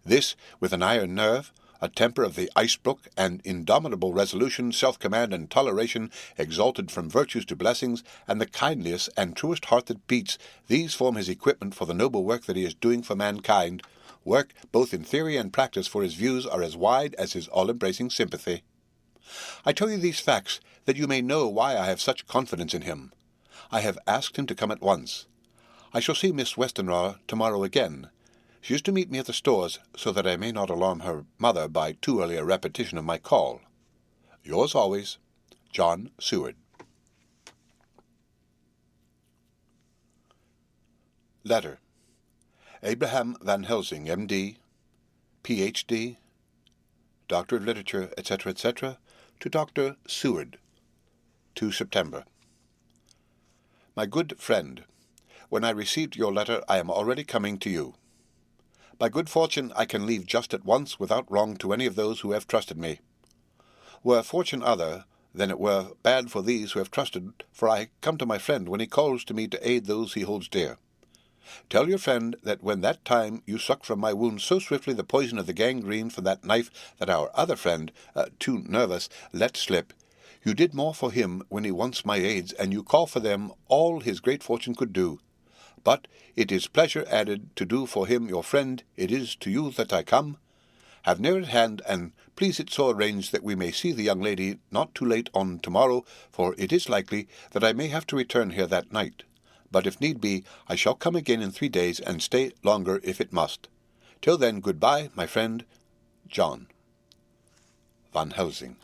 This, with an iron nerve, a temper of the ice-brook, and indomitable resolution, self-command, and toleration, exalted from virtues to blessings, and the kindliest and truest heart that beats, these form his equipment for the noble work that he is doing for mankind, work both in theory and practice, for his views are as wide as his all-embracing sympathy. I tell you these facts that you may know why I have such confidence in him. I have asked him to come at once. I shall see Miss Westenra tomorrow again. She is to meet me at the stores, so that I may not alarm her mother by too early a repetition of my call. Yours always, John Seward. Letter. Abraham Van Helsing, M.D., Ph.D., Doctor of Literature, etc., etc., to Dr. Seward, 2 September. My good friend, when I received your letter, I am already coming to you. By good fortune I can leave just at once without wrong to any of those who have trusted me. Were fortune other, then it were bad for these who have trusted, for I come to my friend when he calls to me to aid those he holds dear. Tell your friend that when that time you suck from my wound so swiftly the poison of the gangrene from that knife that our other friend, too nervous, let slip, you did more for him when he wants my aids, and you call for them all his great fortune could do. But it is pleasure added to do for him your friend, it is to you that I come. Have near at hand, and please it so arrange that we may see the young lady not too late on tomorrow, for it is likely that I may have to return here that night. But if need be, I shall come again in 3 days, and stay longer if it must. Till then, good-bye, my friend, John Van Helsing.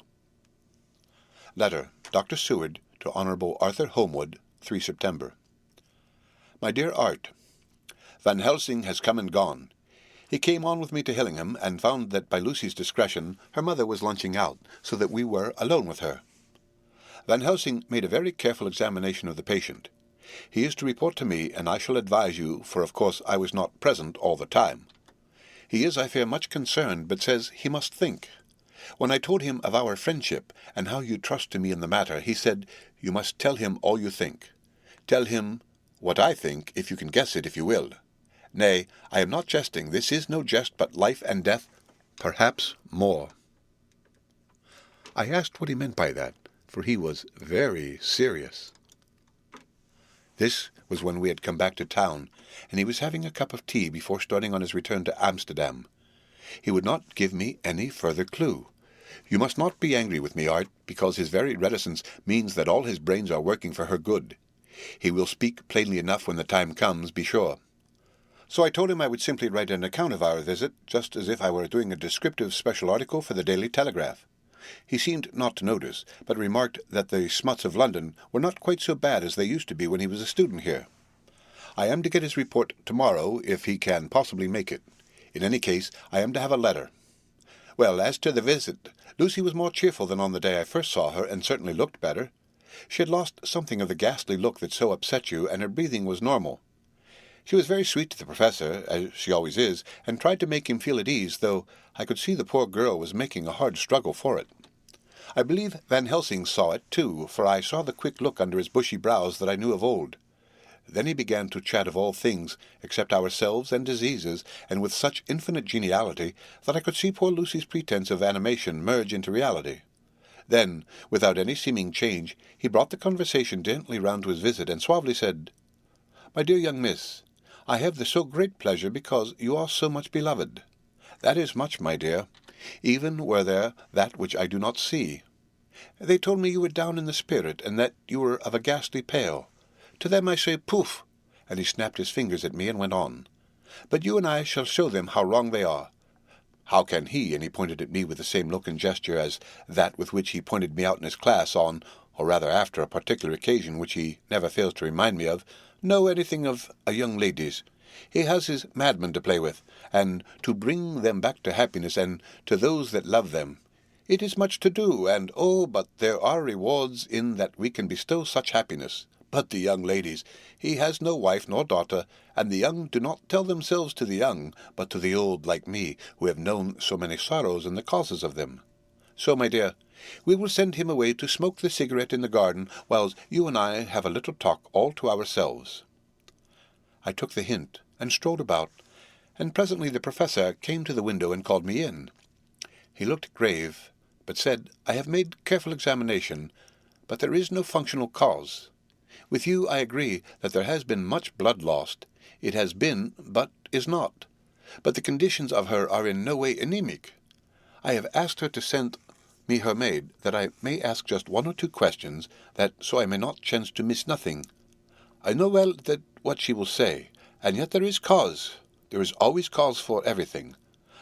Letter, Dr. Seward, to Honourable Arthur Holmwood, 3 September. My dear Art, Van Helsing has come and gone. He came on with me to Hillingham, and found that by Lucy's discretion her mother was lunching out, so that we were alone with her. Van Helsing made a very careful examination of the patient. He is to report to me, and I shall advise you, for of course I was not present all the time. He is, I fear, much concerned, but says he must think. When I told him of our friendship, and how you trust to me in the matter, he said, "You must tell him all you think. Tell him what I think, if you can guess it, if you will. Nay, I am not jesting. This is no jest, but life and death, perhaps more." I asked what he meant by that, for he was very serious. This was when we had come back to town, and he was having a cup of tea before starting on his return to Amsterdam. He would not give me any further clue. You must not be angry with me, Art, because his very reticence means that all his brains are working for her good. He will speak plainly enough when the time comes, be sure. So I told him I would simply write an account of our visit, just as if I were doing a descriptive special article for the Daily Telegraph. He seemed not to notice, but remarked that the smuts of London were not quite so bad as they used to be when he was a student here. I am to get his report tomorrow, if he can possibly make it. In any case, I am to have a letter. Well, as to the visit, Lucy was more cheerful than on the day I first saw her, and certainly looked better. She had lost something of the ghastly look that so upset you, and her breathing was normal. She was very sweet to the professor, as she always is, and tried to make him feel at ease, though I could see the poor girl was making a hard struggle for it. I believe Van Helsing saw it, too, for I saw the quick look under his bushy brows that I knew of old. Then he began to chat of all things, except ourselves and diseases, and with such infinite geniality that I could see poor Lucy's pretence of animation merge into reality. Then, without any seeming change, he brought the conversation gently round to his visit, and suavely said, "My dear young miss, I have the so great pleasure because you are so much beloved. That is much, my dear, even were there that which I do not see. They told me you were down in the spirit, and that you were of a ghastly pale. To them I say, poof!" And he snapped his fingers at me and went on. "But you and I shall show them how wrong they are. How can he," and he pointed at me with the same look and gesture as that with which he pointed me out in his class on, or rather after, a particular occasion which he never fails to remind me of, "know anything of a young lady's? He has his madmen to play with, and to bring them back to happiness, and to those that love them. It is much to do, and oh, but there are rewards in that we can bestow such happiness. But the young ladies, he has no wife nor daughter, and the young do not tell themselves to the young, but to the old like me, who have known so many sorrows and the causes of them. So, my dear, we will send him away to smoke the cigarette in the garden, whilst you and I have a little talk all to ourselves." I took the hint, and strolled about, and presently the professor came to the window and called me in. He looked grave, but said, "I have made careful examination, but there is no functional cause. With you I agree that there has been much blood lost. It has been, but is not. But the conditions of her are in no way anemic. I have asked her to send me her maid, that I may ask just one or two questions, that so I may not chance to miss nothing. I know well that what she will say, and yet there is cause. There is always cause for everything.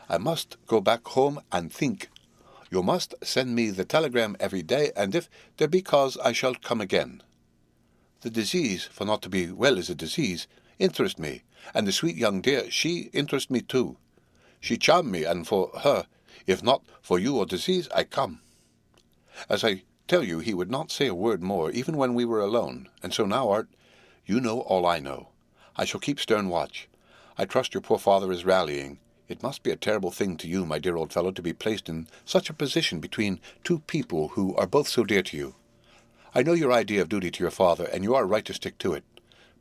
I must go back home and think. You must send me the telegram every day, and if there be cause I shall come again. The disease, for not to be well is a disease, interests me, and the sweet young dear, she interests me too. She charmed me, and for her, if not for you or disease, I come." As I tell you, he would not say a word more, even when we were alone, and so now, Art, you know all I know. I shall keep stern watch. I trust your poor father is rallying. It must be a terrible thing to you, my dear old fellow, to be placed in such a position between two people who are both so dear to you. I know your idea of duty to your father, and you are right to stick to it.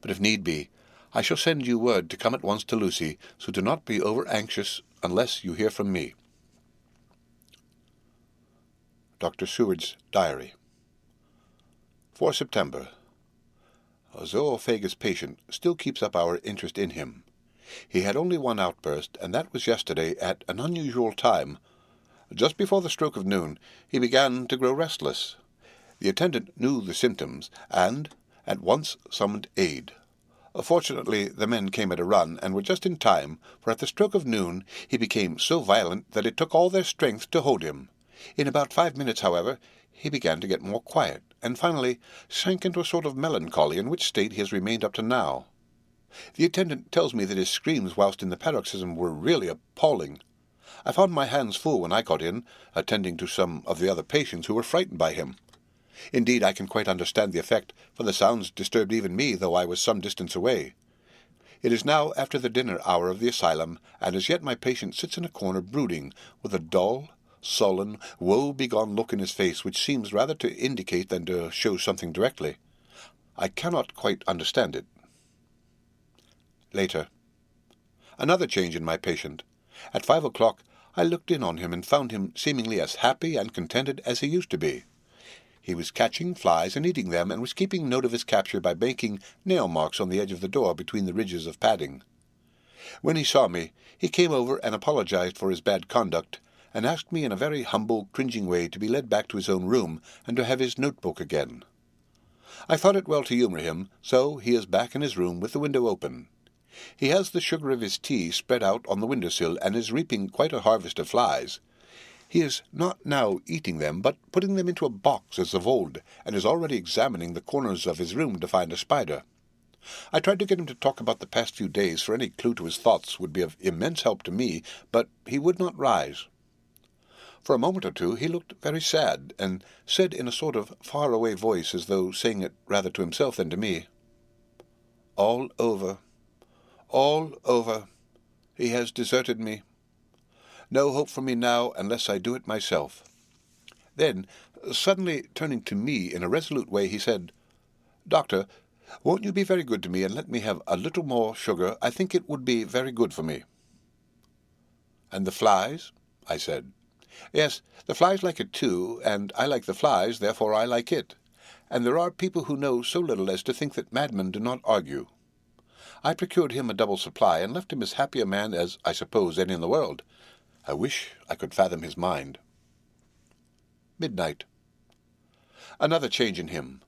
But if need be, I shall send you word to come at once to Lucy, so do not be over-anxious unless you hear from me. Dr. Seward's Diary. 4 September. A zoophagous patient still keeps up our interest in him. He had only one outburst, and that was yesterday at an unusual time. Just before the stroke of noon, he began to grow restless. The attendant knew the symptoms, and at once summoned aid. Fortunately, the men came at a run, and were just in time, for at the stroke of noon he became so violent that it took all their strength to hold him. In about 5 minutes, however, he began to get more quiet, and finally sank into a sort of melancholy, in which state he has remained up to now. The attendant tells me that his screams whilst in the paroxysm were really appalling. I found my hands full when I got in, attending to some of the other patients who were frightened by him. Indeed, I can quite understand the effect, for the sounds disturbed even me, though I was some distance away. It is now after the dinner hour of the asylum, and as yet my patient sits in a corner brooding, with a dull, sullen, woe-begone look in his face, which seems rather to indicate than to show something directly. I cannot quite understand it. Later. Another change in my patient. At 5 o'clock I looked in on him and found him seemingly as happy and contented as he used to be. He was catching flies and eating them, and was keeping note of his capture by making nail marks on the edge of the door between the ridges of padding. When he saw me, he came over and apologized for his bad conduct, and asked me in a very humble, cringing way to be led back to his own room, and to have his notebook again. I thought it well to humour him, so he is back in his room with the window open. He has the sugar of his tea spread out on the window-sill, and is reaping quite a harvest of flies. He is not now eating them, but putting them into a box as of old, and is already examining the corners of his room to find a spider. I tried to get him to talk about the past few days, for any clue to his thoughts would be of immense help to me, but he would not rise. For a moment or two he looked very sad, and said in a sort of far-away voice, as though saying it rather to himself than to me, "All over. All over. He has deserted me. No hope for me now unless I do it myself." Then, suddenly turning to me in a resolute way, he said, "Doctor, won't you be very good to me and let me have a little more sugar? I think it would be very good for me." "And the flies?" I said. "Yes, the flies like it too, and I like the flies, therefore I like it. And there are people who know so little as to think that madmen do not argue." I procured him a double supply, and left him as happy a man as, I suppose, any in the world. I wish I could fathom his mind. Midnight. Another change in him.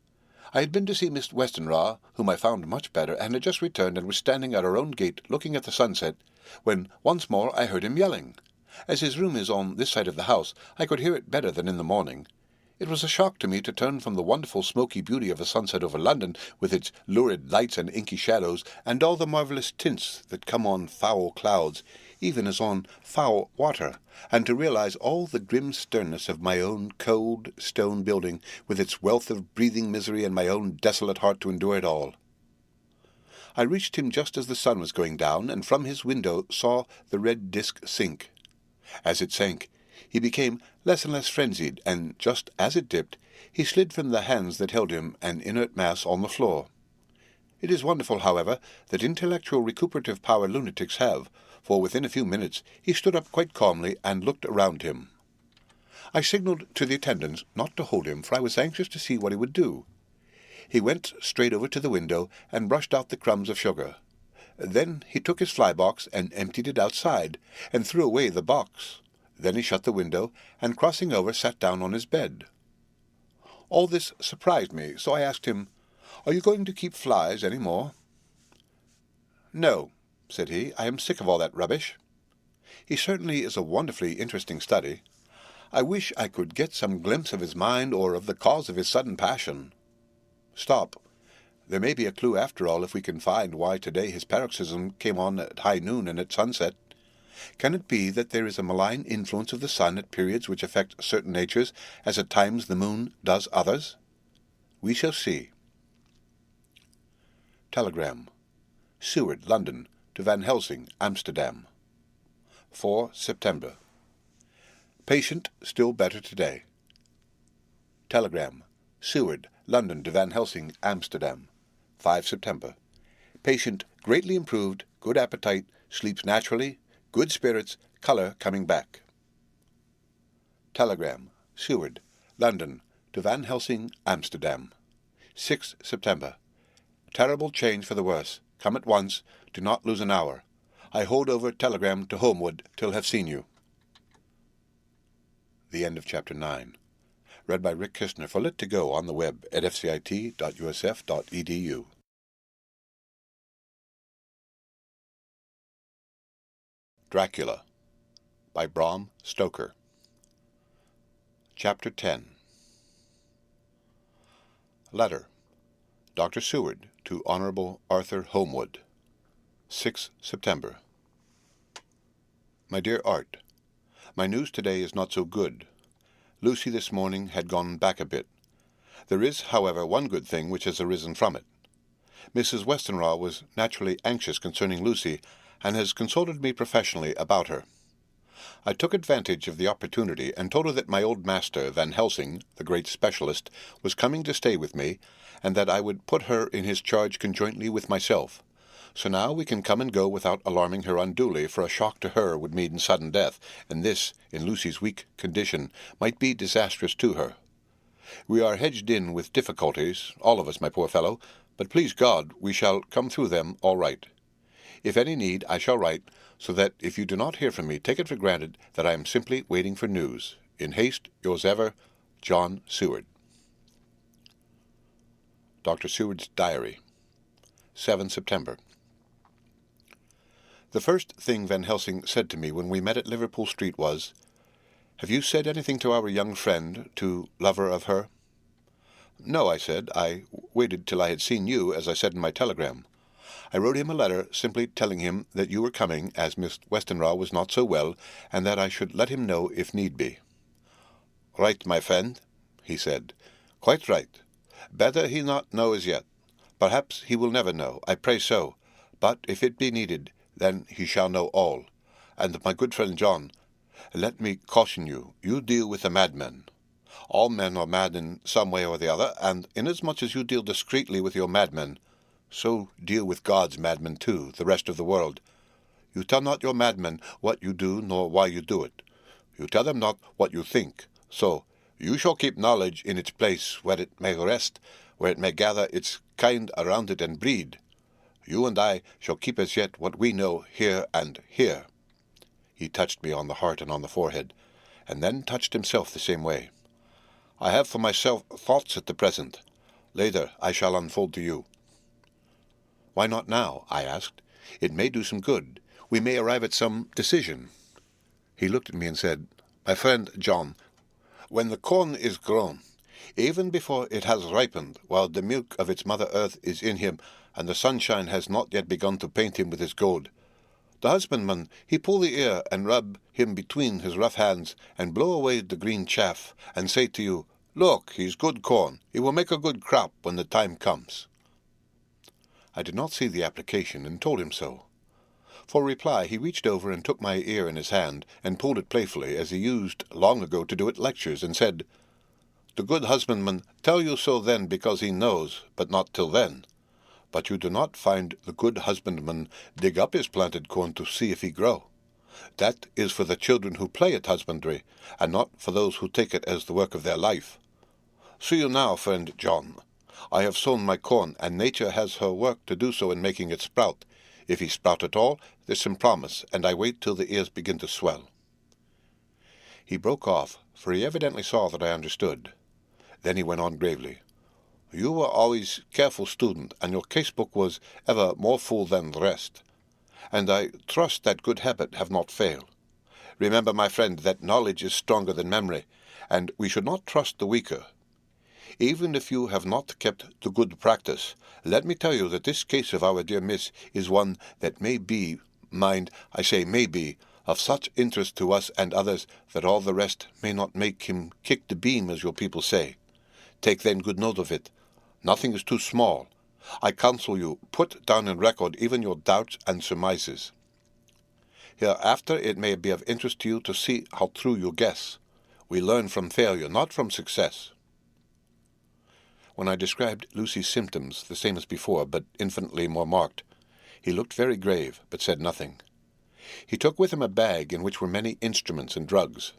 I had been to see Miss Westenra, whom I found much better, and had just returned, and was standing at our own gate looking at the sunset, when once more I heard him yelling. As his room is on this side of the house, I could hear it better than in the morning. It was a shock to me to turn from the wonderful smoky beauty of a sunset over London, with its lurid lights and inky shadows, and all the marvellous tints that come on foul clouds, even as on foul water, and to realize all the grim sternness of my own cold stone building, with its wealth of breathing misery, and my own desolate heart to endure it all. I reached him just as the sun was going down, and from his window saw the red disk sink. As it sank, he became less and less frenzied, and just as it dipped, he slid from the hands that held him, an inert mass on the floor. It is wonderful, however, that intellectual recuperative power lunatics have, for within a few minutes he stood up quite calmly and looked around him. I signalled to the attendants not to hold him, for I was anxious to see what he would do. He went straight over to the window and brushed out the crumbs of sugar. Then he took his fly-box and emptied it outside, and threw away the box. Then he shut the window, and crossing over sat down on his bed. All this surprised me, so I asked him, "Are you going to keep flies any more?" "No," said he, "I am sick of all that rubbish." He certainly is a wonderfully interesting study. I wish I could get some glimpse of his mind, or of the cause of his sudden passion. Stop. There may be a clue after all, if we can find why today his paroxysm came on at high noon and at sunset. Can it be that there is a malign influence of the sun at periods which affect certain natures, as at times the moon does others? We shall see. Telegram. Seward, London, to Van Helsing, Amsterdam. 4 September. Patient still better today. Telegram. Seward, London, to Van Helsing, Amsterdam. 5 September. Patient greatly improved, good appetite, sleeps naturally, good spirits, colour coming back. Telegram. Seward, London, to Van Helsing, Amsterdam. 6 September. Terrible change for the worse. Come at once. Do not lose an hour. I hold over telegram to Homewood till have seen you. The end of Chapter 9. Read by Rick Kistner for Lit to Go on the web at fcit.usf.edu. Dracula by Bram Stoker. Chapter 10. Letter. Dr. Seward to Honourable Arthur Homewood. 6 September. My dear Art, my news today is not so good. Lucy this morning had gone back a bit. There is, however, one good thing which has arisen from it. Mrs. Westenra was naturally anxious concerning Lucy, and has consulted me professionally about her. I took advantage of the opportunity, and told her that my old master, Van Helsing, the great specialist, was coming to stay with me, and that I would put her in his charge conjointly with myself. So now we can come and go without alarming her unduly, for a shock to her would mean sudden death, and this, in Lucy's weak condition, might be disastrous to her. We are hedged in with difficulties, all of us, my poor fellow, but please God, we shall come through them all right. If any need, I shall write, so that if you do not hear from me, take it for granted that I am simply waiting for news. In haste, yours ever, John Seward. Dr. Seward's Diary, 7 September. The first thing Van Helsing said to me when we met at Liverpool Street was, "Have you said anything to our young friend, to lover of her?" "No," I said. "I waited till I had seen you, as I said in my telegram. I wrote him a letter simply telling him that you were coming, as Miss Westenra was not so well, and that I should let him know if need be." "Right, my friend," he said. "Quite right. Better he not know as yet. Perhaps he will never know. I pray so. But if it be needed, then he shall know all. And, my good friend John, let me caution you, you deal with a madman. All men are mad in some way or the other, and inasmuch as you deal discreetly with your madmen, so deal with God's madmen too, the rest of the world. You tell not your madmen what you do, nor why you do it. You tell them not what you think. So you shall keep knowledge in its place, where it may rest, where it may gather its kind around it and breed. You and I shall keep as yet what we know here and here." He touched me on the heart and on the forehead, and then touched himself the same way. "I have for myself thoughts at the present. Later I shall unfold to you." "Why not now?" I asked. "It may do some good. We may arrive at some decision." He looked at me and said, "My friend John, when the corn is grown, even before it has ripened, while the milk of its mother earth is in him, and the sunshine has not yet begun to paint him with his gold, the husbandman, he pull the ear and rub him between his rough hands, and blow away the green chaff, and say to you, 'Look, he's good corn. He will make a good crop when the time comes.'" I did not see the application, and told him so. For reply, he reached over and took my ear in his hand, and pulled it playfully, as he used long ago to do at lectures, and said, "The good husbandman tell you so then because he knows, but not till then. But you do not find the good husbandman dig up his planted corn to see if he grow. That is for the children who play at husbandry, and not for those who take it as the work of their life. See you now, friend John. I have sown my corn, and nature has her work to do so in making it sprout. If he sprout at all, there's some promise, and I wait till the ears begin to swell." He broke off, for he evidently saw that I understood. Then he went on gravely, "You were always careful student, and your casebook was ever more full than the rest. And I trust that good habit have not failed. Remember, my friend, that knowledge is stronger than memory, and we should not trust the weaker. Even if you have not kept the good practice, let me tell you that this case of our dear Miss is one that may be, mind, I say may be, of such interest to us and others that all the rest may not make him kick the beam, as your people say. Take then good note of it. Nothing is too small. I counsel you, put down in record even your doubts and surmises. Hereafter it may be of interest to you to see how true you guess. We learn from failure, not from success." When I described Lucy's symptoms, the same as before, but infinitely more marked, he looked very grave, but said nothing. He took with him a bag in which were many instruments and drugs.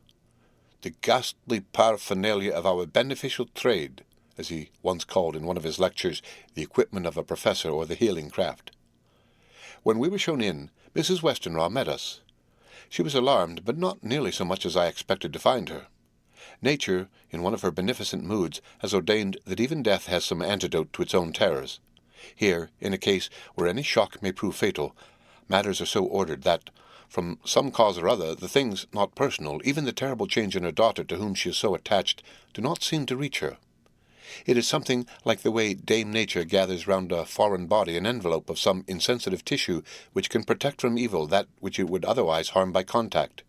"The ghastly paraphernalia of our beneficial trade," as he once called in one of his lectures the equipment of a professor or the healing craft. When we were shown in, Mrs. Westenra met us. She was alarmed, but not nearly so much as I expected to find her. Nature, in one of her beneficent moods, has ordained that even death has some antidote to its own terrors. Here, in a case where any shock may prove fatal, matters are so ordered that, from some cause or other, the things not personal, even the terrible change in her daughter to whom she is so attached, do not seem to reach her. It is something like the way Dame Nature gathers round a foreign body an envelope of some insensitive tissue which can protect from evil that which it would otherwise harm by contact.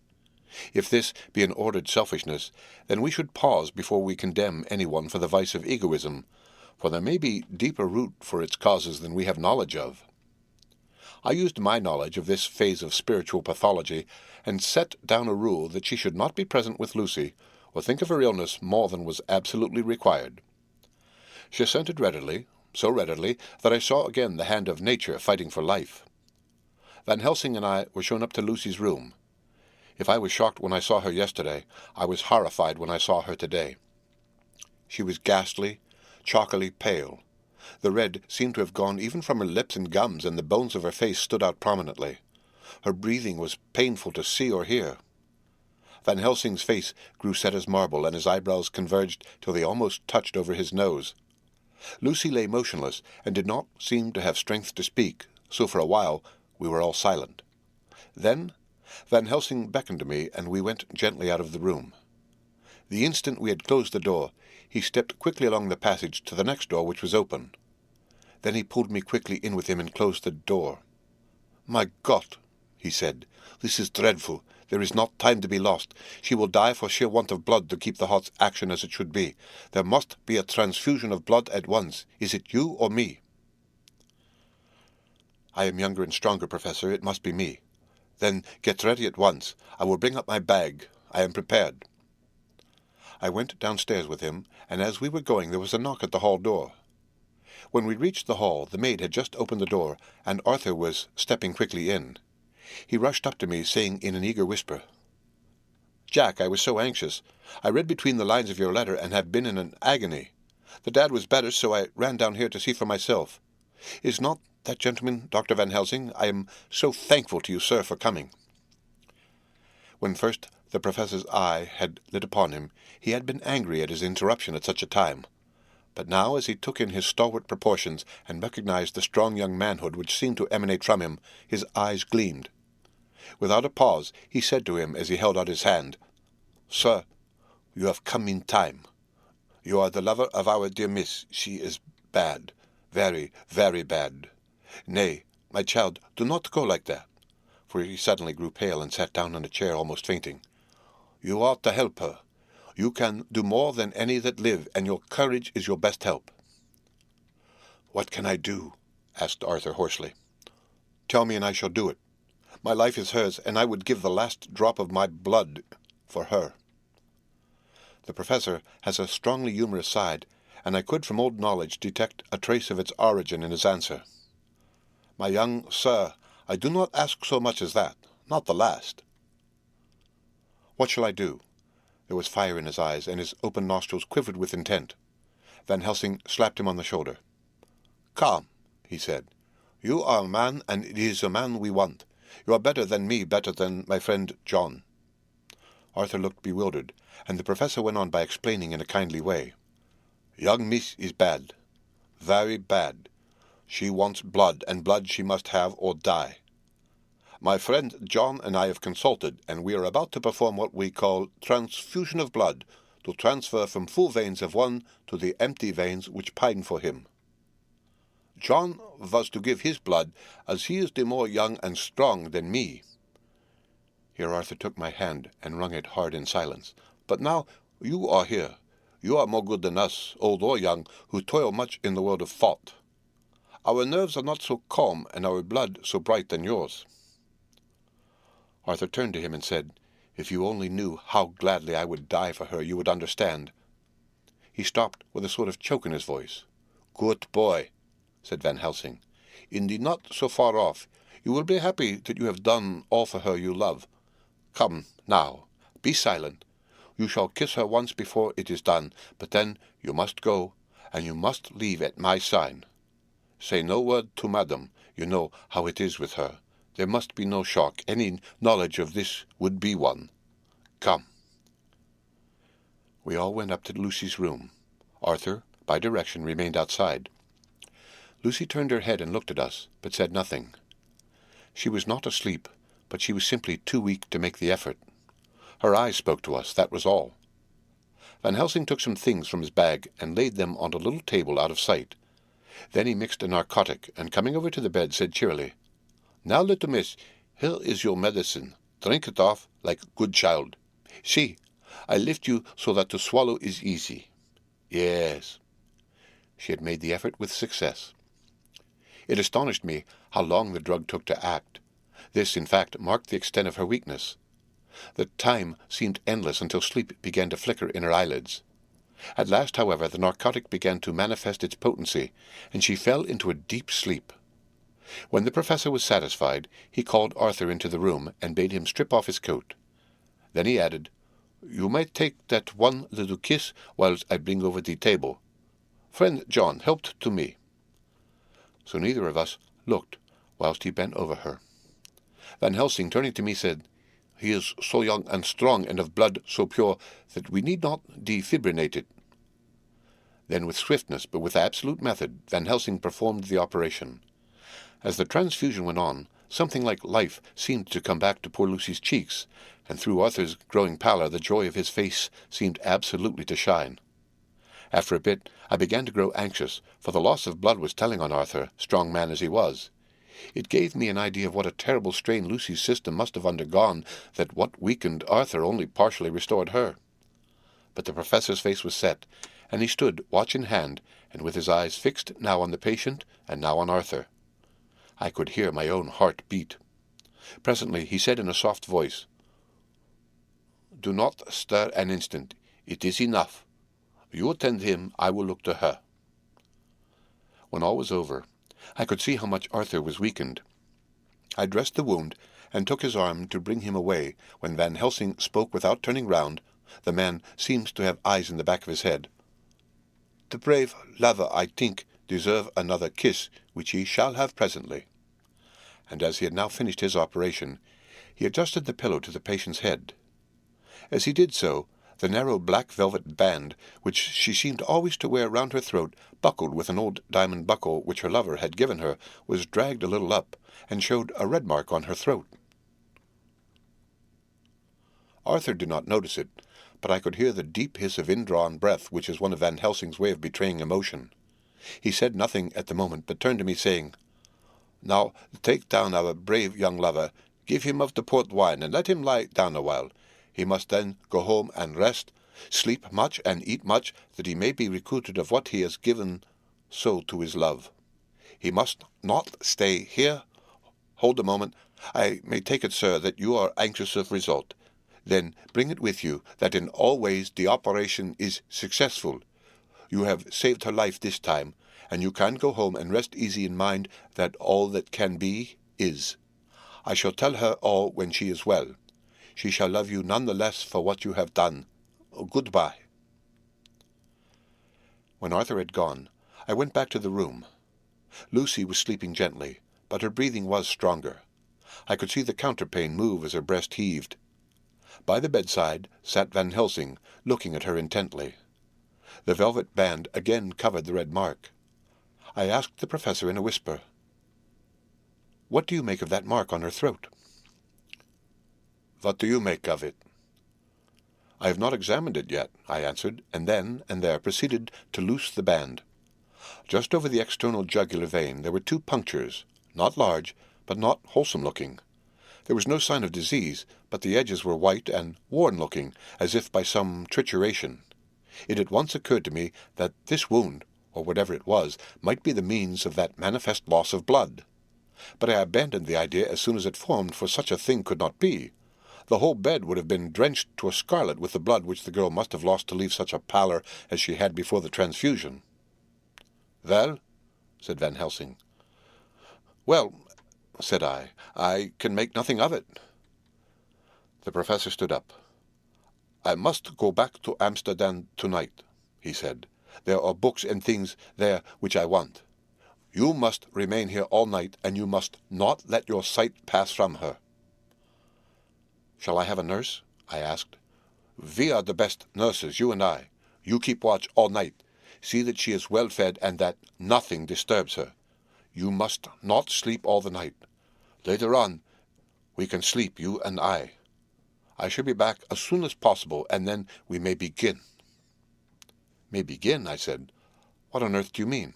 If this be an ordered selfishness, then we should pause before we condemn anyone for the vice of egoism, for there may be deeper root for its causes than we have knowledge of. I used my knowledge of this phase of spiritual pathology, and set down a rule that she should not be present with Lucy, or think of her illness more than was absolutely required. She assented readily, so readily that I saw again the hand of nature fighting for life. Van Helsing and I were shown up to Lucy's room. If I was shocked when I saw her yesterday, I was horrified when I saw her today. She was ghastly, chalkily pale. The red seemed to have gone even from her lips and gums, and the bones of her face stood out prominently. Her breathing was painful to see or hear. Van Helsing's face grew set as marble, and his eyebrows converged till they almost touched over his nose. Lucy lay motionless, and did not seem to have strength to speak, so for a while we were all silent. Then Van Helsing beckoned to me, and we went gently out of the room. The instant we had closed the door, he stepped quickly along the passage to the next door, which was open. Then he pulled me quickly in with him and closed the door. "My God," he said, "this is dreadful. There is not time to be lost. She will die for sheer want of blood to keep the heart's action as it should be. There must be a transfusion of blood at once. Is it you or me?" "I am younger and stronger, Professor. It must be me." "Then get ready at once. I will bring up my bag. I am prepared." I went downstairs with him, and as we were going there was a knock at the hall door. When we reached the hall, the maid had just opened the door, and Arthur was stepping quickly in. He rushed up to me, saying in an eager whisper, "Jack, I was so anxious. I read between the lines of your letter and have been in an agony. The dad was better, so I ran down here to see for myself. Is not that gentleman Dr. Van Helsing? I am so thankful to you, sir, for coming." When first the professor's eye had lit upon him, he had been angry at his interruption at such a time. But now, as he took in his stalwart proportions and recognized the strong young manhood which seemed to emanate from him, his eyes gleamed. Without a pause, he said to him as he held out his hand, "Sir, you have come in time. You are the lover of our dear miss. She is bad, very, very bad. Nay, my child, do not go like that." For he suddenly grew pale and sat down on a chair, almost fainting. "You ought to help her. You can do more than any that live, and your courage is your best help." "What can I do?" asked Arthur hoarsely. "Tell me, and I shall do it. My life is hers, and I would give the last drop of my blood for her." The professor has a strongly humorous side, and I could from old knowledge detect a trace of its origin in his answer. "My young sir, I do not ask so much as that, not the last." "What shall I do?" There was fire in his eyes, and his open nostrils quivered with intent. Van Helsing slapped him on the shoulder. "Come," he said. "You are a man, and it is a man we want. You are better than me, better than my friend John." Arthur looked bewildered, and the professor went on by explaining in a kindly way. "Young miss is bad, very bad. She wants blood, and blood she must have or die. My friend John and I have consulted, and we are about to perform what we call transfusion of blood, to transfer from full veins of one to the empty veins which pine for him. John was to give his blood, as he is the more young and strong than me." Here Arthur took my hand and wrung it hard in silence. "But now you are here. You are more good than us, old or young, who toil much in the world of thought. Our nerves are not so calm, and our blood so bright than yours." Arthur turned to him and said, "If you only knew how gladly I would die for her, you would understand." He stopped with a sort of choke in his voice. "Good boy," said Van Helsing. "In the not so far off, you will be happy that you have done all for her you love. Come, now, be silent. You shall kiss her once before it is done, but then you must go, and you must leave at my sign. Say no word to madam. You know how it is with her. There must be no shock. Any knowledge of this would be one. Come." We all went up to Lucy's room. Arthur, by direction, remained outside. Lucy turned her head and looked at us, but said nothing. She was not asleep, but she was simply too weak to make the effort. Her eyes spoke to us, that was all. Van Helsing took some things from his bag and laid them on a little table out of sight. Then he mixed a narcotic, and coming over to the bed, said cheerily, "Now, little miss, here is your medicine. Drink it off like a good child. See, I lift you so that to swallow is easy. Yes." She had made the effort with success. It astonished me how long the drug took to act. This, in fact, marked the extent of her weakness. The time seemed endless until sleep began to flicker in her eyelids. At last, however, the narcotic began to manifest its potency, and she fell into a deep sleep. When the professor was satisfied, he called Arthur into the room and bade him strip off his coat. Then he added, You might take that one little kiss whilst I bring over the table. Friend John helped to me." So neither of us looked whilst he bent over her. Van Helsing, turning to me, said, "He is so young and strong, and of blood so pure, that we need not defibrillate it." Then with swiftness, but with absolute method, Van Helsing performed the operation. As the transfusion went on, something like life seemed to come back to poor Lucy's cheeks, and through Arthur's growing pallor the joy of his face seemed absolutely to shine. After a bit I began to grow anxious, for the loss of blood was telling on Arthur, strong man as he was. It gave me an idea of what a terrible strain Lucy's system must have undergone, that what weakened Arthur only partially restored her. But the professor's face was set, and he stood, watch in hand, and with his eyes fixed now on the patient and now on Arthur. I could hear my own heart beat. Presently he said in a soft voice, "Do not stir an instant. It is enough. You attend him, I will look to her." When all was over, I could see how much Arthur was weakened. I dressed the wound, and took his arm to bring him away, when Van Helsing spoke without turning round. The man seems to have eyes in the back of his head. "The brave lover, I think, deserve another kiss, which he shall have presently." And as he had now finished his operation, he adjusted the pillow to the patient's head. As he did so, the narrow black velvet band, which she seemed always to wear round her throat, buckled with an old diamond buckle which her lover had given her, was dragged a little up, and showed a red mark on her throat. Arthur did not notice it, but I could hear the deep hiss of indrawn breath, which is one of Van Helsing's way of betraying emotion. He said nothing at the moment, but turned to me, saying, "Now take down our brave young lover, give him of the port wine, and let him lie down a while. He must then go home and rest, sleep much and eat much, that he may be recruited of what he has given so to his love. He must not stay here. Hold a moment. I may take it, sir, that you are anxious of result. Then bring it with you, that in all ways the operation is successful. You have saved her life this time, and you can go home and rest easy in mind that all that can be is. I shall tell her all when she is well. She shall love you none the less for what you have done. Goodbye." When Arthur had gone, I went back to the room. Lucy was sleeping gently, but her breathing was stronger. I could see the counterpane move as her breast heaved. By the bedside sat Van Helsing, looking at her intently. The velvet band again covered the red mark. I asked the professor in a whisper, "What do you make of that mark on her throat?" "What do you make of it?" "I have not examined it yet," I answered, and then and there proceeded to loose the band. Just over the external jugular vein there were 2 punctures, not large, but not wholesome-looking. There was no sign of disease, but the edges were white and worn-looking, as if by some trituration. It at once occurred to me that this wound, or whatever it was, might be the means of that manifest loss of blood. But I abandoned the idea as soon as it formed, for such a thing could not be. The whole bed would have been drenched to a scarlet with the blood which the girl must have lost to leave such a pallor as she had before the transfusion. "Well?" said Van Helsing. "Well," said I can make nothing of it." The professor stood up. "I must go back to Amsterdam tonight," he said. "There are books and things there which I want. You must remain here all night, and you must not let your sight pass from her." "Shall I have a nurse?" I asked. "We are the best nurses, you and I. You keep watch all night. See that she is well fed, and that nothing disturbs her. You must not sleep all the night. Later on, we can sleep, you and I. I shall be back as soon as possible, and then we may begin." "May begin?" I said. "What on earth do you mean?"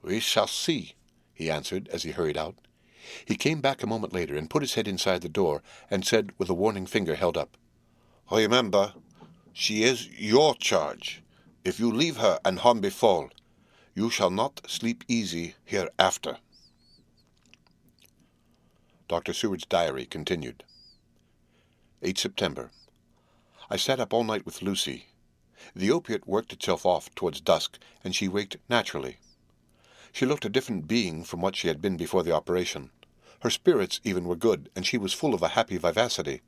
"We shall see," he answered as he hurried out. He came back a moment later and put his head inside the door, and said with a warning finger held up, "Remember, she is your charge. If you leave her and harm befall, you shall not sleep easy hereafter." Dr. Seward's diary continued. 8 September. I sat up all night with Lucy. The opiate worked itself off towards dusk, and she waked naturally. She looked a different being from what she had been before the operation. Her spirits even were good, and she was full of a happy vivacity.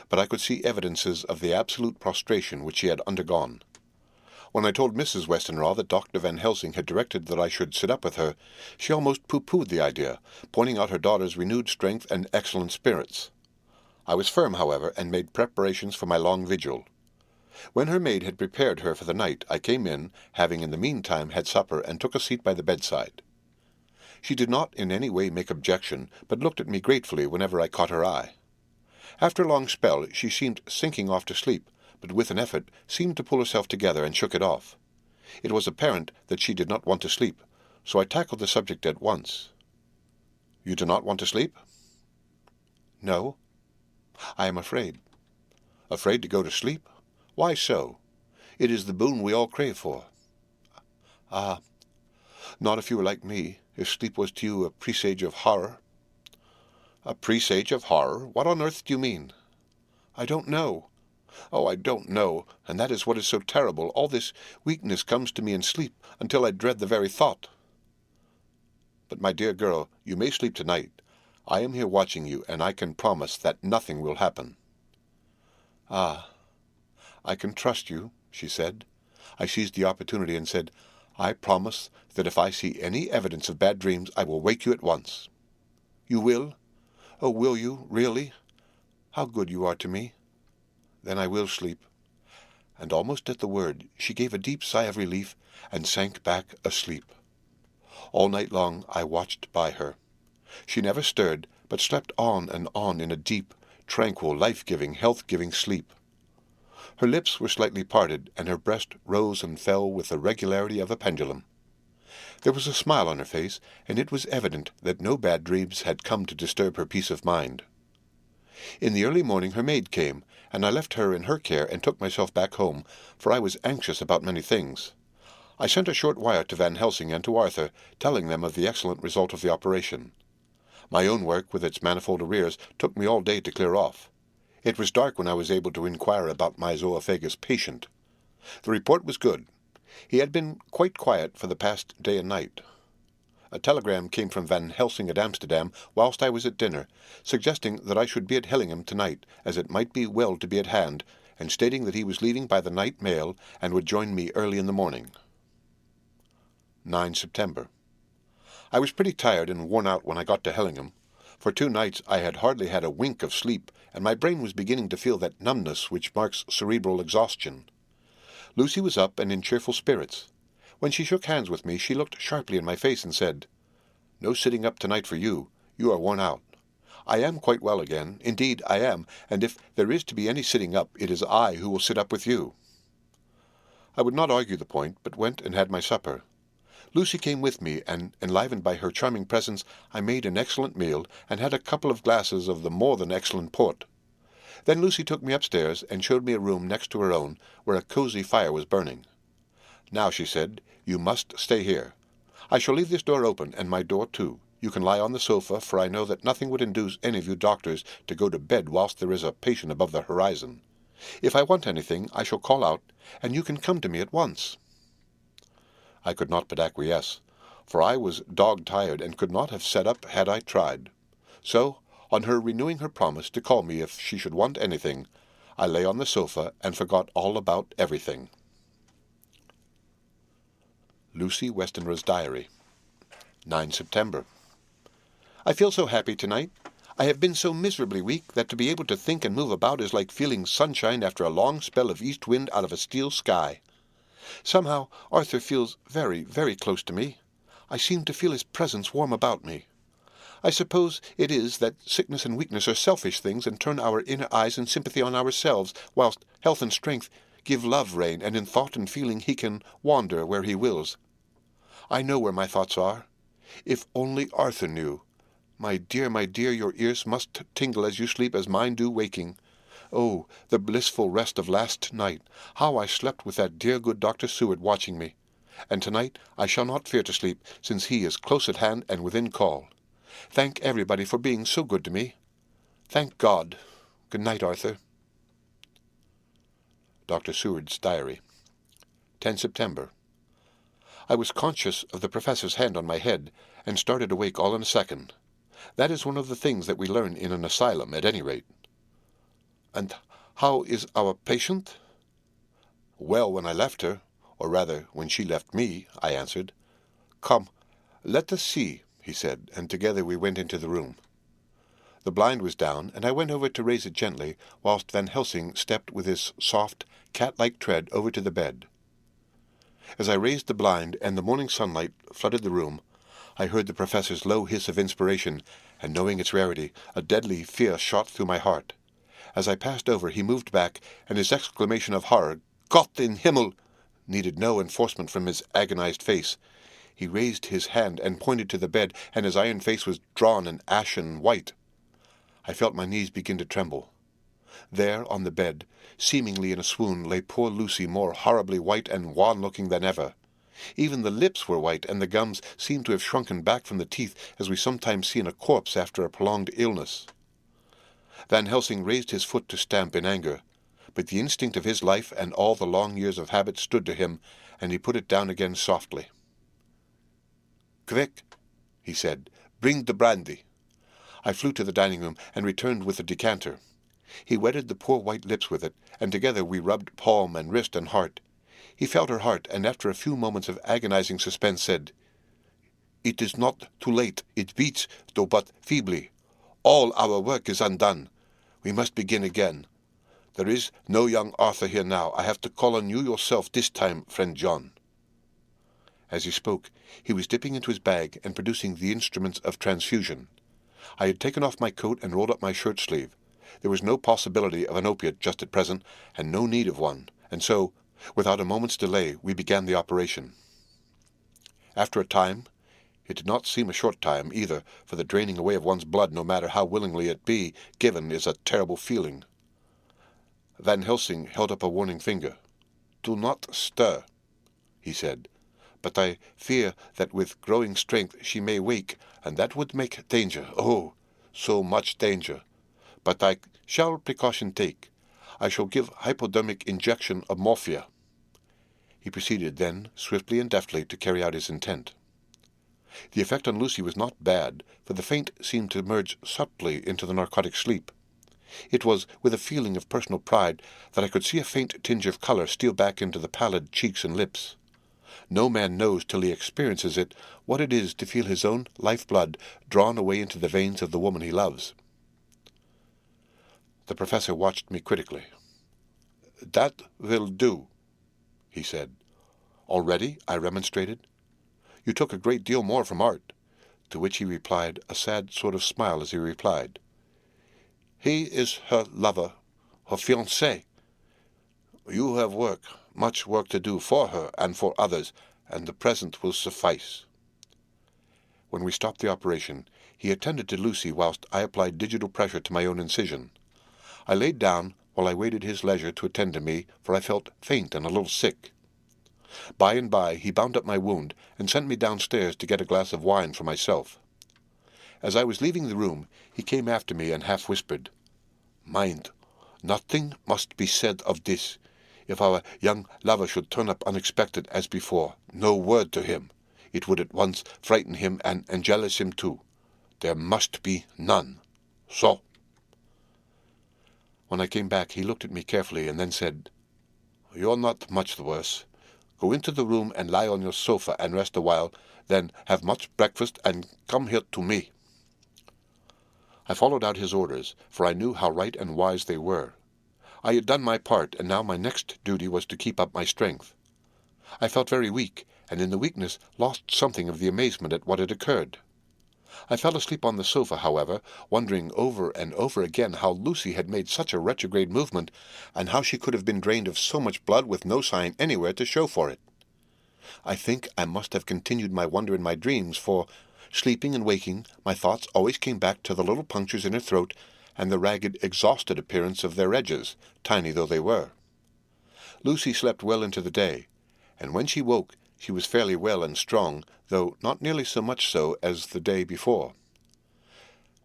but I could see evidences of the absolute prostration which she had undergone. When I told Mrs. Westenra that Dr. Van Helsing had directed that I should sit up with her, she almost pooh-poohed the idea, pointing out her daughter's renewed strength and excellent spirits. I was firm, however, and made preparations for my long vigil. When her maid had prepared her for the night, I came in, having in the meantime had supper, and took a seat by the bedside. She did not in any way make objection, but looked at me gratefully whenever I caught her eye. After a long spell she seemed sinking off to sleep, but with an effort seemed to pull herself together and shook it off. It was apparent that she did not want to sleep, so I tackled the subject at once. "You do not want to sleep?" "No. I am afraid." "Afraid to go to sleep? Why so? It is the boon we all crave for." "Ah, not if you were like me, if sleep was to you a presage of horror." "A presage of horror? What on earth do you mean?" "I don't know. Oh, I don't know, and that is what is so terrible. All this weakness comes to me in sleep, until I dread the very thought." "But, my dear girl, you may sleep tonight. I am here watching you, and I can promise that nothing will happen." "Ah, I can trust you," she said. I seized the opportunity and said, "I promise that if I see any evidence of bad dreams, I will wake you at once." "You will? Oh, will you, really? How good you are to me. Then I will sleep." And almost at the word she gave a deep sigh of relief and sank back asleep. All night long I watched by her. She never stirred, but slept on and on in a deep, tranquil, life-giving, health-giving sleep. Her lips were slightly parted, and her breast rose and fell with the regularity of a pendulum. There was a smile on her face, and it was evident that no bad dreams had come to disturb her peace of mind. In the early morning her maid came, and I left her in her care and took myself back home, for I was anxious about many things. I sent a short wire to Van Helsing and to Arthur, telling them of the excellent result of the operation. My own work, with its manifold arrears, took me all day to clear off. It was dark when I was able to inquire about my zoophagus patient. The report was good. He had been quite quiet for the past day and night. A telegram came from Van Helsing at Amsterdam whilst I was at dinner, suggesting that I should be at Hillingham tonight, as it might be well to be at hand, and stating that he was leaving by the night mail and would join me early in the morning. 9 September. I was pretty tired and worn out when I got to Hillingham. For 2 nights I had hardly had a wink of sleep, and my brain was beginning to feel that numbness which marks cerebral exhaustion. Lucy was up and in cheerful spirits. When she shook hands with me, she looked sharply in my face and said, "No sitting up tonight for you. You are worn out." "I am quite well again. Indeed, I am, and if there is to be any sitting up, it is I who will sit up with you." I would not argue the point, but went and had my supper. Lucy came with me, and, enlivened by her charming presence, I made an excellent meal, and had a couple of glasses of the more than excellent port. Then Lucy took me upstairs, and showed me a room next to her own, where a cosy fire was burning. "Now," she said, "you must stay here. I shall leave this door open, and my door too. You can lie on the sofa, for I know that nothing would induce any of you doctors to go to bed whilst there is a patient above the horizon. If I want anything, I shall call out, and you can come to me at once." I could not but acquiesce, for I was dog-tired and could not have sat up had I tried. So, on her renewing her promise to call me if she should want anything, I lay on the sofa and forgot all about everything. Lucy Westenra's Diary. 9 September. I feel so happy tonight. I have been so miserably weak that to be able to think and move about is like feeling sunshine after a long spell of east wind out of a steel sky. Somehow Arthur feels very, very close to me. I seem to feel his presence warm about me. I suppose it is that sickness and weakness are selfish things and turn our inner eyes and sympathy on ourselves, whilst health and strength give love rein, and in thought and feeling he can wander where he wills. I know where my thoughts are. If only Arthur knew. My dear, your ears must tingle as you sleep as mine do waking. Oh, the blissful rest of last night! How I slept with that dear good Dr. Seward watching me! And tonight I shall not fear to sleep, since he is close at hand and within call. Thank everybody for being so good to me. Thank God. Good night, Arthur. Dr. Seward's Diary. 10 September. I was conscious of the professor's hand on my head, and started awake all in a second. That is one of the things that we learn in an asylum, at any rate. And how is our patient?" "Well when I left her, or rather when she left me," I answered. "Come, let us see," he said, and together we went into the room. The blind was down, and I went over to raise it gently, whilst Van Helsing stepped with his soft, cat-like tread over to the bed. As I raised the blind and the morning sunlight flooded the room, I heard the Professor's low hiss of inspiration, and knowing its rarity, a deadly fear shot through my heart. As I passed over, he moved back, and his exclamation of horror, "Gott in Himmel!" needed no enforcement from his agonized face. He raised his hand and pointed to the bed, and his iron face was drawn and ashen white. I felt my knees begin to tremble. There, on the bed, seemingly in a swoon, lay poor Lucy, more horribly white and wan-looking than ever. Even the lips were white, and the gums seemed to have shrunken back from the teeth, as we sometimes see in a corpse after a prolonged illness. Van Helsing raised his foot to stamp in anger, but the instinct of his life and all the long years of habit stood to him, and he put it down again softly. "Quick," he said, "bring the brandy." I flew to the dining-room and returned with a decanter. He wetted the poor white lips with it, and together we rubbed palm and wrist and heart. He felt her heart, and after a few moments of agonizing suspense said, "It is not too late. It beats, though but feebly. All our work is undone. We must begin again. There is no young Arthur here now. I have to call on you yourself this time, friend John." As he spoke, he was dipping into his bag and producing the instruments of transfusion. I had taken off my coat and rolled up my shirt-sleeve. There was no possibility of an opiate just at present, and no need of one, and so, without a moment's delay, we began the operation. After a time, it did not seem a short time either, for the draining away of one's blood, no matter how willingly it be given, is a terrible feeling. Van Helsing held up a warning finger. "Do not stir," he said, "but I fear that with growing strength she may wake, and that would make danger, oh, so much danger. But I shall precaution take. I shall give hypodermic injection of morphia." He proceeded then, swiftly and deftly, to carry out his intent. The effect on Lucy was not bad, for the faint seemed to merge subtly into the narcotic sleep. It was with a feeling of personal pride that I could see a faint tinge of color steal back into the pallid cheeks and lips. No man knows till he experiences it what it is to feel his own life-blood drawn away into the veins of the woman he loves. The Professor watched me critically. "That will do," he said. "Already?" I remonstrated. "You took a great deal more from art." To which he replied, a sad sort of smile as he replied, "He is her lover, her fiancé. You have work, much work to do for her and for others, and the present will suffice." When we stopped the operation, he attended to Lucy whilst I applied digital pressure to my own incision. I laid down while I waited his leisure to attend to me, for I felt faint and a little sick. By and by he bound up my wound and sent me downstairs to get a glass of wine for myself. As I was leaving the room, he came after me and half whispered, "Mind, nothing must be said of this. If our young lover should turn up unexpected as before, no word to him. It would at once frighten him and jealous him too. There must be none. So." When I came back, he looked at me carefully and then said, "You're not much the worse. Go into the room and lie on your sofa and rest a while, then have much breakfast and come here to me." I followed out his orders, for I knew how right and wise they were. I had done my part, and now my next duty was to keep up my strength. I felt very weak, and in the weakness lost something of the amazement at what had occurred. I fell asleep on the sofa, however, wondering over and over again how Lucy had made such a retrograde movement, and how she could have been drained of so much blood with no sign anywhere to show for it. I think I must have continued my wonder in my dreams, for, sleeping and waking, my thoughts always came back to the little punctures in her throat and the ragged, exhausted appearance of their edges, tiny though they were. Lucy slept well into the day, and when she woke, she was fairly well and strong, though not nearly so much so as the day before.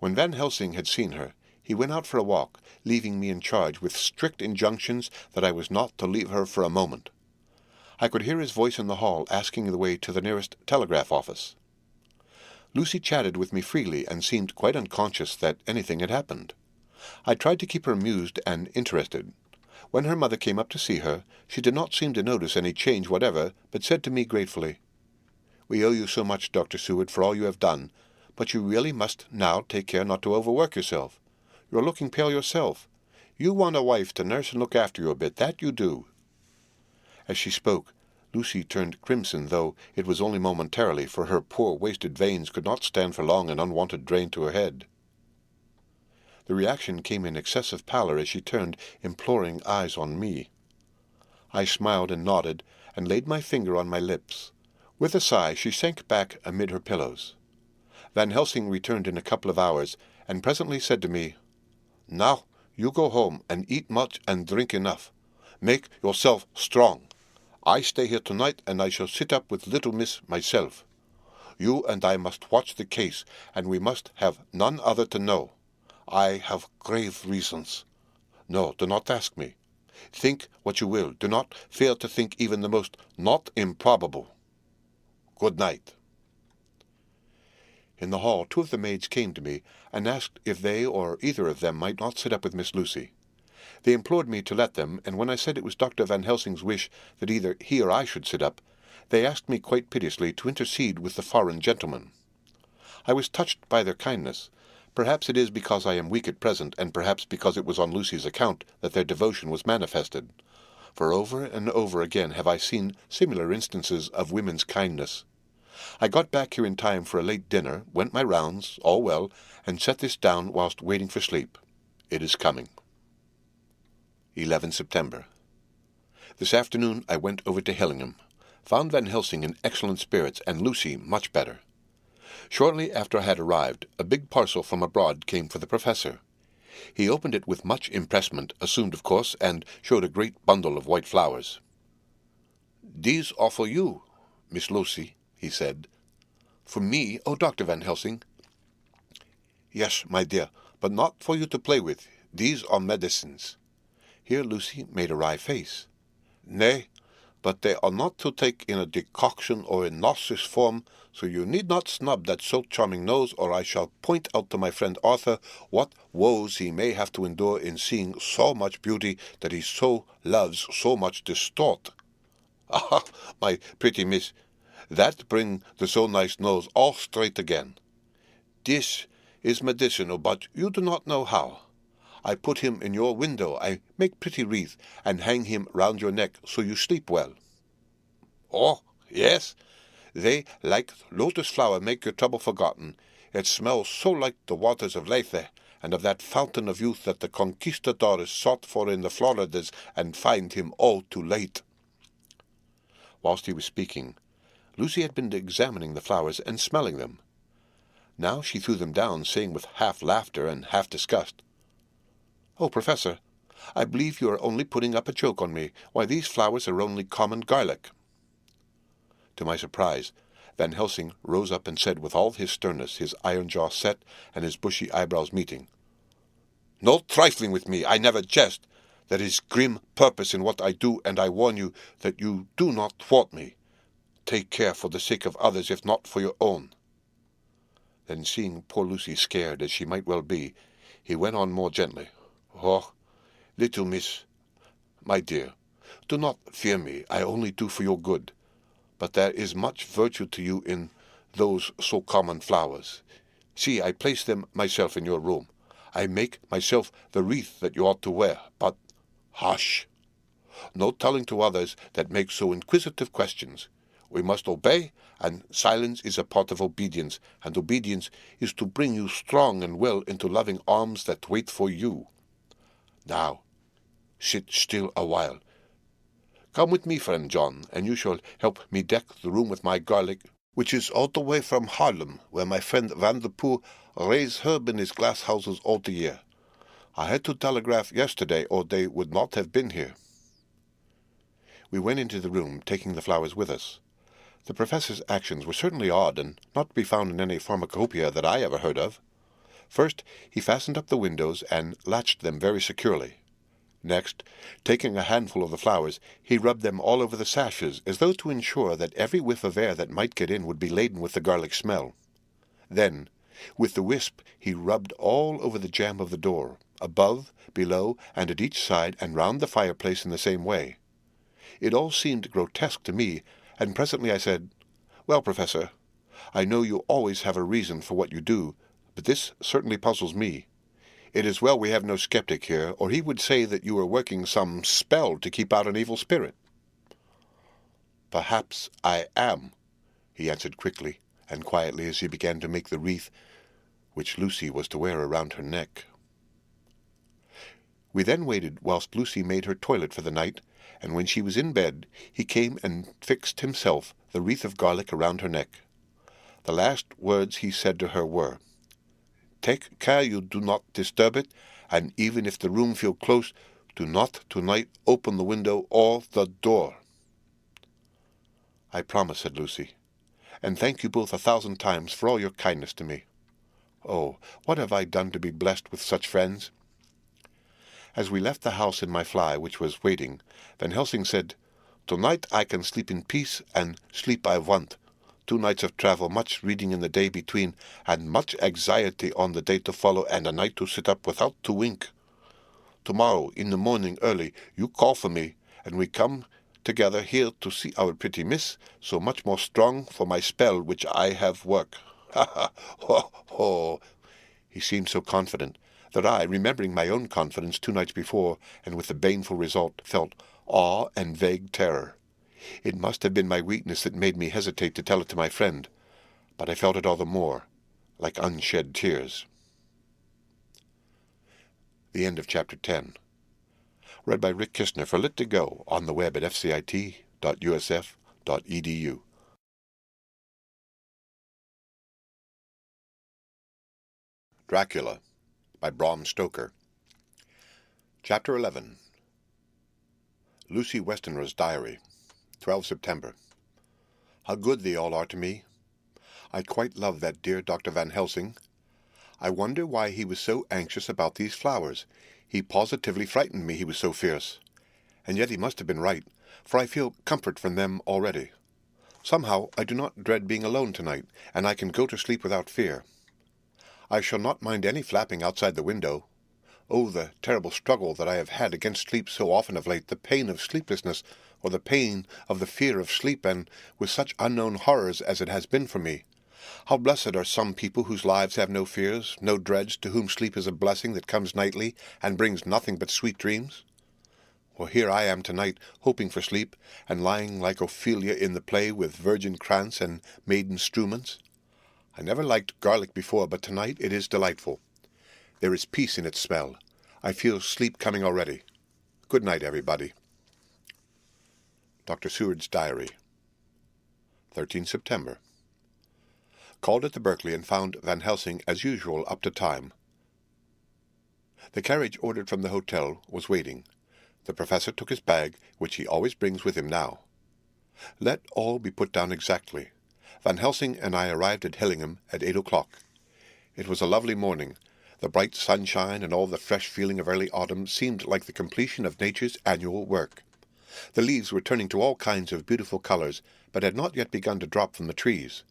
When Van Helsing had seen her, he went out for a walk, leaving me in charge with strict injunctions that I was not to leave her for a moment. I could hear his voice in the hall asking the way to the nearest telegraph office. Lucy chatted with me freely and seemed quite unconscious that anything had happened. I tried to keep her amused and interested. When her mother came up to see her, she did not seem to notice any change whatever, but said to me gratefully, "We owe you so much, Dr. Seward, for all you have done, but you really must now take care not to overwork yourself. You are looking pale yourself. You want a wife to nurse and look after you a bit, that you do." As she spoke, Lucy turned crimson, though it was only momentarily, for her poor wasted veins could not stand for long an unwanted drain to her head. The reaction came in excessive pallor as she turned imploring eyes on me. I smiled and nodded, and laid my finger on my lips. With a sigh, she sank back amid her pillows. Van Helsing returned in a couple of hours, and presently said to me, "Now you go home and eat much and drink enough. Make yourself strong. I stay here tonight, and I shall sit up with little miss myself. You and I must watch the case, and we must have none other to know. I have grave reasons. No, do not ask me. Think what you will. Do not fail to think even the most not improbable. Good night." In the hall, 2 of the maids came to me, and asked if they or either of them might not sit up with Miss Lucy. They implored me to let them, and when I said it was Dr. Van Helsing's wish that either he or I should sit up, they asked me quite piteously to intercede with the foreign gentleman. I was touched by their kindness. Perhaps it is because I am weak at present, and perhaps because it was on Lucy's account that their devotion was manifested. For over and over again have I seen similar instances of women's kindness. I got back here in time for a late dinner, went my rounds, all well, and set this down whilst waiting for sleep. It is coming. 11 September. This afternoon I went over to Hillingham, found Van Helsing in excellent spirits, and Lucy much better. Shortly after I had arrived, a big parcel from abroad came for the professor. He opened it with much impressment, assumed of course, and showed a great bundle of white flowers. "These are for you, Miss Lucy," he said. "For me, oh, Dr. Van Helsing?" "Yes, my dear, but not for you to play with. These are medicines." Here Lucy made a wry face. "Nay, but they are not to take in a decoction or in nauseous form, so you need not snub that so charming nose, or I shall point out to my friend Arthur what woes he may have to endure in seeing so much beauty that he so loves so much distort. Ah, my pretty miss, that bring the so nice nose all straight again. This is medicinal, but you do not know how. I put him in your window, I make pretty wreath, and hang him round your neck, so you sleep well." "Oh, yes, they, like lotus flower, make your trouble forgotten. It smells so like the waters of Lethe, and of that fountain of youth that the conquistadores sought for in the Floridas, and find him all too late." Whilst he was speaking, Lucy had been examining the flowers and smelling them. Now she threw them down, saying with half laughter and half disgust, "Oh, Professor, I believe you are only putting up a joke on me. Why, these flowers are only common garlic." To my surprise, Van Helsing rose up and said with all his sternness, his iron jaw set and his bushy eyebrows meeting, "No trifling with me, I never jest. There is grim purpose in what I do, and I warn you that you do not thwart me. Take care for the sake of others, if not for your own." Then, seeing poor Lucy scared, as she might well be, he went on more gently, "Oh, little miss, my dear, do not fear me, I only do for your good. But there is much virtue to you in those so common flowers. See, I place them myself in your room. I make myself the wreath that you ought to wear, but hush! No telling to others that make so inquisitive questions. We must obey, and silence is a part of obedience, and obedience is to bring you strong and well into loving arms that wait for you. Now, sit still a while. Come with me, friend John, and you shall help me deck the room with my garlic, which is all the way from Haarlem, where my friend Van der Poel raised herb in his glass houses all the year. I had to telegraph yesterday, or they would not have been here." We went into the room, taking the flowers with us. The professor's actions were certainly odd, and not to be found in any pharmacopoeia that I ever heard of. First, he fastened up the windows and latched them very securely. Next, taking a handful of the flowers, he rubbed them all over the sashes, as though to ensure that every whiff of air that might get in would be laden with the garlic smell. Then, with the wisp, he rubbed all over the jamb of the door, above, below, and at each side, and round the fireplace in the same way. It all seemed grotesque to me, and presently I said, "Well, Professor, I know you always have a reason for what you do, but this certainly puzzles me. It is well we have no skeptic here, or he would say that you are working some spell to keep out an evil spirit." "Perhaps I am," he answered quickly and quietly as he began to make the wreath which Lucy was to wear around her neck. We then waited whilst Lucy made her toilet for the night, and when she was in bed, he came and fixed himself the wreath of garlic around her neck. The last words he said to her were, "Take care you do not disturb it, and even if the room feel close, do not tonight open the window or the door." "I promise," said Lucy, "and thank you both 1,000 times for all your kindness to me. Oh, what have I done to be blessed with such friends?" As we left the house in my fly, which was waiting, Van Helsing said, "Tonight I can sleep in peace, and sleep I want. 2 nights of travel, much reading in the day between, and much anxiety on the day to follow, and a night to sit up without to wink. Tomorrow, in the morning early, you call for me, and we come together here to see our pretty miss, so much more strong for my spell which I have work. Ha ha, ho ho." He seemed so confident that I, remembering my own confidence 2 nights before, and with the baneful result, felt awe and vague terror. It must have been my weakness that made me hesitate to tell it to my friend, but I felt it all the more, like unshed tears. The end of Chapter 10. Read by Rick Kistner for Lit2Go on the web at fcit.usf.edu. Dracula by Bram Stoker. Chapter 11. Lucy Westenra's Diary, 12 September. How good they all are to me. I quite love that dear Dr. Van Helsing. I wonder why he was so anxious about these flowers. He positively frightened me, he was so fierce. And yet he must have been right, for I feel comfort from them already. Somehow I do not dread being alone tonight, and I can go to sleep without fear. I shall not mind any flapping outside the window. Oh, the terrible struggle that I have had against sleep so often of late, the pain of sleeplessness, or the pain of the fear of sleep, and with such unknown horrors as it has been for me. How blessed are some people whose lives have no fears, no dreads, to whom sleep is a blessing that comes nightly, and brings nothing but sweet dreams. Well, here I am tonight, hoping for sleep, and lying like Ophelia in the play with virgin krantz and maiden struments. I never liked garlic before, but tonight it is delightful. There is peace in its smell. I feel sleep coming already. Good night, everybody. Dr. Seward's Diary, 13 September. Called at the Berkeley and found Van Helsing as usual up to time. The carriage ordered from the hotel was waiting. The professor took his bag, which he always brings with him now. Let all be put down exactly. Van Helsing and I arrived at Hillingham at 8 o'clock. It was a lovely morning. The bright sunshine and all the fresh feeling of early autumn seemed like the completion of nature's annual work. The leaves were turning to all kinds of beautiful colors, but had not yet begun to drop from the trees.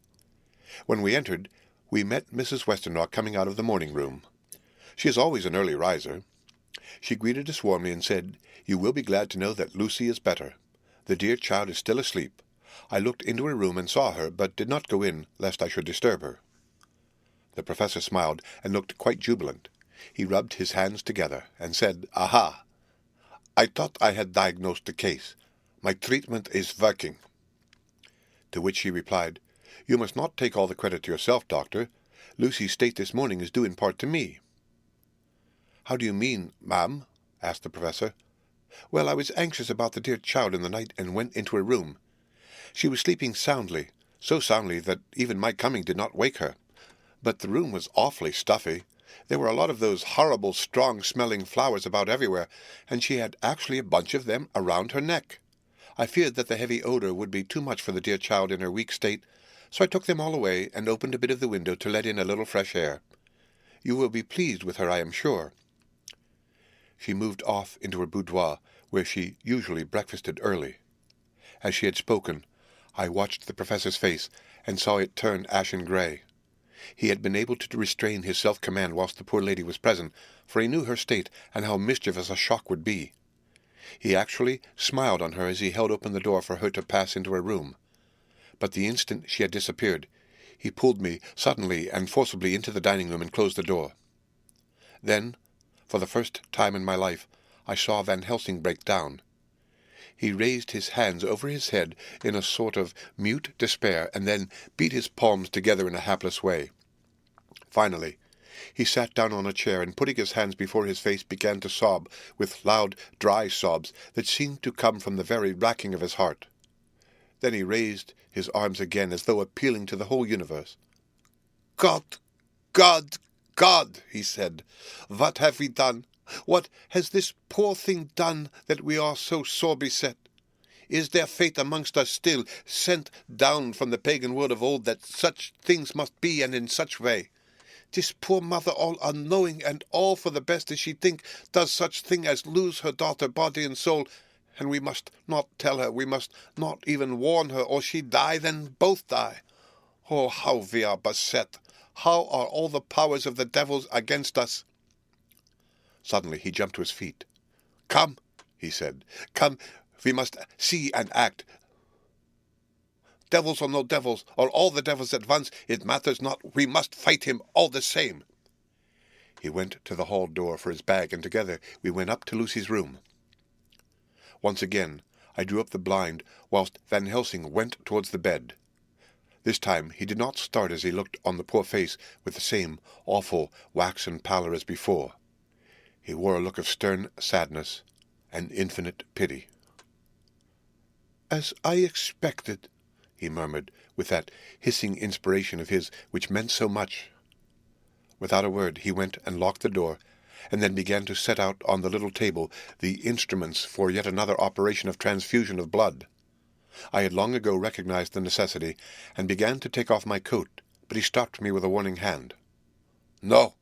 When we entered, we met Mrs. Westenra coming out of the morning room. She is always an early riser. She greeted us warmly and said, "You will be glad to know that Lucy is better. The dear child is still asleep. I looked into her room and saw her, but did not go in, lest I should disturb her." The professor smiled and looked quite jubilant. He rubbed his hands together and said, "Aha! I thought I had diagnosed the case. My treatment is working." To which she replied, "You must not take all the credit to yourself, doctor. Lucy's state this morning is due in part to me." "How do you mean, ma'am?" asked the professor. "Well, I was anxious about the dear child in the night and went into her room. She was sleeping soundly, so soundly that even my coming did not wake her. But the room was awfully stuffy. There were a lot of those horrible, strong-smelling flowers about everywhere, and she had actually a bunch of them around her neck. I feared that the heavy odor would be too much for the dear child in her weak state, so I took them all away and opened a bit of the window to let in a little fresh air. You will be pleased with her, I am sure." She moved off into her boudoir, where she usually breakfasted early. As she had spoken, I watched the professor's face and saw it turn ashen gray. He had been able to restrain his self-command whilst the poor lady was present, for he knew her state and how mischievous a shock would be. He actually smiled on her as he held open the door for her to pass into her room. But the instant she had disappeared, he pulled me suddenly and forcibly into the dining-room and closed the door. Then, for the first time in my life, I saw Van Helsing break down. He raised his hands over his head in a sort of mute despair, and then beat his palms together in a hapless way. Finally, he sat down on a chair and, putting his hands before his face, began to sob with loud, dry sobs that seemed to come from the very racking of his heart. Then he raised his arms again as though appealing to the whole universe. "God, God, God," he said, "what have we done? What has this poor thing done that we are so sore beset? Is there fate amongst us still, sent down from the pagan world of old, that such things must be, and in such way? This poor mother, all unknowing, and all for the best as she think, does such thing as lose her daughter body and soul, and we must not tell her, we must not even warn her, or she die, then both die. Oh, how we are beset! How are all the powers of the devils against us?" Suddenly he jumped to his feet. "Come," he said, "come, we must see and act. Devils or no devils, or all the devils at once, it matters not, we must fight him all the same." He went to the hall door for his bag, and together we went up to Lucy's room. Once again I drew up the blind, whilst Van Helsing went towards the bed. This time he did not start as he looked on the poor face with the same awful waxen pallor as before. He wore a look of stern sadness and infinite pity. "As I expected," he murmured, with that hissing inspiration of his which meant so much. Without a word he went and locked the door, and then began to set out on the little table the instruments for yet another operation of transfusion of blood. I had long ago recognized the necessity, and began to take off my coat, but he stopped me with a warning hand. "No,"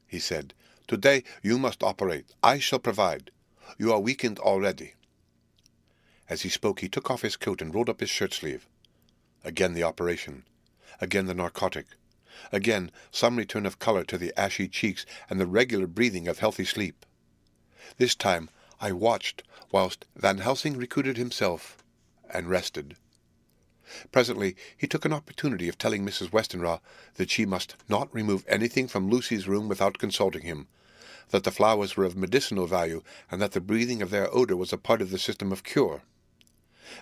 he said, "today you must operate. I shall provide. You are weakened already." As he spoke he took off his coat and rolled up his shirt-sleeve. Again the operation. Again the narcotic. Again some return of colour to the ashy cheeks and the regular breathing of healthy sleep. This time I watched whilst Van Helsing recruited himself and rested. Presently he took an opportunity of telling Mrs. Westenra that she must not remove anything from Lucy's room without consulting him, that the flowers were of medicinal value, and that the breathing of their odour was a part of the system of cure.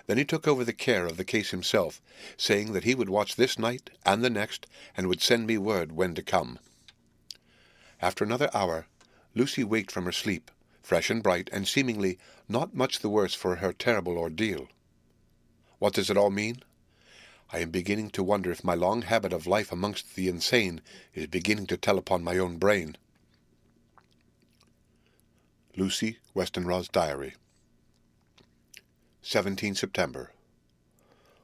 Then he took over the care of the case himself, saying that he would watch this night and the next, and would send me word when to come. After another hour, Lucy waked from her sleep, fresh and bright, and seemingly not much the worse for her terrible ordeal. What does it all mean? I am beginning to wonder if my long habit of life amongst the insane is beginning to tell upon my own brain. Lucy Westenra's Diary. 17 September.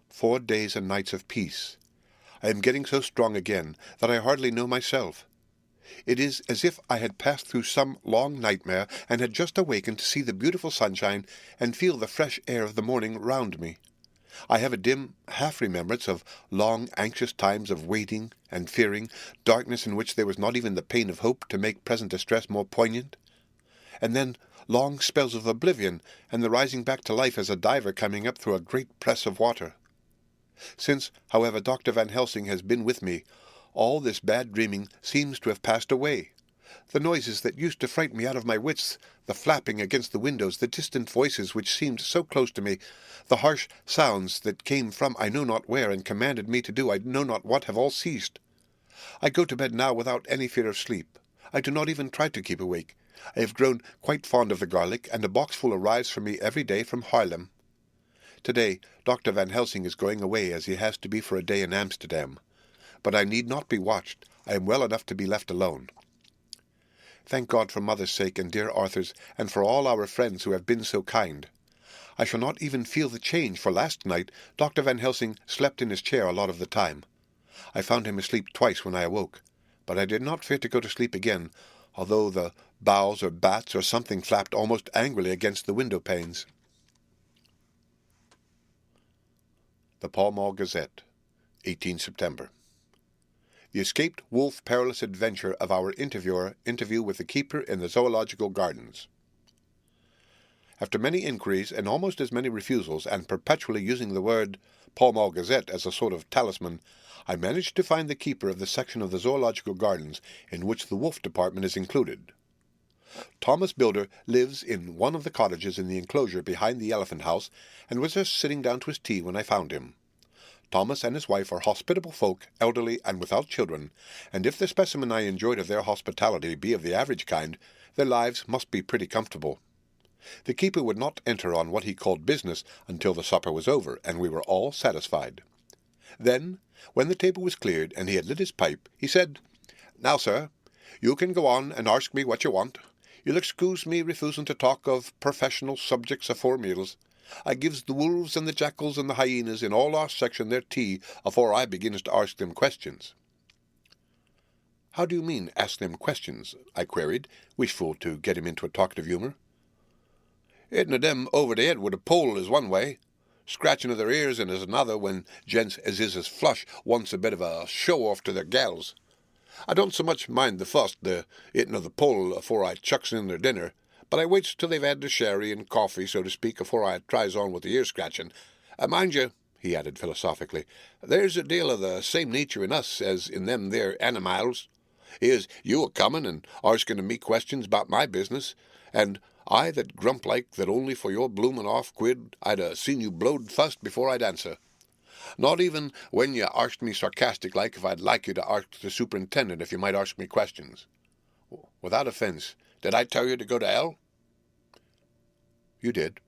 4 days and nights of peace. I am getting so strong again that I hardly know myself. It is as if I had passed through some long nightmare and had just awakened to see the beautiful sunshine and feel the fresh air of the morning round me. I have a dim half-remembrance of long, anxious times of waiting and fearing, darkness in which there was not even the pain of hope to make present distress more poignant, and then long spells of oblivion and the rising back to life as a diver coming up through a great press of water. Since, however, Dr. Van Helsing has been with me, all this bad dreaming seems to have passed away. The noises that used to frighten me out of my wits, the flapping against the windows, the distant voices which seemed so close to me, the harsh sounds that came from I know not where and commanded me to do I know not what, have all ceased. I go to bed now without any fear of sleep. I do not even try to keep awake. I have grown quite fond of the garlic, and a boxful arrives for me every day from Haarlem. Today Dr. Van Helsing is going away, as he has to be for a day in Amsterdam. But I need not be watched. I am well enough to be left alone. Thank God for Mother's sake and dear Arthur's, and for all our friends who have been so kind. I shall not even feel the change, for last night Dr. Van Helsing slept in his chair a lot of the time. I found him asleep twice when I awoke, but I did not fear to go to sleep again, although the bowls or bats or something flapped almost angrily against the window-panes. The Pall Mall Gazette, 18 September. The Escaped Wolf Perilous Adventure of Our Interview with the Keeper in the Zoological Gardens. After many inquiries and almost as many refusals, and perpetually using the word Pall Mall Gazette as a sort of talisman, I managed to find the keeper of the section of the Zoological Gardens in which the wolf department is included. Thomas Builder lives in one of the cottages in the enclosure behind the elephant house, and was just sitting down to his tea when I found him. Thomas and his wife are hospitable folk, elderly and without children, and if the specimen I enjoyed of their hospitality be of the average kind, their lives must be pretty comfortable. The keeper would not enter on what he called business until the supper was over, and we were all satisfied. Then, when the table was cleared and he had lit his pipe, he said, "Now, sir, you can go on and ask me what you want. You'll excuse me refusing to talk of professional subjects afore meals. I gives the wolves and the jackals and the hyenas in all our section their tea afore I begins to ask them questions." "How do you mean, ask them questions?" I queried, wishful to get him into a talkative humour. "Hitting of them over the head with a pole is one way. Scratching of their ears is another when gents as is flush wants a bit of a show-off to their gals. I don't so much mind the first, the hitting of the pole afore I chucks in their dinner, but I waits till they've had the sherry and coffee, so to speak, afore I tries on with the ear-scratching. Mind you," he added philosophically, "there's a deal of the same nature in us as in them there animals. Here's you a-coming and arsking of me questions about my business, and I that grump like that only for your bloomin' off quid I'd seen you blowed fust before I'd answer. Not even when you arsked me sarcastic like if I'd like you to arsk the superintendent if you might arsk me questions. Without offence, did I tell you to go to hell?" "You did."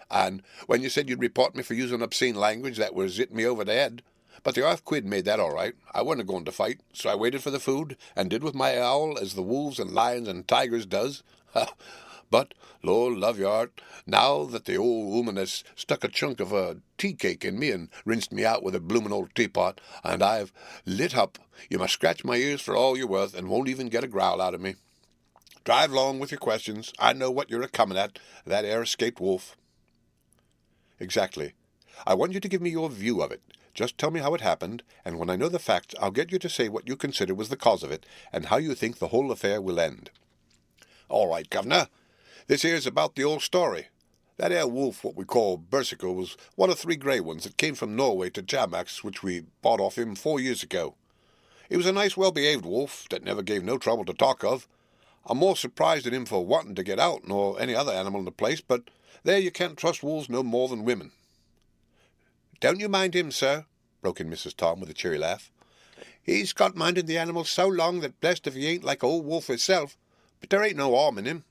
"And when you said you'd report me for using obscene language, that was hitting me over the head. But the earth quid made that all right. I wasn't going to fight, so I waited for the food, and did with my owl as the wolves and lions and tigers does. But, Lord love your heart, now that the old woman has stuck a chunk of a tea-cake in me and rinsed me out with a bloomin' old teapot, and I've lit up, you must scratch my ears for all you're worth, and won't even get a growl out of me. Drive along with your questions. I know what you're a-comin' at, that ere escaped wolf." "Exactly. I want you to give me your view of it. Just tell me how it happened, and when I know the facts, I'll get you to say what you consider was the cause of it, and how you think the whole affair will end." "All right, governor. This here's about the old story. That 'ere wolf what we call Berserker was one of 3 grey ones that came from Norway to Jamax, which we bought off him 4 years ago. He was a nice well-behaved wolf that never gave no trouble to talk of. I'm more surprised at him for wanting to get out nor any other animal in the place, but there you can't trust wolves no more than women." "Don't you mind him, sir?" broke in Mrs. Tom with a cheery laugh. "He's got minded the animals so long that blessed if he ain't like a old wolf himself, but there ain't no harm in him.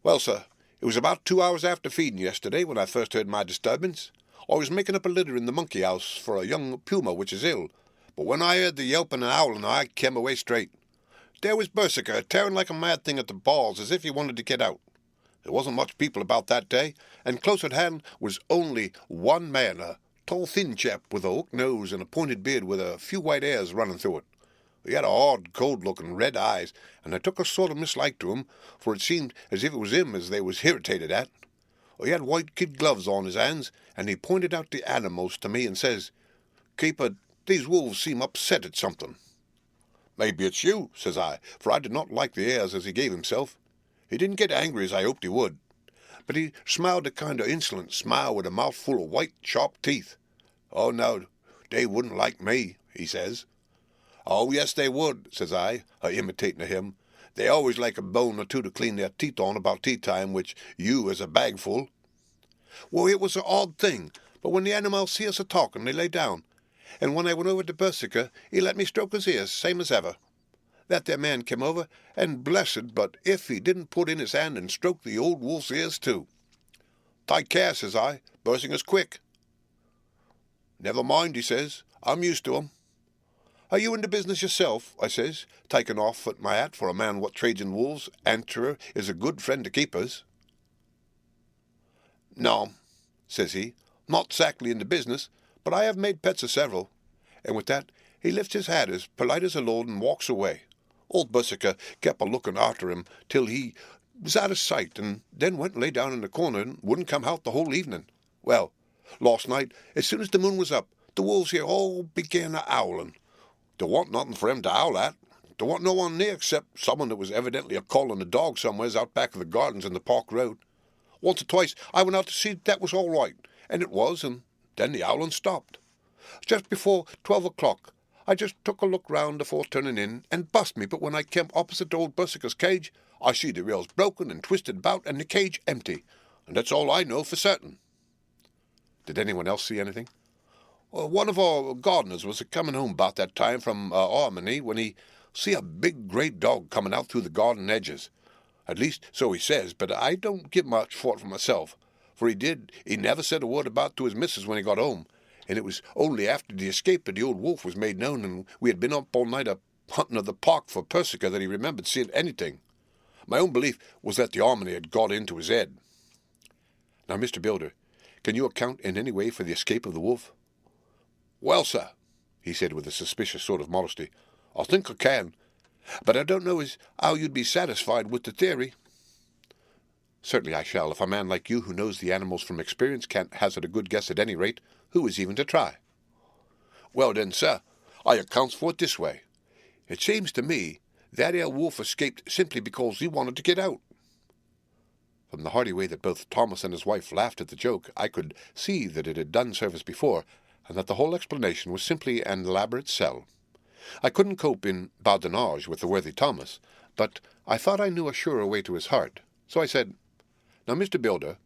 Well, sir, it was about 2 hours after feeding yesterday when I first heard my disturbance. I was making up a litter in the monkey house for a young puma which is ill, but when I heard the yelping and howling I came away straight. There was Berserker tearing like a mad thing at the balls as if he wanted to get out. There wasn't much people about that day, and close at hand was only one man, a tall thin chap with a hooked nose and a pointed beard with a few white hairs running through it. He had a hard, cold-looking red eyes, and I took a sort of mislike to him, for it seemed as if it was him as they was irritated at. He had white kid gloves on his hands, and he pointed out the animals to me and says, 'Keeper, these wolves seem upset at something.' 'Maybe it's you,' says I, for I did not like the airs as he gave himself. He didn't get angry as I hoped he would, but he smiled a kind of insolent smile with a mouthful of white, sharp teeth. 'Oh, no, they wouldn't like me,' he says. 'Oh, yes, they would,' says I, imitating of him. 'They always like a bone or two to clean their teeth on about tea-time, which you is a bagful.' Well, it was an odd thing, but when the animals see us a-talking, they lay down, and when I went over to Berserker, he let me stroke his ears, same as ever. That there man came over, and blessed, but if he didn't put in his hand and stroke the old wolf's ears too. 'Take care,' says I, 'Berserker's quick.' 'Never mind,' he says, 'I'm used to 'em.' 'Are you in the business yourself?' I says, taking off at my hat for a man what trades in wolves. Anterer is a good friend to keepers. 'No,' says he, 'not exactly in the business, but I have made pets of several.' And with that he lifts his hat as polite as a lord and walks away. Old Berserker kept a-looking after him till he was out of sight, and then went and lay down in the corner and wouldn't come out the whole evening. Well, last night, as soon as the moon was up, the wolves here all began a-howling. There wasn't nothing for him to howl at. There wasn't no one near except someone that was evidently a-calling a dog somewheres out back of the gardens in the Park Road. Once or twice I went out to see if that was all right, and it was, and then the howling stopped. Just before 12 o'clock, I just took a look round afore turning in, and bust me, but when I came opposite old Berserker's cage, I see the rails broken and twisted about, and the cage empty, and that's all I know for certain. Did anyone else see anything? One of our gardeners was a-coming home about that time from Harmony when he see a big grey dog coming out through the garden edges. At least so he says, but I don't give much for it for myself, for he never said a word about to his missus when he got home, and it was only after the escape of the old wolf was made known and we had been up all night hunting of the park for Persica that he remembered seeing anything. My own belief was that the Harmony had got into his head. Now, Mr. Builder, can you account in any way for the escape of the wolf? Well, sir, he said with a suspicious sort of modesty, I think I can, but I don't know as how you'd be satisfied with the theory. Certainly I shall, if a man like you who knows the animals from experience can't hazard a good guess at any rate. Who is even to try? Well then, sir, I accounts for it this way. It seems to me that here wolf escaped simply because he wanted to get out. From the hearty way that both Thomas and his wife laughed at the joke, I could see that it had done service before, and that the whole explanation was simply an elaborate sell. I couldn't cope in badinage with the worthy Thomas, but I thought I knew a surer way to his heart, so I said, Now, Mr. Builder,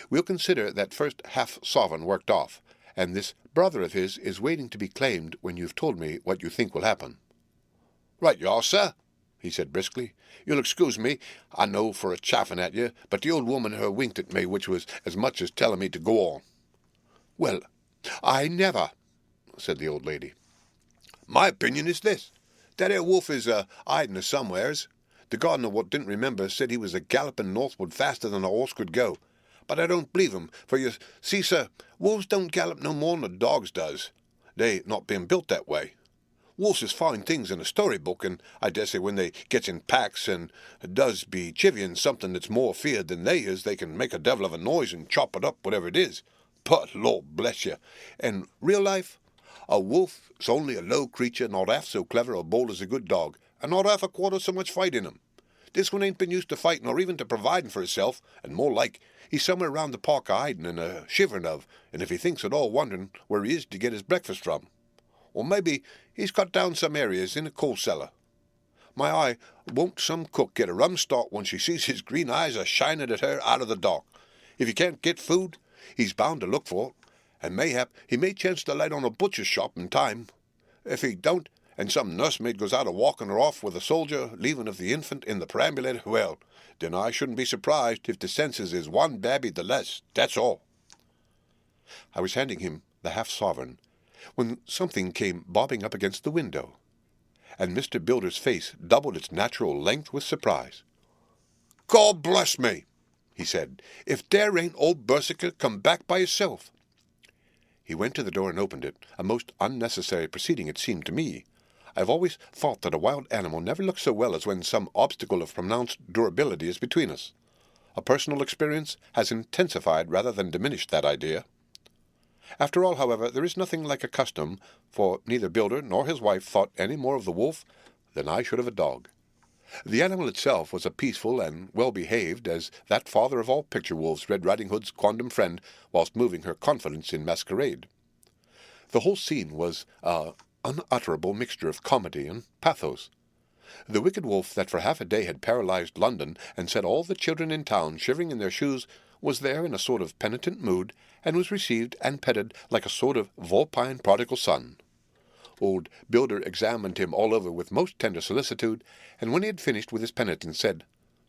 we'll consider that first half-sovereign worked off, and this brother of his is waiting to be claimed when you've told me what you think will happen. Right you are, sir, he said briskly. You'll excuse me, I know for a chaffing at you, but the old woman her winked at me, which was as much as telling me to go on. Well, I never, said the old lady. My opinion is this, that here wolf is hiding somewheres. The gardener what didn't remember said he was a-galloping northward faster than a horse could go. But I don't believe him, for you see, sir, wolves don't gallop no more than dogs does. They not being built that way. Wolves is fine things in a storybook, and I dessay when they gets in packs and does be chivying something that's more feared than they is, they can make a devil of a noise and chop it up, whatever it is. But, Lord bless you, in real life, a wolf is only a low creature, not half so clever or bold as a good dog, and not half a quarter so much fight in him. This one ain't been used to fighting or even to providing for himself, and more like he's somewhere round the park a-hiding and a-shivering of, and if he thinks at all wondering where he is to get his breakfast from. Or maybe he's cut down some areas in a coal cellar. My eye, won't some cook get a rum start when she sees his green eyes a-shining at her out of the dark? If he can't get food, he's bound to look for it, and mayhap he may chance to light on a butcher's shop in time. If he don't, and some nursemaid goes out a-walking her off with a soldier, leaving of the infant in the perambulator, well, then I shouldn't be surprised if the census is one babby the less, that's all. I was handing him the half-sovereign, when something came bobbing up against the window, and Mr. Builder's face doubled its natural length with surprise. God bless me, he said, if there ain't old Berserker come back by hisself. He went to the door and opened it, a most unnecessary proceeding it seemed to me. I have always thought that a wild animal never looks so well as when some obstacle of pronounced durability is between us. A personal experience has intensified rather than diminished that idea. After all, however, there is nothing like a custom, for neither Builder nor his wife thought any more of the wolf than I should of a dog. The animal itself was a peaceful and well-behaved as that father of all picture-wolves, Red Riding Hood's quondam friend, whilst moving her confidence in masquerade. The whole scene was an unutterable mixture of comedy and pathos. The wicked wolf that for half a day had paralyzed London and set all the children in town shivering in their shoes was there in a sort of penitent mood, and was received and petted like a sort of vulpine prodigal son. Old Builder examined him all over with most tender solicitude, and when he had finished with his penitence, said,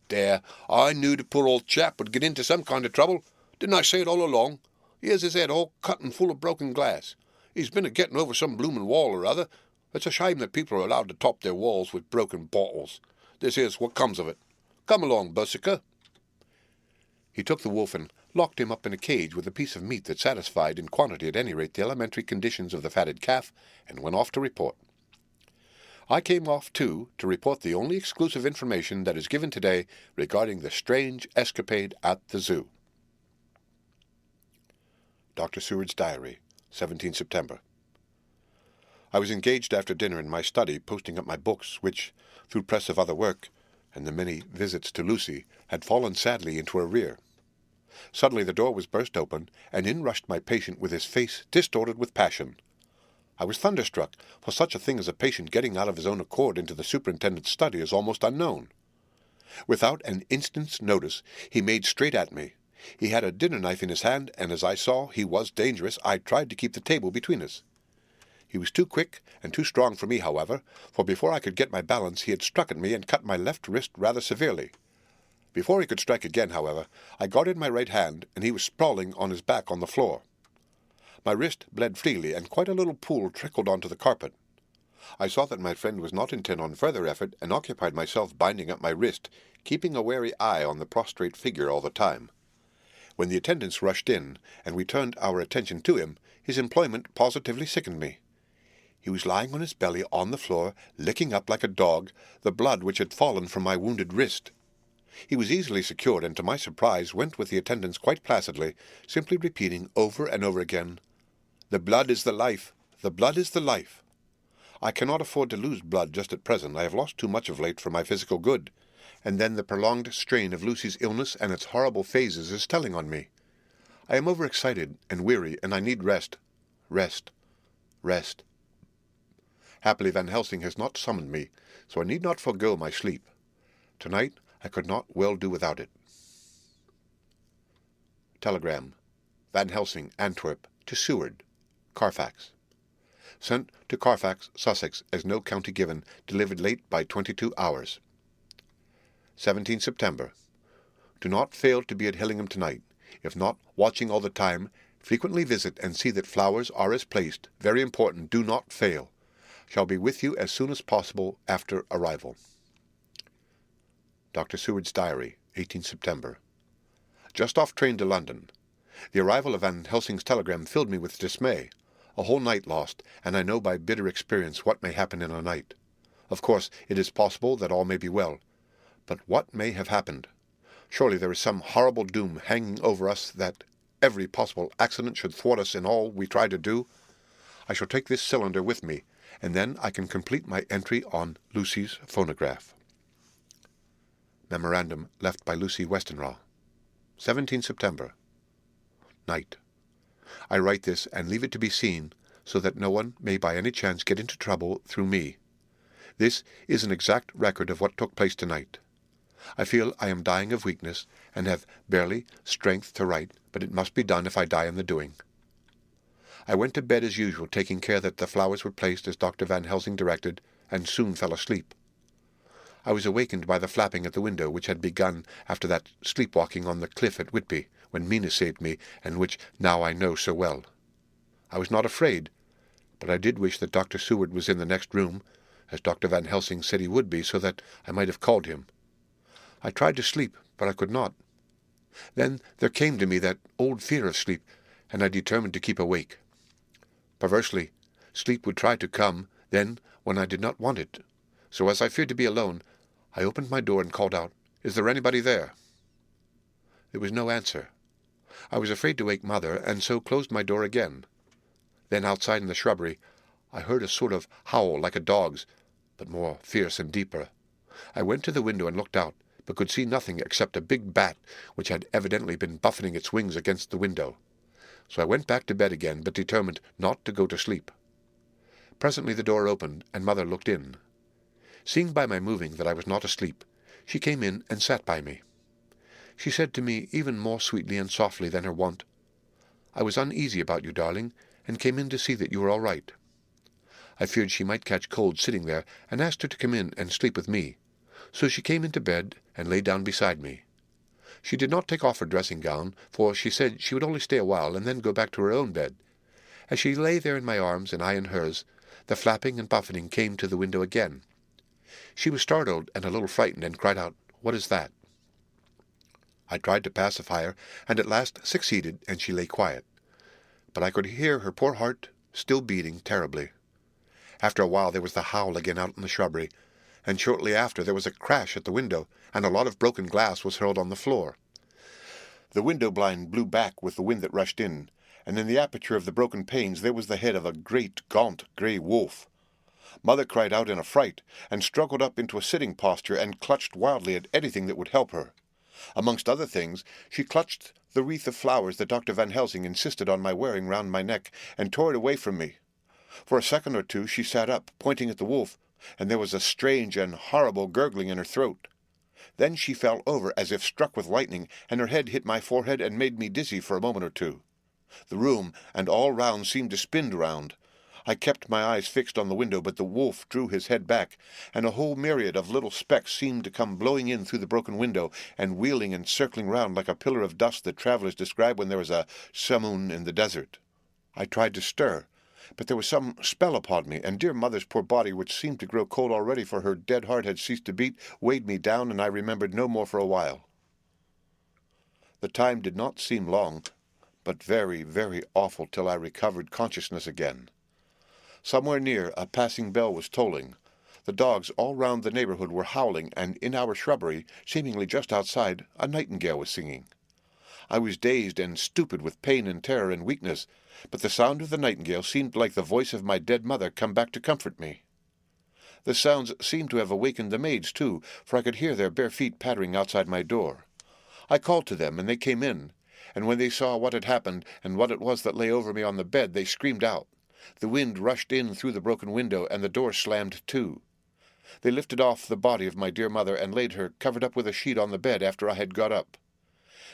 There, I knew the poor old chap would get into some kind of trouble. Didn't I say it all along? He has his head all cut and full of broken glass. He's been a-getting over some bloomin' wall or other. It's a shame that people are allowed to top their walls with broken bottles. This is what comes of it. Come along, Berserker. He took the wolf and locked him up in a cage with a piece of meat that satisfied in quantity at any rate the elementary conditions of the fatted calf, and went off to report. I came off, too, to report the only exclusive information that is given today regarding the strange escapade at the zoo. Dr. Seward's Diary, 17 September. I was engaged after dinner in my study, posting up my books, which, through press of other work, and the many visits to Lucy, had fallen sadly into arrear. Suddenly the door was burst open, and in rushed my patient with his face distorted with passion. I was thunderstruck, for such a thing as a patient getting out of his own accord into the superintendent's study is almost unknown. Without an instant's notice, he made straight at me. He had a dinner knife in his hand, and as I saw he was dangerous, I tried to keep the table between us. He was too quick and too strong for me, however, for before I could get my balance he had struck at me and cut my left wrist rather severely. Before he could strike again, however, I guarded my right hand, and he was sprawling on his back on the floor. My wrist bled freely, and quite a little pool trickled onto the carpet. I saw that my friend was not intent on further effort, and occupied myself binding up my wrist, keeping a wary eye on the prostrate figure all the time. When the attendants rushed in, and we turned our attention to him, his employment positively sickened me. He was lying on his belly on the floor, licking up like a dog the blood which had fallen from my wounded wrist. He was easily secured, and to my surprise went with the attendants quite placidly, simply repeating over and over again, "The blood is the life, the blood is the life." I cannot afford to lose blood just at present. I have lost too much of late for my physical good, and then the prolonged strain of Lucy's illness and its horrible phases is telling on me. I am overexcited and weary, and I need rest. Rest. Rest. Happily Van Helsing has not summoned me, so I need not forego my sleep. Tonight I could not well do without it. Telegram. Van Helsing, Antwerp, to Seward, Carfax. Sent to Carfax, Sussex, as no county given, delivered late by 22 hours. 17 September. Do not fail to be at Hillingham tonight. If not watching all the time, frequently visit and see that flowers are as placed. Very important, do not fail. Shall be with you as soon as possible after arrival. Dr. Seward's Diary, 18 September. Just off train to London. The arrival of Van Helsing's telegram filled me with dismay. A whole night lost, and I know by bitter experience what may happen in a night. Of course, it is possible that all may be well. But what may have happened? Surely there is some horrible doom hanging over us that every possible accident should thwart us in all we try to do. I shall take this cylinder with me, and then I can complete my entry on Lucy's phonograph. Memorandum left by Lucy Westenra. 17 September. Night. I write this and leave it to be seen, so that no one may by any chance get into trouble through me. This is an exact record of what took place tonight. I feel I am dying of weakness, and have barely strength to write, but it must be done if I die in the doing. I went to bed as usual, taking care that the flowers were placed as Dr. Van Helsing directed, and soon fell asleep. I was awakened by the flapping at the window, which had begun after that sleepwalking on the cliff at Whitby, when Mina saved me, and which now I know so well. I was not afraid, but I did wish that Dr. Seward was in the next room, as Dr. Van Helsing said he would be, so that I might have called him. I tried to sleep, but I could not. Then there came to me that old fear of sleep, and I determined to keep awake. Perversely, sleep would try to come, then, when I did not want it. So as I feared to be alone, I opened my door and called out, "Is there anybody there?" There was no answer. I was afraid to wake Mother, and so closed my door again. Then outside in the shrubbery, I heard a sort of howl like a dog's, but more fierce and deeper. I went to the window and looked out, but could see nothing except a big bat, which had evidently been buffeting its wings against the window. So I went back to bed again, but determined not to go to sleep. Presently the door opened, and Mother looked in. Seeing by my moving that I was not asleep, she came in and sat by me. She said to me even more sweetly and softly than her wont, "I was uneasy about you, darling, and came in to see that you were all right." I feared she might catch cold sitting there, and asked her to come in and sleep with me. So she came into bed and lay down beside me. She did not take off her dressing-gown, for she said she would only stay a while and then go back to her own bed. As she lay there in my arms and I in hers, the flapping and buffeting came to the window again. She was startled and a little frightened, and cried out, "What is that?" I tried to pacify her, and at last succeeded, and she lay quiet. But I could hear her poor heart still beating terribly. After a while there was the howl again out in the shrubbery, and shortly after there was a crash at the window, and a lot of broken glass was hurled on the floor. The window blind blew back with the wind that rushed in, and in the aperture of the broken panes there was the head of a great, gaunt, grey wolf. Mother cried out in a fright, and struggled up into a sitting posture and clutched wildly at anything that would help her. Amongst other things, she clutched the wreath of flowers that Dr. Van Helsing insisted on my wearing round my neck, and tore it away from me. For a second or two she sat up, pointing at the wolf, and there was a strange and horrible gurgling in her throat. Then she fell over as if struck with lightning, and her head hit my forehead and made me dizzy for a moment or two. The room and all round seemed to spin round. I kept my eyes fixed on the window, but the wolf drew his head back, and a whole myriad of little specks seemed to come blowing in through the broken window, and wheeling and circling round like a pillar of dust that travellers describe when there is a simoon in the desert. I tried to stir, but there was some spell upon me, and dear mother's poor body, which seemed to grow cold already, for her dead heart had ceased to beat, weighed me down, and I remembered no more for a while. The time did not seem long, but very, very awful, till I recovered consciousness again. Somewhere near, a passing bell was tolling. The dogs all round the neighbourhood were howling, and in our shrubbery, seemingly just outside, a nightingale was singing. I was dazed and stupid with pain and terror and weakness, but the sound of the nightingale seemed like the voice of my dead mother come back to comfort me. The sounds seemed to have awakened the maids, too, for I could hear their bare feet pattering outside my door. I called to them, and they came in, and when they saw what had happened, and what it was that lay over me on the bed, they screamed out. The wind rushed in through the broken window, and the door slammed to. They lifted off the body of my dear mother, and laid her, covered up with a sheet, on the bed after I had got up.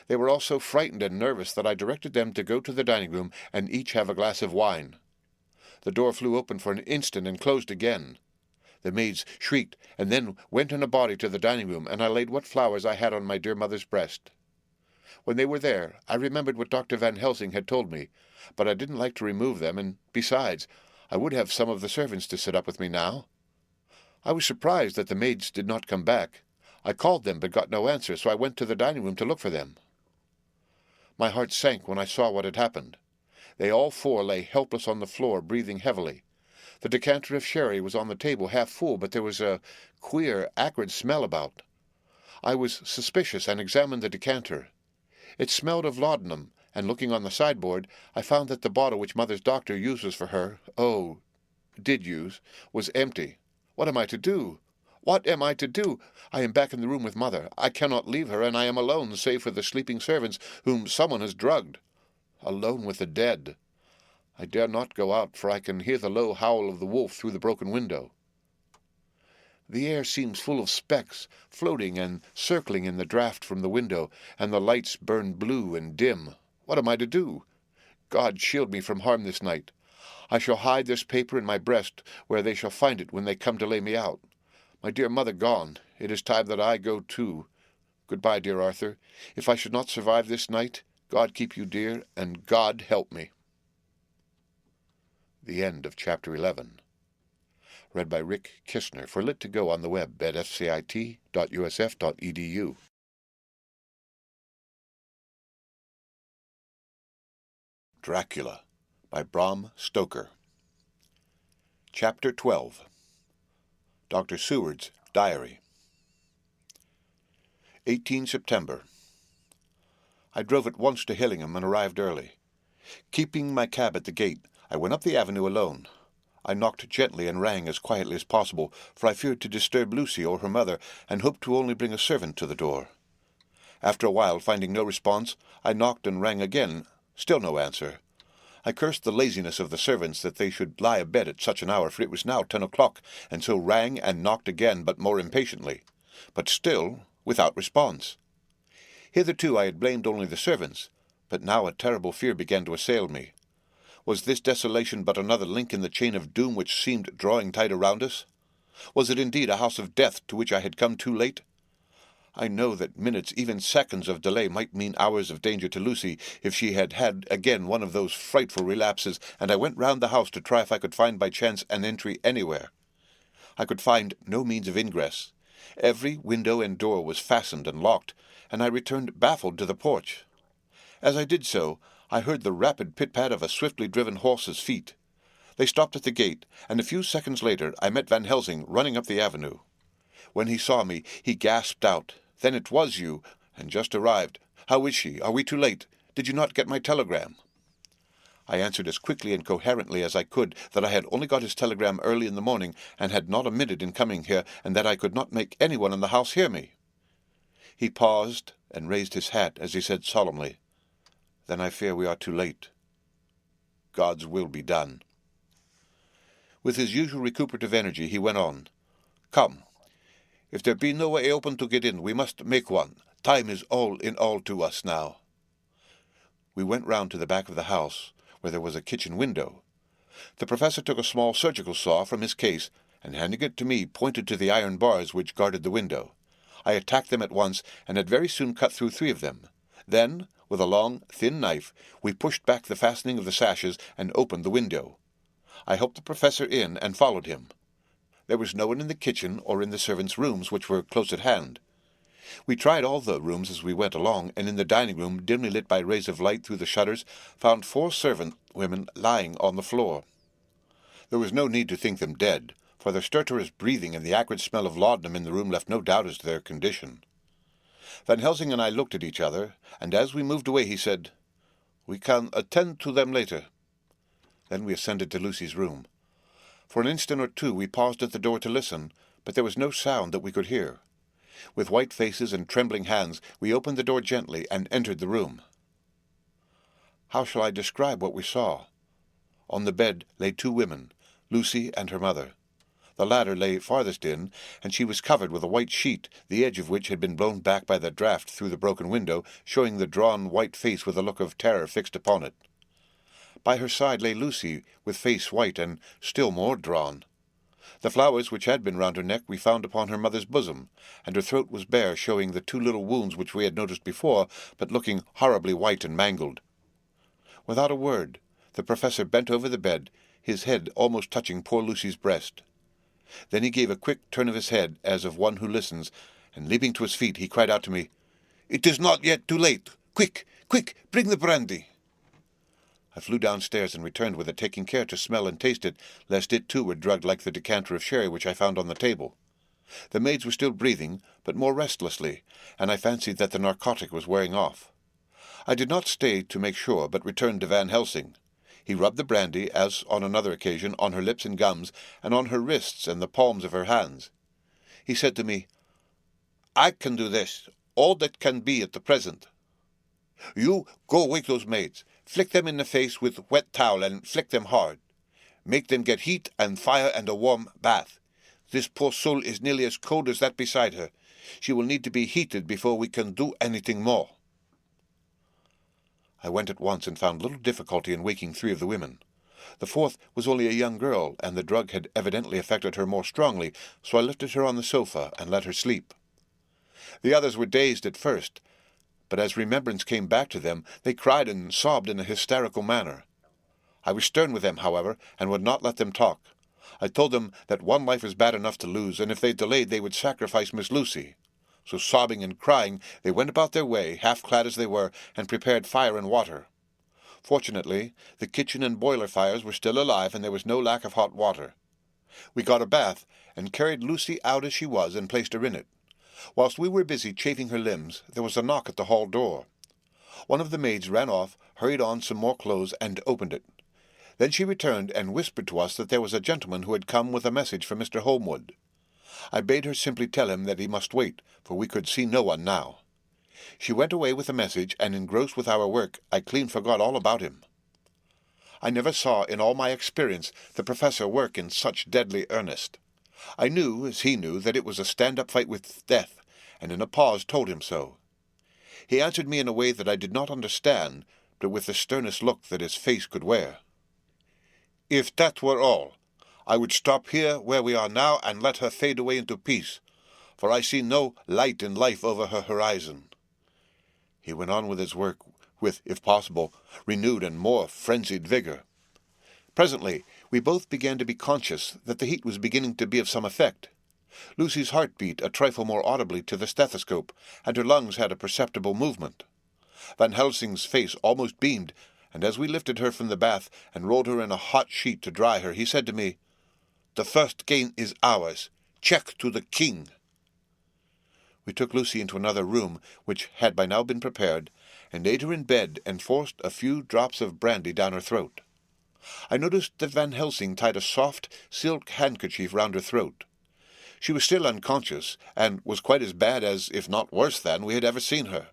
They were all so frightened and nervous that I directed them to go to the dining-room and each have a glass of wine. The door flew open for an instant and closed again. The maids shrieked, and then went in a body to the dining-room, and I laid what flowers I had on my dear mother's breast. When they were there, I remembered what Dr. Van Helsing had told me, but I didn't like to remove them, and besides, I would have some of the servants to sit up with me now. I was surprised that the maids did not come back. I called them, but got no answer, so I went to the dining-room to look for them. My heart sank when I saw what had happened. They all four lay helpless on the floor, breathing heavily. The decanter of sherry was on the table, half full, but there was a queer, acrid smell about. I was suspicious and examined the decanter. It smelled of laudanum, and looking on the sideboard, I found that the bottle which mother's doctor uses for her, did use, was empty. What am I to do? What am I to do? I am back in the room with mother. I cannot leave her, and I am alone, save for the sleeping servants, whom someone has drugged. Alone with the dead. I dare not go out, for I can hear the low howl of the wolf through the broken window. The air seems full of specks, floating and circling in the draught from the window, and the lights burn blue and dim. What am I to do? God shield me from harm this night. I shall hide this paper in my breast, where they shall find it when they come to lay me out. My dear mother gone, it is time that I go too. Good-bye, dear Arthur. If I should not survive this night, God keep you dear, and God help me. The end of Chapter 11. Read by Rick Kistner for Lit to Go on the web at fcit.usf.edu. Dracula by Bram Stoker. Chapter 12. Dr. Seward's Diary. 18 September. I drove at once to Hillingham and arrived early. Keeping my cab at the gate, I went up the avenue alone. I knocked gently and rang as quietly as possible, for I feared to disturb Lucy or her mother, and hoped to only bring a servant to the door. After a while, finding no response, I knocked and rang again. Still no answer. I cursed the laziness of the servants that they should lie abed at such an hour, for it was now 10 o'clock, and so rang and knocked again, but more impatiently, but still without response. Hitherto I had blamed only the servants, but now a terrible fear began to assail me. Was this desolation but another link in the chain of doom which seemed drawing tight around us? Was it indeed a house of death to which I had come too late? I know that minutes, even seconds of delay might mean hours of danger to Lucy if she had had again one of those frightful relapses, and I went round the house to try if I could find by chance an entry anywhere. I could find no means of ingress. Every window and door was fastened and locked, and I returned baffled to the porch. As I did so, I heard the rapid pit-pat of a swiftly driven horse's feet. They stopped at the gate, and a few seconds later I met Van Helsing running up the avenue. When he saw me, he gasped out, "Then it was you, and just arrived. How is she? Are we too late? Did you not get my telegram?" I answered as quickly and coherently as I could that I had only got his telegram early in the morning, and had not omitted in coming here, and that I could not make anyone in the house hear me. He paused and raised his hat as he said solemnly, "Then I fear we are too late. God's will be done." With his usual recuperative energy, he went on, "Come. If there be no way open to get in, we must make one. Time is all in all to us now." We went round to the back of the house, where there was a kitchen window. The professor took a small surgical saw from his case, and handing it to me, pointed to the iron bars which guarded the window. I attacked them at once, and had very soon cut through 3 of them. Then, with a long, thin knife, we pushed back the fastening of the sashes and opened the window. I helped the professor in and followed him. There was no one in the kitchen or in the servants' rooms, which were close at hand. We tried all the rooms as we went along, and in the dining room, dimly lit by rays of light through the shutters, found 4 servant women lying on the floor. There was no need to think them dead, for their stertorous breathing and the acrid smell of laudanum in the room left no doubt as to their condition. Van Helsing and I looked at each other, and as we moved away he said, "We can attend to them later." Then we ascended to Lucy's room. For an instant or two we paused at the door to listen, but there was no sound that we could hear. With white faces and trembling hands, we opened the door gently and entered the room. How shall I describe what we saw? On the bed lay 2 women, Lucy and her mother. The latter lay farthest in, and she was covered with a white sheet, the edge of which had been blown back by the draught through the broken window, showing the drawn white face with a look of terror fixed upon it. By her side lay Lucy, with face white and still more drawn. The flowers which had been round her neck we found upon her mother's bosom, and her throat was bare, showing the 2 little wounds which we had noticed before, but looking horribly white and mangled. Without a word, the professor bent over the bed, his head almost touching poor Lucy's breast. Then he gave a quick turn of his head, as of one who listens, and leaping to his feet, he cried out to me, "It is not yet too late! Quick, quick, bring the brandy!" I flew downstairs and returned with it, taking care to smell and taste it, lest it too were drugged like the decanter of sherry which I found on the table. The maids were still breathing, but more restlessly, and I fancied that the narcotic was wearing off. I did not stay to make sure, but returned to Van Helsing. He rubbed the brandy, as on another occasion, on her lips and gums, and on her wrists and the palms of her hands. He said to me, "I can do this, all that can be at the present. You go wake those maids. Flick them in the face with wet towel and flick them hard. Make them get heat and fire and a warm bath. This poor soul is nearly as cold as that beside her. She will need to be heated before we can do anything more." I went at once and found little difficulty in waking 3 of the women. The 4th was only a young girl, and the drug had evidently affected her more strongly, so I lifted her on the sofa and let her sleep. The others were dazed at first, but as remembrance came back to them, they cried and sobbed in a hysterical manner. I was stern with them, however, and would not let them talk. I told them that 1 life was bad enough to lose, and if they delayed they would sacrifice Miss Lucy. So sobbing and crying, they went about their way, half-clad as they were, and prepared fire and water. Fortunately, the kitchen and boiler fires were still alive, and there was no lack of hot water. We got a bath, and carried Lucy out as she was, and placed her in it. Whilst we were busy chafing her limbs, there was a knock at the hall door. One of the maids ran off, hurried on some more clothes, and opened it. Then she returned and whispered to us that there was a gentleman who had come with a message for Mr. Holmwood. I bade her simply tell him that he must wait, for we could see no one now. She went away with the message, and engrossed with our work, I clean forgot all about him. I never saw in all my experience the professor work in such deadly earnest. I knew, as he knew, that it was a stand-up fight with death, and in a pause told him so. He answered me in a way that I did not understand, but with the sternest look that his face could wear. "If that were all, I would stop here where we are now and let her fade away into peace, for I see no light in life over her horizon." He went on with his work with, if possible, renewed and more frenzied vigor. Presently we both began to be conscious that the heat was beginning to be of some effect. Lucy's heart beat a trifle more audibly to the stethoscope, and her lungs had a perceptible movement. Van Helsing's face almost beamed, and as we lifted her from the bath and rolled her in a hot sheet to dry her, he said to me, "The first gain is ours. Check to the king." We took Lucy into another room, which had by now been prepared, and laid her in bed and forced a few drops of brandy down her throat. I noticed that Van Helsing tied a soft silk handkerchief round her throat. She was still unconscious, and was quite as bad as, if not worse than, we had ever seen her.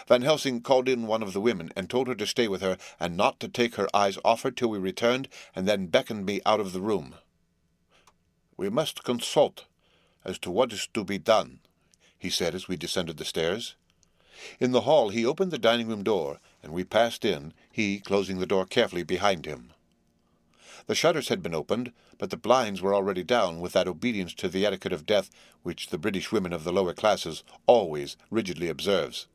Van Helsing called in one of the women and told her to stay with her and not to take her eyes off her till we returned, and then beckoned me out of the room. "We must consult as to what is to be done," he said as we descended the stairs. In the hall he opened the dining-room door, and we passed in, he closing the door carefully behind him. The shutters had been opened, but the blinds were already down with that obedience to the etiquette of death which the British women of the lower classes always rigidly observes.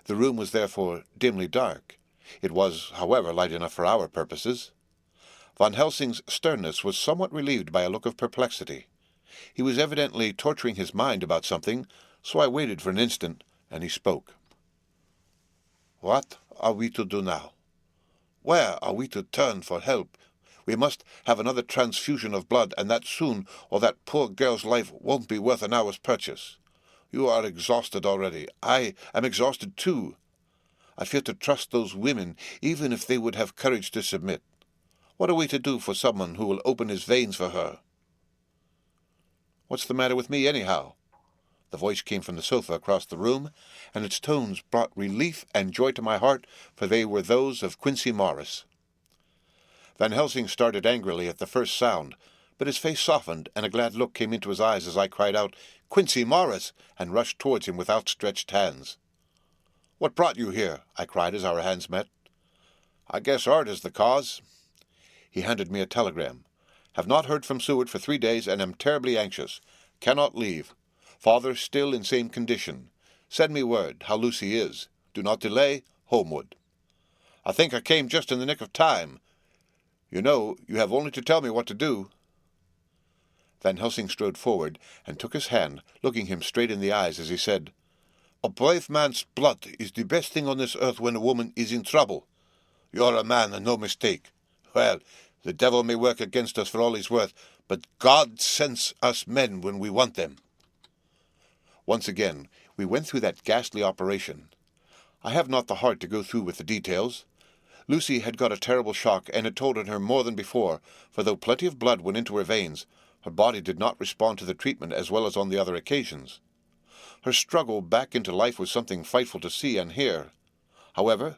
The room was therefore dimly dark. It was, however, light enough for our purposes. Van Helsing's sternness was somewhat relieved by a look of perplexity. He was evidently torturing his mind about something, so I waited for an instant, and he spoke. "What are we to do now? Where are we to turn for help? We must have another transfusion of blood, and that soon, or that poor girl's life won't be worth an hour's purchase. You are exhausted already. I am exhausted too. I fear to trust those women, even if they would have courage to submit. What are we to do for someone who will open his veins for her?" "What's the matter with me, anyhow?" The voice came from the sofa across the room, and its tones brought relief and joy to my heart, for they were those of Quincey Morris. Van Helsing started angrily at the first sound, but his face softened, and a glad look came into his eyes as I cried out, "Quincey Morris!" and rushed towards him with outstretched hands. "What brought you here?" I cried as our hands met. "I guess art is the cause." He handed me a telegram. "Have not heard from Seward for 3 days, and am terribly anxious. Cannot leave. Father still in same condition. Send me word how Lucy is. Do not delay. Homeward." "I think I came just in the nick of time. You know, you have only to tell me what to do." Van Helsing strode forward and took his hand, looking him straight in the eyes as he said, "A brave man's blood is the best thing on this earth when a woman is in trouble. You're a man and no mistake. Well, the devil may work against us for all he's worth, but God sends us men when we want them." Once again, we went through that ghastly operation. I have not the heart to go through with the details. Lucy had got a terrible shock, and it told on her more than before, for though plenty of blood went into her veins, her body did not respond to the treatment as well as on the other occasions. Her struggle back into life was something frightful to see and hear. However,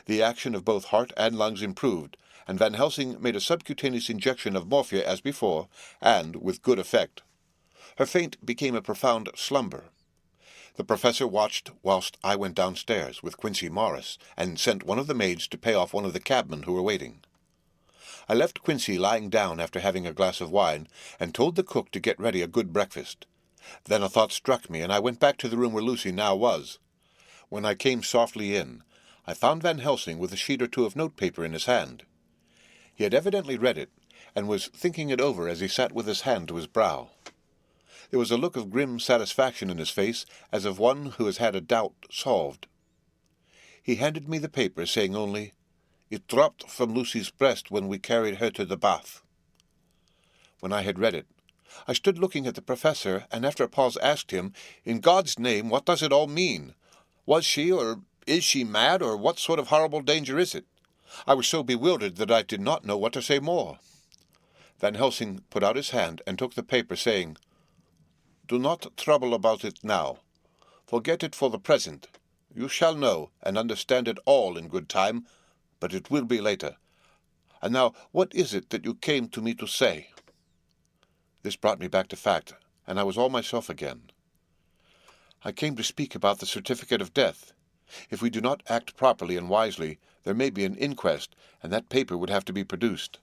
the action of both heart and lungs improved, and Van Helsing made a subcutaneous injection of morphia as before, and with good effect. Her faint became a profound slumber. The professor watched whilst I went downstairs with Quincey Morris, and sent one of the maids to pay off one of the cabmen who were waiting. I left Quincey lying down after having a glass of wine, and told the cook to get ready a good breakfast. Then a thought struck me, and I went back to the room where Lucy now was. When I came softly in, I found Van Helsing with a sheet or two of notepaper in his hand. He had evidently read it, and was thinking it over as he sat with his hand to his brow. There was a look of grim satisfaction in his face, as of one who has had a doubt solved. He handed me the paper, saying only, "It dropped from Lucy's breast when we carried her to the bath." When I had read it, I stood looking at the professor, and after a pause asked him, "In God's name, what does it all mean? Was she, or is she mad, or what sort of horrible danger is it?" I was so bewildered that I did not know what to say more. Van Helsing put out his hand and took the paper, saying, "Do not trouble about it now. Forget it for the present. You shall know and understand it all in good time, but it will be later. And now, what is it that you came to me to say?" This brought me back to fact, and I was all myself again. "I came to speak about the certificate of death. If we do not act properly and wisely, there may be an inquest, and that paper would have to be produced.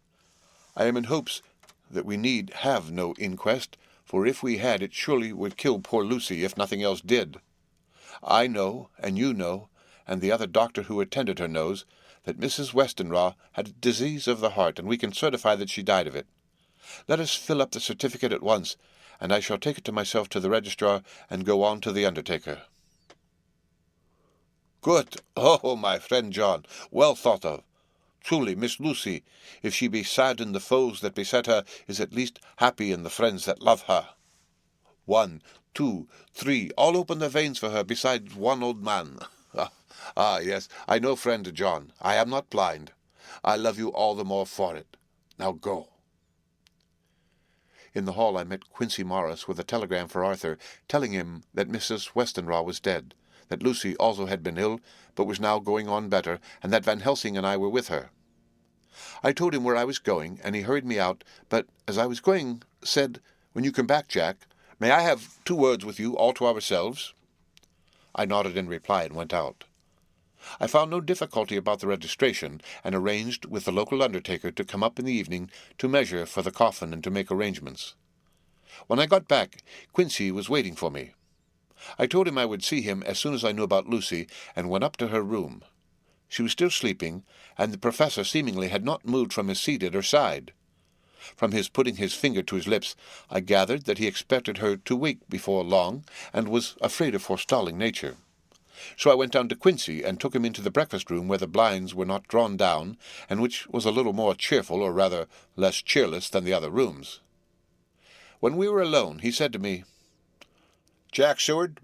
I am in hopes that we need have no inquest, for if we had, it surely would kill poor Lucy, if nothing else did. I know, and you know, and the other doctor who attended her knows, that Mrs. Westenra had a disease of the heart, and we can certify that she died of it. Let us fill up the certificate at once, and I shall take it to myself to the registrar, and go on to the undertaker." "Good! Oh, my friend John, well thought of. Truly, Miss Lucy, if she be sad in the foes that beset her, is at least happy in the friends that love her. 1, 2, 3, all open their veins for her, besides one old man. Ah, yes, I know, friend John. I am not blind. I love you all the more for it. Now go. In the hall I met Quincy Morris with a telegram for Arthur, telling him that Mrs. Westenra was dead, that Lucy also had been ill, but was now going on better, and that Van Helsing and I were with her. I told him where I was going, and he hurried me out, but as I was going, said, "When you come back, Jack, may I have 2 words with you all to ourselves?" I nodded in reply and went out. I found no difficulty about the registration, and arranged with the local undertaker to come up in the evening to measure for the coffin and to make arrangements. When I got back, Quincy was waiting for me. I told him I would see him as soon as I knew about Lucy, and went up to her room. She was still sleeping, and the professor seemingly had not moved from his seat at her side. From his putting his finger to his lips, I gathered that he expected her to wake before long, and was afraid of forestalling nature. So I went down to Quincy and took him into the breakfast-room where the blinds were not drawn down, and which was a little more cheerful, or rather less cheerless, than the other rooms. When we were alone, he said to me, "Jack Seward,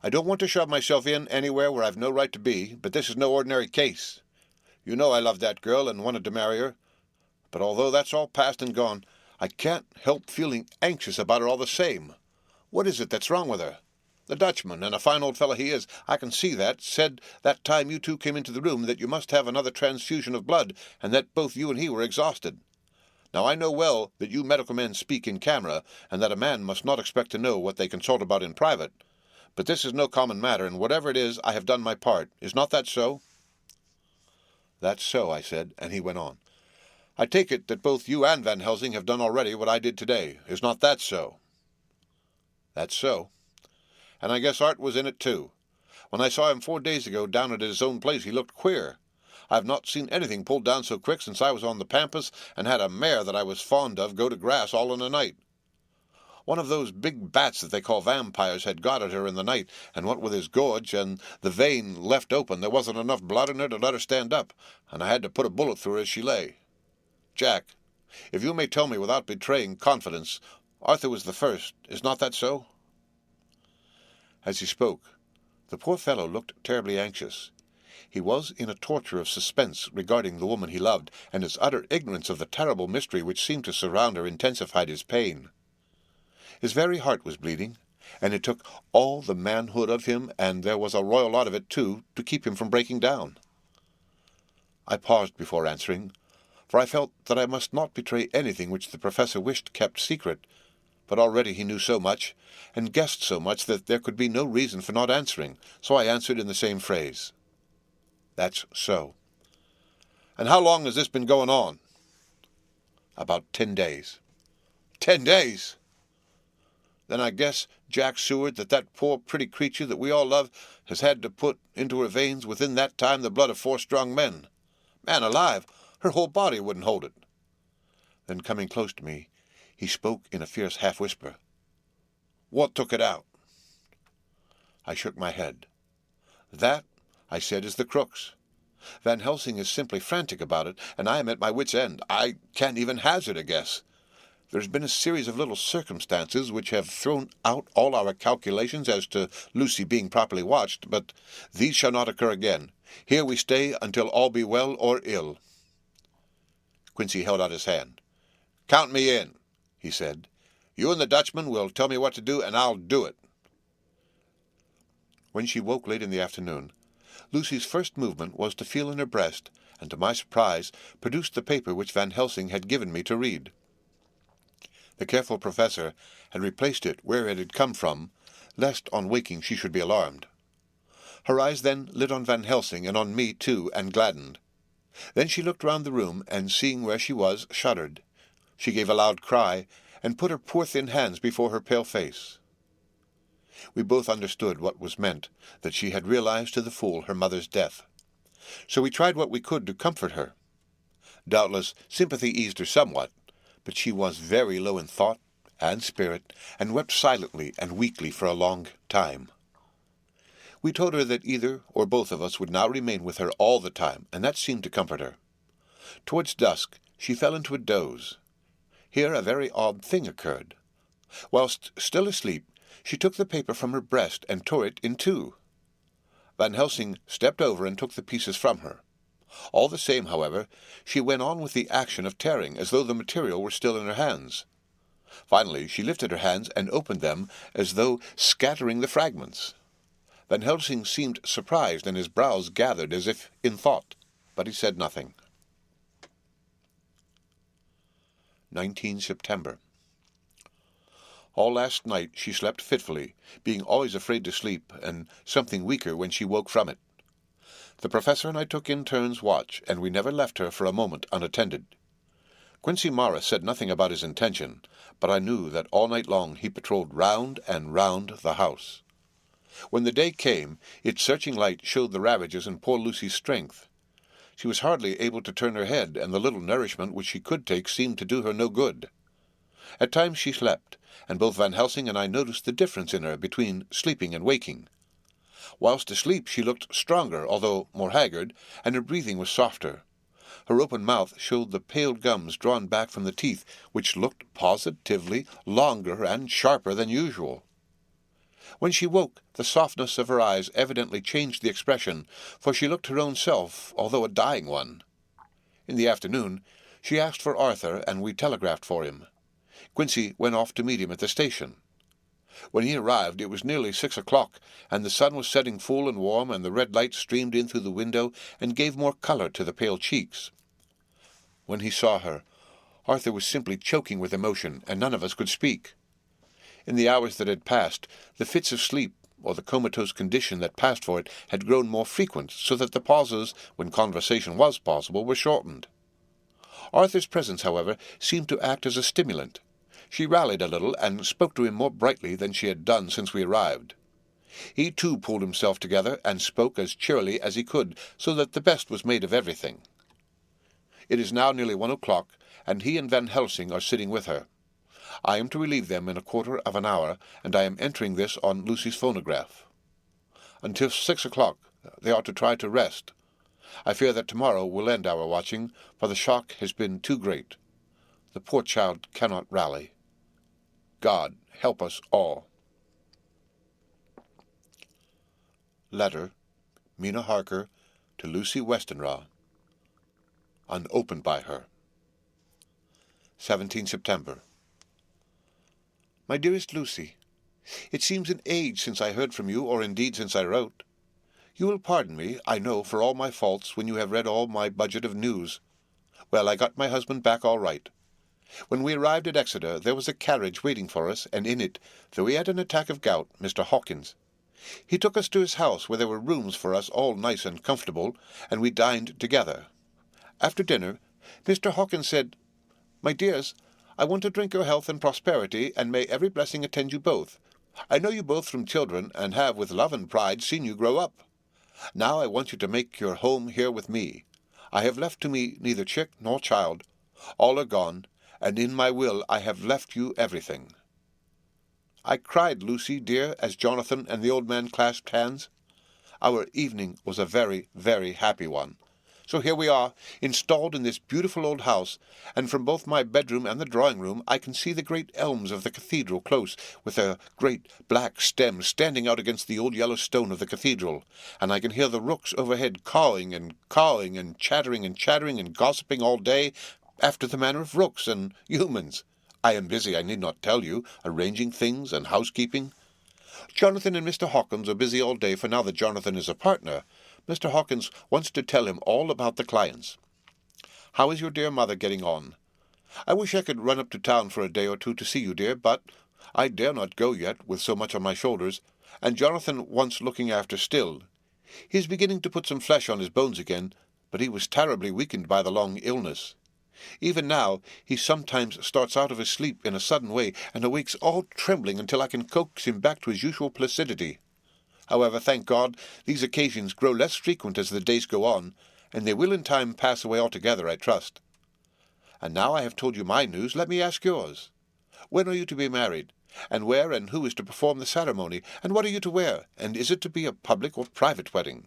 I don't want to shove myself in anywhere where I've no right to be, but this is no ordinary case. You know I loved that girl and wanted to marry her, but although that's all past and gone, I can't help feeling anxious about her all the same. What is it that's wrong with her? The Dutchman, and a fine old fellow he is, I can see that, said that time you 2 came into the room that you must have another transfusion of blood, and that both you and he were exhausted. Now I know well that you medical men speak in camera, and that a man must not expect to know what they consult about in private. But this is no common matter, and whatever it is, I have done my part. Is not that so?" "That's so," I said, and he went on. "I take it that both you and Van Helsing have done already what I did today. Is not that so?" "That's so. And I guess Art was in it too. When I saw him 4 days ago down at his own place, he looked queer. I have not seen anything pulled down so quick since I was on the pampas and had a mare that I was fond of go to grass all in a night. One of those big bats that they call vampires had got at her in the night, and what with his gorge and the vein left open, there wasn't enough blood in her to let her stand up, and I had to put a bullet through her as she lay. Jack, if you may tell me without betraying confidence, Arthur was the first. Is not that so?" As he spoke, the poor fellow looked terribly anxious. He was in a torture of suspense regarding the woman he loved, and his utter ignorance of the terrible mystery which seemed to surround her intensified his pain. His very heart was bleeding, and it took all the manhood of him, and there was a royal lot of it too, to keep him from breaking down. I paused before answering, for I felt that I must not betray anything which the professor wished kept secret, but already he knew so much, and guessed so much, that there could be no reason for not answering, so I answered in the same phrase. "That's so." "And how long has this been going on?" "About 10 days. 10 days! Then I guess, Jack Seward, that poor pretty creature that we all love has had to put into her veins within that time the blood of 4 strong men. Man alive, her whole body wouldn't hold it." Then coming close to me, he spoke in a fierce half-whisper. "What took it out?" I shook my head. "That," I said, "is the crux. Van Helsing is simply frantic about it, and I am at my wit's end. I can't even hazard a guess. There's been a series of little circumstances which have thrown out all our calculations as to Lucy being properly watched, but these shall not occur again. Here we stay until all be well or ill." Quincy held out his hand. "Count me in," he said. "You and the Dutchman will tell me what to do, and I'll do it." When she woke late in the afternoon, Lucy's first movement was to feel in her breast, and to my surprise produced the paper which Van Helsing had given me to read. The careful professor had replaced it where it had come from, lest on waking she should be alarmed. Her eyes then lit on Van Helsing, and on me too, and gladdened. Then she looked round the room, and seeing where she was, shuddered. She gave a loud cry, and put her poor thin hands before her pale face. We both understood what was meant, that she had realized to the full her mother's death. So we tried what we could to comfort her. Doubtless sympathy eased her somewhat, but she was very low in thought and spirit, and wept silently and weakly for a long time. We told her that either or both of us would now remain with her all the time, and that seemed to comfort her. Towards dusk she fell into a doze. Here a very odd thing occurred. Whilst still asleep, she took the paper from her breast and tore it in 2. Van Helsing stepped over and took the pieces from her. All the same, however, she went on with the action of tearing, as though the material were still in her hands. Finally, she lifted her hands and opened them, as though scattering the fragments. Van Helsing seemed surprised, and his brows gathered as if in thought, but he said nothing. 19 September. All last night she slept fitfully, being always afraid to sleep, and something weaker when she woke from it. The professor and I took in turns watch, and we never left her for a moment unattended. Quincy Morris said nothing about his intention, but I knew that all night long he patrolled round and round the house. When the day came, its searching light showed the ravages in poor Lucy's strength. She was hardly able to turn her head, and the little nourishment which she could take seemed to do her no good. At times she slept, and both Van Helsing and I noticed the difference in her between sleeping and waking. Whilst asleep she looked stronger, although more haggard, and her breathing was softer. Her open mouth showed the pale gums drawn back from the teeth, which looked positively longer and sharper than usual. When she woke, the softness of her eyes evidently changed the expression, for she looked her own self, although a dying one. In the afternoon she asked for Arthur, and we telegraphed for him. Quincy went off to meet him at the station. When he arrived, it was nearly 6 o'clock, and the sun was setting full and warm, and the red light streamed in through the window and gave more colour to the pale cheeks. When he saw her, Arthur was simply choking with emotion, and none of us could speak. In the hours that had passed, the fits of sleep, or the comatose condition that passed for it, had grown more frequent, so that the pauses, when conversation was possible, were shortened. Arthur's presence, however, seemed to act as a stimulant. She rallied a little, and spoke to him more brightly than she had done since we arrived. He too pulled himself together, and spoke as cheerily as he could, so that the best was made of everything. It is now nearly 1 o'clock, and he and Van Helsing are sitting with her. I am to relieve them in a quarter of an hour, and I am entering this on Lucy's phonograph. Until 6 o'clock they are to try to rest. I fear that tomorrow will end our watching, for the shock has been too great. The poor child cannot rally. God help us all. Letter, Mina Harker, to Lucy Westenra, unopened by her. 17 September. My dearest Lucy, it seems an age since I heard from you, or indeed since I wrote. You will pardon me, I know, for all my faults when you have read all my budget of news. Well, I got my husband back all right. When we arrived at Exeter, there was a carriage waiting for us, and in it, though he had an attack of gout, Mr. Hawkins. He took us to his house, where there were rooms for us all nice and comfortable, and we dined together. After dinner, Mr. Hawkins said, My dears, I want to drink your health and prosperity, and may every blessing attend you both. I know you both from children, and have with love and pride seen you grow up. Now I want you to make your home here with me. I have left to me neither chick nor child. All are gone, and in my will I have left you everything. I cried, Lucy, dear, as Jonathan and the old man clasped hands. Our evening was a very, very happy one. So here we are, installed in this beautiful old house, and from both my bedroom and the drawing-room I can see the great elms of the cathedral close, with their great black stems standing out against the old yellow stone of the cathedral, and I can hear the rooks overhead cawing and chattering and gossiping all day, after the manner of rooks and humans. I am busy, I need not tell you, arranging things and housekeeping. Jonathan and Mr. Hawkins are busy all day, for now that Jonathan is a partner, Mr. Hawkins wants to tell him all about the clients. How is your dear mother getting on? I wish I could run up to town for a day or two to see you, dear, but I dare not go yet, with so much on my shoulders, and Jonathan wants looking after still. He is beginning to put some flesh on his bones again, but he was terribly weakened by the long illness. Even now he sometimes starts out of his sleep in a sudden way, and awakes all trembling until I can coax him back to his usual placidity. However, thank God, these occasions grow less frequent as the days go on, and they will in time pass away altogether, I trust. And now I have told you my news, let me ask yours. When are you to be married? And where and who is to perform the ceremony? And what are you to wear? And is it to be a public or private wedding?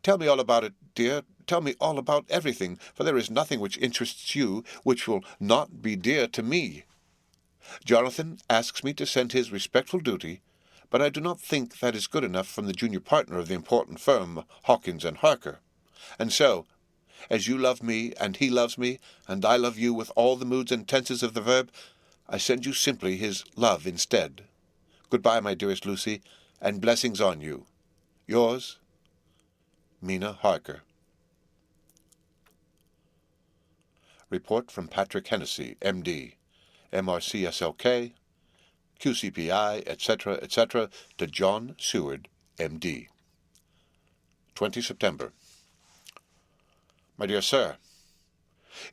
Tell me all about it, dear. Tell me all about everything, for there is nothing which interests you which will not be dear to me. Jonathan asks me to send his respectful duty, but I do not think that is good enough from the junior partner of the important firm, Hawkins and Harker. And so, as you love me, and he loves me, and I love you with all the moods and tenses of the verb, I send you simply his love instead. Goodbye, my dearest Lucy, and blessings on you. Yours, Mina Harker. Report from Patrick Hennessy, M.D., MRCSLK, QCPI, etc., etc., to John Seward, M.D. 20 September. My dear Sir,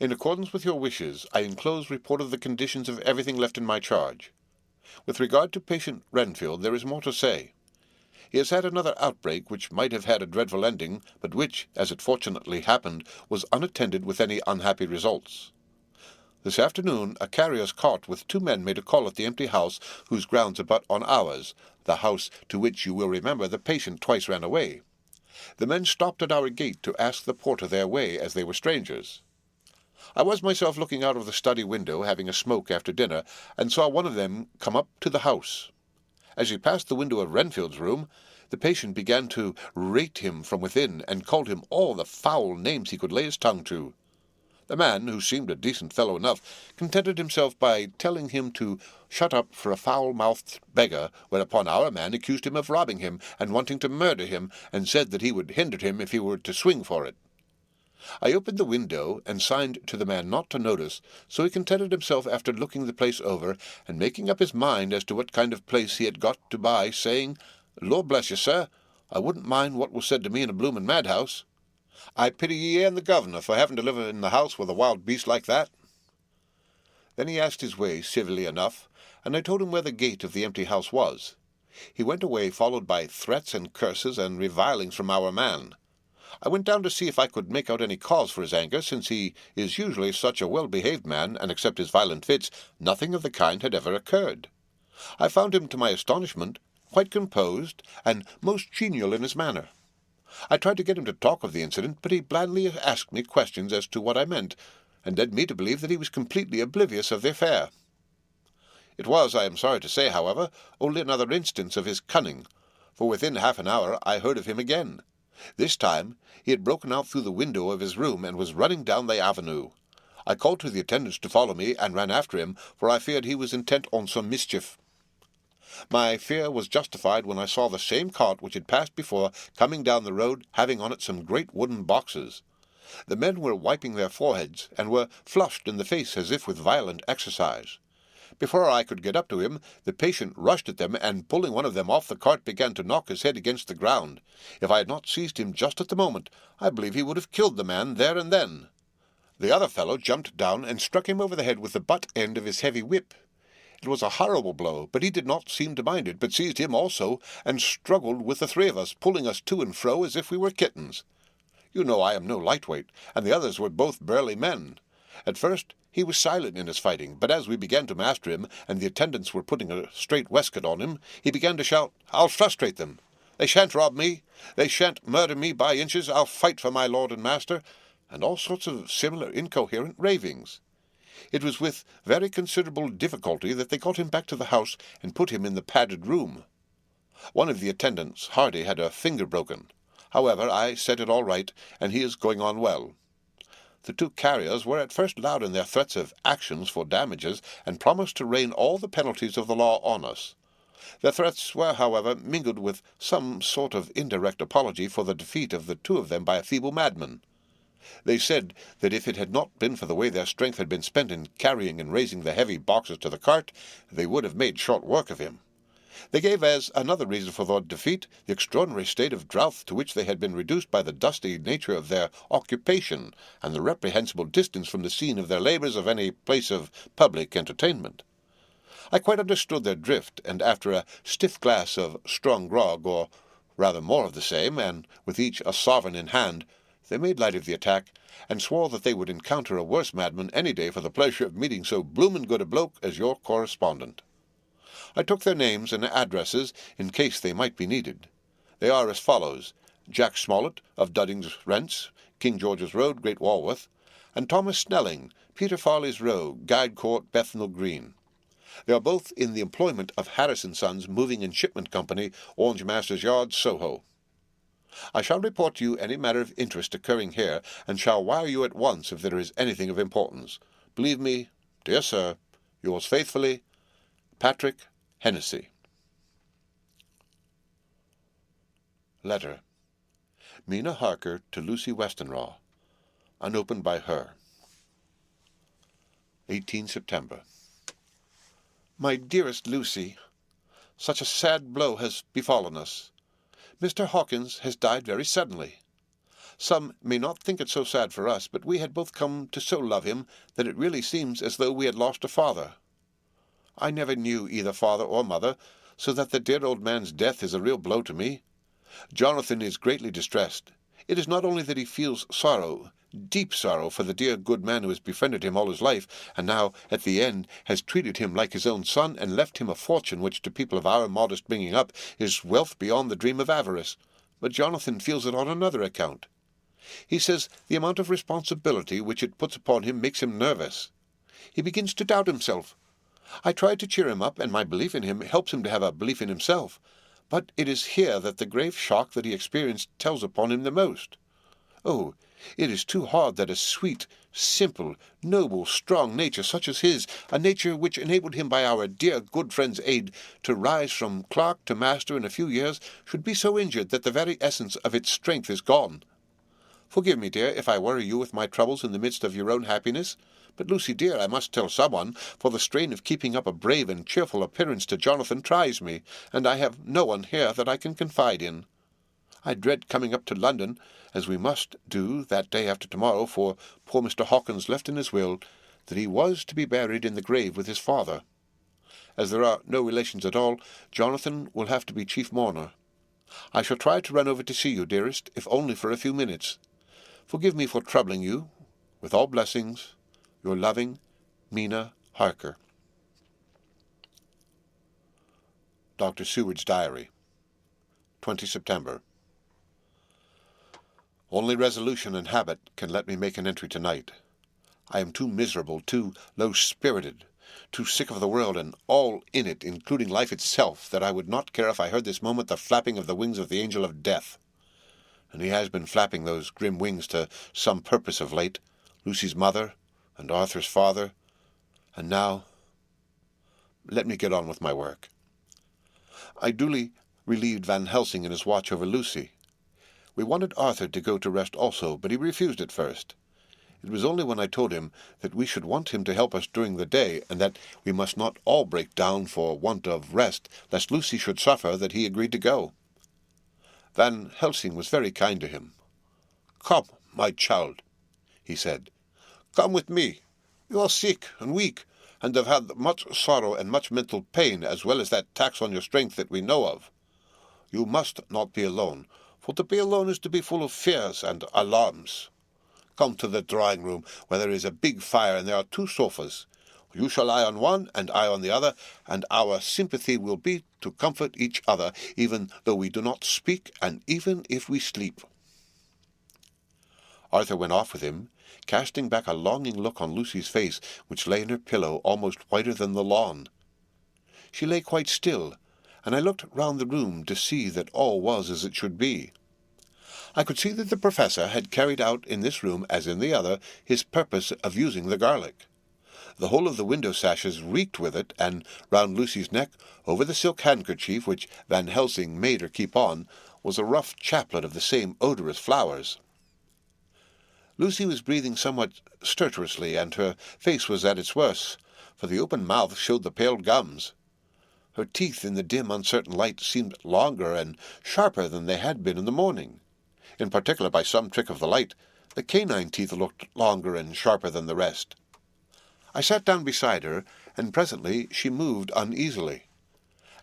in accordance with your wishes, I enclose report of the conditions of everything left in my charge. With regard to patient Renfield, there is more to say. He has had another outbreak which might have had a dreadful ending, but which, as it fortunately happened, was unattended with any unhappy results. This afternoon a carrier's cart with 2 men made a call at the empty house whose grounds abut on ours, the house to which you will remember the patient twice ran away. The men stopped at our gate to ask the porter their way, as they were strangers. I was myself looking out of the study window, having a smoke after dinner, and saw one of them come up to the house. As he passed the window of Renfield's room, the patient began to rate him from within, and called him all the foul names he could lay his tongue to. The man, who seemed a decent fellow enough, contented himself by telling him to shut up for a foul-mouthed beggar, whereupon our man accused him of robbing him and wanting to murder him, and said that he would hinder him if he were to swing for it. I opened the window and signed to the man not to notice, so he contented himself after looking the place over and making up his mind as to what kind of place he had got to buy, saying, "Lord bless you, sir, I wouldn't mind what was said to me in a bloomin' madhouse. I pity ye and the governor for having to live in the house with a wild beast like that." Then he asked his way civilly enough, and I told him where the gate of the empty house was. He went away, followed by threats and curses and revilings from our man. I went down to see if I could make out any cause for his anger, since he is usually such a well-behaved man, and except his violent fits, nothing of the kind had ever occurred. I found him, to my astonishment, quite composed, and most genial in his manner. I tried to get him to talk of the incident, but he blandly asked me questions as to what I meant, and led me to believe that he was completely oblivious of the affair. It was, I am sorry to say, however, only another instance of his cunning, for within half an hour I heard of him again. This time he had broken out through the window of his room and was running down the avenue. I called to the attendants to follow me, and ran after him, for I feared he was intent on some mischief. My fear was justified when I saw the same cart which had passed before coming down the road, having on it some great wooden boxes. The men were wiping their foreheads, and were flushed in the face as if with violent exercise. Before I could get up to him, the patient rushed at them, and pulling one of them off the cart began to knock his head against the ground. If I had not seized him just at the moment, I believe he would have killed the man there and then. The other fellow jumped down and struck him over the head with the butt end of his heavy whip. It was a horrible blow, but he did not seem to mind it, but seized him also, and struggled with the 3 of us, pulling us to and fro as if we were kittens. You know I am no lightweight, and the others were both burly men. At first he was silent in his fighting, but as we began to master him, and the attendants were putting a straight waistcoat on him, he began to shout, "I'll frustrate them! They shan't rob me! They shan't murder me by inches! I'll fight for my lord and master!" and all sorts of similar incoherent ravings. It was with very considerable difficulty that they got him back to the house and put him in the padded room. One of the attendants, Hardy, had a finger broken. However, I set it all right, and he is going on well. The 2 carriers were at first loud in their threats of actions for damages, and promised to rain all the penalties of the law on us. Their threats were, however, mingled with some sort of indirect apology for the defeat of the 2 of them by a feeble madman. They said that if it had not been for the way their strength had been spent in carrying and raising the heavy boxes to the cart, they would have made short work of him. They gave as another reason for their defeat the extraordinary state of drought to which they had been reduced by the dusty nature of their occupation, and the reprehensible distance from the scene of their labours of any place of public entertainment. I quite understood their drift, and after a stiff glass of strong grog, or rather more of the same, and with each a sovereign in hand, they made light of the attack, and swore that they would encounter a worse madman any day for the pleasure of meeting so bloomin' good a bloke as your correspondent. I took their names and addresses in case they might be needed. They are as follows: Jack Smollett, of Dudding's Rents, King George's Road, Great Walworth, and Thomas Snelling, Peter Farley's Row, Guide Court, Bethnal Green. They are both in the employment of Harris & Sons Moving and Shipment Company, Orange Masters Yard, Soho. I shall report to you any matter of interest occurring here, and shall wire you at once if there is anything of importance. Believe me, dear sir, yours faithfully, Patrick Hennessy. Letter. Mina Harker to Lucy Westenra, unopened by her. 18 September. My dearest Lucy, such a sad blow has befallen us. Mr. Hawkins has died very suddenly. Some may not think it so sad for us, but we had both come to so love him that it really seems as though we had lost a father. I never knew either father or mother, so that the dear old man's death is a real blow to me. Jonathan is greatly distressed. It is not only that he feels sorrow, deep sorrow, for the dear good man who has befriended him all his life, and now, at the end, has treated him like his own son, and left him a fortune which, to people of our modest bringing up, is wealth beyond the dream of avarice, but Jonathan feels it on another account. He says the amount of responsibility which it puts upon him makes him nervous. He begins to doubt himself. I try to cheer him up, and my belief in him helps him to have a belief in himself, but it is here that the grave shock that he experienced tells upon him the most. Oh, it is too hard that a sweet, simple, noble, strong nature such as his, a nature which enabled him by our dear good friend's aid to rise from clerk to master in a few years, should be so injured that the very essence of its strength is gone. Forgive me, dear, if I worry you with my troubles in the midst of your own happiness. But, Lucy, dear, I must tell someone, for the strain of keeping up a brave and cheerful appearance to Jonathan tries me, and I have no one here that I can confide in. I dread coming up to London, as we must do that day after tomorrow, for poor Mr. Hawkins left in his will that he was to be buried in the grave with his father. As there are no relations at all, Jonathan will have to be chief mourner. I shall try to run over to see you, dearest, if only for a few minutes. Forgive me for troubling you. With all blessings, your loving Mina Harker. Dr. Seward's Diary, 20 September. Only resolution and habit can let me make an entry tonight. I am too miserable, too low-spirited, too sick of the world and all in it, including life itself, that I would not care if I heard this moment the flapping of the wings of the angel of death. And he has been flapping those grim wings to some purpose of late, Lucy's mother, and Arthur's father, and now let me get on with my work. I duly relieved Van Helsing in his watch over Lucy. We wanted Arthur to go to rest also, but he refused at first. It was only when I told him that we should want him to help us during the day, and that we must not all break down for want of rest, lest Lucy should suffer, that he agreed to go. Van Helsing was very kind to him. "Come, my child," he said. "Come with me. You are sick and weak, and have had much sorrow and much mental pain, as well as that tax on your strength that we know of. You must not be alone, for to be alone is to be full of fears and alarms. Come to the drawing-room, where there is a big fire and there are 2 sofas. You shall lie on one and I on the other, and our sympathy will be to comfort each other, even though we do not speak and even if we sleep." Arthur went off with him, casting back a longing look on Lucy's face, which lay in her pillow almost whiter than the lawn. She lay quite still, and I looked round the room to see that all was as it should be. I could see that the professor had carried out in this room, as in the other, his purpose of using the garlic. The whole of the window sashes reeked with it, and round Lucy's neck, over the silk handkerchief which Van Helsing made her keep on, was a rough chaplet of the same odorous flowers. Lucy was breathing somewhat stertorously, and her face was at its worst, for the open mouth showed the pale gums. Her teeth in the dim, uncertain light seemed longer and sharper than they had been in the morning. In particular, by some trick of the light, the canine teeth looked longer and sharper than the rest. I sat down beside her, and presently she moved uneasily.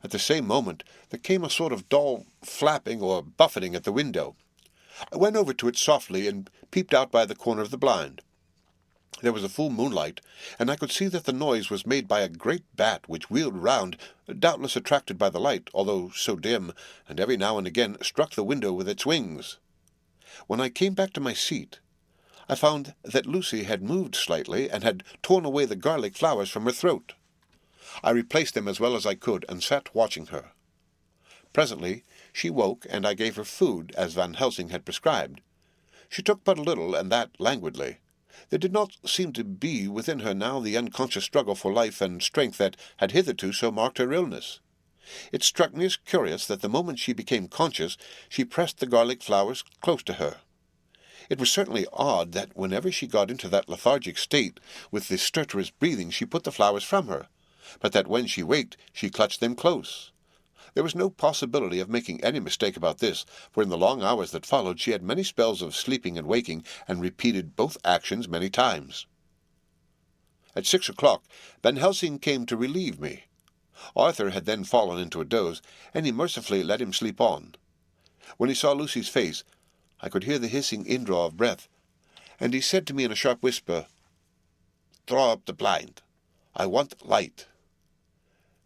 At the same moment there came a sort of dull flapping or buffeting at the window. I went over to it softly and peeped out by the corner of the blind. There was a full moonlight, and I could see that the noise was made by a great bat which wheeled round, doubtless attracted by the light, although so dim, and every now and again struck the window with its wings. When I came back to my seat, I found that Lucy had moved slightly and had torn away the garlic flowers from her throat. I replaced them as well as I could, and sat watching her. Presently she woke, and I gave her food, as Van Helsing had prescribed. She took but a little, and that languidly. There did not seem to be within her now the unconscious struggle for life and strength that had hitherto so marked her illness. It struck me as curious that the moment she became conscious, she pressed the garlic flowers close to her. It was certainly odd that whenever she got into that lethargic state, with the stertorous breathing, she put the flowers from her, but that when she waked, she clutched them close. There was no possibility of making any mistake about this, for in the long hours that followed she had many spells of sleeping and waking, and repeated both actions many times. At 6 o'clock, Van Helsing came to relieve me. Arthur had then fallen into a doze, and he mercifully let him sleep on. When he saw Lucy's face, I could hear the hissing indraw of breath, and he said to me in a sharp whisper, "Draw up the blind. I want light."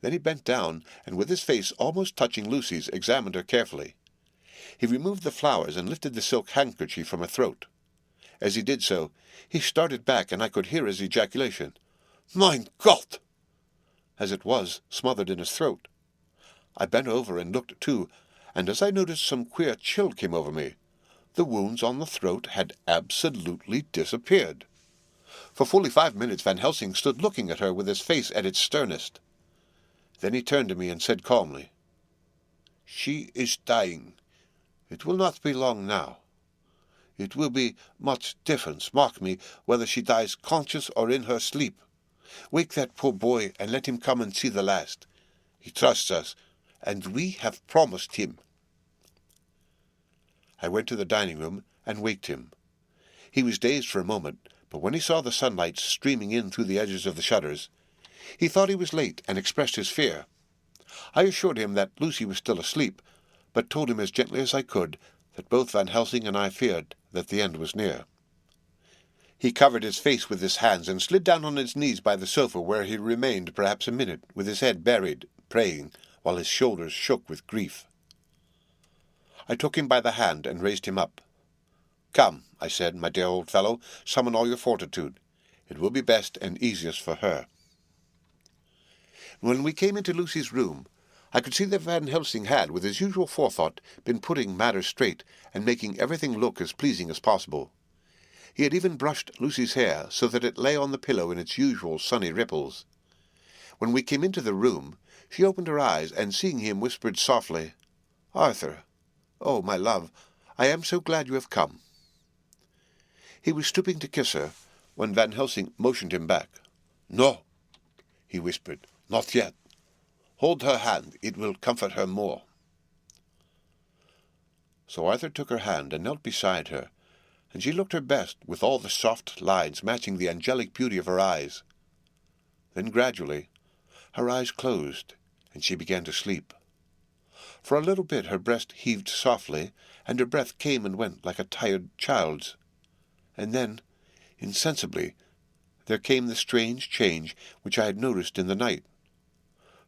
Then he bent down, and with his face almost touching Lucy's, examined her carefully. He removed the flowers and lifted the silk handkerchief from her throat. As he did so, he started back, and I could hear his ejaculation, "Mein Gott!" as it was smothered in his throat. I bent over and looked too, and as I noticed, some queer chill came over me. The wounds on the throat had absolutely disappeared. For fully 5 minutes Van Helsing stood looking at her with his face at its sternest. Then he turned to me and said calmly, "She is dying. It will not be long now. It will be much difference, mark me, whether she dies conscious or in her sleep. Wake that poor boy and let him come and see the last. He trusts us, and we have promised him." I went to the dining-room and waked him. He was dazed for a moment, but when he saw the sunlight streaming in through the edges of the shutters, he thought he was late and expressed his fear. I assured him that Lucy was still asleep, but told him as gently as I could that both Van Helsing and I feared that the end was near. He covered his face with his hands and slid down on his knees by the sofa, where he remained perhaps a minute, with his head buried, praying, while his shoulders shook with grief. I took him by the hand and raised him up. "Come," I said, "my dear old fellow, summon all your fortitude. It will be best and easiest for her." When we came into Lucy's room, I could see that Van Helsing had, with his usual forethought, been putting matters straight, and making everything look as pleasing as possible. He had even brushed Lucy's hair, so that it lay on the pillow in its usual sunny ripples. When we came into the room, she opened her eyes, and seeing him, whispered softly, "Arthur, oh, my love, I am so glad you have come." He was stooping to kiss her, when Van Helsing motioned him back. "No," he whispered, "not yet. Hold her hand, it will comfort her more." So Arthur took her hand and knelt beside her, and she looked her best, with all the soft lines matching the angelic beauty of her eyes. Then gradually her eyes closed, and she began to sleep. For a little bit her breast heaved softly, and her breath came and went like a tired child's. And then, insensibly, there came the strange change which I had noticed in the night.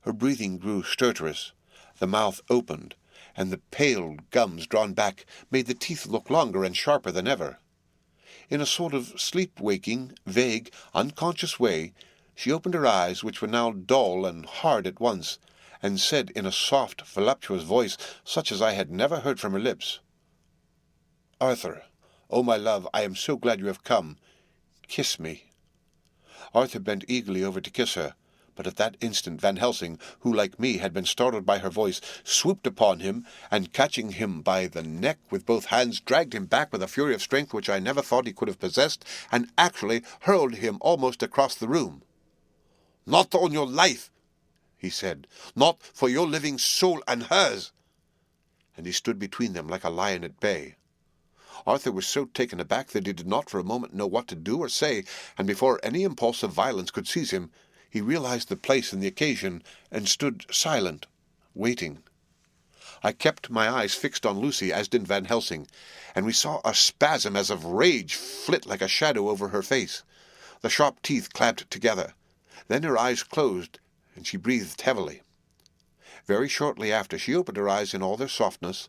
Her breathing grew stertorous, the mouth opened, and the pale gums drawn back made the teeth look longer and sharper than ever. In a sort of sleep-waking, vague, unconscious way, she opened her eyes, which were now dull and hard at once, and said in a soft, voluptuous voice, such as I had never heard from her lips, "Arthur, oh, my love, I am so glad you have come. Kiss me." Arthur bent eagerly over to kiss her, but at that instant Van Helsing, who, like me, had been startled by her voice, swooped upon him, and catching him by the neck with both hands, dragged him back with a fury of strength which I never thought he could have possessed, and actually hurled him almost across the room. "Not on your life," he said, "not for your living soul and hers." And he stood between them like a lion at bay. Arthur was so taken aback that he did not for a moment know what to do or say, and before any impulse of violence could seize him, he realized the place and the occasion, and stood silent, waiting. I kept my eyes fixed on Lucy, as did Van Helsing, and we saw a spasm as of rage flit like a shadow over her face. The sharp teeth clamped together. Then her eyes closed, and she breathed heavily. Very shortly after, she opened her eyes in all their softness,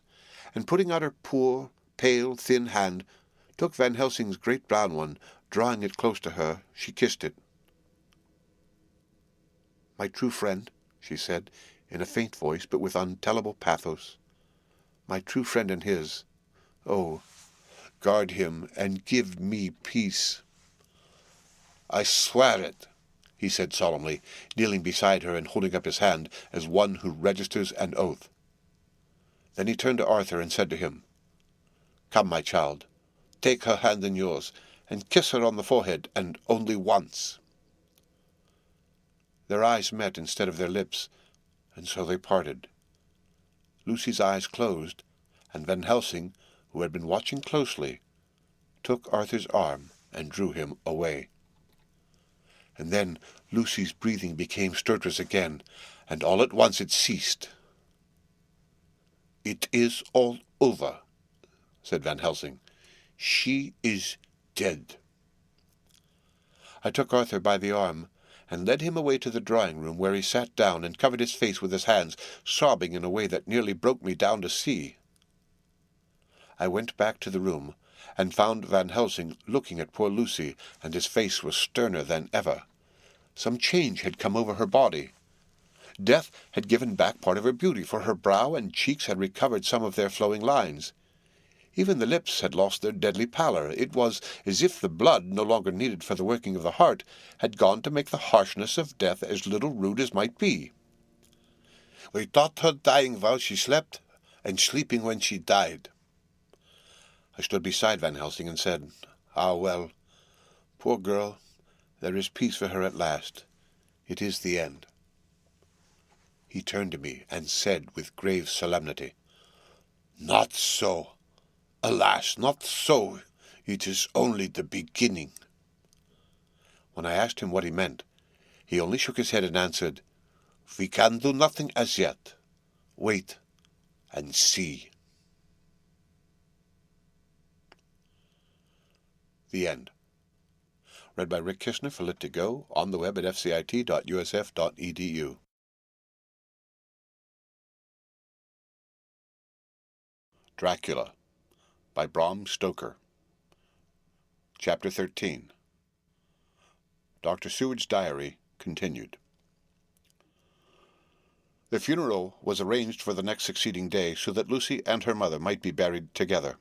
and putting out her poor, pale, thin hand, took Van Helsing's great brown one, drawing it close to her, she kissed it. My true friend, she said, in a faint voice, but with untellable pathos. My true friend and his. Oh, guard him and give me peace. I swear it, he said solemnly, kneeling beside her and holding up his hand as one who registers an oath. Then he turned to Arthur and said to him, Come, my child, take her hand in yours, and kiss her on the forehead, and only once. Their eyes met instead of their lips, and so they parted. Lucy's eyes closed, and Van Helsing, who had been watching closely, took Arthur's arm and drew him away. And then Lucy's breathing became stertorous again, and all at once it ceased. It is all over, said Van Helsing. She is dead. I took Arthur by the arm, and led him away to the drawing-room, where he sat down and covered his face with his hands, sobbing in a way that nearly broke me down to see. I went back to the room, and found Van Helsing looking at poor Lucy, and his face was sterner than ever. Some change had come over her body. Death had given back part of her beauty, for her brow and cheeks had recovered some of their flowing lines. Even the lips had lost their deadly pallor. It was as if the blood, no longer needed for the working of the heart, had gone to make the harshness of death as little rude as might be. We thought her dying while she slept, and sleeping when she died. I stood beside Van Helsing and said, Ah, well, poor girl, there is peace for her at last. It is the end. He turned to me and said with grave solemnity, Not so. Alas, not so. It is only the beginning. When I asked him what he meant, he only shook his head and answered, We can do nothing as yet. Wait and see. The end. Read by Rick Kishner for Lit2Go, on the web at fcit.usf.edu. Dracula by Bram Stoker. Chapter 13. Dr. Seward's Diary continued. The funeral was arranged for the next succeeding day so that Lucy and her mother might be buried together.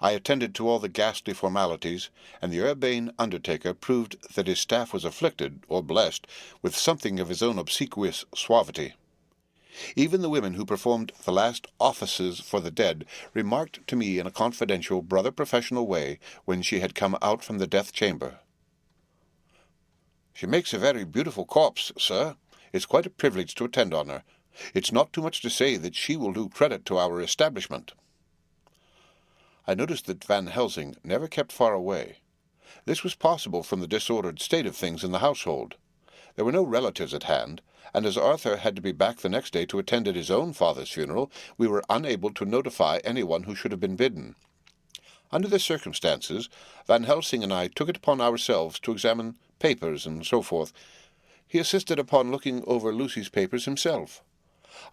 I attended to all the ghastly formalities, and the urbane undertaker proved that his staff was afflicted, or blessed, with something of his own obsequious suavity. Even the women who performed the last offices for the dead remarked to me in a confidential, brother-professional way when she had come out from the death-chamber, She makes a very beautiful corpse, sir. It's quite a privilege to attend on her. It's not too much to say that she will do credit to our establishment. I noticed that Van Helsing never kept far away. This was possible from the disordered state of things in the household. There were no relatives at hand, and as Arthur had to be back the next day to attend at his own father's funeral, we were unable to notify anyone who should have been bidden. Under the circumstances, Van Helsing and I took it upon ourselves to examine papers and so forth. He insisted upon looking over Lucy's papers himself.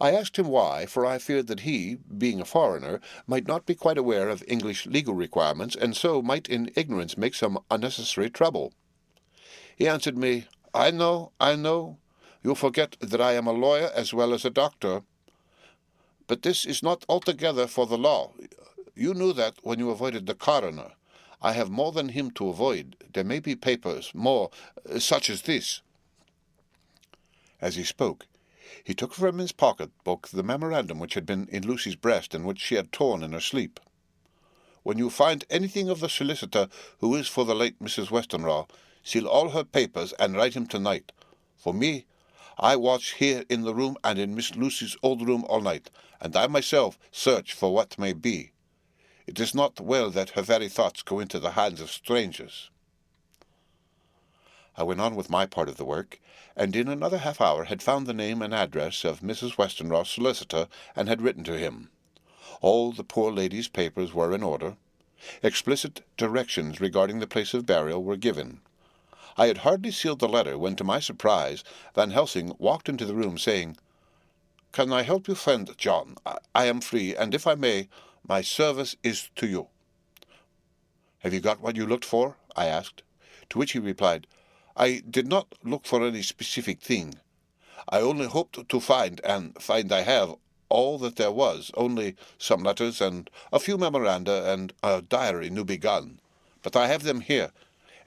I asked him why, for I feared that he, being a foreigner, might not be quite aware of English legal requirements, and so might in ignorance make some unnecessary trouble. He answered me, I know. You forget that I am a lawyer as well as a doctor. But this is not altogether for the law. You knew that when you avoided the coroner. I have more than him to avoid. There may be papers, more, such as this. As he spoke, he took from his pocket-book the memorandum which had been in Lucy's breast and which she had torn in her sleep. When you find anything of the solicitor who is for the late Mrs. Westenra, seal all her papers and write him tonight. For me, I watch here in the room and in Miss Lucy's old room all night, and I myself search for what may be. It is not well that her very thoughts go into the hands of strangers. I went on with my part of the work, and in another half-hour had found the name and address of Mrs. Westenra's solicitor, and had written to him. All the poor lady's papers were in order. Explicit directions regarding the place of burial were given. I had hardly sealed the letter when, to my surprise, Van Helsing walked into the room, saying, "Can I help you, friend John? I am free, and if I may, my service is to you." "Have you got what you looked for?" I asked, to which he replied, I did not look for any specific thing. I only hoped to find, and find I have, all that there was, only some letters and a few memoranda and a diary new begun. But I have them here,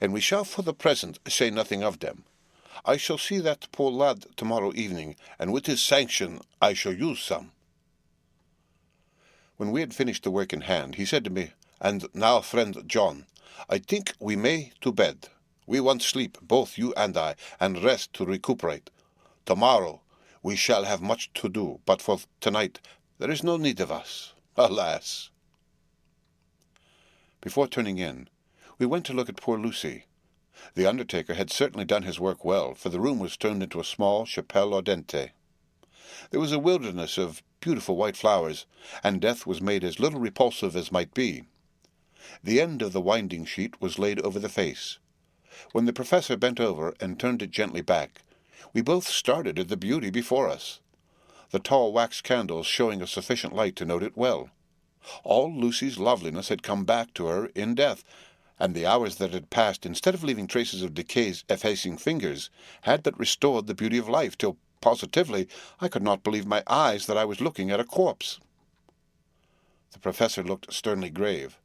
and we shall for the present say nothing of them. I shall see that poor lad tomorrow evening, and with his sanction I shall use some. When we had finished the work in hand, he said to me, "And now, friend John, I think we may to bed. We want sleep, both you and I, and rest to recuperate. Tomorrow we shall have much to do, but for tonight there is no need of us. Alas!" Before turning in, we went to look at poor Lucy. The undertaker had certainly done his work well, for the room was turned into a small chapelle ardente. There was a wilderness of beautiful white flowers, and death was made as little repulsive as might be. The end of the winding sheet was laid over the face. When the professor bent over and turned it gently back, we both started at the beauty before us, the tall wax candles showing a sufficient light to note it well. All Lucy's loveliness had come back to her in death, and the hours that had passed, instead of leaving traces of decay's effacing fingers, had but restored the beauty of life, till positively I could not believe my eyes that I was looking at a corpse. The professor looked sternly grave.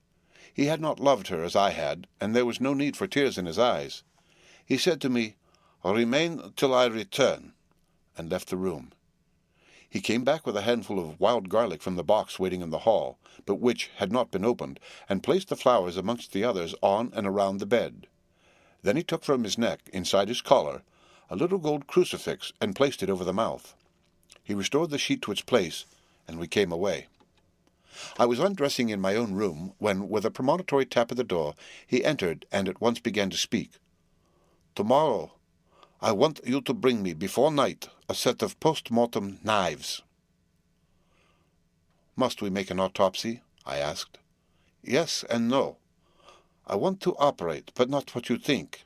He had not loved her as I had, and there was no need for tears in his eyes. He said to me, "Remain till I return," and left the room. He came back with a handful of wild garlic from the box waiting in the hall, but which had not been opened, and placed the flowers amongst the others on and around the bed. Then he took from his neck, inside his collar, a little gold crucifix, and placed it over the mouth. He restored the sheet to its place, and we came away. I was undressing in my own room, when, with a premonitory tap at the door, he entered, and at once began to speak. "Tomorrow I want you to bring me, before night, a set of post-mortem knives." "Must we make an autopsy?" I asked. "Yes and no. I want to operate, but not what you think.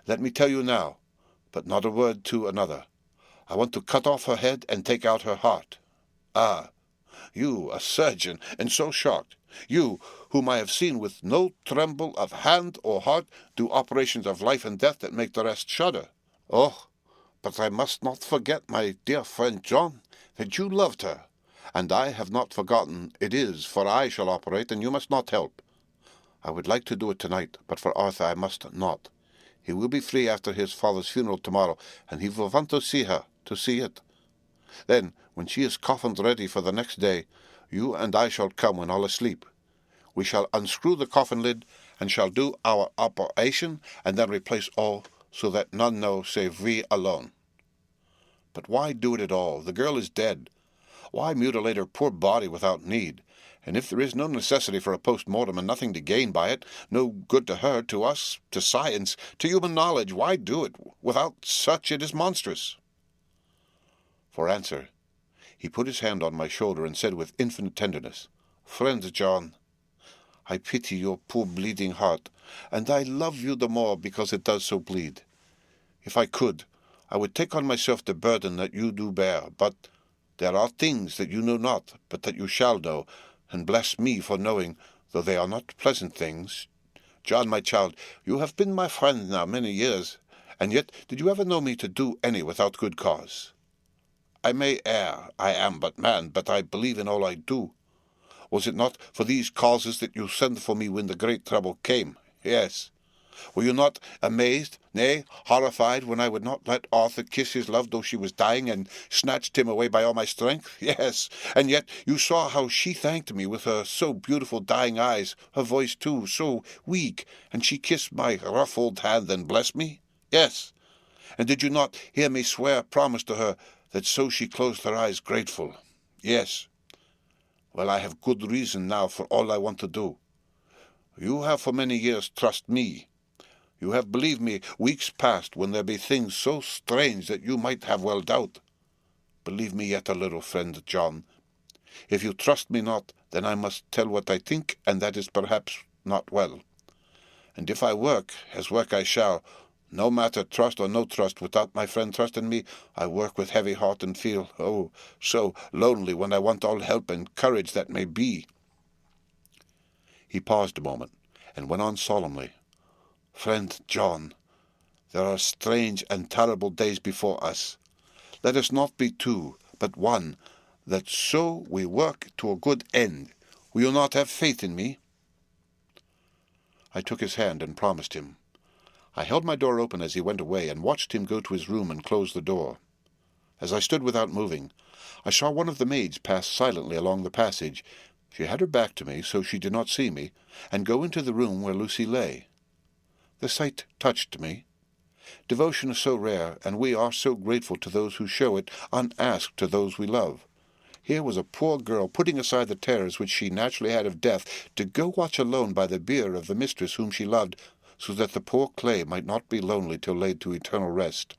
Let me tell you now, but not a word to another. I want to cut off her head and take out her heart. Ah, you, a surgeon, and so shocked, you, whom I have seen with no tremble of hand or heart do operations of life and death that make the rest shudder. Oh, but I must not forget, my dear friend John, that you loved her, and I have not forgotten it is, for I shall operate, and you must not help. I would like to do it tonight, but for Arthur I must not. He will be free after his father's funeral tomorrow, and he will want to see her, to see it. Then, when she is coffined ready for the next day, you and I shall come when all asleep. We shall unscrew the coffin lid, and shall do our operation, and then replace all, so that none know save we alone. But why do it at all? The girl is dead. Why mutilate her poor body without need? And if there is no necessity for a post-mortem, and nothing to gain by it, no good to her, to us, to science, to human knowledge, why do it? Without such it is monstrous." For answer, he put his hand on my shoulder and said with infinite tenderness, "Friend John, I pity your poor bleeding heart, and I love you the more because it does so bleed. If I could, I would take on myself the burden that you do bear, but there are things that you know not, but that you shall know, and bless me for knowing, though they are not pleasant things. John, my child, you have been my friend now many years, and yet did you ever know me to do any without good cause? I may err, I am but man, but I believe in all I do. Was it not for these causes that you sent for me when the great trouble came? Yes. Were you not amazed, nay, horrified, when I would not let Arthur kiss his love though she was dying, and snatched him away by all my strength? Yes, and yet you saw how she thanked me with her so beautiful dying eyes, her voice too, so weak, and she kissed my rough old hand and blessed me? Yes, and did you not hear me swear a promise to her, that so she closed her eyes grateful? Yes. Well, I have good reason now for all I want to do. You have for many years trusted me. You have believed me weeks past when there be things so strange that you might have well doubt. Believe me yet a little, friend John. If you trust me not, then I must tell what I think, and that is perhaps not well. And if I work, as work I shall, no matter trust or no trust, without my friend trusting me, I work with heavy heart and feel, oh, so lonely when I want all help and courage that may be. He paused a moment, and went on solemnly, Friend John, There are strange and terrible days before us. Let us not be two, but one, that so we work to a good end. Will you not have faith in me?" I took his hand and promised him. I held my door open as he went away, and watched him go to his room and close the door. As I stood without moving, I saw one of the maids pass silently along the passage. She had her back to me, so she did not see me, and go into the room where Lucy lay. The sight touched me. Devotion is so rare, and we are so grateful to those who show it unasked to those we love. Here was a poor girl putting aside the terrors which she naturally had of death, to go watch alone by the bier of the mistress whom she loved, so that the poor clay might not be lonely till laid to eternal rest.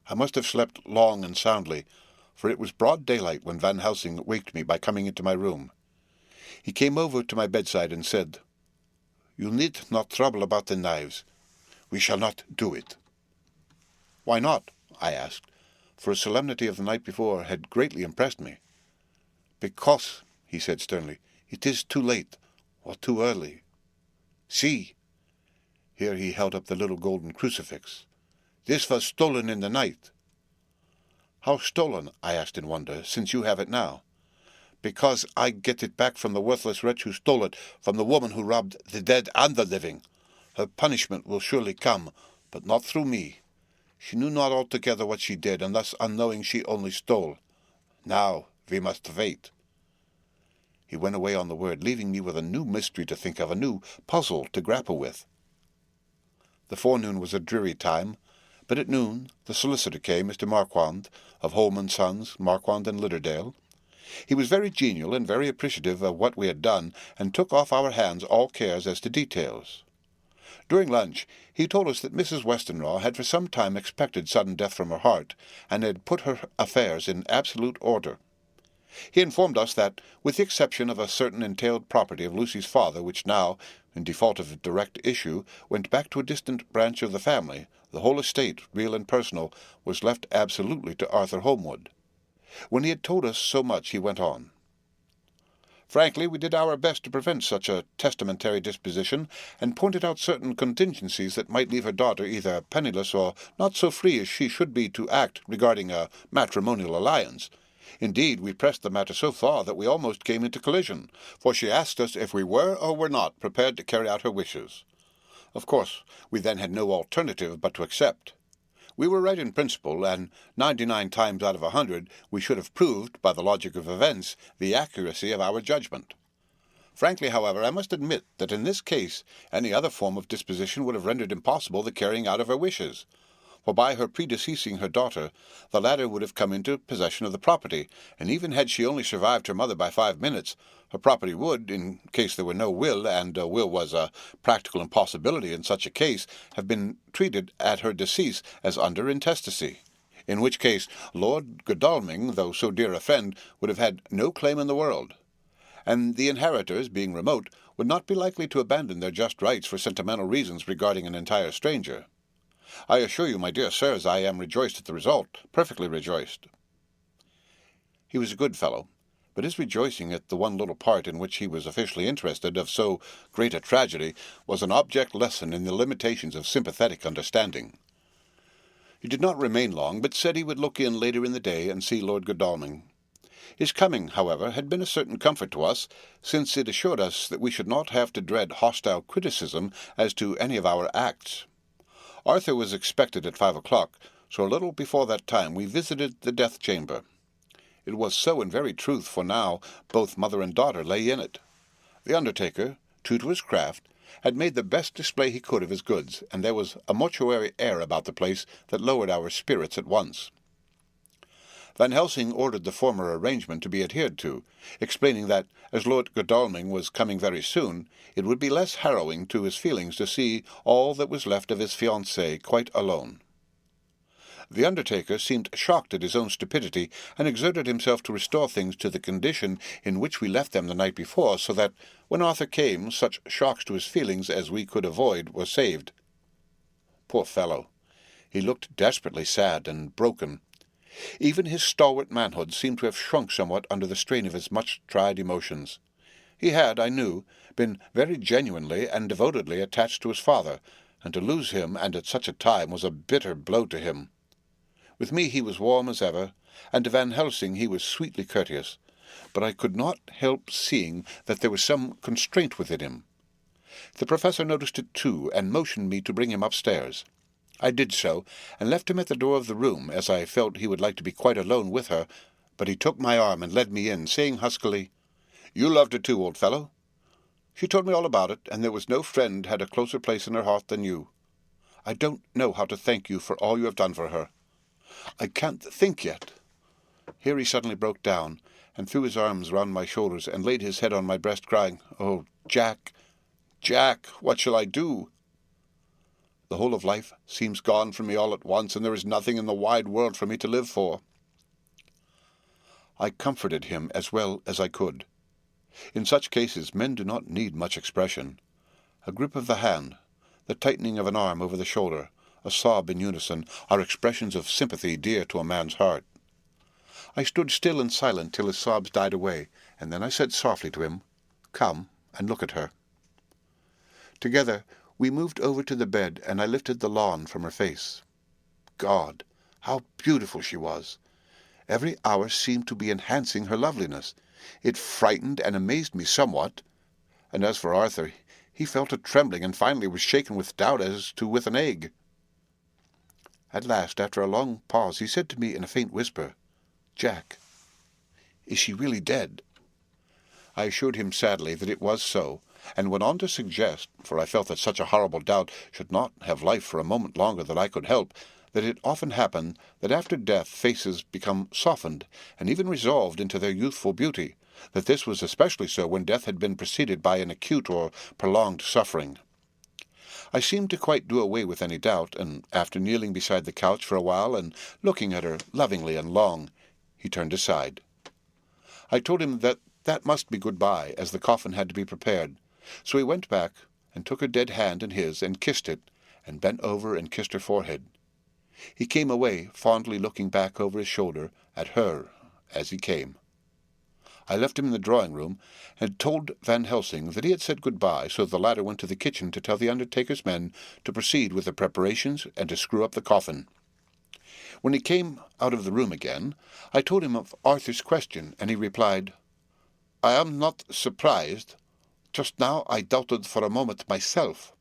I must have slept long and soundly, for it was broad daylight when Van Helsing waked me by coming into my room. He came over to my bedside and said, "You need not trouble about the knives. We shall not do it." "Why not?" I asked, for a solemnity of the night before had greatly impressed me. "Because," he said sternly, "it is too late, or too early. See!" Here he held up the little golden crucifix. "This was stolen in the night." "How stolen?" I asked in wonder, "since you have it now?" "Because I get it back from the worthless wretch who stole it, from the woman who robbed the dead and the living. Her punishment will surely come, but not through me. She knew not altogether what she did, and thus unknowing she only stole. Now we must wait." He went away on the word, leaving me with a new mystery to think of, a new puzzle to grapple with. The forenoon was a dreary time, but at noon the solicitor came, Mr. Marquand, of Holman Sons, Marquand and Lidderdale. He was very genial and very appreciative of what we had done, and took off our hands all cares as to details. During lunch he told us that Mrs. Westenra had for some time expected sudden death from her heart, and had put her affairs in absolute order. He informed us that, with the exception of a certain entailed property of Lucy's father, which now, in default of direct issue, went back to a distant branch of the family, the whole estate, real and personal, was left absolutely to Arthur Holmwood. When he had told us so much, he went on. "Frankly, we did our best to prevent such a testamentary disposition, and pointed out certain contingencies that might leave her daughter either penniless or not so free as she should be to act regarding a matrimonial alliance. Indeed, we pressed the matter so far that we almost came into collision, for she asked us if we were or were not prepared to carry out her wishes. Of course, we then had no alternative but to accept. We were right in principle, and 99 times out of 100 we should have proved, by the logic of events, the accuracy of our judgment. Frankly, however, I must admit that in this case any other form of disposition would have rendered impossible the carrying out of her wishes. For by her predeceasing her daughter, the latter would have come into possession of the property, and even had she only survived her mother by 5 minutes, her property would, in case there were no will, and a will was a practical impossibility in such a case, have been treated at her decease as under intestacy, in which case Lord Godalming, though so dear a friend, would have had no claim in the world, and the inheritors, being remote, would not be likely to abandon their just rights for sentimental reasons regarding an entire stranger. I assure you, my dear sirs, I am rejoiced at the result, perfectly rejoiced." He was a good fellow, but his rejoicing at the one little part in which he was officially interested of so great a tragedy was an object lesson in the limitations of sympathetic understanding. He did not remain long, but said he would look in later in the day and see Lord Godalming. His coming, however, had been a certain comfort to us, since it assured us that we should not have to dread hostile criticism as to any of our acts. Arthur was expected at 5 o'clock, so a little before that time we visited the death-chamber. It was so in very truth, for now both mother and daughter lay in it. The undertaker, true to his craft, had made the best display he could of his goods, and there was a mortuary air about the place that lowered our spirits at once. Van Helsing ordered the former arrangement to be adhered to, explaining that, as Lord Godalming was coming very soon, it would be less harrowing to his feelings to see all that was left of his fiancée quite alone. The undertaker seemed shocked at his own stupidity, and exerted himself to restore things to the condition in which we left them the night before, so that, when Arthur came, such shocks to his feelings as we could avoid were saved. Poor fellow! He looked desperately sad and broken. Even his stalwart manhood seemed to have shrunk somewhat under the strain of his much-tried emotions. He had, I knew, been very genuinely and devotedly attached to his father, and to lose him, and at such a time, was a bitter blow to him. With me he was warm as ever, and to Van Helsing he was sweetly courteous, but I could not help seeing that there was some constraint within him. The professor noticed it too, and motioned me to bring him upstairs. I did so, and left him at the door of the room, as I felt he would like to be quite alone with her, but he took my arm and led me in, saying huskily, "You loved her too, old fellow. She told me all about it, and there was no friend had a closer place in her heart than you. I don't know how to thank you for all you have done for her. I can't think yet." Here he suddenly broke down, and threw his arms round my shoulders, and laid his head on my breast, crying, "Oh, Jack, Jack, what shall I do? The whole of life seems gone from me all at once, and there is nothing in the wide world for me to live for." I comforted him as well as I could. In such cases men do not need much expression. A grip of the hand, the tightening of an arm over the shoulder, a sob in unison, are expressions of sympathy dear to a man's heart. I stood still and silent till his sobs died away, and then I said softly to him, "Come and look at her." Together we moved over to the bed, and I lifted the lawn from her face. God, how beautiful she was! Every hour seemed to be enhancing her loveliness. It frightened and amazed me somewhat, and as for Arthur, he felt a trembling, and finally was shaken with doubt as to with an egg. At last, after a long pause, he said to me in a faint whisper, "Jack, is she really dead?" I assured him sadly that it was so, and went on to suggest, for I felt that such a horrible doubt should not have life for a moment longer than I could help, that it often happened that after death faces become softened, and even resolved into their youthful beauty, that this was especially so when death had been preceded by an acute or prolonged suffering. I seemed to quite do away with any doubt, and after kneeling beside the couch for a while and looking at her lovingly and long, he turned aside. I told him that must be good-bye, as the coffin had to be prepared, so he went back and took her dead hand in his and kissed it, and bent over and kissed her forehead. He came away, fondly looking back over his shoulder at her as he came. I left him in the drawing-room, and told Van Helsing that he had said good-bye, so the latter went to the kitchen to tell the undertaker's men to proceed with the preparations and to screw up the coffin. When he came out of the room again, I told him of Arthur's question, and he replied, "I am not surprised. Just now I doubted for a moment myself."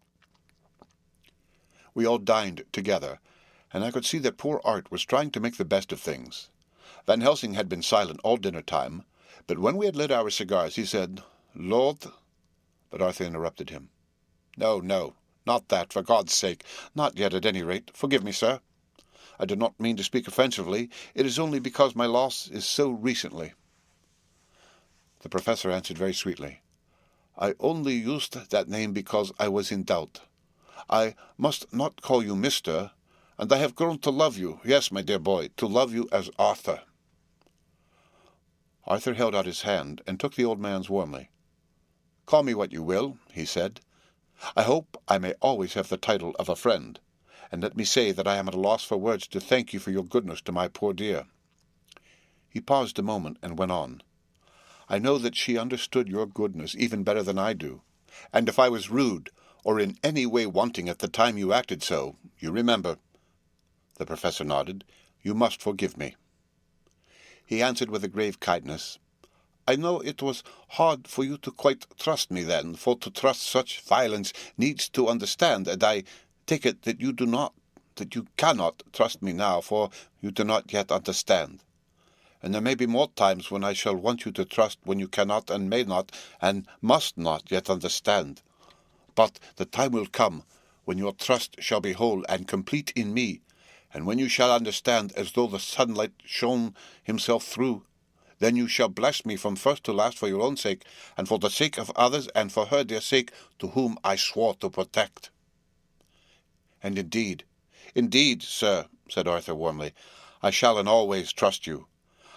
We all dined together, and I could see that poor Art was trying to make the best of things. Van Helsing had been silent all dinner-time, but when we had lit our cigars, he said, "Lord—" But Arthur interrupted him. "No, no, not that, for God's sake. Not yet, at any rate. Forgive me, sir. I do not mean to speak offensively. It is only because my loss is so recently." The professor answered very sweetly, "I only used that name because I was in doubt. I must not call you Mr., and I have grown to love you, yes, my dear boy, to love you as Arthur." Arthur held out his hand and took the old man's warmly. "Call me what you will," he said. "I hope I may always have the title of a friend, and let me say that I am at a loss for words to thank you for your goodness to my poor dear." He paused a moment and went on. "I know that she understood your goodness even better than I do, and if I was rude, or in any way wanting at the time you acted so, you remember—" The professor nodded. "You must forgive me." He answered with a grave kindness, "I know it was hard for you to quite trust me then, for to trust such violence needs to understand, and I take it that you cannot trust me now, for you do not yet understand. And there may be more times when I shall want you to trust when you cannot and may not and must not yet understand. But the time will come when your trust shall be whole and complete in me, and when you shall understand as though the sunlight shone himself through, then you shall bless me from first to last for your own sake, and for the sake of others, and for her dear sake, to whom I swore to protect." "And indeed, sir," said Arthur warmly, "I shall and always trust you.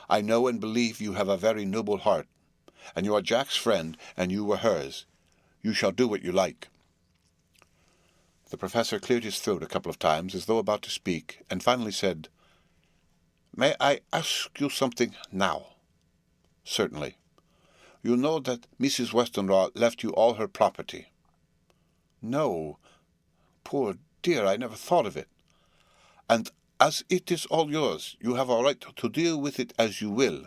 I know and believe you have a very noble heart, and you are Jack's friend, and you were hers. You shall do what you like." The professor cleared his throat a couple of times, as though about to speak, and finally said, "May I ask you something now?" "Certainly." "You know that Mrs. Westenra left you all her property?" "No. poor dear, I never thought of it. And as it is all yours, you have a right to deal with it as you will.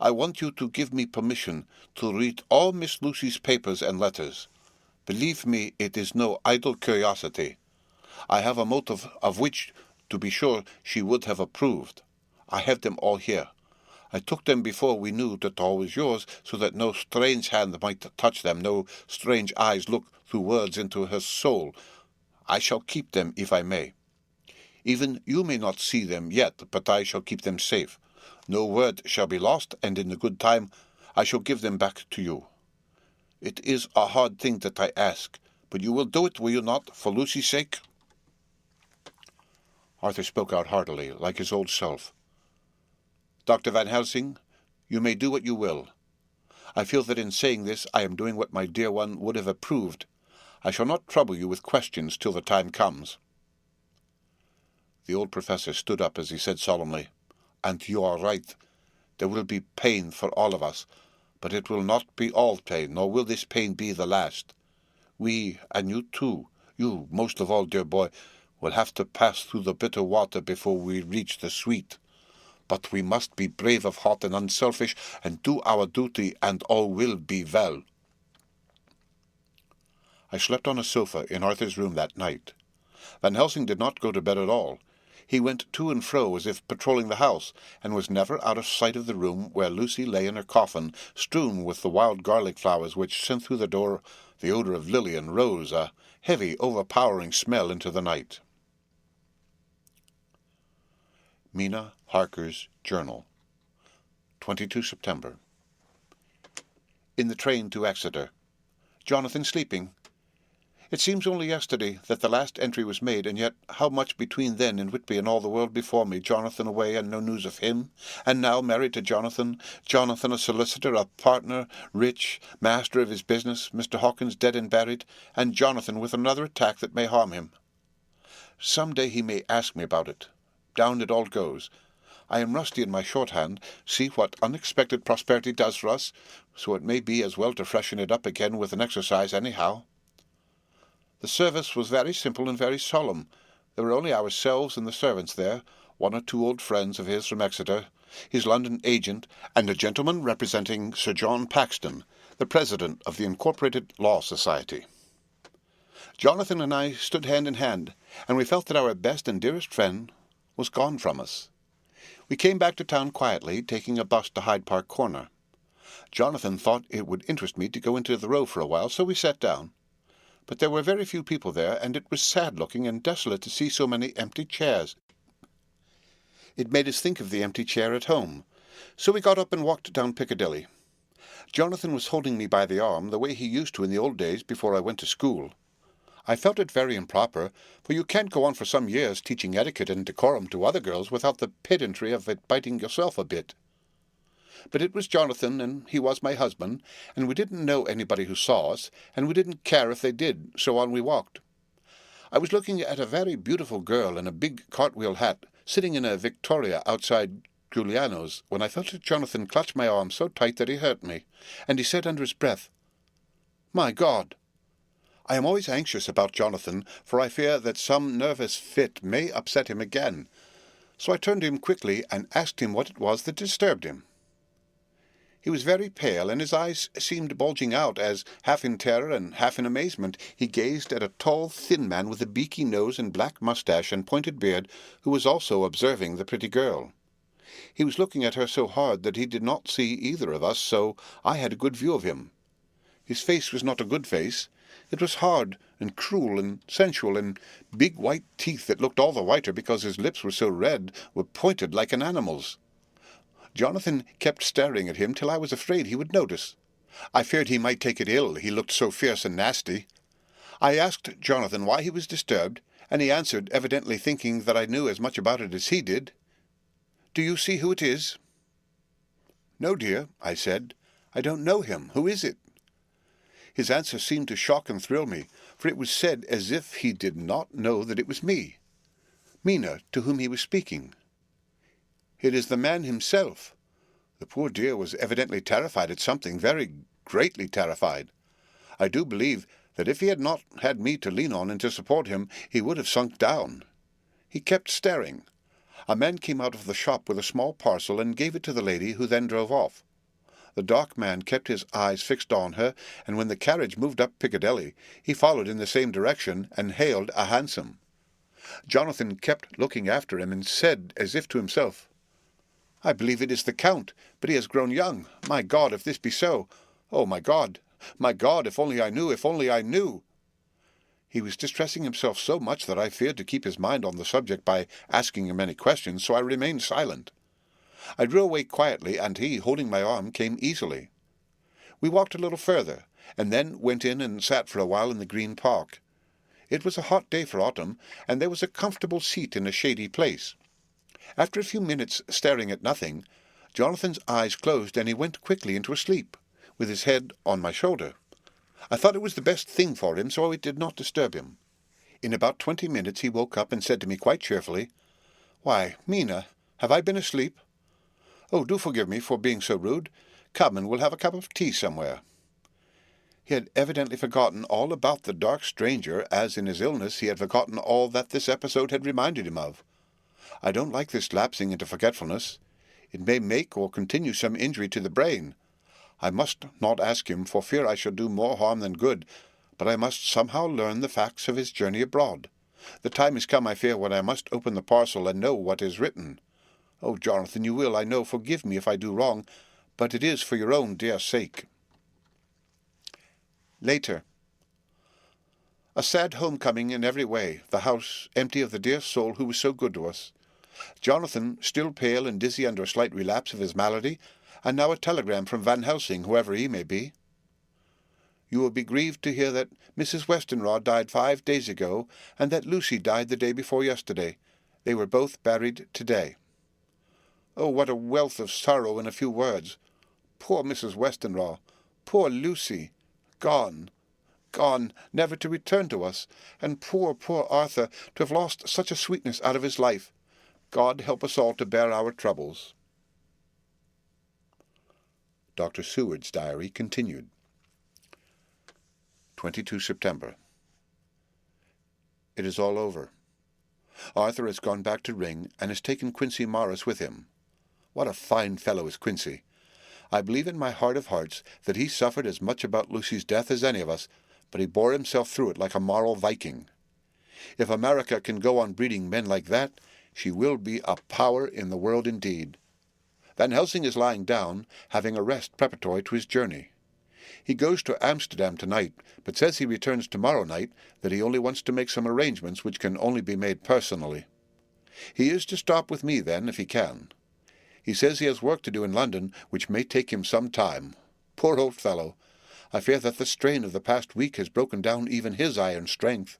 I want you to give me permission to read all Miss Lucy's papers and letters. Believe me, it is no idle curiosity. I have a motive of which, to be sure, she would have approved. I have them all here. I took them before we knew that all was yours, so that no strange hand might touch them, no strange eyes look through words into her soul. I shall keep them if I may. Even you may not see them yet, but I shall keep them safe. No word shall be lost, and in the good time I shall give them back to you. It is a hard thing that I ask, but you will do it, will you not, for Lucy's sake?" Arthur spoke out heartily, like his old self. "Dr. Van Helsing, you may do what you will. I feel that in saying this I am doing what my dear one would have approved. I shall not trouble you with questions till the time comes." The old professor stood up as he said solemnly, "And you are right. There will be pain for all of us, but it will not be all pain, nor will this pain be the last. We, and you too, you most of all, dear boy, will have to pass through the bitter water before we reach the sweet. But we must be brave of heart and unselfish, and do our duty, and all will be well." I slept on a sofa in Arthur's room that night. Van Helsing did not go to bed at all. He went to and fro as if patrolling the house, and was never out of sight of the room where Lucy lay in her coffin, strewn with the wild garlic flowers which sent through the door the odour of lily and rose, a heavy, overpowering smell into the night. Mina Harker's Journal, 22 September. In the train to Exeter. Jonathan sleeping. It seems only yesterday that the last entry was made, and yet how much between then and Whitby and all the world before me, Jonathan away and no news of him, and now married to Jonathan, Jonathan a solicitor, a partner, rich, master of his business, Mr. Hawkins dead and buried, and Jonathan with another attack that may harm him. Some day he may ask me about it. Down it all goes. I am rusty in my shorthand. See what unexpected prosperity does for us, so it may be as well to freshen it up again with an exercise anyhow. The service was very simple and very solemn. There were only ourselves and the servants there, one or two old friends of his from Exeter, his London agent, and a gentleman representing Sir John Paxton, the president of the Incorporated Law Society. Jonathan and I stood hand in hand, and we felt that our best and dearest friend was gone from us. We came back to town quietly, taking a bus to Hyde Park Corner. Jonathan thought it would interest me to go into the Row for a while, so we sat down. But there were very few people there, and it was sad-looking and desolate to see so many empty chairs. It made us think of the empty chair at home, so we got up and walked down Piccadilly. Jonathan was holding me by the arm, the way he used to in the old days before I went to school. I felt it very improper, for you can't go on for some years teaching etiquette and decorum to other girls without the pedantry of it biting yourself a bit. But it was Jonathan, and he was my husband, and we didn't know anybody who saw us, and we didn't care if they did, so on we walked. I was looking at a very beautiful girl in a big cartwheel hat, sitting in a victoria outside Giuliano's, when I felt Jonathan clutch my arm so tight that he hurt me, and he said under his breath, "My God!" I am always anxious about Jonathan, for I fear that some nervous fit may upset him again, so I turned to him quickly and asked him what it was that disturbed him. He was very pale, and his eyes seemed bulging out as, half in terror and half in amazement, he gazed at a tall, thin man with a beaky nose and black moustache and pointed beard, who was also observing the pretty girl. He was looking at her so hard that he did not see either of us, so I had a good view of him. His face was not a good face. It was hard and cruel and sensual, and big white teeth that looked all the whiter because his lips were so red were pointed like an animal's. Jonathan kept staring at him till I was afraid he would notice. I feared he might take it ill, he looked so fierce and nasty. I asked Jonathan why he was disturbed, and he answered, evidently thinking that I knew as much about it as he did, "Do you see who it is?" "No, dear," I said. "I don't know him. Who is it?" His answer seemed to shock and thrill me, for it was said as if he did not know that it was me, Mina, to whom he was speaking. "It is the man himself." The poor dear was evidently terrified at something, very greatly terrified. I do believe that if he had not had me to lean on and to support him, he would have sunk down. He kept staring. A man came out of the shop with a small parcel and gave it to the lady, who then drove off. The dark man kept his eyes fixed on her, and when the carriage moved up Piccadilly, he followed in the same direction and hailed a hansom. Jonathan kept looking after him and said, as if to himself, "I believe it is the Count, but he has grown young. My God, if this be so! Oh, my God! My God, if only I knew, if only I knew!" He was distressing himself so much that I feared to keep his mind on the subject by asking him any questions, so I remained silent. I drew away quietly, and he, holding my arm, came easily. We walked a little further, and then went in and sat for a while in the Green Park. It was a hot day for autumn, and there was a comfortable seat in a shady place. After a few minutes staring at nothing, Jonathan's eyes closed, and he went quickly into a sleep, with his head on my shoulder. I thought it was the best thing for him, so it did not disturb him. In about 20 minutes he woke up and said to me quite cheerfully, "Why, Mina, have I been asleep? Oh, do forgive me for being so rude. Come, and we'll have a cup of tea somewhere." He had evidently forgotten all about the dark stranger, as in his illness he had forgotten all that this episode had reminded him of. I don't like this lapsing into forgetfulness. It may make or continue some injury to the brain. I must not ask him, for fear I shall do more harm than good, but I must somehow learn the facts of his journey abroad. The time is come, I fear, when I must open the parcel and know what is written. Oh, Jonathan, you will, I know, forgive me if I do wrong, but it is for your own dear sake. Later. A sad homecoming in every way, the house empty of the dear soul who was so good to us. Jonathan, still pale and dizzy under a slight relapse of his malady, and now a telegram from Van Helsing, whoever he may be. "You will be grieved to hear that Mrs. Westenra died 5 days ago, and that Lucy died the day before yesterday. They were both buried today." Oh, what a wealth of sorrow in a few words! Poor Mrs. Westenra! Poor Lucy! Gone! Gone, never to return to us! And poor, poor Arthur, to have lost such a sweetness out of his life! God help us all to bear our troubles. Dr. Seward's diary continued. 22 September. It is all over. Arthur has gone back to Ring, and has taken Quincy Morris with him. What a fine fellow is Quincy! I believe in my heart of hearts that he suffered as much about Lucy's death as any of us, but he bore himself through it like a moral Viking. If America can go on breeding men like that, she will be a power in the world indeed. Van Helsing is lying down, having a rest preparatory to his journey. He goes to Amsterdam tonight, but says he returns tomorrow night, that he only wants to make some arrangements which can only be made personally. He is to stop with me then, if he can. He says he has work to do in London, which may take him some time. Poor old fellow! I fear that the strain of the past week has broken down even his iron strength.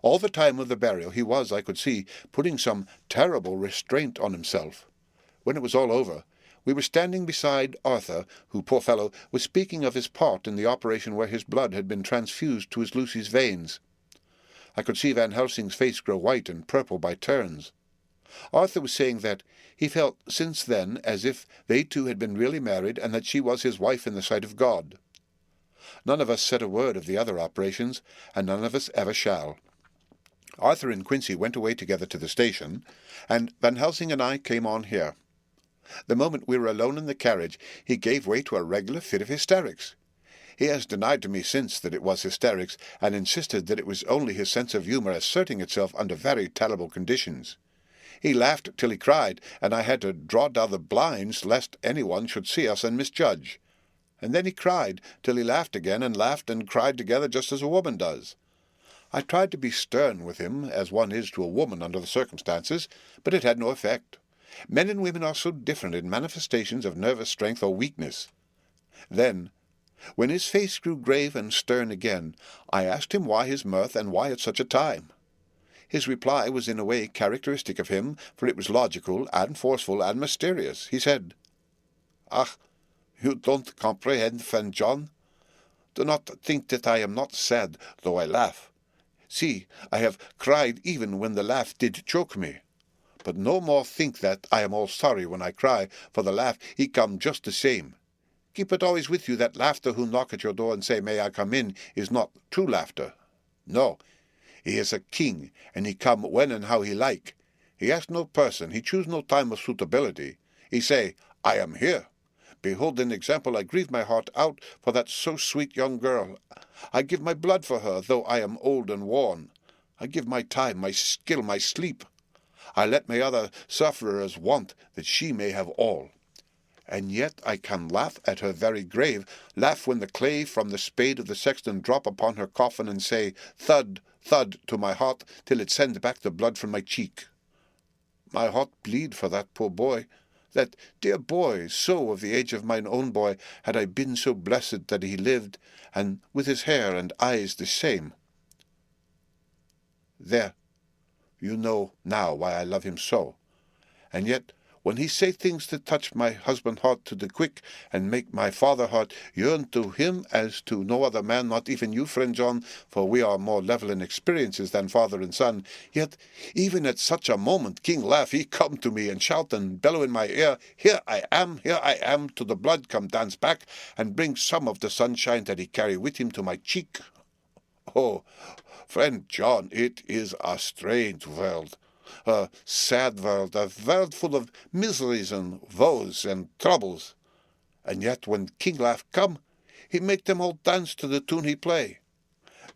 All the time of the burial he was, I could see, putting some terrible restraint on himself. When it was all over, we were standing beside Arthur, who, poor fellow, was speaking of his part in the operation where his blood had been transfused to his Lucy's veins. I could see Van Helsing's face grow white and purple by turns. Arthur was saying that he felt since then as if they two had been really married, and that she was his wife in the sight of God. None of us said a word of the other operations, and none of us ever shall. Arthur and Quincy went away together to the station, and Van Helsing and I came on here. The moment we were alone in the carriage, he gave way to a regular fit of hysterics. He has denied to me since that it was hysterics, and insisted that it was only his sense of humour asserting itself under very terrible conditions. He laughed till he cried, and I had to draw down the blinds lest anyone should see us and misjudge. And then he cried till he laughed again, and laughed and cried together just as a woman does. I tried to be stern with him, as one is to a woman under the circumstances, but it had no effect. Men and women are so different in manifestations of nervous strength or weakness. Then, when his face grew grave and stern again, I asked him why his mirth, and why at such a time. His reply was in a way characteristic of him, for it was logical and forceful and mysterious. He said, "Ah, you don't comprehend, friend John. Do not think that I am not sad, though I laugh. See, I have cried even when the laugh did choke me. But no more think that I am all sorry when I cry, for the laugh he come just the same. Keep it always with you that laughter who knock at your door and say, "May I come in?" is not true laughter. No, he is a king, and he come when and how he like. He ask no person, he choose no time of suitability. He say, "I am here. Behold an example, I grieve my heart out for that so sweet young girl. I give my blood for her, though I am old and worn. I give my time, my skill, my sleep. I let my other sufferers want, that she may have all. And yet I can laugh at her very grave, laugh when the clay from the spade of the sexton drop upon her coffin, and say, thud, thud, to my heart, till it send back the blood from my cheek. My heart bleed for that poor boy, that dear boy, so of the age of mine own boy, had I been so blessed that he lived, and with his hair and eyes the same. There, you know now why I love him so. And yet, when he say things that touch my husband heart to the quick, and make my father heart yearn to him as to no other man, not even you, friend John, for we are more level in experiences than father and son, yet even at such a moment King Laugh he come to me, and shout and bellow in my ear, here I am, to the blood come dance back, and bring some of the sunshine that he carry with him to my cheek. Oh, friend John, it is a strange world. A sad world, a world full of miseries and woes and troubles. And yet when King Laugh come, he make them all dance to the tune he play.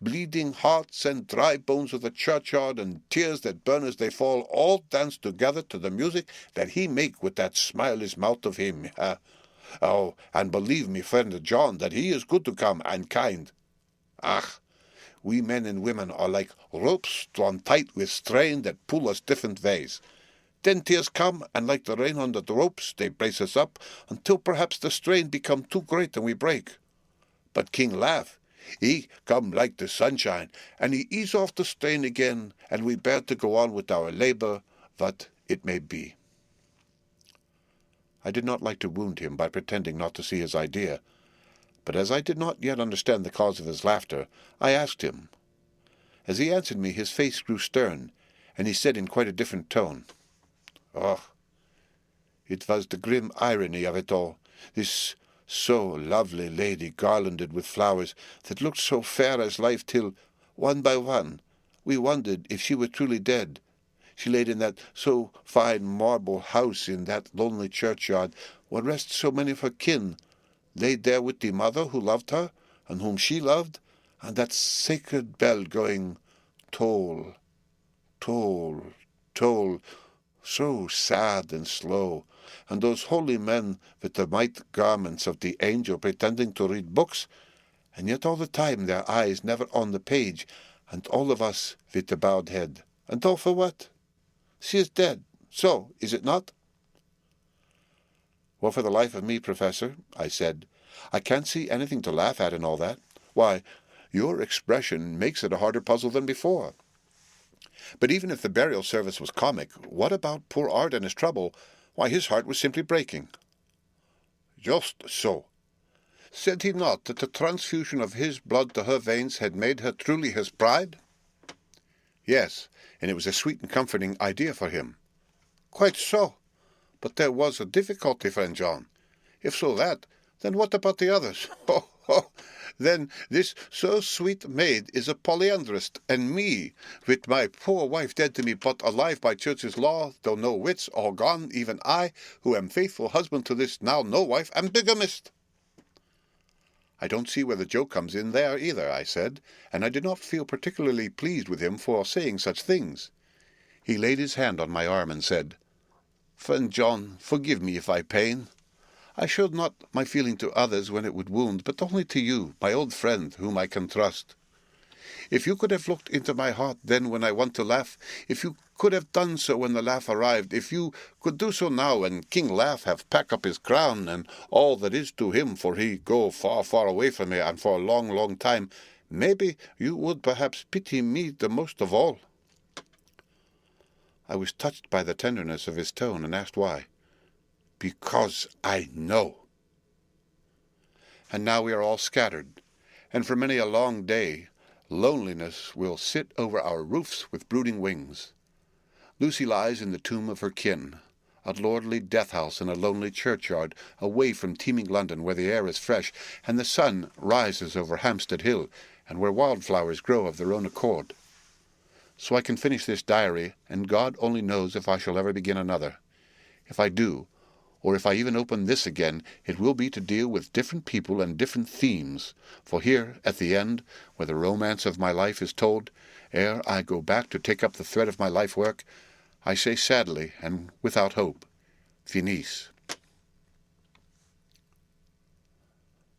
Bleeding hearts and dry bones of the churchyard, and tears that burn as they fall, all dance together to the music that he make with that smileless mouth of him. Oh, and believe me, friend John, that he is good to come, and kind. Ach, we men and women are like ropes drawn tight with strain that pull us different ways. Then tears come, and like the rain on the ropes, they brace us up, until perhaps the strain become too great and we break. But King Laugh, he come like the sunshine, and he ease off the strain again, and we bear to go on with our labor, what it may be. I did not like to wound him by pretending not to see his idea, but as I did not yet understand the cause of his laughter, I asked him. As he answered me, his face grew stern, and he said in quite a different tone, "Oh, it was the grim irony of it all, this so lovely lady garlanded with flowers, that looked so fair as life, till, one by one, we wondered if she were truly dead. She laid in that so fine marble house in that lonely churchyard, where rest so many of her kin, laid there with the mother who loved her, and whom she loved, and that sacred bell going toll, toll, toll, so sad and slow, and those holy men with the white garments of the angel pretending to read books, and yet all the time their eyes never on the page, and all of us with the bowed head. And all for what? She is dead, so, is it not?" "Well, for the life of me, Professor," I said, "I can't see anything to laugh at in all that. Why, your expression makes it a harder puzzle than before. But even if the burial service was comic, what about poor Art and his trouble? Why, his heart was simply breaking." "Just so. Said he not that the transfusion of his blood to her veins had made her truly his bride?" "Yes, and it was a sweet and comforting idea for him." "Quite so. But there was a difficulty, friend John. If so that, then what about the others? Ho, ho! Then this so sweet maid is a polyandrist, and me, with my poor wife dead to me but alive by church's law, though no wits, all gone, even I, who am faithful husband to this now no wife, am bigamist." "I don't see where the joke comes in there either," I said, and I did not feel particularly pleased with him for saying such things. He laid his hand on my arm and said, "Friend John, forgive me if I pain. I showed not my feeling to others when it would wound, but only to you, my old friend, whom I can trust. If you could have looked into my heart then when I want to laugh, if you could have done so when the laugh arrived, if you could do so now when King Laugh have packed up his crown and all that is to him, for he go far, far away from me, and for a long, long time, maybe you would perhaps pity me the most of all." I was touched by the tenderness of his tone, and asked why. "Because I know." And now we are all scattered, and for many a long day loneliness will sit over our roofs with brooding wings. Lucy lies in the tomb of her kin, a lordly death-house in a lonely churchyard, away from teeming London, where the air is fresh, and the sun rises over Hampstead Hill, and where wildflowers grow of their own accord. So I can finish this diary, and God only knows if I shall ever begin another. If I do, or if I even open this again, it will be to deal with different people and different themes, for here, at the end, where the romance of my life is told, ere I go back to take up the thread of my life work, I say sadly and without hope, finis.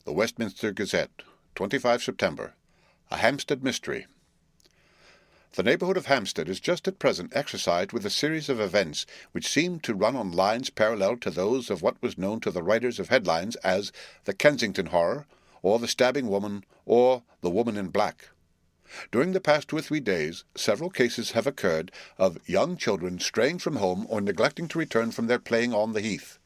The Westminster Gazette, 25 September. A Hampstead Mystery. The neighbourhood of Hampstead is just at present exercised with a series of events which seem to run on lines parallel to those of what was known to the writers of headlines as the Kensington Horror, or the Stabbing Woman, or the Woman in Black. During the past 2 or 3 days, several cases have occurred of young children straying from home or neglecting to return from their playing on the heath.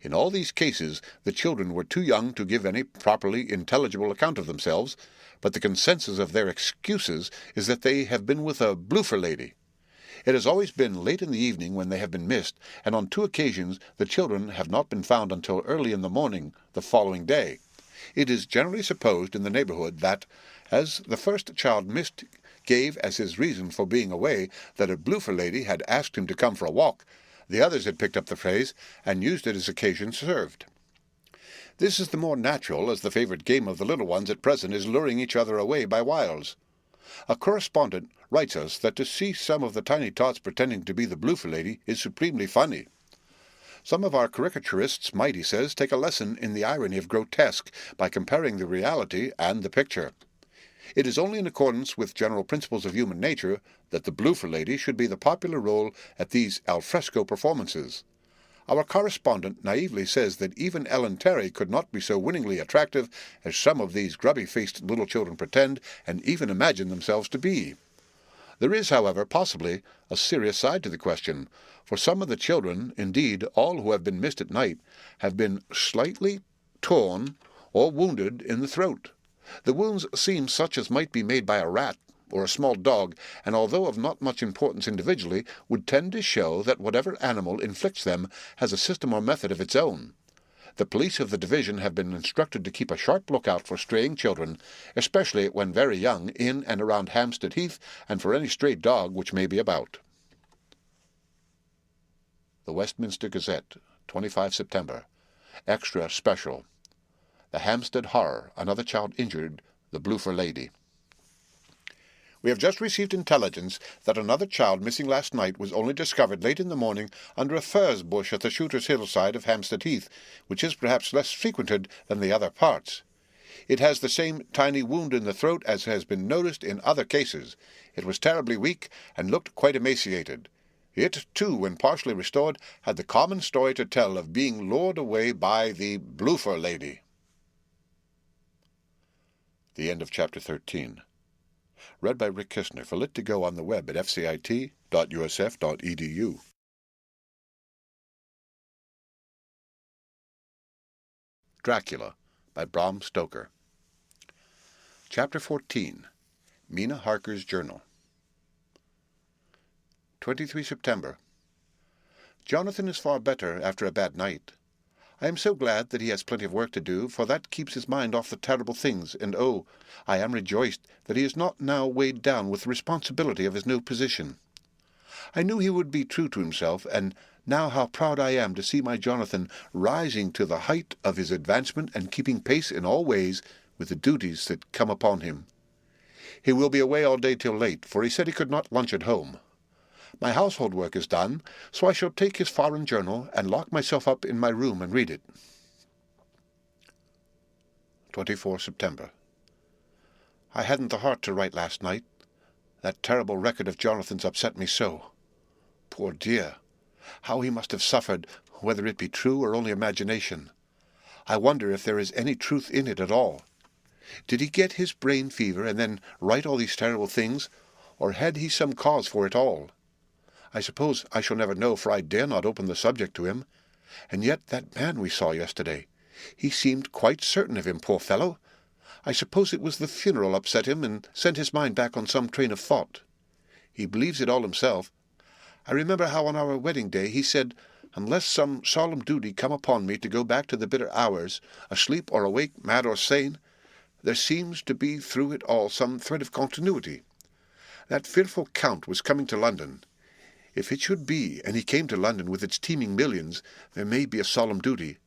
In all these cases, the children were too young to give any properly intelligible account of themselves, but the consensus of their excuses is that they have been with a bloofer lady. It has always been late in the evening when they have been missed, and on 2 occasions the children have not been found until early in the morning the following day. It is generally supposed in the neighbourhood that, as the first child missed gave as his reason for being away that a bloofer lady had asked him to come for a walk, the others had picked up the phrase and used it as occasion served. This is the more natural, as the favourite game of the little ones at present is luring each other away by wiles. A correspondent writes us that to see some of the tiny tots pretending to be the bloofer lady is supremely funny. Some of our caricaturists might, he says, take a lesson in the irony of grotesque by comparing the reality and the picture. It is only in accordance with general principles of human nature that the bloofer lady should be the popular role at these al fresco performances. Our correspondent naively says that even Ellen Terry could not be so winningly attractive as some of these grubby-faced little children pretend and even imagine themselves to be. There is, however, possibly a serious side to the question, for some of the children, indeed all who have been missed at night, have been slightly torn or wounded in the throat. The wounds seem such as might be made by a rat or a small dog, and although of not much importance individually, would tend to show that whatever animal inflicts them has a system or method of its own. The police of the division have been instructed to keep a sharp lookout for straying children, especially when very young, in and around Hampstead Heath, and for any stray dog which may be about. The Westminster Gazette, 25 September. Extra Special. The Hampstead Horror, another child injured, the bloofer lady. We have just received intelligence that another child missing last night was only discovered late in the morning under a furze bush at the Shooter's Hillside of Hampstead Heath, which is perhaps less frequented than the other parts. It has the same tiny wound in the throat as has been noticed in other cases. It was terribly weak and looked quite emaciated. It, too, when partially restored, had the common story to tell of being lured away by the bloofer lady. The end of Chapter 13. Read by Rick Kistner for Lit to Go on the web at fcit.usf.edu. Dracula by Bram Stoker. Chapter 14. Mina Harker's Journal. 23 September. Jonathan is far better after a bad night. I am so glad that he has plenty of work to do, for that keeps his mind off the terrible things, and oh, I am rejoiced that he is not now weighed down with the responsibility of his new position. I knew he would be true to himself, and now how proud I am to see my Jonathan rising to the height of his advancement and keeping pace in all ways with the duties that come upon him. He will be away all day till late, for he said he could not lunch at home. My household work is done, so I shall take his foreign journal and lock myself up in my room and read it. 24 September. I hadn't the heart to write last night. That terrible record of Jonathan's upset me so. Poor dear! How he must have suffered, whether it be true or only imagination. I wonder if there is any truth in it at all. Did he get his brain fever and then write all these terrible things, or had he some cause for it all? I suppose I shall never know, for I dare not open the subject to him. And yet that man we saw yesterday, he seemed quite certain of him, poor fellow. I suppose it was the funeral upset him and sent his mind back on some train of thought. He believes it all himself. I remember how on our wedding day he said, Unless some solemn duty come upon me to go back to the bitter hours, asleep or awake, mad or sane, there seems to be through it all some thread of continuity. That fearful Count was coming to London. If it should be, and he came to London with its teeming millions, there may be a solemn duty,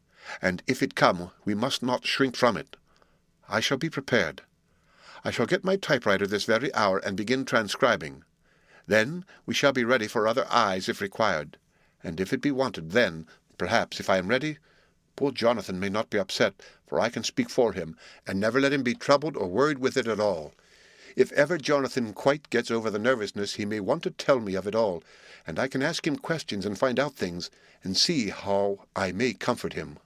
and if it come, we must not shrink from it. I shall be prepared. I shall get my typewriter this very hour and begin transcribing. Then we shall be ready for other eyes if required, and if it be wanted, then, perhaps, if I am ready, poor Jonathan may not be upset, for I can speak for him, and never let him be troubled or worried with it at all. If ever Jonathan quite gets over the nervousness, he may want to tell me of it all, and I can ask him questions and find out things, and see how I may comfort him.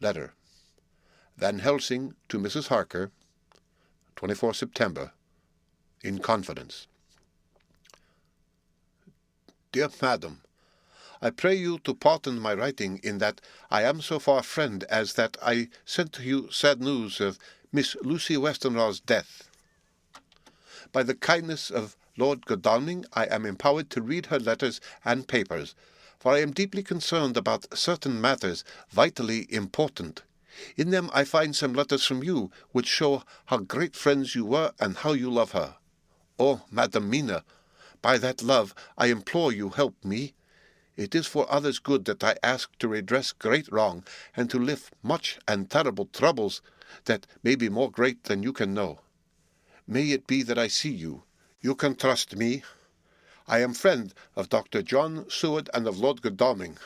Letter. Van Helsing to Mrs. Harker, 24 September, in confidence. Dear Madam, I pray you to pardon my writing in that I am so far friend as that I sent to you sad news of Miss Lucy Westenra's death. By the kindness of Lord Godalming, I am empowered to read her letters and papers, for I am deeply concerned about certain matters vitally important. In them I find some letters from you, which show how great friends you were and how you love her. Oh, Madam Mina, by that love I implore you help me. It is for others' good that I ask to redress great wrong, and to lift much and terrible troubles that may be more great than you can know. May it be that I see you. You can trust me. I am friend of Dr. John Seward and of Lord Godalming.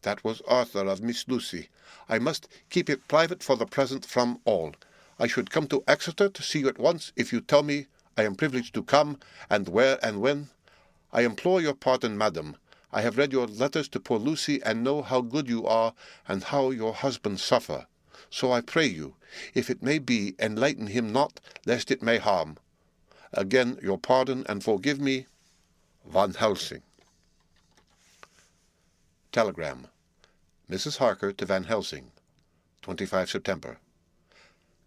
That was Arthur of Miss Lucy. I must keep it private for the present from all. I should come to Exeter to see you at once if you tell me I am privileged to come, and where and when. I implore your pardon, madam. I have read your letters to poor Lucy, and know how good you are, and how your husband suffer. So I pray you, if it may be, enlighten him not, lest it may harm. Again your pardon, and forgive me, Van Helsing. Telegram. Mrs. Harker to Van Helsing, 25 September.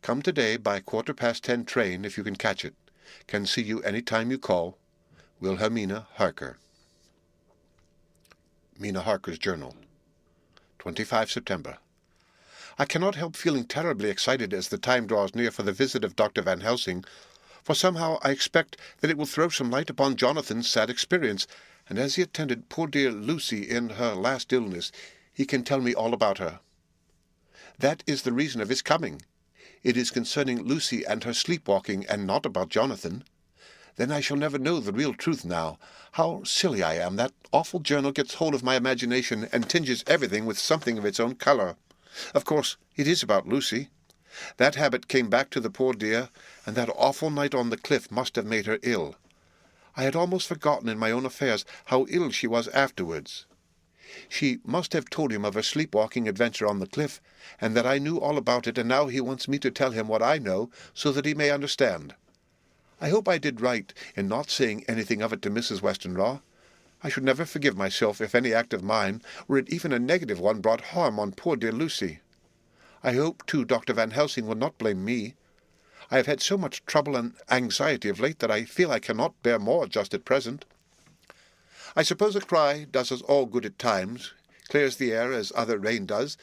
Come today by 10:15 train if you can catch it. Can see you any time you call. Wilhelmina Harker. Mina Harker's Journal, 25 September. I cannot help feeling terribly excited as the time draws near for the visit of Dr. Van Helsing, for somehow I expect that it will throw some light upon Jonathan's sad experience, and as he attended poor dear Lucy in her last illness, he can tell me all about her. That is the reason of his coming. It is concerning Lucy and her sleepwalking, and not about Jonathan. Then I shall never know the real truth now. How silly I am! That awful journal gets hold of my imagination and tinges everything with something of its own colour. Of course, it is about Lucy. That habit came back to the poor dear, and that awful night on the cliff must have made her ill. I had almost forgotten in my own affairs how ill she was afterwards. She must have told him of her sleepwalking adventure on the cliff, and that I knew all about it, and now he wants me to tell him what I know, so that he may understand. I hope I did right in not saying anything of it to Mrs. Westenra. I should never forgive myself if any act of mine, were it even a negative one, brought harm on poor dear Lucy. I hope, too, Dr. Van Helsing will not blame me. I have had so much trouble and anxiety of late that I feel I cannot bear more just at present. I suppose a cry does us all good at times, clears the air as other rain does.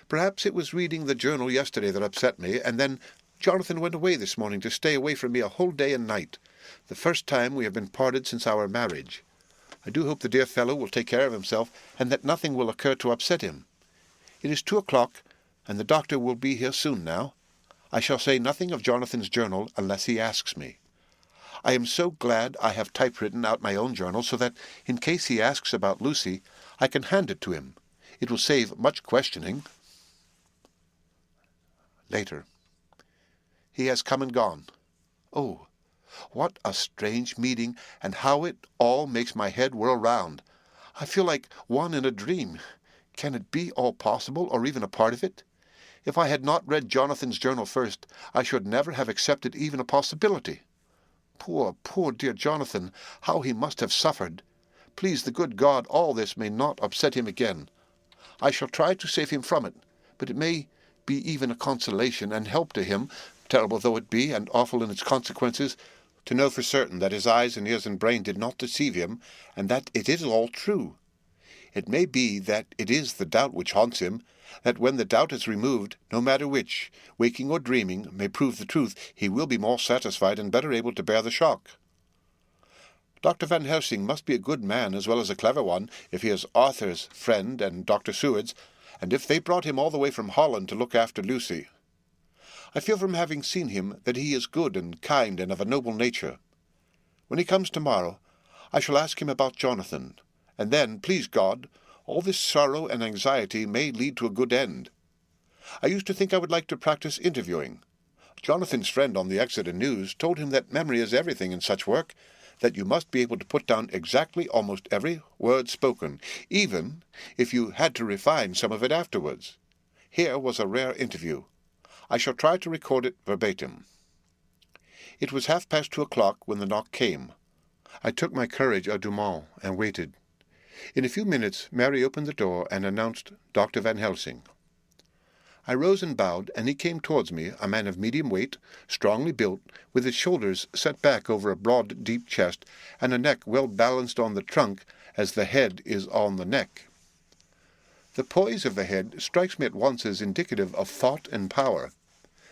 Perhaps it was reading the journal yesterday that upset me, and then Jonathan went away this morning to stay away from me a whole day and night, the first time we have been parted since our marriage. I do hope the dear fellow will take care of himself, and that nothing will occur to upset him. It is 2:00, and the doctor will be here soon now. I shall say nothing of Jonathan's journal unless he asks me. I am so glad I have typewritten out my own journal, so that, in case he asks about Lucy, I can hand it to him. It will save much questioning. Later. He has come and gone. Oh, what a strange meeting, and how it all makes my head whirl round. I feel like one in a dream. Can it be all possible, or even a part of it? If I had not read Jonathan's journal first, I should never have accepted even a possibility. Poor, poor dear Jonathan, how he must have suffered. Please the good God, all this may not upset him again. I shall try to save him from it, but it may be even a consolation and help to him, terrible though it be, and awful in its consequences, to know for certain that his eyes and ears and brain did not deceive him, and that it is all true. It may be that it is the doubt which haunts him, that when the doubt is removed, no matter which, waking or dreaming, may prove the truth, he will be more satisfied and better able to bear the shock. Dr. Van Helsing must be a good man as well as a clever one, if he is Arthur's friend and Dr. Seward's, and if they brought him all the way from Holland to look after Lucy. I feel from having seen him that he is good and kind and of a noble nature. When he comes tomorrow, I shall ask him about Jonathan, and then, please God, all this sorrow and anxiety may lead to a good end. I used to think I would like to practice interviewing. Jonathan's friend on the Exeter News told him that memory is everything in such work, that you must be able to put down exactly almost every word spoken, even if you had to refine some of it afterwards. Here was a rare interview. I shall try to record it verbatim. It was 2:30 when the knock came. I took my courage à deux mains and waited. In a few minutes Mary opened the door and announced Dr. Van Helsing. I rose and bowed, and he came towards me, a man of medium weight, strongly built, with his shoulders set back over a broad, deep chest, and a neck well balanced on the trunk as the head is on the neck. The poise of the head strikes me at once as indicative of thought and power.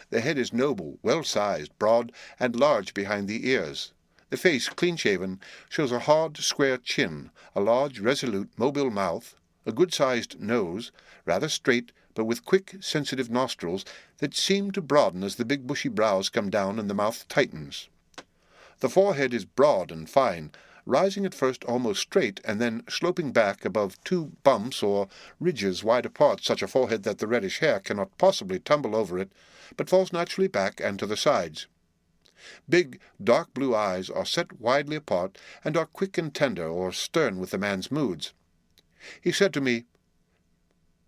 The head is noble, well-sized, broad, and large behind the ears. The face, clean-shaven, shows a hard, square chin, a large, resolute, mobile mouth, a good-sized nose, rather straight, but with quick, sensitive nostrils that seem to broaden as the big bushy brows come down and the mouth tightens. The forehead is broad and fine, rising at first almost straight and then sloping back above two bumps or ridges wide apart, such a forehead that the reddish hair cannot possibly tumble over it, but falls naturally back and to the sides. Big, dark blue eyes are set widely apart and are quick and tender or stern with the man's moods. He said to me,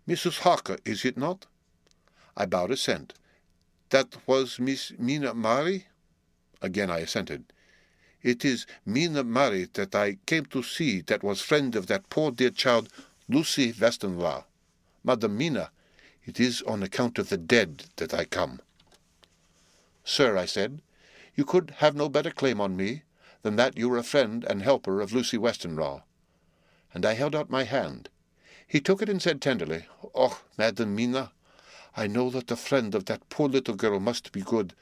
"Mrs. Harker, is it not?" I bowed assent. "That was Miss Mina Murray?" Again I assented. "It is Mina Murray that I came to see, that was friend of that poor dear child, Lucy Westenra. Madam Mina, it is on account of the dead that I come." "Sir," I said, "you could have no better claim on me than that you were a friend and helper of Lucy Westenra." And I held out my hand. He took it and said tenderly, "Oh, Madam Mina, I know that the friend of that poor little girl must be good,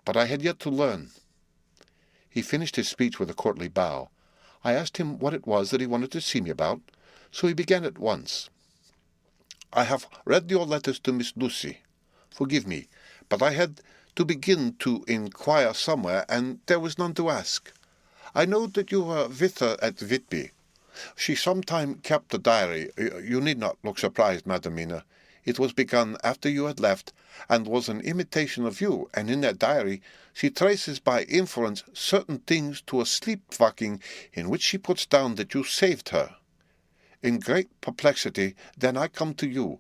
but I had yet to learn." He finished his speech with a courtly bow. I asked him what it was that he wanted to see me about, so he began at once. "I have read your letters to Miss Lucy. Forgive me, but I had to begin to inquire somewhere, and there was none to ask. I know that you were with her at Whitby. She sometime kept a diary. You need not look surprised, Madam Mina. It was begun after you had left, and was an imitation of you, and in that diary she traces by inference certain things to a sleepwalking in which she puts down that you saved her. In great perplexity, then I come to you,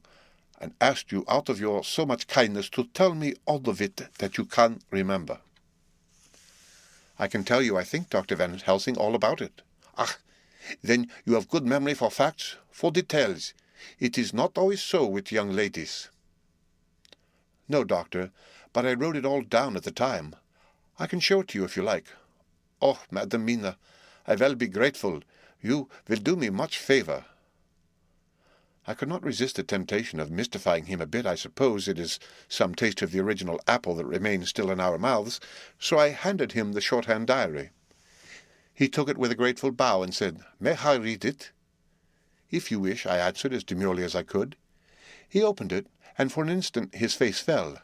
and asked you out of your so much kindness to tell me all of it that you can remember." "I can tell you, I think, Dr. Van Helsing, all about it." "Ah, then you have good memory for facts, for details. It is not always so with young ladies." "No, doctor, but I wrote it all down at the time. I can show it to you if you like." "Oh, Madam Mina, I will be grateful. You will do me much favour." I could not resist the temptation of mystifying him a bit. I suppose it is some taste of the original apple that remains still in our mouths, so I handed him the shorthand diary. He took it with a grateful bow and said, "May I read it?" "If you wish," I answered as demurely as I could. He opened it, and for an instant his face fell.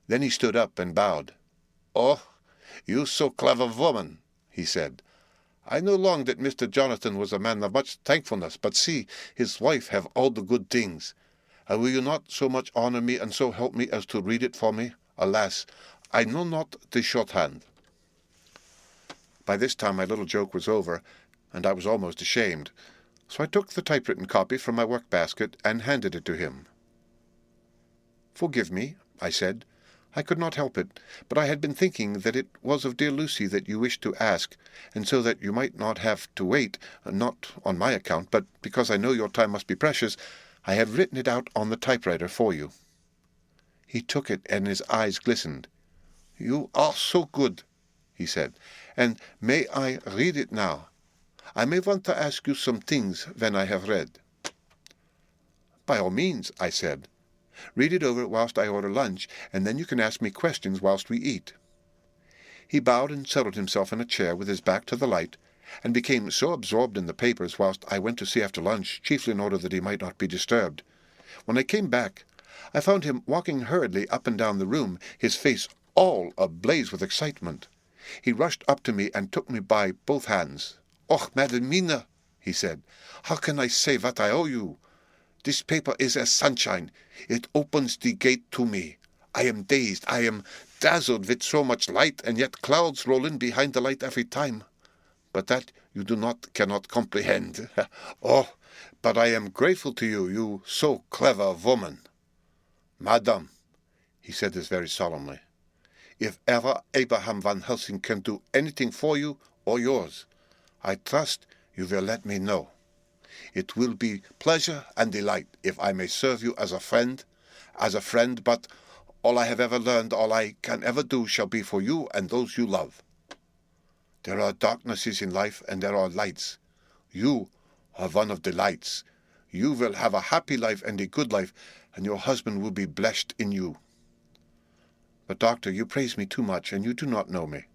Then he stood up and bowed. "Oh, you so clever woman," he said. "I know long that Mr. Jonathan was a man of much thankfulness, but see, his wife have all the good things. And will you not so much honour me and so help me as to read it for me? Alas, I know not the shorthand." By this time my little joke was over, and I was almost ashamed, so I took the typewritten copy from my work-basket and handed it to him. "Forgive me," I said. "I could not help it, but I had been thinking that it was of dear Lucy that you wished to ask, and so that you might not have to wait, not on my account, but because I know your time must be precious, I have written it out on the typewriter for you." He took it, and his eyes glistened. "You are so good," he said, "and may I read it now? I may want to ask you some things when I have read." "By all means," I said. "Read it over whilst I order lunch, and then you can ask me questions whilst we eat." He bowed and settled himself in a chair with his back to the light, and became so absorbed in the papers whilst I went to see after lunch, chiefly in order that he might not be disturbed. When I came back, I found him walking hurriedly up and down the room, his face all ablaze with excitement. He rushed up to me and took me by both hands. "Och, Madam Mina," he said, "how can I say what I owe you? This paper is as sunshine. It opens the gate to me. I am dazed, I am dazzled with so much light, and yet clouds roll in behind the light every time. But that you cannot comprehend. Oh, but I am grateful to you, you so clever woman. Madam," he said this very solemnly, "if ever Abraham Van Helsing can do anything for you or yours, I trust you will let me know. It will be pleasure and delight if I may serve you as a friend, but all I have ever learned, all I can ever do, shall be for you and those you love. There are darknesses in life, and there are lights. You are one of the lights. You will have a happy life and a good life, and your husband will be blessed in you." "But, doctor, you praise me too much, and you do not know me."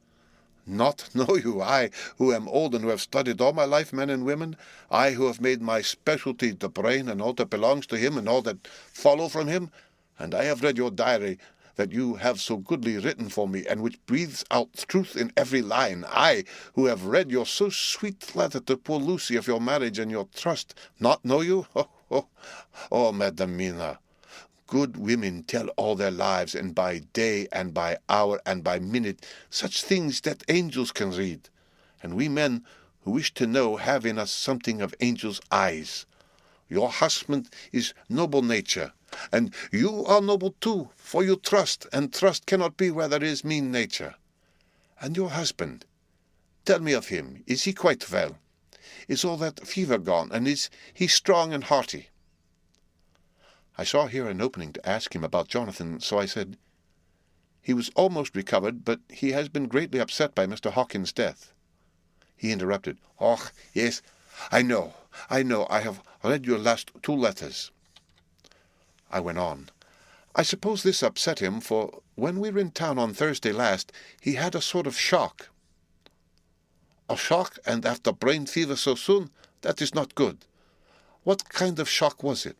"Not know you, I, who am old and who have studied all my life men and women, I who have made my specialty the brain and all that belongs to him and all that follow from him, and I have read your diary that you have so goodly written for me, and which breathes out truth in every line. I, who have read your so sweet letter to poor Lucy of your marriage and your trust, not know you? Oh, Madam Mina, good women tell all their lives, and by day and by hour and by minute, such things that angels can read, and we men who wish to know have in us something of angels' eyes. Your husband is noble nature, and you are noble too, for you trust, and trust cannot be where there is mean nature. And your husband, tell me of him. Is he quite well? Is all that fever gone, and is he strong and hearty?" I saw here an opening to ask him about Jonathan, so I said, "He was almost recovered, but he has been greatly upset by Mr. Hawkins's death." He interrupted. "Oh, yes, I know. I have read your last 2 letters. I went on. "I suppose this upset him, for when we were in town on Thursday last, he had a sort of shock." "A shock, and after brain fever so soon? That is not good. What kind of shock was it?"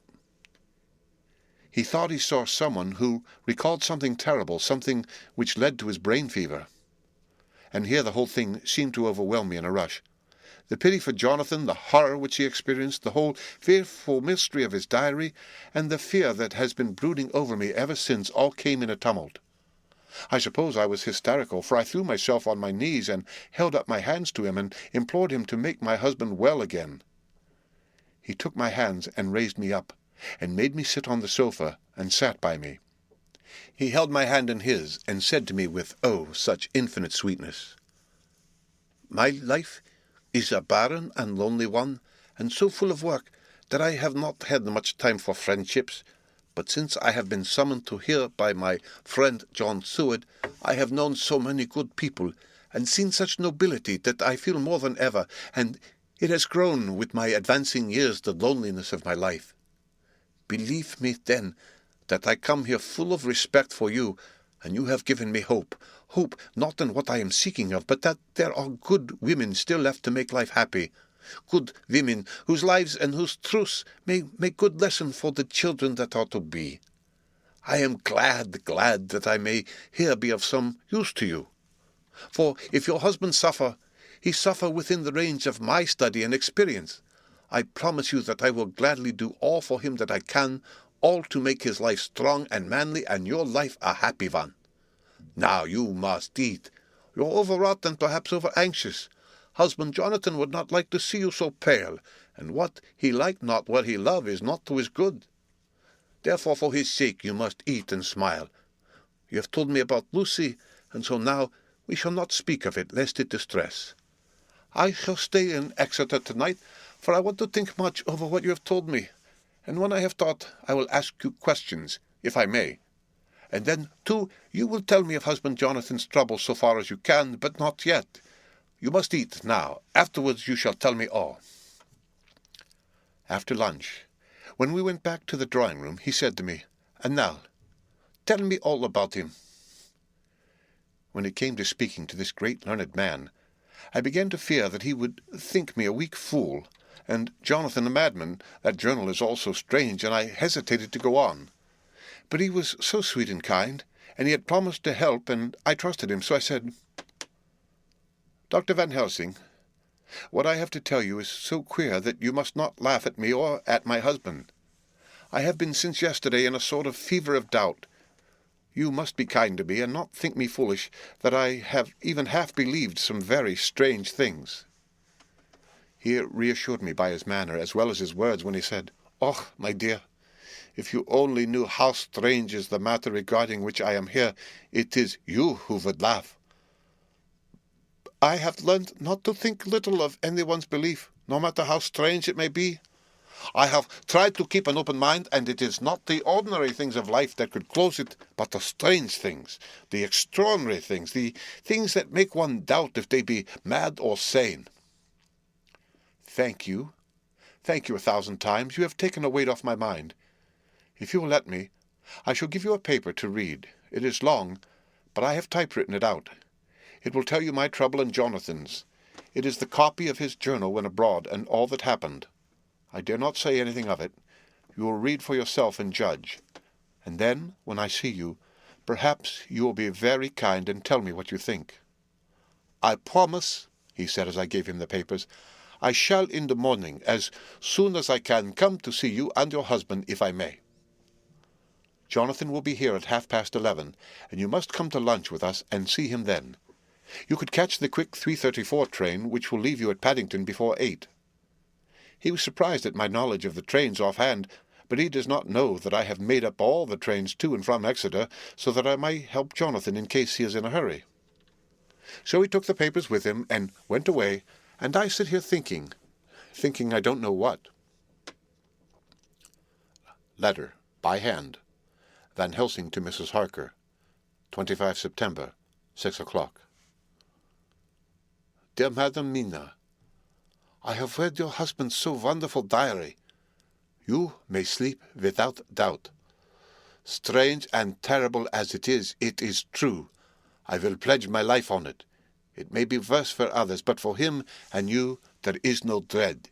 "He thought he saw someone who recalled something terrible, something which led to his brain fever." And here the whole thing seemed to overwhelm me in a rush. The pity for Jonathan, the horror which he experienced, the whole fearful mystery of his diary, and the fear that has been brooding over me ever since, all came in a tumult. I suppose I was hysterical, for I threw myself on my knees and held up my hands to him and implored him to make my husband well again. He took my hands and raised me up, and made me sit on the sofa, and sat by me. He held my hand in his, and said to me with, oh, such infinite sweetness, "My life is a barren and lonely one, and so full of work that I have not had much time for friendships, but since I have been summoned to here by my friend John Seward, I have known so many good people, and seen such nobility, that I feel more than ever, and it has grown with my advancing years the loneliness of my life. Believe me, then, that I come here full of respect for you, and you have given me hope not in what I am seeking of, but that there are good women still left to make life happy, good women whose lives and whose truths may make good lesson for the children that are to be. I am glad that I may here be of some use to you. For if your husband suffer, he suffer within the range of my study and experience. I promise you that I will gladly do all for him that I can, all to make his life strong and manly, and your life a happy one. Now you must eat. You're overwrought and perhaps over-anxious. Husband Jonathan would not like to see you so pale, and what he like not, what he love, is not to his good. Therefore, for his sake, you must eat and smile. You have told me about Lucy, and so now we shall not speak of it, lest it distress. I shall stay in Exeter tonight, for I want to think much over what you have told me, and when I have thought, I will ask you questions, if I may. And then, too, you will tell me of husband Jonathan's trouble so far as you can, but not yet. You must eat now. Afterwards you shall tell me all. After lunch, when we went back to the drawing-room, he said to me, "And now, tell me all about him." When it came to speaking to this great learned man, I began to fear that he would think me a weak fool, and Jonathan a madman. That journal is all so strange, and I hesitated to go on. But he was so sweet and kind, and he had promised to help, and I trusted him, so I said, "Dr. Van Helsing, what I have to tell you is so queer that you must not laugh at me or at my husband. I have been since yesterday in a sort of fever of doubt. You must be kind to me, and not think me foolish, that I have even half believed some very strange things." He reassured me by his manner as well as his words when he said, "Oh, my dear, if you only knew how strange is the matter regarding which I am here, it is you who would laugh. I have learned not to think little of anyone's belief, no matter how strange it may be. I have tried to keep an open mind, and it is not the ordinary things of life that could close it, but the strange things, the extraordinary things, the things that make one doubt if they be mad or sane." Thank you 1,000 times. You have taken a weight off my mind. If you will let me, I shall give you a paper to read. It is long, but I have typewritten it out. It will tell you my trouble and Jonathan's. It is the copy of his journal when abroad, and all that happened. I dare not say anything of it. You will read for yourself and judge. And then, when I see you, perhaps you will be very kind and tell me what you think." "I promise," he said as I gave him the papers, "I shall in the morning, as soon as I can, come to see you and your husband, if I may. Jonathan will be here at 11:30, and you must come to lunch with us and see him then. You could catch the quick 3:34 train, which will leave you at Paddington before 8. He was surprised at my knowledge of the trains offhand, but he does not know that I have made up all the trains to and from Exeter, so that I might help Jonathan in case he is in a hurry. So he took the papers with him and went away, and I sit here thinking I don't know what. Letter, by hand. Van Helsing to Mrs. Harker, 25 September, 6 o'clock. Dear Madam Mina, I have read your husband's so wonderful diary. You may sleep without doubt. Strange and terrible as it is true. I will pledge my life on it. It may be worse for others, but for him and you there is no dread.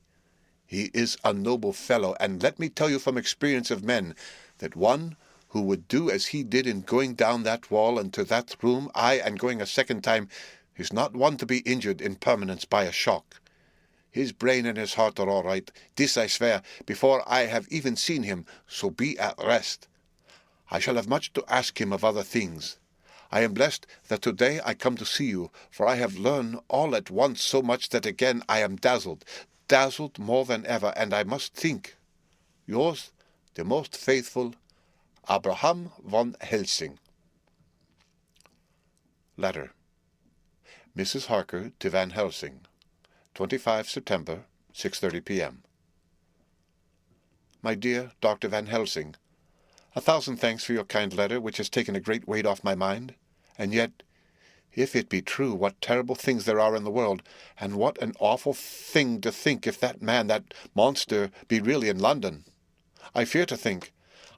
He is a noble fellow, and let me tell you from experience of men, that one who would do as he did in going down that wall and to that room, aye, and going a second time, is not one to be injured in permanence by a shock. His brain and his heart are all right, this I swear, before I have even seen him, so be at rest. I shall have much to ask him of other things. I am blessed that today I come to see you, for I have learned all at once so much that again I am dazzled more than ever, and I must think. Yours, the most faithful, Abraham Van Helsing. Letter. Mrs. Harker to Van Helsing, 25 September, 6:30 p.m. My dear Dr. Van Helsing, 1,000 thanks for your kind letter, which has taken a great weight off my mind. And yet, if it be true, what terrible things there are in the world, and what an awful thing to think if that man, that monster, be really in London. I fear to think.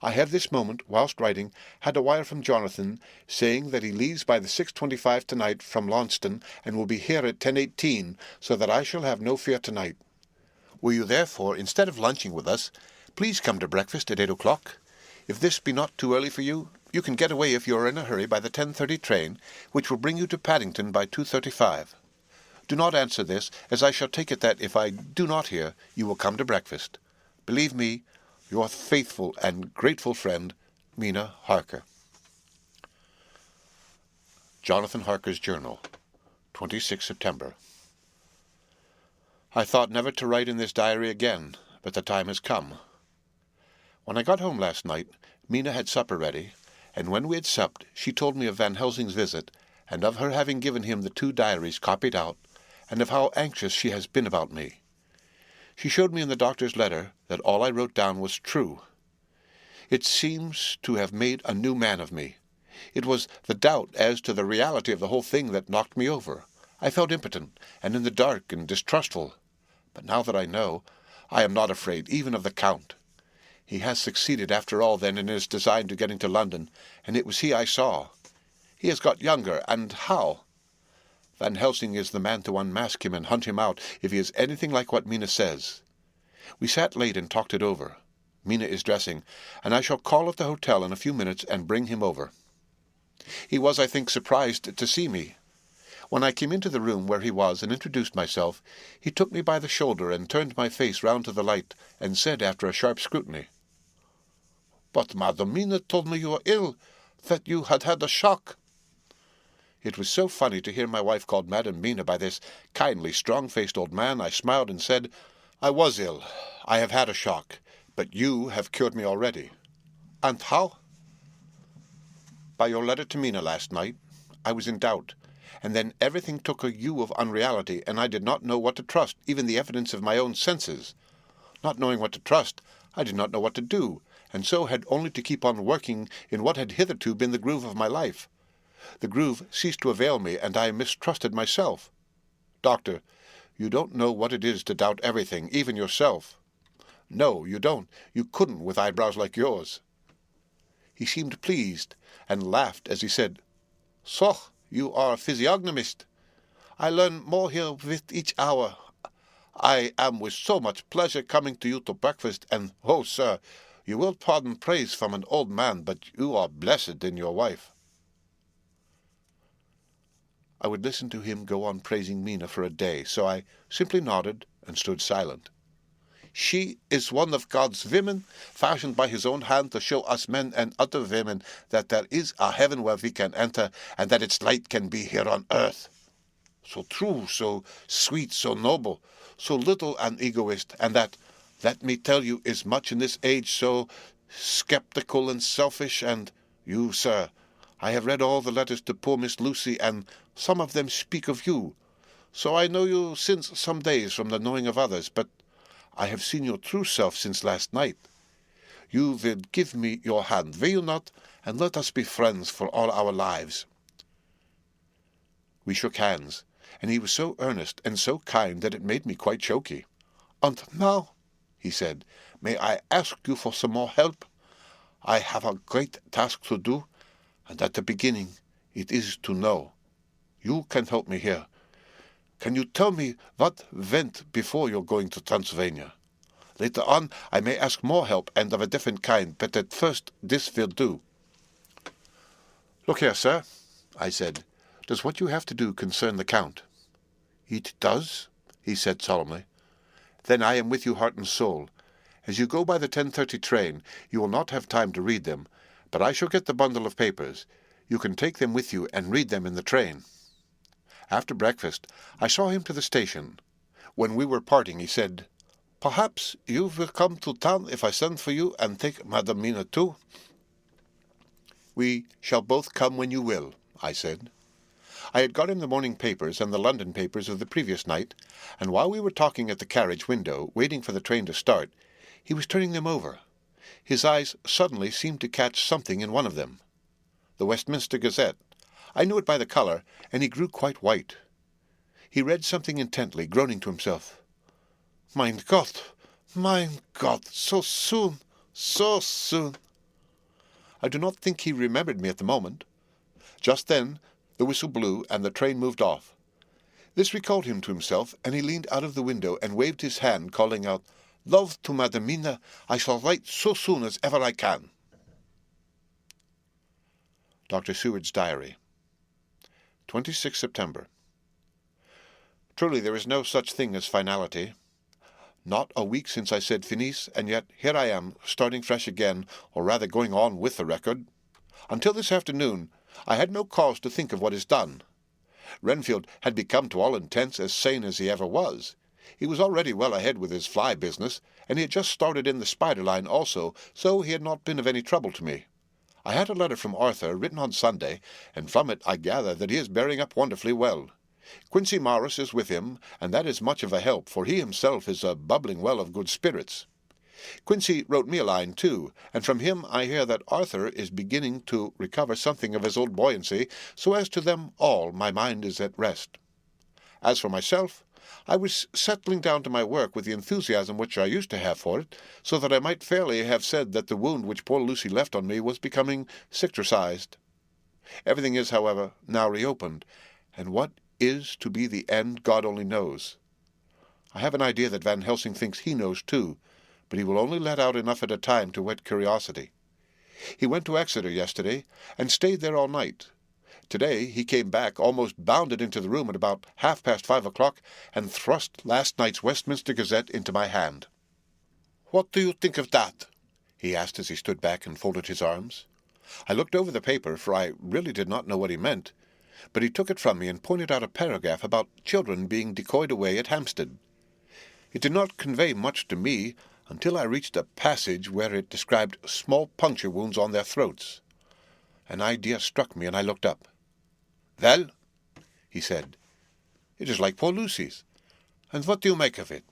I have this moment, whilst writing, had a wire from Jonathan, saying that he leaves by the 6:25 tonight from Launceston, and will be here at 10:18, so that I shall have no fear tonight. Will you therefore, instead of lunching with us, please come to breakfast at 8 o'clock? If this be not too early for you, you can get away if you are in a hurry by the 10:30 train, which will bring you to Paddington by 2:35. Do not answer this, as I shall take it that if I do not hear, you will come to breakfast. Believe me, your faithful and grateful friend, Mina Harker. Jonathan Harker's Journal, 26 September. I thought never to write in this diary again, but the time has come. When I got home last night, Mina had supper ready, and when we had supped, she told me of Van Helsing's visit, and of her having given him the 2 diaries copied out, and of how anxious she has been about me. She showed me in the doctor's letter that all I wrote down was true. It seems to have made a new man of me. It was the doubt as to the reality of the whole thing that knocked me over. I felt impotent, and in the dark, and distrustful. But now that I know, I am not afraid even of the Count. He has succeeded after all then in his design to getting to London, and it was he I saw. He has got younger, and how? Van Helsing is the man to unmask him and hunt him out if he is anything like what Mina says. We sat late and talked it over. Mina is dressing, and I shall call at the hotel in a few minutes and bring him over. He was, I think, surprised to see me. When I came into the room where he was and introduced myself, he took me by the shoulder and turned my face round to the light, and said after a sharp scrutiny, "But Madam Mina told me you were ill, that you had had a shock." It was so funny to hear my wife called Madam Mina by this kindly, strong-faced old man. I smiled and said, "I was ill. I have had a shock, but you have cured me already." "And how?" "By your letter to Mina last night. I was in doubt, and then everything took a hue of unreality, and I did not know what to trust, even the evidence of my own senses. Not knowing what to trust, I did not know what to do, and so had only to keep on working in what had hitherto been the groove of my life. The groove ceased to avail me, and I mistrusted myself. Doctor, you don't know what it is to doubt everything, even yourself. No, you don't. You couldn't with eyebrows like yours." He seemed pleased, and laughed as he said, "So, you are a physiognomist. I learn more here with each hour. I am with so much pleasure coming to you to breakfast, and, oh, sir, you will pardon praise from an old man, but you are blessed in your wife." I would listen to him go on praising Mina for a day, so I simply nodded and stood silent. "She is one of God's women, fashioned by his own hand to show us men and other women that there is a heaven where we can enter, and that its light can be here on earth. So true, so sweet, so noble, so little an egoist, and that, let me tell you, is much in this age so sceptical and selfish, and you, sir, I have read all the letters to poor Miss Lucy, and some of them speak of you. So I know you since some days from the knowing of others, but I have seen your true self since last night. You will give me your hand, will you not, and let us be friends for all our lives." We shook hands, and he was so earnest and so kind that it made me quite choky. "And now," he said, "may I ask you for some more help? I have a great task to do, and at the beginning it is to know. You can help me here. Can you tell me what went before your going to Transylvania? Later on I may ask more help and of a different kind, but at first this will do." "Look here, sir," I said, "does what you have to do concern the Count?" "It does," he said solemnly. "Then I am with you heart and soul. As you go by the 10:30 train, you will not have time to read them, but I shall get the bundle of papers. You can take them with you and read them in the train." After breakfast, I saw him to the station. When we were parting, he said, "Perhaps you will come to town if I send for you and take Madam Mina too?" "We shall both come when you will," I said. I had got him the morning papers and the London papers of the previous night, and while we were talking at the carriage window, waiting for the train to start, he was turning them over. His eyes suddenly seemed to catch something in one of them. The Westminster Gazette. I knew it by the colour, and he grew quite white. He read something intently, groaning to himself. Mein Gott, so soon, so soon." I do not think he remembered me at the moment. Just then the whistle blew, and the train moved off. This recalled him to himself, and he leaned out of the window and waved his hand, calling out, "Love to Madam Mina, I shall write so soon as ever I can." Dr. Seward's Diary. 26 September. Truly there is no such thing as finality. Not a week since I said finis, and yet here I am, starting fresh again, or rather going on with the record. Until this afternoon, I had no cause to think of what is done. Renfield had become to all intents as sane as he ever was. He was already well ahead with his fly business, and he had just started in the spider line also, so he had not been of any trouble to me. I had a letter from Arthur, written on Sunday, and from it I gather that he is bearing up wonderfully well. Quincy Morris is with him, and that is much of a help, for he himself is a bubbling well of good spirits. Quincy wrote me a line, too, and from him I hear that Arthur is beginning to recover something of his old buoyancy, so as to them all my mind is at rest. As for myself, I was settling down to my work with the enthusiasm which I used to have for it, so that I might fairly have said that the wound which poor Lucy left on me was becoming cicatrized. Everything is, however, now reopened, and what is to be the end God only knows. I have an idea that Van Helsing thinks he knows too, but he will only let out enough at a time to whet curiosity. He went to Exeter yesterday, and stayed there all night. Today he came back, almost bounded into the room at about 5:30, and thrust last night's Westminster Gazette into my hand. "What do you think of that?" he asked as he stood back and folded his arms. I looked over the paper, for I really did not know what he meant, but he took it from me and pointed out a paragraph about children being decoyed away at Hampstead. It did not convey much to me until I reached a passage where it described small puncture wounds on their throats. An idea struck me, and I looked up. "Well," he said, "it is like poor Lucy's. And what do you make of it?"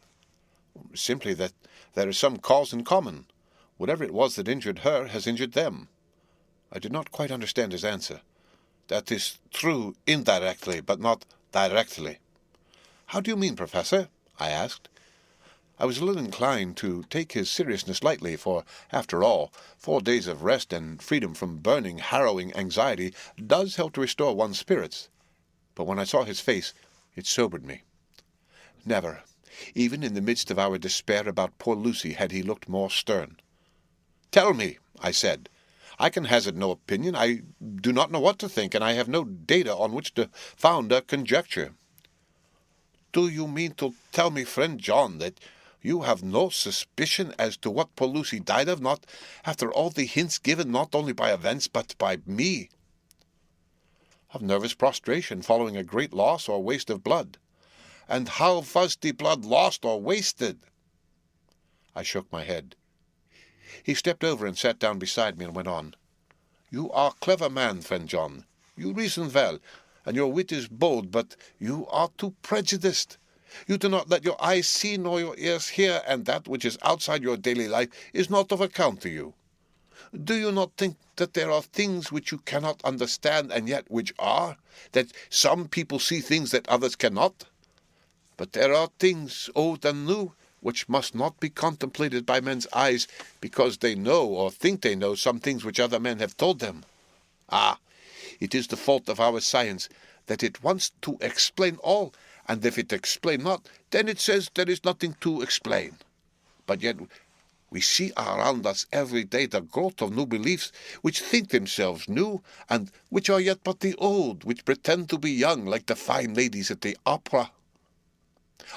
"Simply that there is some cause in common. Whatever it was that injured her has injured them." I did not quite understand his answer. "That is true indirectly, but not directly." "How do you mean, Professor?" I asked. I was a little inclined to take his seriousness lightly, for, after all, 4 days of rest and freedom from burning, harrowing anxiety does help to restore one's spirits. But when I saw his face, it sobered me. Never, even in the midst of our despair about poor Lucy, had he looked more stern. "Tell me," I said. "I can hazard no opinion. I do not know what to think, and I have no data on which to found a conjecture." "Do you mean to tell me, friend John, that you have no suspicion as to what poor Lucy died of, not after all the hints given not only by events, but by me?" "Of nervous prostration following a great loss or waste of blood." "And how was the blood lost or wasted?" I shook my head. He stepped over and sat down beside me and went on. "You are a clever man, friend John. You reason well, and your wit is bold, but you are too prejudiced. You do not let your eyes see nor your ears hear, and that which is outside your daily life is not of account to you. Do you not think that there are things which you cannot understand, and yet which are, that some people see things that others cannot? But there are things, old and new, which must not be contemplated by men's eyes, because they know or think they know some things which other men have told them. Ah, it is the fault of our science that it wants to explain all, and if it explain not, then it says there is nothing to explain. But yet we see around us every day the growth of new beliefs, which think themselves new, and which are yet but the old, which pretend to be young, like the fine ladies at the opera.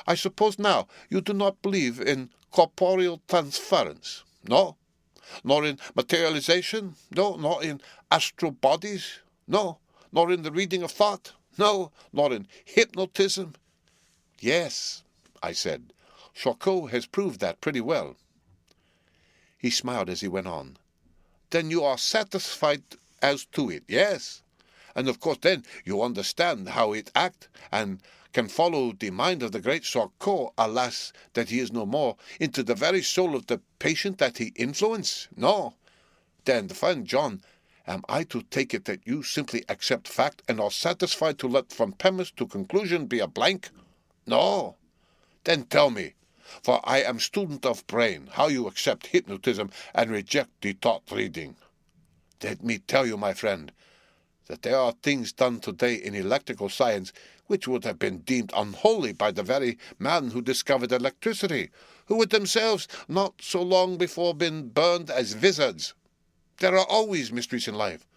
I suppose now you do not believe in corporeal transference, no? Nor in materialization, no? Nor in astral bodies, no? Nor in the reading of thought, no? Nor in hypnotism? Yes, I said. Charcot has proved that pretty well. He smiled as he went on. Then you are satisfied as to it, yes? And of course then you understand how it acts, and can follow the mind of the great Charcot, alas, that he is no more, into the very soul of the patient that he influenced? No. Then, friend John, am I to take it that you simply accept fact and are satisfied to let from premise to conclusion be a blank? No. Then tell me, for I am student of brain, how you accept hypnotism and reject the thought reading. Let me tell you, my friend, that there are things done today in electrical science which would have been deemed unholy by the very man who discovered electricity, who would themselves not so long before been burned as wizards. There are always mysteries in life.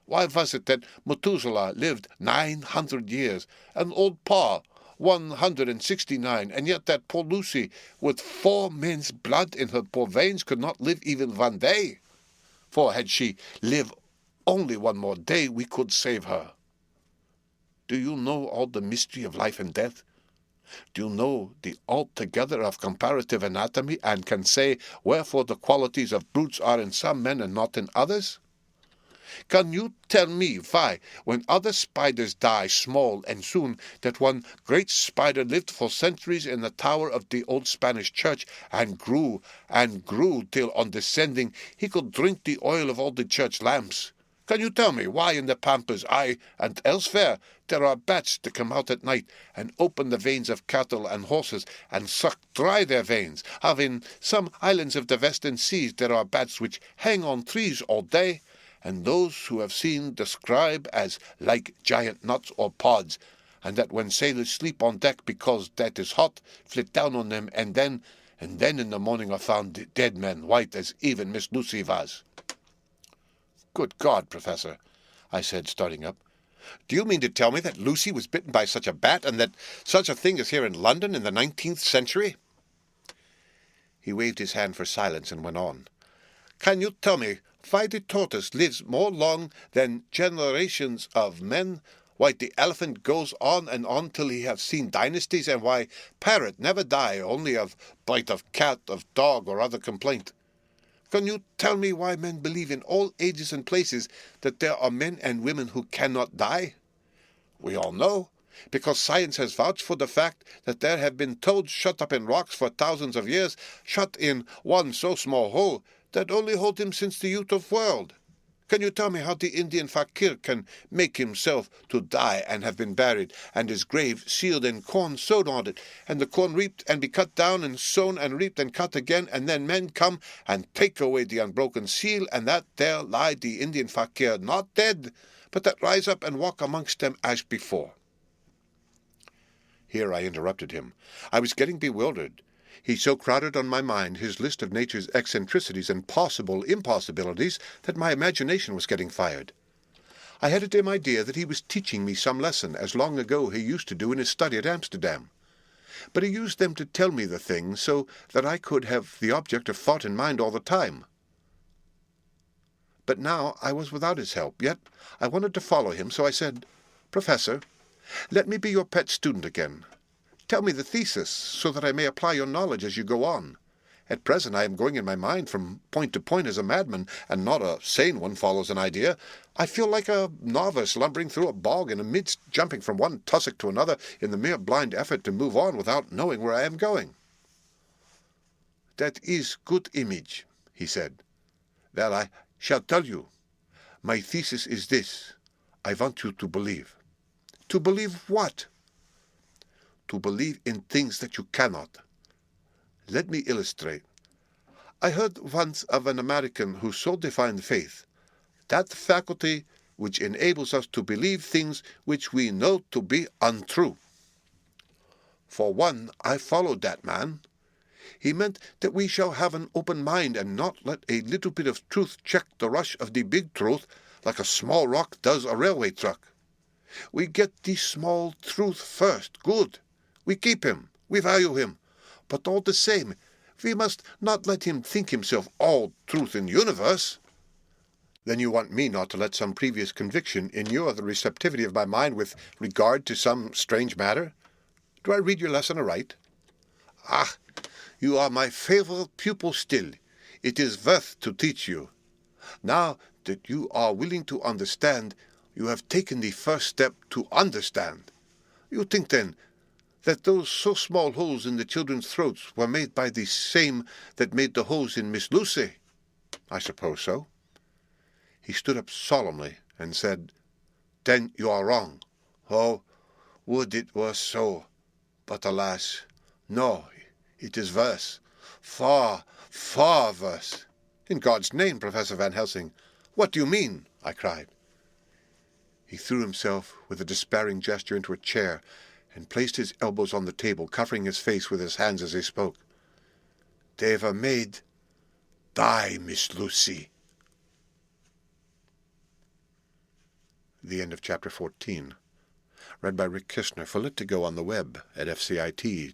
Why was it that Methuselah lived 900 years, and old Pa 169, and yet that poor Lucy, with 4 men's blood in her poor veins, could not live even 1 day? For had she lived only 1 more day, we could save her. Do you know all the mystery of life and death? Do you know the altogether of comparative anatomy, and can say wherefore the qualities of brutes are in some men and not in others? Can you tell me why, when other spiders die small and soon, that one great spider lived for centuries in the tower of the old Spanish church, and grew till on descending he could drink the oil of all the church lamps? Can you tell me why in the pampas, aye, and elsewhere, there are bats that come out at night and open the veins of cattle and horses and suck dry their veins? How in some islands of the western seas there are bats which hang on trees all day, and those who have seen describe as like giant nuts or pods, and that when sailors sleep on deck because that is hot, flit down on them, and then in the morning are found dead men, white as even Miss Lucy was. Good God, Professor, I said, starting up. Do you mean to tell me that Lucy was bitten by such a bat, and that such a thing is here in London in the 19th century? He waved his hand for silence and went on. Can you tell me why the tortoise lives more long than generations of men, why the elephant goes on and on till he have seen dynasties, and why parrot never die only of bite of cat, of dog, or other complaint? Can you tell me why men believe in all ages and places that there are men and women who cannot die? We all know, because science has vouched for the fact that there have been toads shut up in rocks for thousands of years, shut in one so small hole that only hold him since the youth of world. Can you tell me how the Indian fakir can make himself to die and have been buried, and his grave sealed and corn sowed on it, and the corn reaped and be cut down and sown and reaped and cut again, and then men come and take away the unbroken seal, and that there lie the Indian fakir, not dead, but that rise up and walk amongst them as before? Here I interrupted him. I was getting bewildered. He so crowded on my mind his list of nature's eccentricities and possible impossibilities that my imagination was getting fired. I had a dim idea that he was teaching me some lesson, as long ago he used to do in his study at Amsterdam. But he used them to tell me the thing so that I could have the object of thought in mind all the time. But now I was without his help, yet I wanted to follow him, so I said, Professor, let me be your pet student again. Tell me the thesis, so that I may apply your knowledge as you go on. At present I am going in my mind from point to point as a madman, and not a sane one follows an idea. I feel like a novice lumbering through a bog, and amidst jumping from one tussock to another in the mere blind effort to move on without knowing where I am going. That is good image, he said. Well, I shall tell you. My thesis is this. I want you to believe. To believe what? To believe in things that you cannot. Let me illustrate. I heard once of an American who so defined faith, that faculty which enables us to believe things which we know to be untrue. For one, I followed that man. He meant that we shall have an open mind and not let a little bit of truth check the rush of the big truth like a small rock does a railway truck. We get the small truth first, good. We keep him, we value him, but all the same, we must not let him think himself all truth in the universe. Then you want me not to let some previous conviction inure the receptivity of my mind with regard to some strange matter? Do I read your lesson aright? Ah, you are my favorite pupil still. It is worth to teach you. Now that you are willing to understand, you have taken the first step to understand. You think, then, that those so small holes in the children's throats were made by the same that made the holes in Miss Lucy? I suppose so. He stood up solemnly and said, Then you are wrong. Oh, would it were so. But alas, no, it is worse. Far, far worse. In God's name, Professor Van Helsing, what do you mean? I cried. He threw himself with a despairing gesture into a chair and placed his elbows on the table, covering his face with his hands as he spoke. They were made die, Miss Lucy. The end of chapter 14. Read by Rick Kistner, for Lit to Go on the web at fcit.usf.edu.